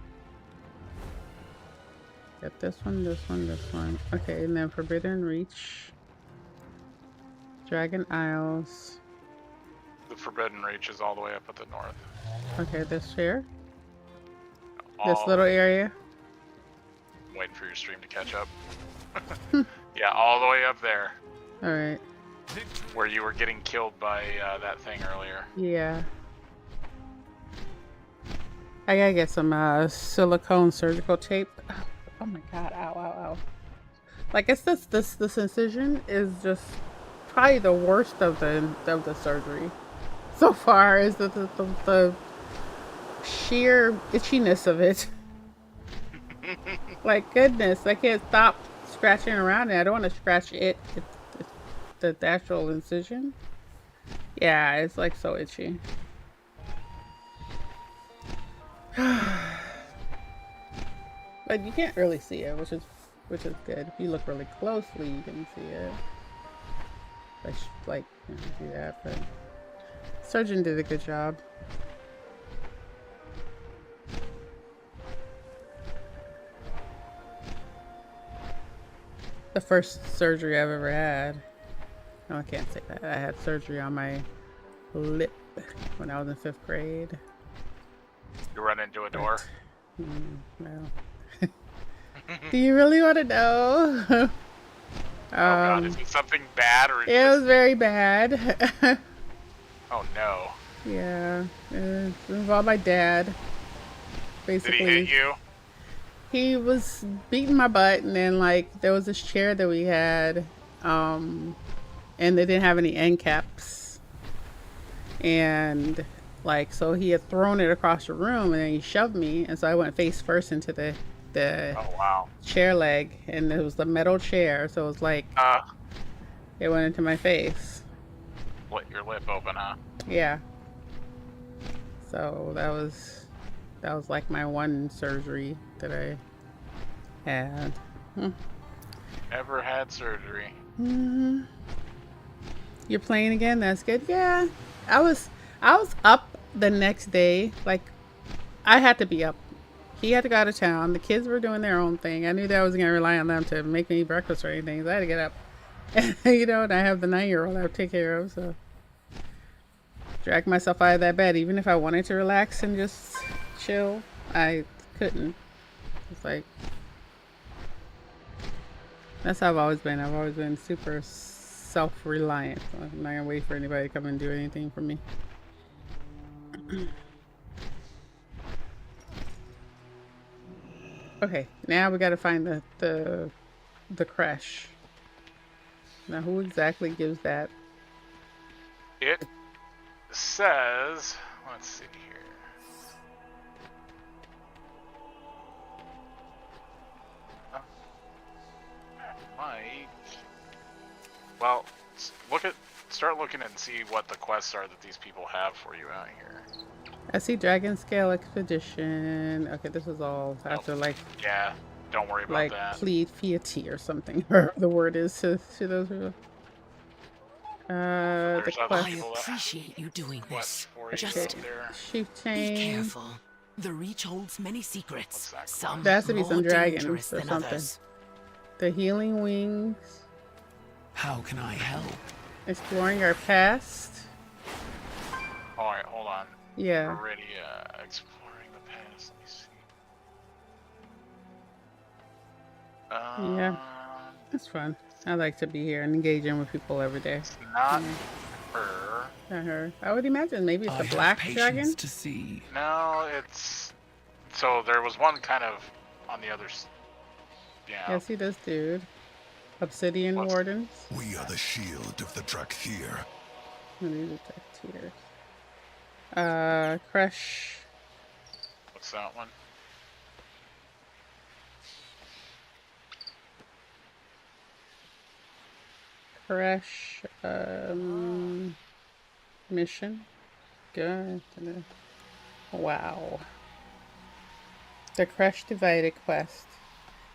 Get this one, this one, this one. Okay, and then Forbidden Reach. Dragon Isles. The Forbidden Reach is all the way up at the north. Okay, this here. This All little area. waiting for your stream to catch up. Yeah, all the way up there. Alright. Where you were getting killed by that thing earlier. Yeah. I gotta get some silicone surgical tape. Oh my god, ow, ow, ow. Like, it's this incision is just probably the worst of the surgery so far, is the sheer itchiness of it. Like, goodness, I can't stop scratching around it. I don't want to scratch it. The actual incision. Yeah, it's like so itchy. But you can't really see it, which is good. If you look really closely, you can see it. Like, you can't see that, but surgeon did a good job. The first surgery I've ever had. No, I can't say that. I had surgery on my lip when I was in 5th grade. You run into a door. No. Do you really want to know? Oh god, is it something bad or? It was very bad. Oh no. Yeah, it involved my dad. Basically, Did he hit you? he was beating my butt, and then like there was this chair that we had, and they didn't have any end caps, and like so he had thrown it across the room, and then he shoved me, and so I went face first into the Oh wow. chair leg, and it was the metal chair, so it was like it went into my face. Split your lip open, huh? Yeah. So that was like my one surgery that I had. Never had surgery. You're playing again? That's good. Yeah. I was up the next day. Like, I had to be up. He had to go out of town. The kids were doing their own thing. I knew that I wasn't gonna rely on them to make me breakfast or anything. So I had to get up. You know, and I have the 9-year-old I have to take care of, so drag myself out of that bed. Even if I wanted to relax and just chill, I couldn't. It's like, that's how I've always been. I've always been super self-reliant. I'm not gonna wait for anybody to come and do anything for me. Okay, now we gotta find the crash. Now, who exactly gives that? It says, let's see here. Mike. Well, start looking and see what the quests are that these people have for you out here. I see Dragon Scale Expedition. Okay, this is all after like, yeah, don't worry about like that. plead fealty or something. Or the word is to those people. The There's other quest. I people that appreciate you doing quests this. for you Just out there. be Chieftain. careful. The Reach holds many secrets. What's that Some There has to be more some dragons dangerous or than something. others. The Healing Wings. How can I help? Exploring our past. Alright, hold on. Yeah. Already exploring the past. Let me see. Yeah. It's fun. I like to be here and engaging with people every day. It's not her. Not her. I would imagine maybe it's I a have black patience dragon. to see. No, it's... So there was one kind of on the other... Yeah. Yeah, see this dude. Obsidian What's- Wardens. We are the shield of the Drakthir. And these are tears. Crush. What's that one? Crash. Mission. Good. Wow. The Crush Divided quest.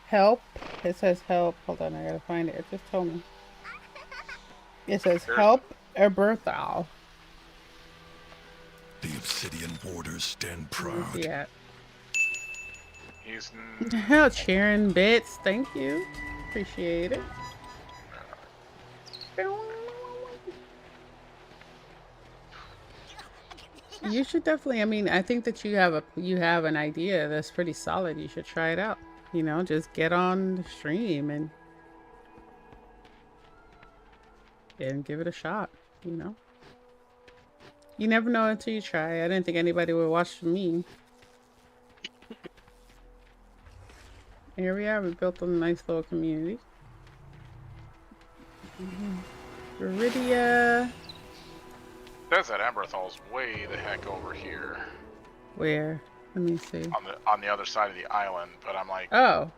Help. It says help. Hold on, I gotta find it. It just told me. It says help Eberthal. The Obsidian Warders stand proud. Yeah. He's Hell, cheering bits. Thank you. Appreciate it. You should definitely. I mean, I think that you have an idea that's pretty solid. You should try it out. You know, just get on the stream and give it a shot. You know, you never know until you try. I didn't think anybody would watch me. Here we are. We built a nice little community. Viridia. Says that Emberthal's way the heck over here. Where? Let me see. On the other side of the island, but I'm like, oh.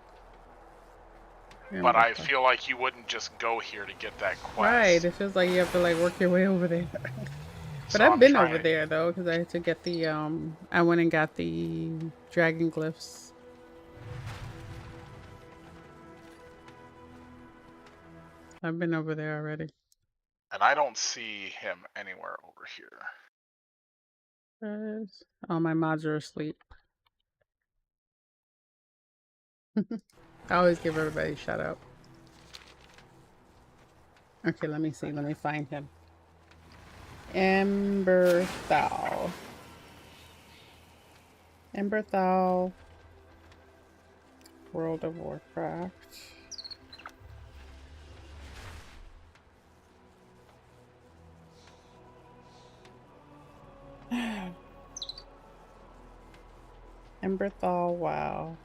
But I feel like you wouldn't just go here to get that quest. Right. It feels like you have to like work your way over there. But So I've I'm been trying over there though, because I had to get the I went and got the dragon glyphs. I've been over there already. And I don't see him anywhere over here. Oh, my mods are asleep. I always give everybody a shout out. Okay, let me see. Let me find him. Emberthal. Emberthal. World of Warcraft. Emberthal, wow.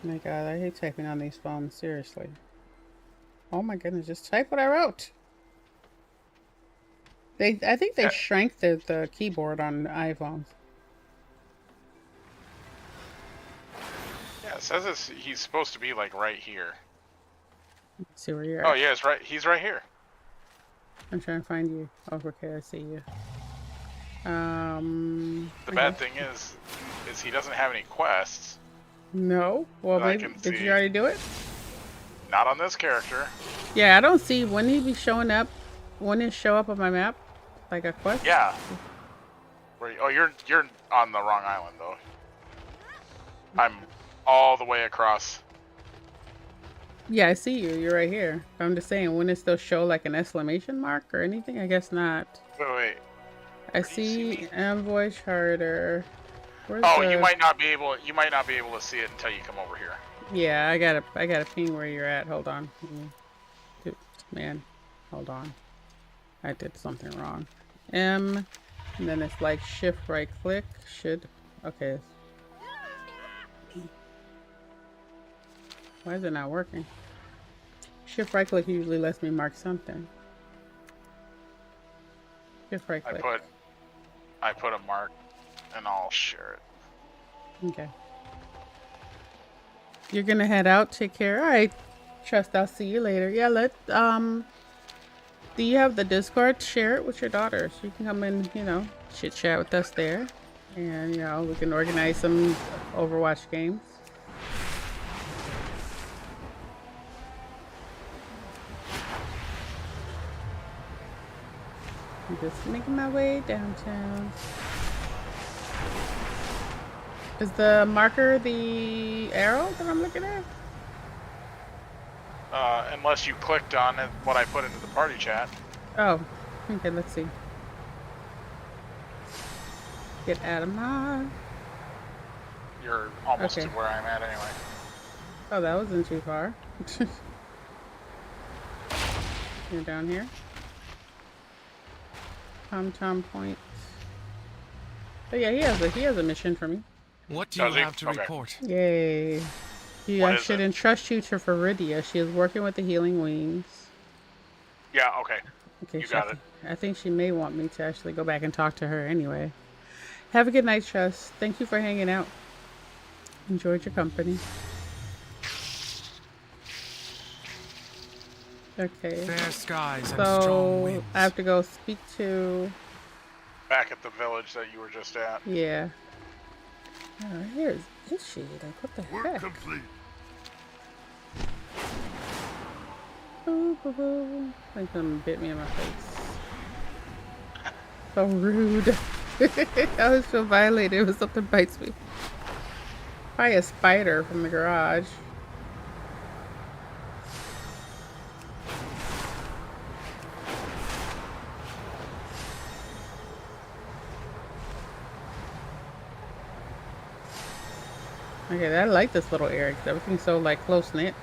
My god, I hate typing on these phones, seriously. Oh my goodness, just type what I wrote. I think they shrank the keyboard on iPhones. Yeah, it says he's supposed to be like right here. Let's see where you're at. Oh yeah, he's right here. I'm trying to find you. Oh, okay, I see you. The bad thing is he doesn't have any quests. No? Well, maybe, did you already do it? Not on this character. Yeah, I don't see when he be showing up. When it show up on my map, like a quest. Yeah. Oh, you're on the wrong island though. I'm all the way across. Yeah, I see you. You're right here. I'm just saying, wouldn't it still show like an exclamation mark or anything? I guess not. Wait. I see Envoy Charter. Where's you might not be able to see it until you come over here. Yeah, I gotta ping where you're at. Hold on. Man, hold on. I did something wrong. M, and then it's like shift right click. Okay. Why is it not working? Shift right click usually lets me mark something. Shift right click. I put a mark and I'll share it. Okay. You're gonna head out. Take care. All right. Trust. I'll see you later. Yeah. Do you have the Discord? Share it with your daughter. So you can come in. Chit chat with us there, and we can organize some Overwatch games. I'm just making my way downtown. Is the marker the arrow that I'm looking at? Unless you clicked on it, what I put into the party chat. Oh, okay, let's see. Get out of my... You're almost to where I'm at anyway. Oh, that wasn't too far. You're down here. Tom Point. Oh yeah, he has a mission for me. What do you have to report? Yay. I should entrust you to Viridia. She is working with the Healing Wings. Yeah, okay. Okay, you got it. I think she may want me to actually go back and talk to her anyway. Have a good night, Trust. Thank you for hanging out. Enjoyed your company. Okay. Fair skies and strong So winds. I have to go speak to Back at the village that you were just at. Yeah. Oh, here's is she? Like, what the Work heck? complete. Boo, boo, boo. Like someone bit me in my face. So rude. I always feel violated when something bites me. Probably a spider from the garage. Okay, I like this little area because everything's so like close knit.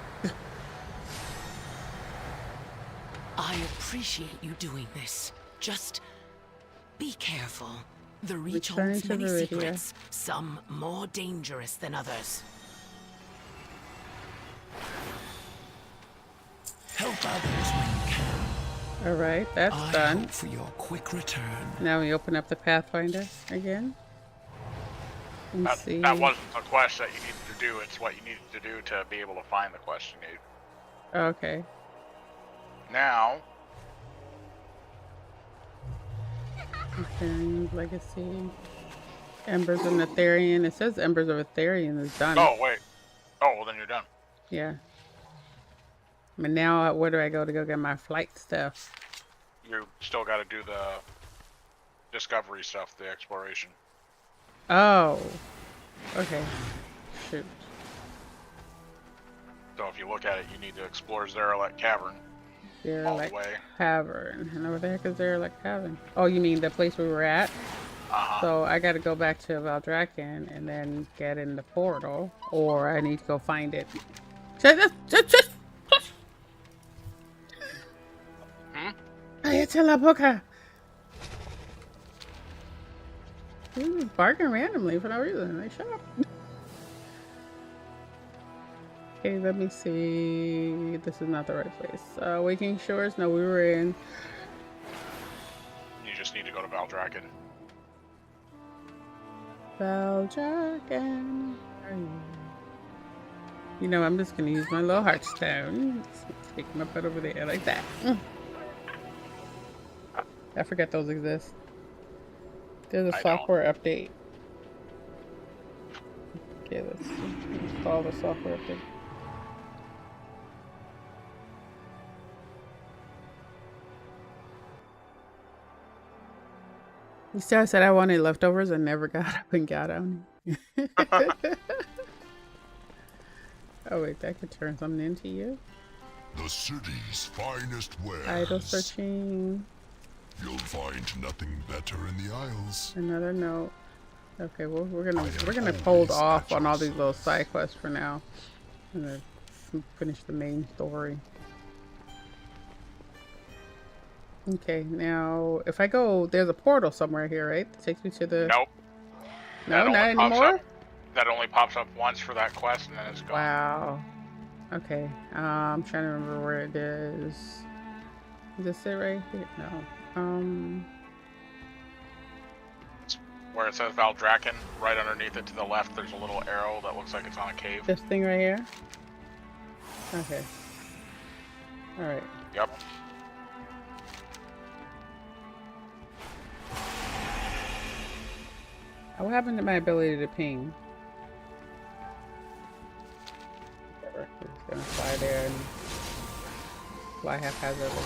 I appreciate you doing this. Just be careful. The Reach Return holds to many Viridia. secrets, some more dangerous than others. Help others when you can. Alright, that's I done. hope for your quick return. Now we open up the Pathfinder again. And That, see. that wasn't a quest that you needed to do. It's what you needed to do to be able to find the quest you need. Okay. Now, Ethereum's Legacy. Embers of Netherian. It says Embers of Netherian is done. oh wait, oh well then you're done. Yeah. But now where do I go to go get my flight stuff? You still got to do the discovery stuff, the exploration. Oh. Okay. Shoot. So if you look at it, you need to explore Zeralek Cavern all Derelict the way. Cavern. And where the heck is Derelict Cavern? Oh, you mean the place we were at? So I gotta go back to Valdrakken and then get in the portal. Or I need to go find it. It's la boca. He was barking randomly for no reason. Like, shut up. Okay, let me see. This is not the right place. Waking Shores? No, we were in. You just need to go to Valdrakken. Valdrakken. You know, I'm just gonna use my little heartstone. Take my butt over there like that. I forget those exist. There's a software update. Okay, let's install the software update. You see, I said I wanted leftovers and never got up and got on. Oh wait, that could turn something into you. The city's finest wares. Idle searching. You'll find nothing better in the Isles. Another note. Okay, well we're gonna hold off on all these little side quests for now. I'm gonna finish the main story. Okay, now if I go, there's a portal somewhere here, right? That takes me to the. Nope. No, not That only pops anymore. up- That only pops up once for that quest, and then it's gone. Wow. Okay. I'm trying to remember where it is. Is this it right here? No. Where it says Valdrakken, right underneath it to the left, there's a little arrow that looks like it's on a cave. This thing right here? Okay. Alright. Yep. What happened to my ability to ping? Whatever. We're just gonna fly there and fly haphazardly.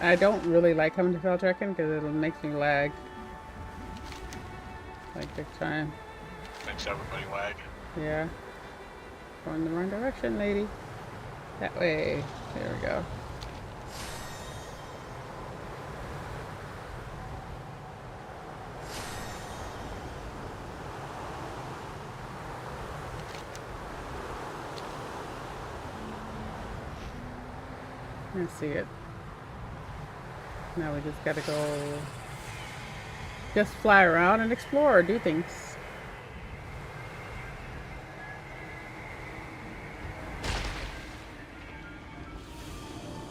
I don't really like coming to Valdrakken because it makes me lag. Like big time. Makes everybody lag. Yeah. Going the wrong direction, lady. That way. There we go. I see it. Now we just gotta go. Just fly around and explore, do things.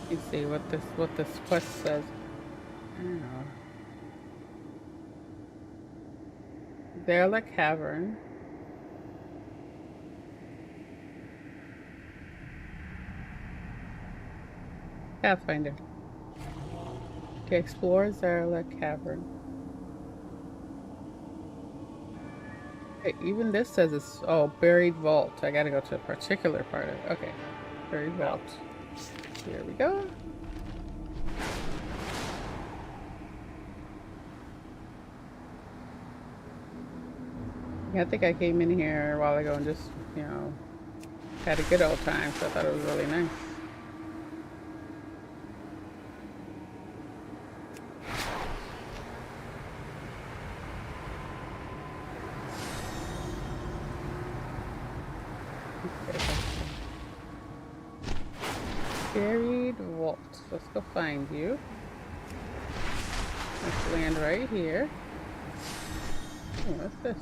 Let's see what this quest says. I don't know. Derelict Cavern. Pathfinder. Okay, explore Zarla Cavern. Okay, even this says it's buried vault. I gotta go to a particular part of it. Okay. Buried vault. Here we go. Yeah, I think I came in here a while ago and just, had a good old time, so I thought it was really nice. Buried vault. Let's go find you. Let's land right here. Oh, what's this?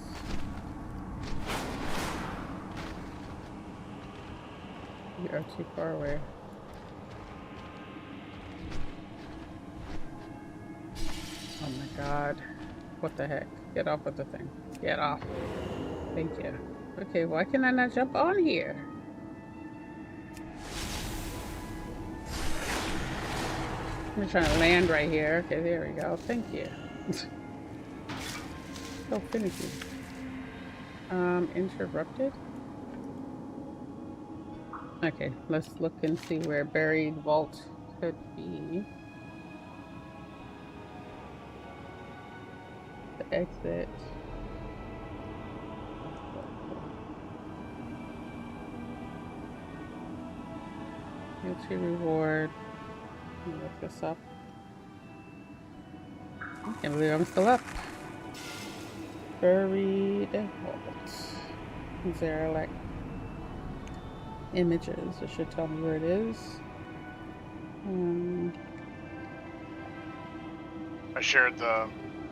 You are too far away. Oh my god. What the heck? Get off of the thing. Get off. Thank you. Okay, why can I not jump on here? I'm trying to land right here. Okay, there we go. Thank you. So finicky. Interrupted? Okay, let's look and see where buried vault could be. The exit. Guilty reward. Look this up. I can't believe I'm still up. Buried vault. Is there like images? It should tell me where it is. I shared the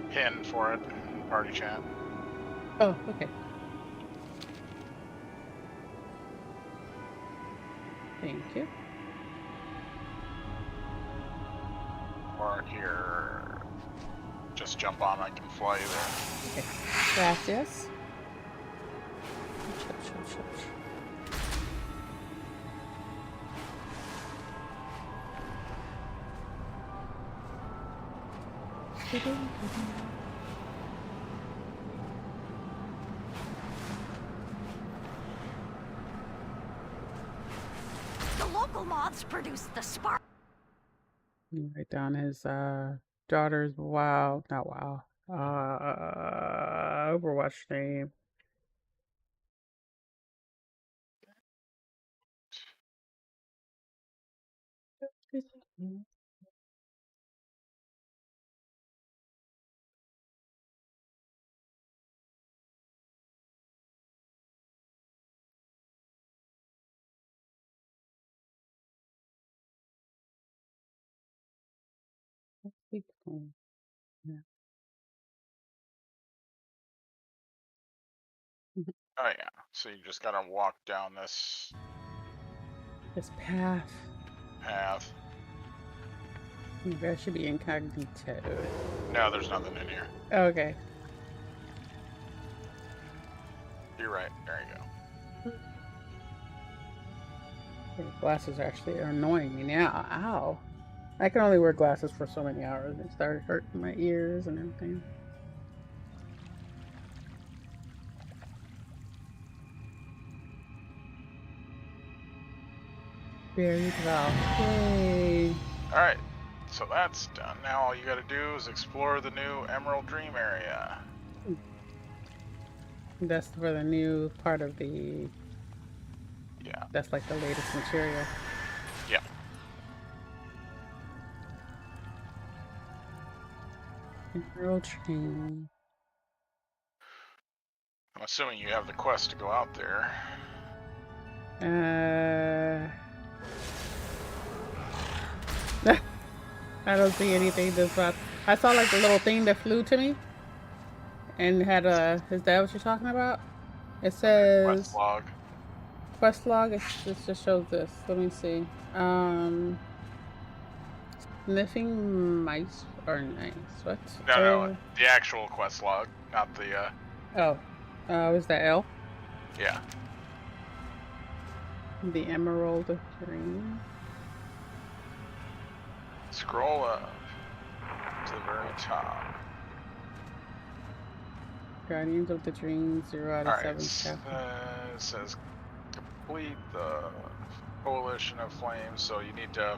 pin for it in party chat. Oh, okay. Thank you. Or here, just jump on, I can fly you there. Okay. Gracias. The local moths produce the spark. Write down his daughter's Overwatch name. Yeah. Oh yeah, so you just gotta walk down this path. Maybe I should be incognito. No, there's nothing in here. Okay. You're right. There you go. Okay, glasses actually are annoying me now. Ow. I can only wear glasses for so many hours. It started hurting my ears and everything. Buried valve. Yay. Alright, so that's done. Now all you gotta do is explore the new Emerald Dream area. That's for the new part of the... Yeah. That's like the latest material. Yeah. Emerald Dream. I'm assuming you have the quest to go out there. I don't see anything this up. I saw like the little thing that flew to me and had a... Is that what you're talking about? It says... Quest log. Quest log? It just shows this. Let me see. Sniffing mice or nice. What? No, the actual quest log, not the, is that L? Yeah. The Emerald Dream. Scroll up. To the very top. Guardians of the Dream, 0 out of 7 chapter. It says complete the Coalition of Flames, so you need to...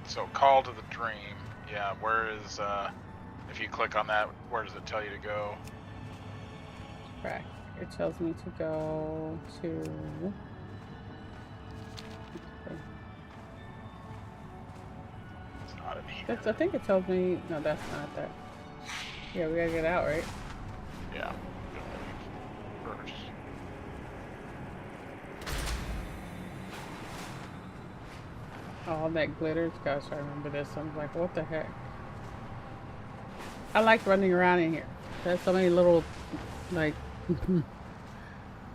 So Call to the Dream. Yeah, where is... if you click on that, where does it tell you to go? Right. It tells me to go to... It's not in here. I think it tells me... No, that's not that. Yeah, we gotta get out, right? Yeah. First. All that glitters. Gosh, I remember this. I was like, what the heck? I like running around in here. There's so many little, like,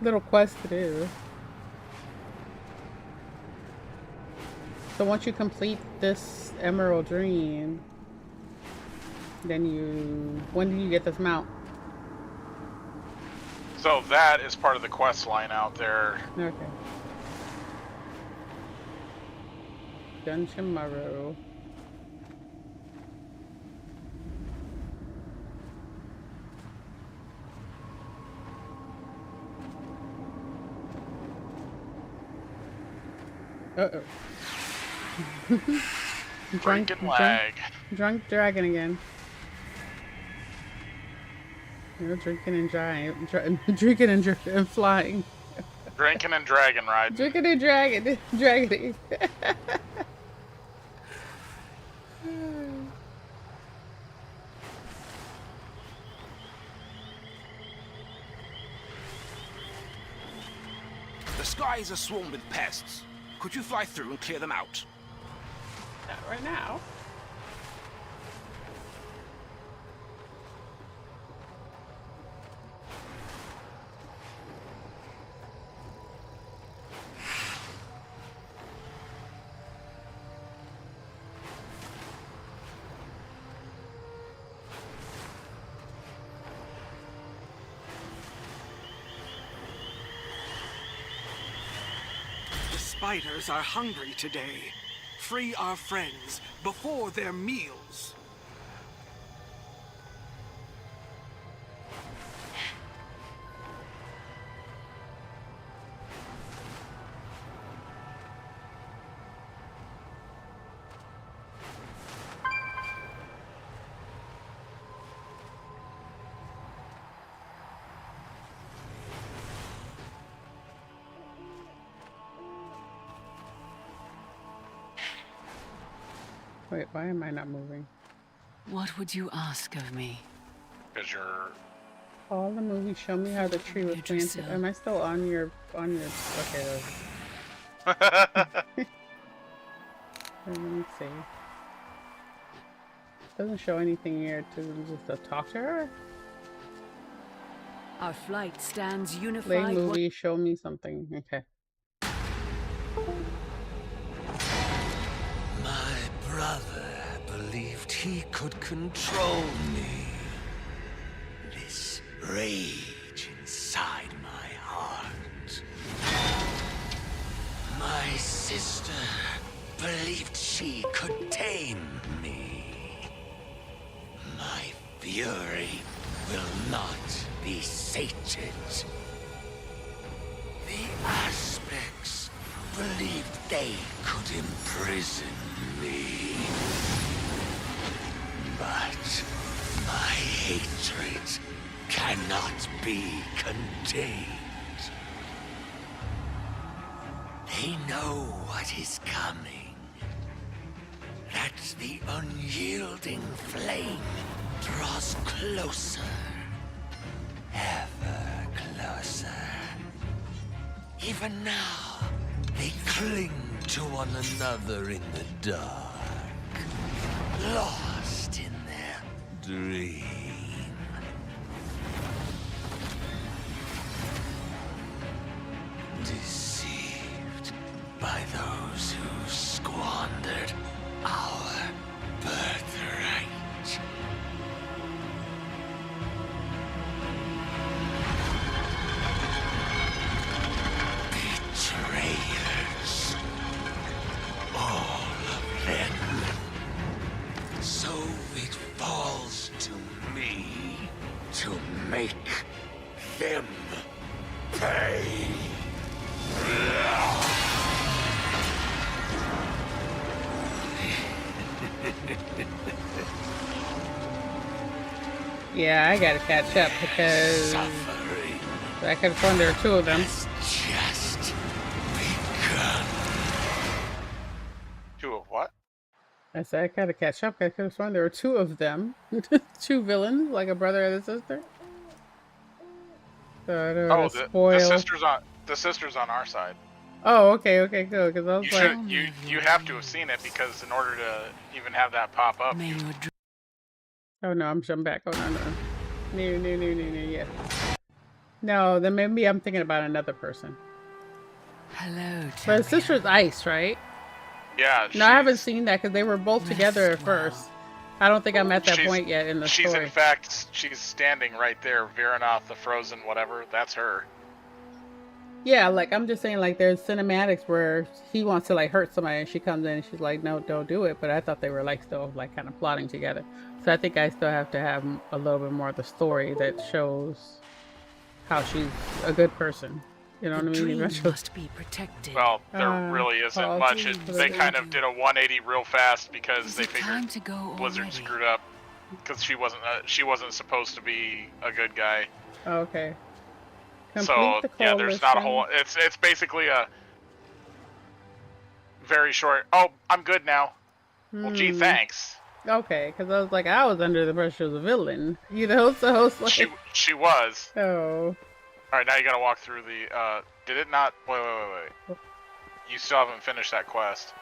little quests to do. So once you complete this Emerald Dream, then you... When do you get this mount? So that is part of the quest line out there. Okay. Dungeon Morrow. Uh-oh. Drunken lag. Drunk dragon again. You know, drinking and drinking and flying. Drinking and dragon riding. Drinking and dragging. The skies are swarmed with pests. Could you fly through and clear them out? Not right now. Spiders are hungry today. Free our friends before their meals. Wait, why am I not moving? What would you ask of me? Because you're... All the movies show me how the tree was planted. Am I still on your... Okay. Let me see. Doesn't show anything here to talk to her? Our flight stands unified. Play movie, show me something. Okay. Brother believed he could control me. This rage inside my heart. My sister believed she could tame me. My fury will not be sated. The aspects believed they could imprison me. But my hatred cannot be contained. They know what is coming. That the unyielding flame draws closer, ever closer. Even now, they cling to one another in the dark, lost in their dream. Deceived by those who squandered our birthright. Betrayers. All of them. Yeah, I gotta catch up because Suffering I could have sworn there were two of them. just begun. Two of what? I said I gotta catch up. I could have sworn there were two of them. Two villains, like a brother and a sister. So I don't want to the spoil. sister's on our side. Oh, okay, okay, good. Because I was like, you have to have seen it because in order to even have that pop up. oh no, I'm jumping back. Oh no. Yeah. No, then maybe I'm thinking about another person. Hello, But his sister's Ice, right? Yeah. No, I haven't seen that because they were both together at first. I don't think I'm at that point yet in the story. She's in fact, she's standing right there, veering off the frozen whatever. That's her. Yeah, like I'm just saying, like there's cinematics where he wants to like hurt somebody, and she comes in and she's like, "No, don't do it." But I thought they were like still like kind of plotting together. So I think I still have to have a little bit more of the story that shows how she's a good person. You know what I mean? Must be protected. Well, there really isn't much. They kind of did a 180 real fast because they figured Blizzard screwed up because she wasn't supposed to be a good guy. Oh, okay. So yeah, there's not a whole. It's basically a very short. Oh, I'm good now. Well, gee, thanks. Okay, because I was like, I was under the impression she was a villain. You know, so it's like she was. Oh. All right, now you gotta walk through the. Did it not? Wait. You still haven't finished that quest.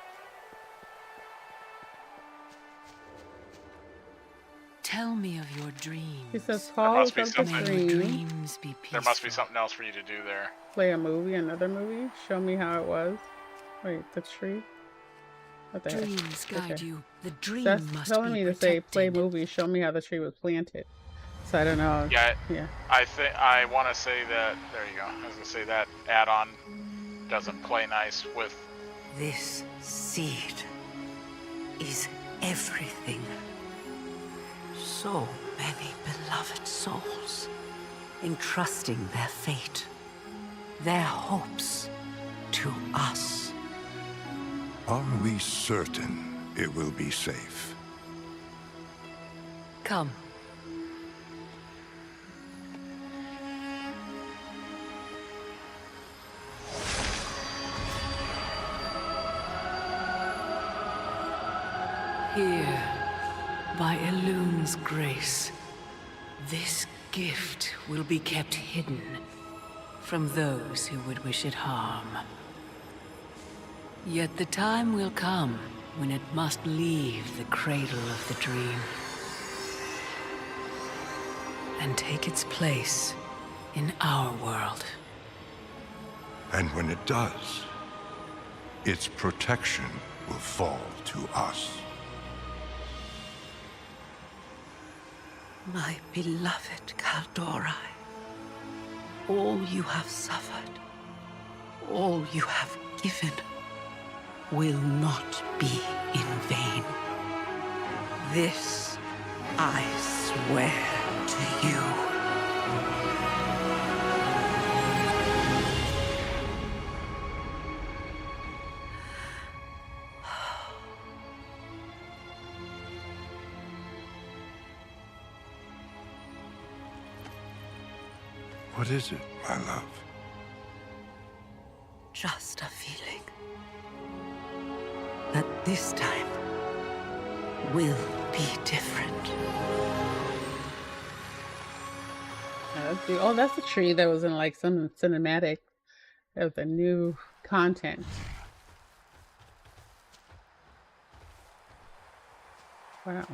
Tell me of your dreams. He says, there must be dreams be peaceful. There must be something else for you to do there. Play a movie, another movie. Show me how it was. Wait, the tree. What the Dreams heck? guide you. The dream That's must telling be me to say play movie. Show me how the tree was planted. So I don't know. Yeah. Yeah. I want to say that. There you go. I was gonna say that add-on doesn't play nice with. This seed is everything. So many beloved souls, entrusting their fate, their hopes to us. Are we certain it will be safe? Come. Here, by Elune's grace, this gift will be kept hidden from those who would wish it harm. Yet the time will come when it must leave the cradle of the dream and take its place in our world. And when it does, its protection will fall to us. My beloved Kaldorai, all you have suffered, all you have given, will not be in vain. This I swear to you. What is it, my love? Just a feeling that this time will be different. Oh, that's the tree that was in like some cinematic of the new content. Wow.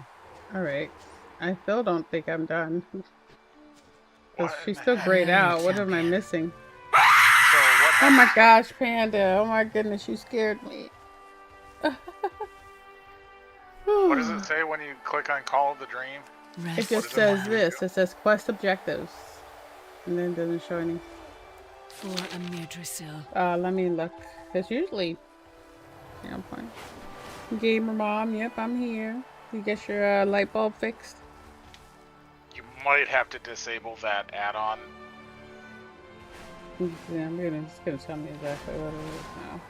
All right. I still don't think I'm done. Because she's still grayed out. What am I missing? Oh my gosh, Panda. Oh my goodness, you scared me. What does it say when you click on Call of the Dream? It just says this. It says quest objectives. And then it doesn't show any. For Amir Drisil. Let me look. It's usually... Yeah, I'm fine. Gamer Mom, yep, I'm here. You get your light bulb fixed? You might have to disable that add-on. Yeah, it's gonna tell me exactly what it is now.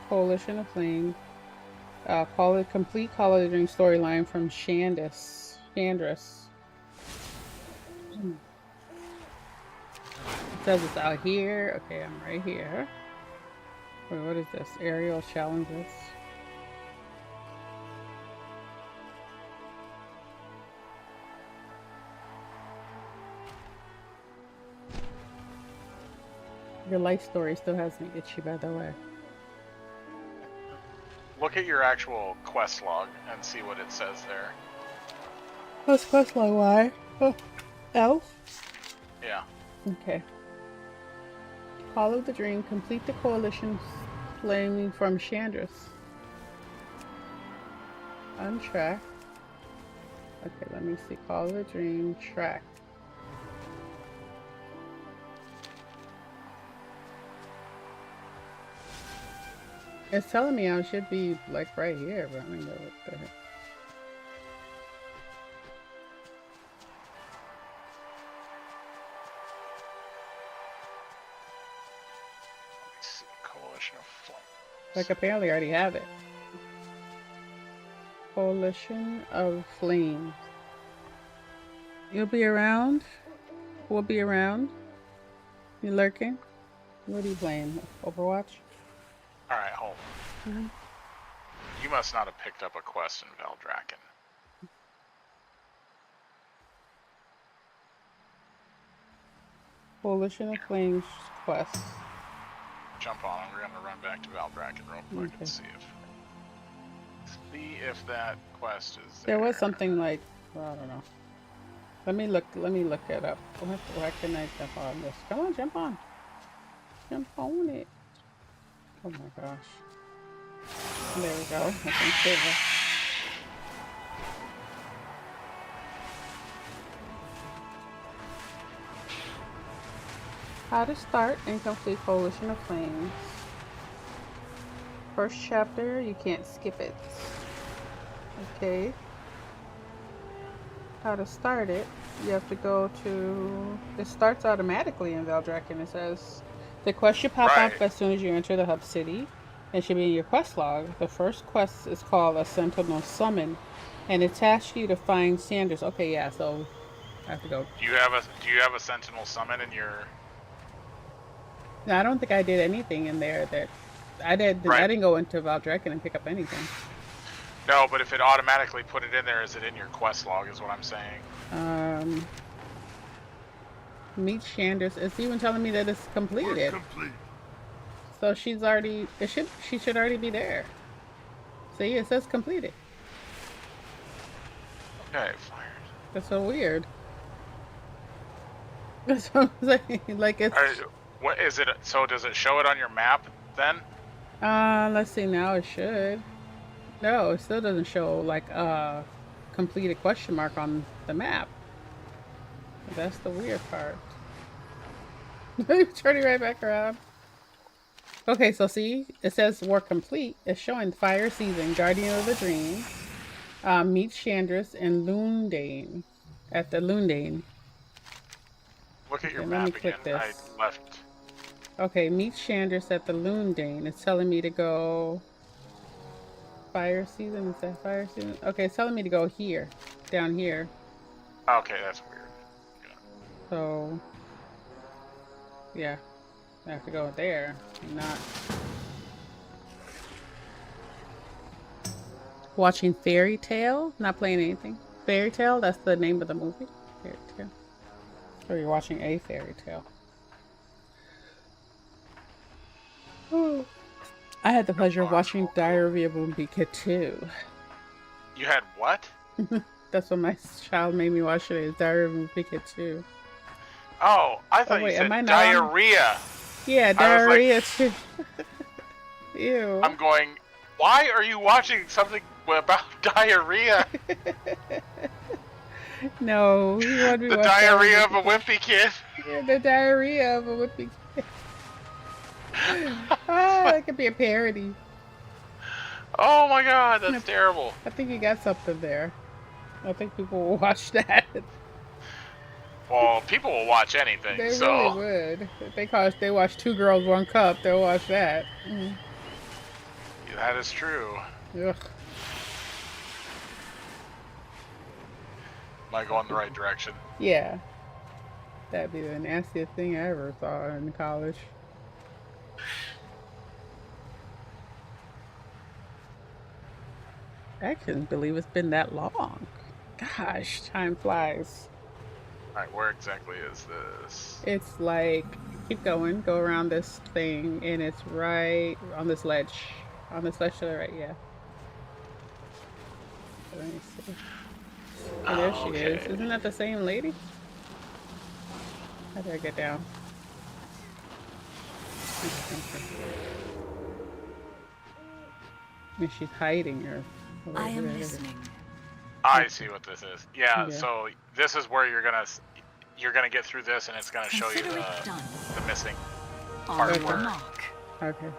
Coalition of Flame. Complete Call of the Dream storyline from Chandris. says it's out here. Okay, I'm right here. Wait, what is this? Aerial challenges. Your life story still has me itchy, by the way. Look at your actual quest log and see what it says there. What's quest log? Why? Oh, elf? Yeah. Okay. Follow the dream. Complete the coalition flaming from Chandris. Untrack. Okay, let me see. Follow the dream. Track. It's telling me I should be like right here, but I don't know what the heck. Let's see. Coalition of Flames. Like apparently I already have it. Coalition of Flames. You'll be around? We'll be around? You lurking? What are you playing? Overwatch? Alright, hold on. You must not have picked up a quest in Valdrakken. Coalition of Flames quest. Jump on it. We're gonna run back to Valdrakken real quick and see if that quest is there. There was something like, well, I don't know. Let me look it up. Why can I jump on this? Come on, jump on. Jump on it. Oh my gosh. There we go. I think there. How to start and complete Coalition of Flames. First chapter, you can't skip it. Okay. How to start it, you have to go to... It starts automatically in Valdrakken. It says, the quest should pop up as soon as you enter the hub city. It should be in your quest log. The first quest is called a Sentinel Summon, and it asks you to find Sanders. Okay, yeah, so I have to go. Do you have a Sentinel Summon in your... No, I don't think I did anything in there that... I didn't go into Valdrakken and pick up anything. No, but if it automatically put it in there, is it in your quest log is what I'm saying. Meet Shanders. It's even telling me that it's completed. So she's already, she should already be there. See, it says completed. Okay, fired. That's so weird. That's what I'm saying. Like it's... What is it? So does it show it on your map then? Let's see, now it should. No, it still doesn't show like a completed question mark on the map. That's the weird part. Turning right back around. Okay, so see, it says work complete. It's showing Fire Season, Guardian of the Dream, meet Chandris and Lundane at the Lundane. Look at your map again. I left. Okay, meet Chandris at the Lundane. It's telling me to go... Fire Season? Is that Fire Season? Okay, it's telling me to go here. Down here. Okay, that's weird. Yeah. So... yeah. I have to go there. Not... Watching Fairy Tale? Not playing anything. Fairy Tale? That's the name of the movie? Fairy Tale. Or you're watching a fairy tale. Oh. I had the pleasure of watching Diary of a Wimpy Kid 2. You had what? That's what my child made me watch today, is Diary of a Wimpy Kid 2. Oh, I thought you said diarrhea. Yeah, diarrhea too. Ew. I'm going, why are you watching something about diarrhea? No, he wanted me to watch diarrhea of a wimpy kid. Yeah, the diarrhea of a wimpy kid. That could be a parody. Oh my god, that's terrible. I think you got something there. I think people will watch that. Well, people will watch anything, they so... really would. If they watch Two Girls, One Cup, they'll watch that. Mm. Yeah, that is true. Ugh. Am I going the right direction? Yeah. That'd be the nastiest thing I ever saw in college. I couldn't believe it's been that long. Gosh, time flies. Alright, where exactly is this? It's like, keep going, go around this thing, and it's right on this ledge. On this ledge to the right, yeah. Let me see. Oh, there she is. Isn't that the same lady? How do I get down? I mean, she's hiding her. I am listening. I see what this is. Yeah, so this is where you're gonna get through this, and it's gonna show you the missing part where. Okay.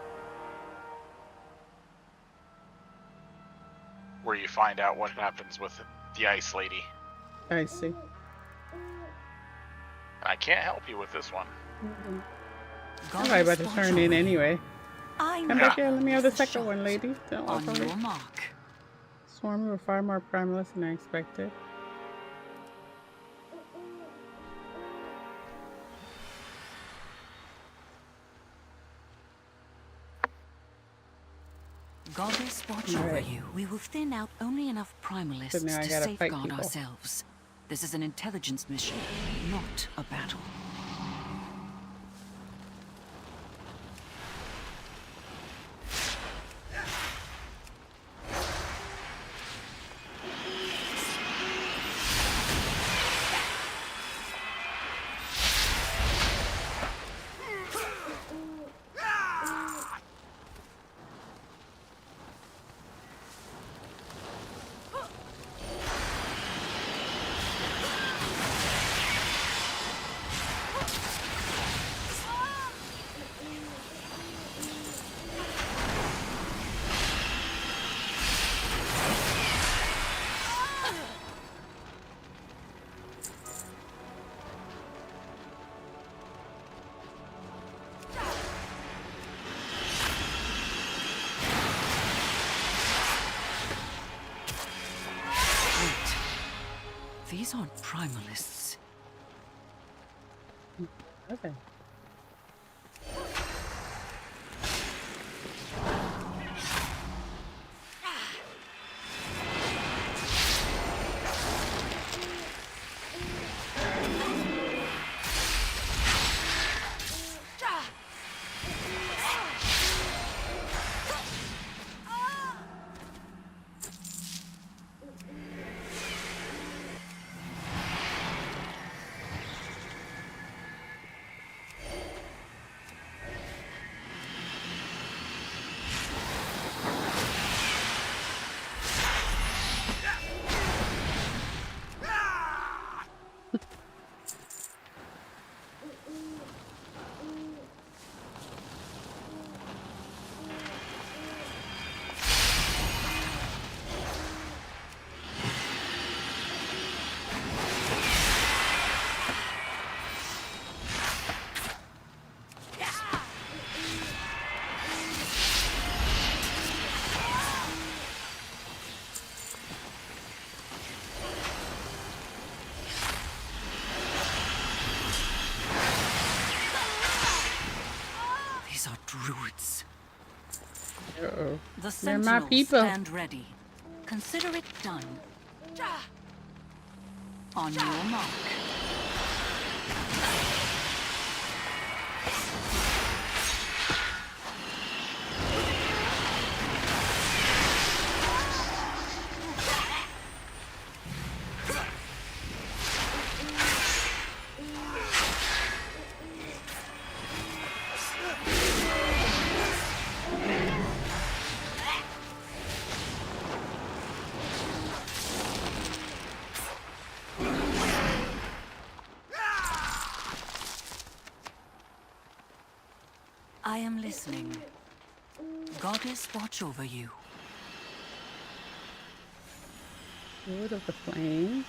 Where you find out what happens with the ice lady. I see. I can't help you with this one. I'm probably about to turn in anyway. Come back here, let me have the second one, lady. Don't walk away. Swarm were far more primalist than I expected. Goddess, watch over you. We will thin out only enough primalists So now I to gotta fight safeguard people. ourselves. This is an intelligence mission, not a battle. These aren't primalists. Okay. Druids. Uh-oh. The They're my sentinels people. stand ready. Consider it done. On your mark. I am listening. Goddess, watch over you. Lord of the Flames.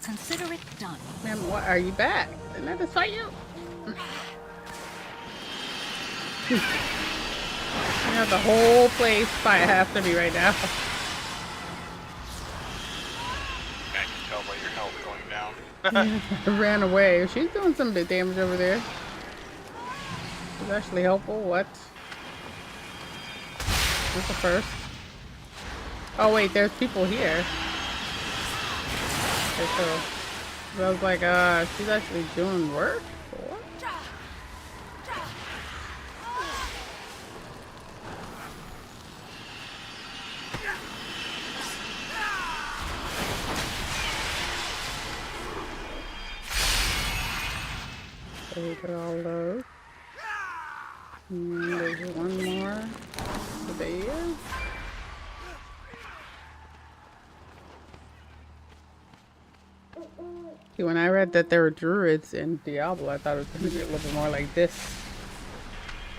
Consider it done. Man, what are you back? Didn't I just fight you? You have the whole place fight after me right now. I can tell by your Ran away. She's doing some bit damage over there. She's actually helpful. What? This is the first. Oh wait, there's people here. Okay, so I was like, she's actually doing work? What? So we got all those. And there's one more there. See, when I read that there were druids in Diablo, I thought it was going to be a little bit more like this.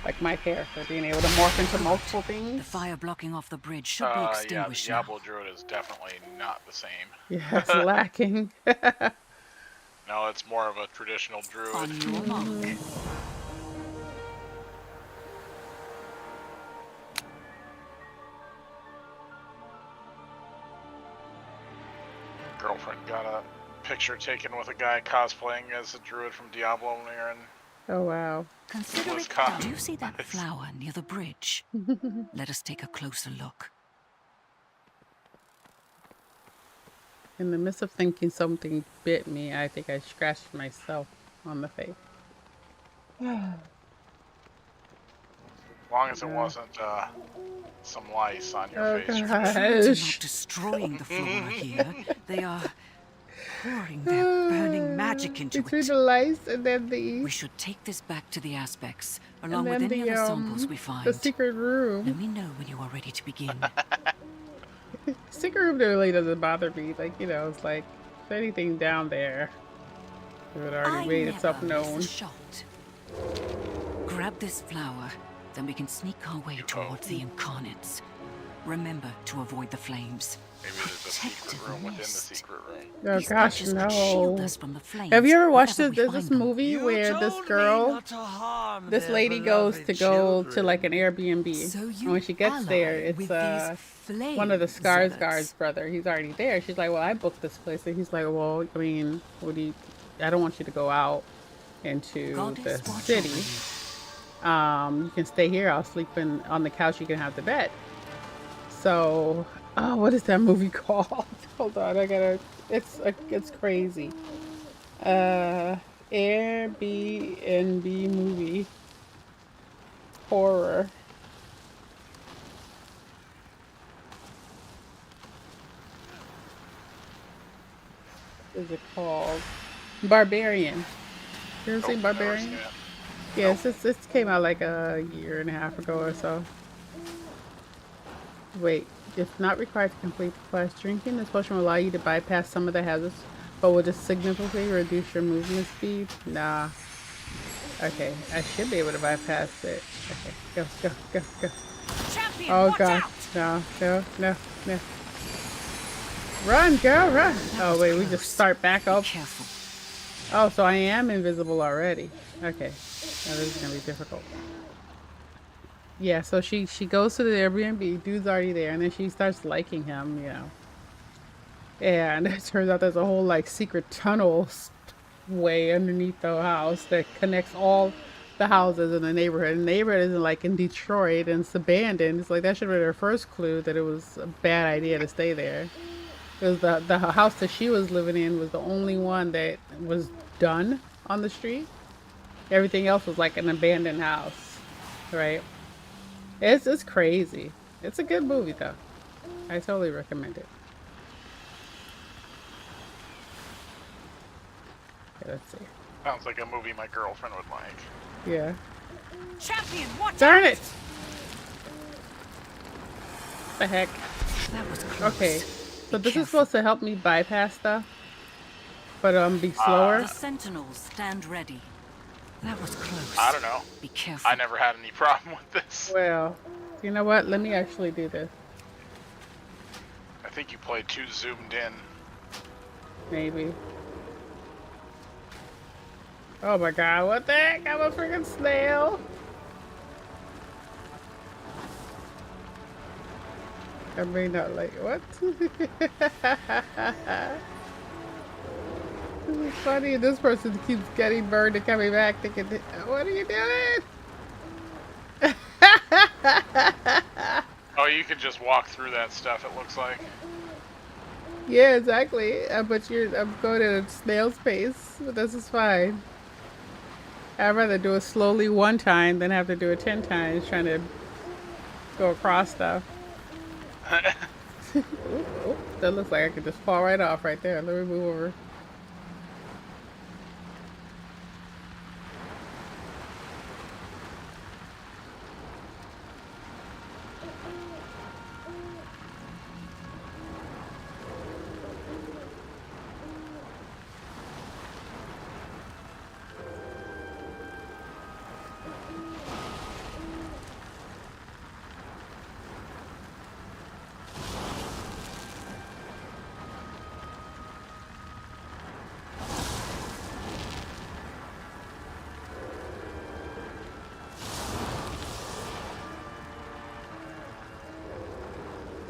Like my character, being able to morph into multiple things. The fire blocking off the bridge should be extinguished yeah, the Diablo druid is definitely not the same. Yeah, it's lacking. No, it's more of a traditional druid. Girlfriend got a picture taken with a guy cosplaying as a druid from Diablo when we were in. Oh wow. Consider it. Do you see that flower near the bridge? Let us take a closer look. In the midst of thinking something bit me, I think I scratched myself on the face. As long as it wasn't some lice on your face. Druids are not destroying the flora here. They are pouring their burning magic into Between it. the lice and then the... We should take this back to the aspects, along and with then any the, other samples we find. The secret room. Let me know when you are ready to begin. Secret room really doesn't bother me. Like, you know, it's like, if anything down there, it would already made itself known. Grab this flower, then we can sneak our way towards the incarnates. Remember to avoid the flames. Maybe there's a secret room within the secret room. Oh gosh, no. Have you ever watched this movie where this girl, this lady goes to like an Airbnb, and when she gets there, it's one of the Skarsgård's brother. He's already there. She's like, well, I booked this place, and he's like, well, I mean, I don't want you to go out into the city. You can stay here. I'll sleep on the couch. You can have the bed. So, oh, what is that movie called? Hold on, I gotta. It's crazy. Airbnb movie horror. What is it called? Barbarian. You ever seen Barbarian? Yes, this came out like a year and a half ago or so. Wait, if not required to complete the quest, drinking this potion will allow you to bypass some of the hazards, but will just significantly reduce your movement speed? Nah. Okay, I should be able to bypass it. Okay, go. Champion, oh god, no. Run, girl, run! Oh wait, we just start back up. Oh, so I am invisible already. Okay, now this is gonna be difficult. Yeah, so she goes to the Airbnb, dude's already there, and then she starts liking him, you know. And it turns out there's a whole like secret tunnel way underneath the house that connects all the houses in the neighborhood. And the neighborhood isn't like in Detroit and it's abandoned. It's like that should have been her first clue that it was a bad idea to stay there. Because the house that she was living in was the only one that was done on the street. Everything else was like an abandoned house, right? It's crazy. It's a good movie though. I totally recommend it. Okay, let's see. Sounds like a movie my girlfriend would like. Yeah. Champion, watch Darn out! it! The heck? That was close. Okay, so this is supposed to help me bypass stuff, but be slower. The sentinels stand ready. That was close. I don't know. Be careful. I never had any problem with this. Well, you know what? Let me actually do this. I think you played too zoomed in. Maybe. Oh my god, what the heck? I'm a freaking snail. I may not like what? It's funny. This person keeps getting burned and coming back thinking, what are you doing? Oh, you can just walk through that stuff, it looks like. Yeah, exactly. But I'm going at a snail's pace, but this is fine. I'd rather do it slowly one time than have to do it 10 times trying to go across stuff. Oop, oop, that looks like I could just fall right off right there. Let me move over.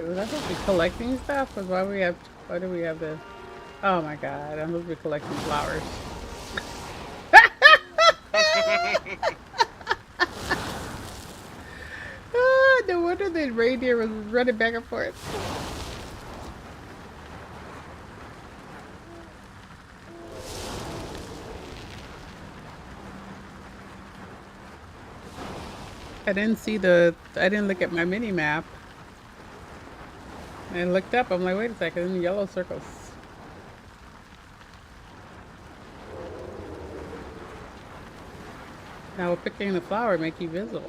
Was I supposed to be collecting stuff? Cause why do we have the? Oh my god! I'm supposed to be collecting flowers. No wonder the reindeer was running back and forth. I didn't look at my mini map. I looked up, I'm like, wait a second, yellow circles. Now picking the flower make you visible?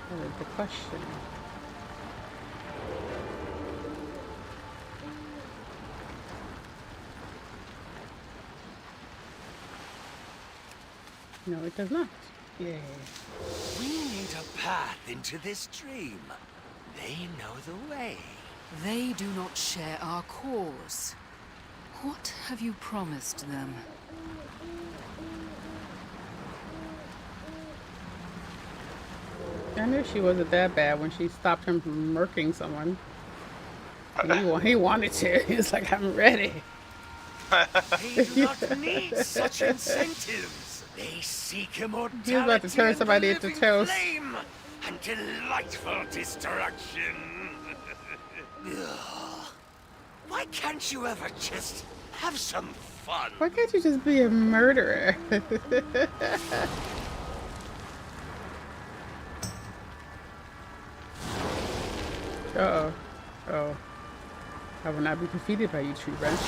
That is the question. No, it does not. Yay. We need a path into this stream. They know the way. They do not share our cause. What have you promised them? I knew she wasn't that bad when she stopped him from murking someone. He wanted to. He was like, I'm ready. They do not need such incentives. They seek immortality. He was about to turn somebody into toast. Flame and delightful destruction. Why can't you ever just have some fun? Why can't you just be a murderer? Uh-oh. Oh. I will not be defeated by you, tree branch.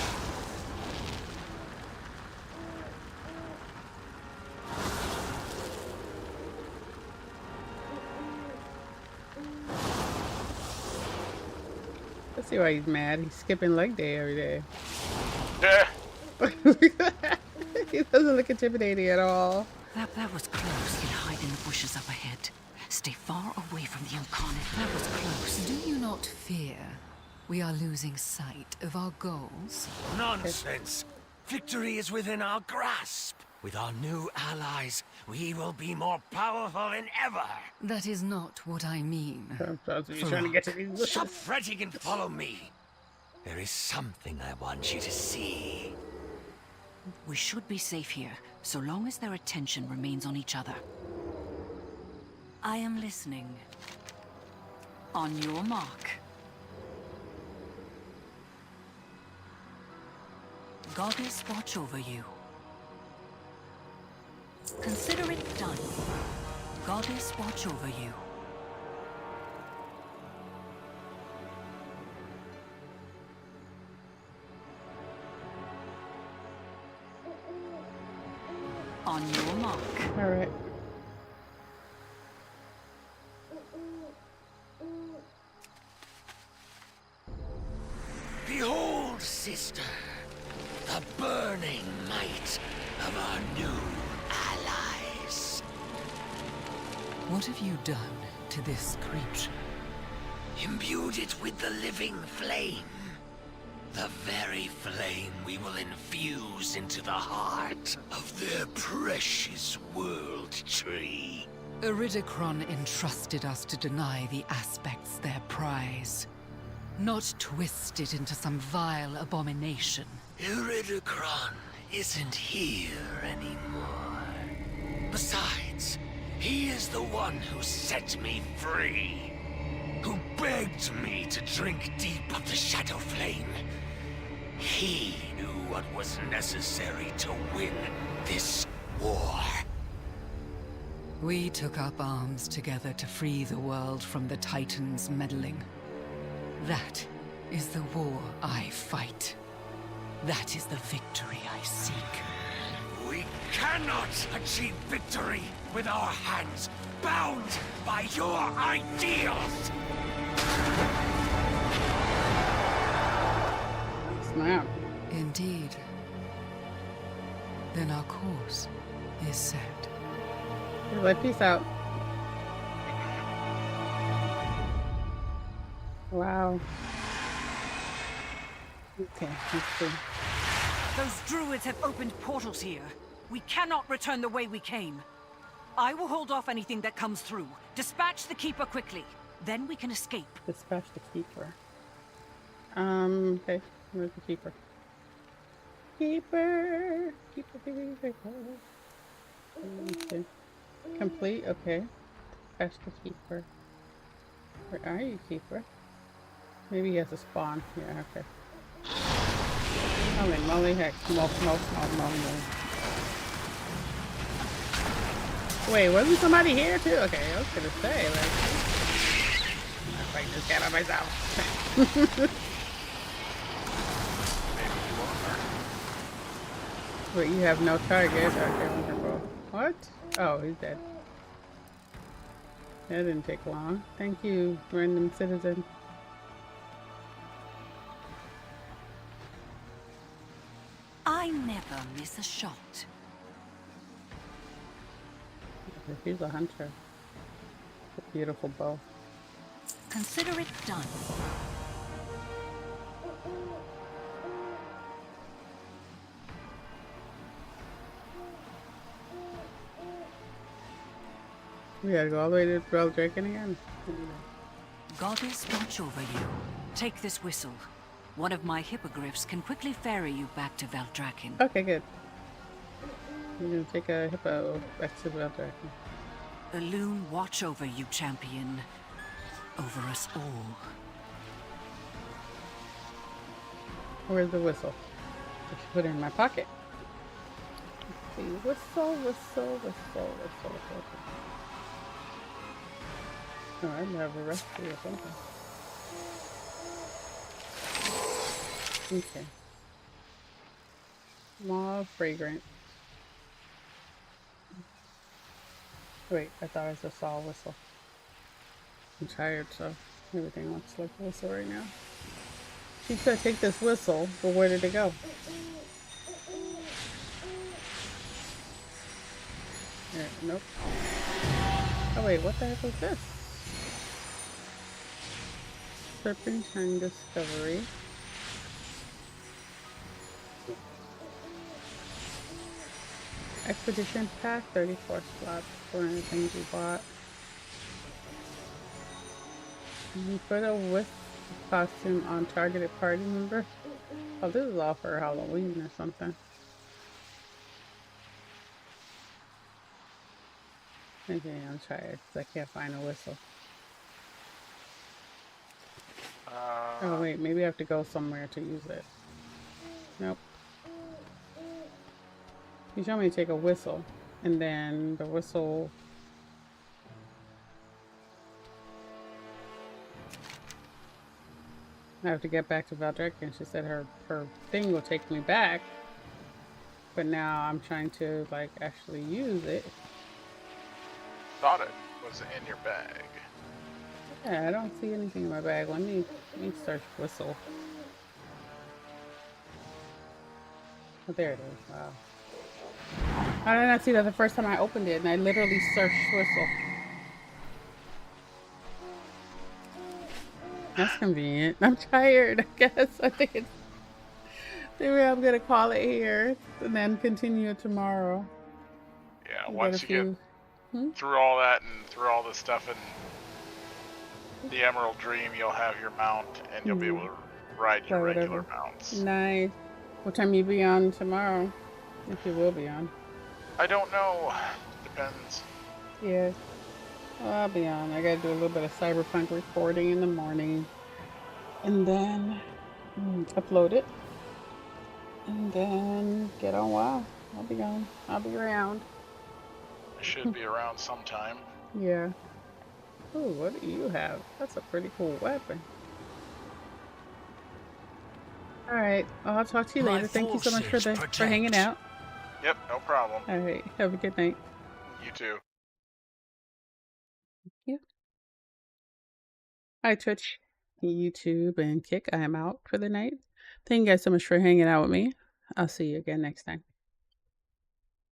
Let's see why he's mad. He's skipping leg day every day. Yeah. He doesn't look intimidating at all. That was close. He'll hide in the bushes up ahead. Stay far away from the incarnate. That was close. Do you not fear we are losing sight of our goals? Nonsense. Victory is within our grasp. With our new allies, we will be more powerful than ever. That is not what I mean. I'm supposed to be trying to get to these bushes. Stop fretting and follow me. There is something I want you to see. We should be safe here, so long as their attention remains on each other. I am listening. On your mark. Goddess watch over you. Consider it done. Goddess watch over you. On your mark. All right. Behold, sister, the burning might of our new allies. What have you done to this creature? Imbued it with the living flame. The very flame we will infuse into the heart of their precious world tree. Iridicron entrusted us to deny the aspects their prize. Not twist it into some vile abomination. Iridikron isn't here anymore. Besides, he is the one who set me free. Who begged me to drink deep of the Shadow Flame. He knew what was necessary to win this war. We took up arms together to free the world from the Titans' meddling. That is the war I fight. That is the victory I seek. We cannot achieve victory with our hands bound by your ideals! Snap. Indeed. Then our course is set. He's like, peace out. Wow. Okay, let's see. Those druids have opened portals here. We cannot return the way we came. I will hold off anything that comes through. Dispatch the Keeper quickly. Then we can escape. Dispatch the Keeper. Okay. Where's the Keeper? Keeper! Keeper. Okay. Complete? Okay. Dispatch the Keeper. Where are you, Keeper? Maybe he has a spawn. Yeah, okay. Holy moly, heck. Smoke. Wait, wasn't somebody here too? Okay, I was gonna say, like, I'm not fighting this cat by myself. Wait, you have no target. Okay, wonderful. What? Oh, he's dead. That didn't take long. Thank you, random citizen. I never miss a shot. He's a hunter. A beautiful bow. Consider it done. We gotta go all the way to Draken again. Goddess, watch over you. Take this whistle. One of my hippogriffs can quickly ferry you back to Veldraken. Okay, good. I'm gonna take a hippo back to Veldraken. The loon watch over you, champion. Over us all. Where's the whistle? I should put it in my pocket. Let's see. Whistle. Oh, I'd have a recipe or something. Okay. Small fragrance. Wait, I thought I just saw a whistle. I'm tired, so everything looks like a whistle right now. She said take this whistle, but where did it go? Yeah, nope. Oh wait, what the heck was this? Serpentine Discovery. Expedition Pack, 34 slots for anything you bought. You put a wisp costume on targeted party member. Oh, this is all for Halloween or something. Okay, I'm tired because I can't find a whistle. Oh wait, maybe I have to go somewhere to use it. Nope. You told me to take a whistle, and then the whistle. I have to get back to Valdrek, and she said her thing will take me back. But now I'm trying to like actually use it. Thought it was in your bag. Yeah, I don't see anything in my bag. Let me search whistle. Oh, there it is. Wow. How did I not see that the first time I opened it? And I literally searched whistle. That's convenient. I'm tired, I guess. I think it's... Maybe I'm going to call it here and then continue it tomorrow. Yeah, once you get through all that and through all this stuff and the Emerald Dream, you'll have your mount, and you'll be able to ride your regular mounts. Nice. What time you be on tomorrow? If you will be on. I don't know. Depends. Yeah. Well, I'll be on. I gotta do a little bit of Cyberpunk recording in the morning. And then upload it. And then get on WoW. I'll be on. I'll be around. I should be around sometime. Yeah. Ooh, what do you have? That's a pretty cool weapon. Alright, well, I'll talk to you later. Thank you so much for hanging out. Yep, no problem. Alright, have a good night. You too. Yeah. Hi, Twitch, YouTube, and Kick. I am out for the night. Thank you guys so much for hanging out with me. I'll see you again next time.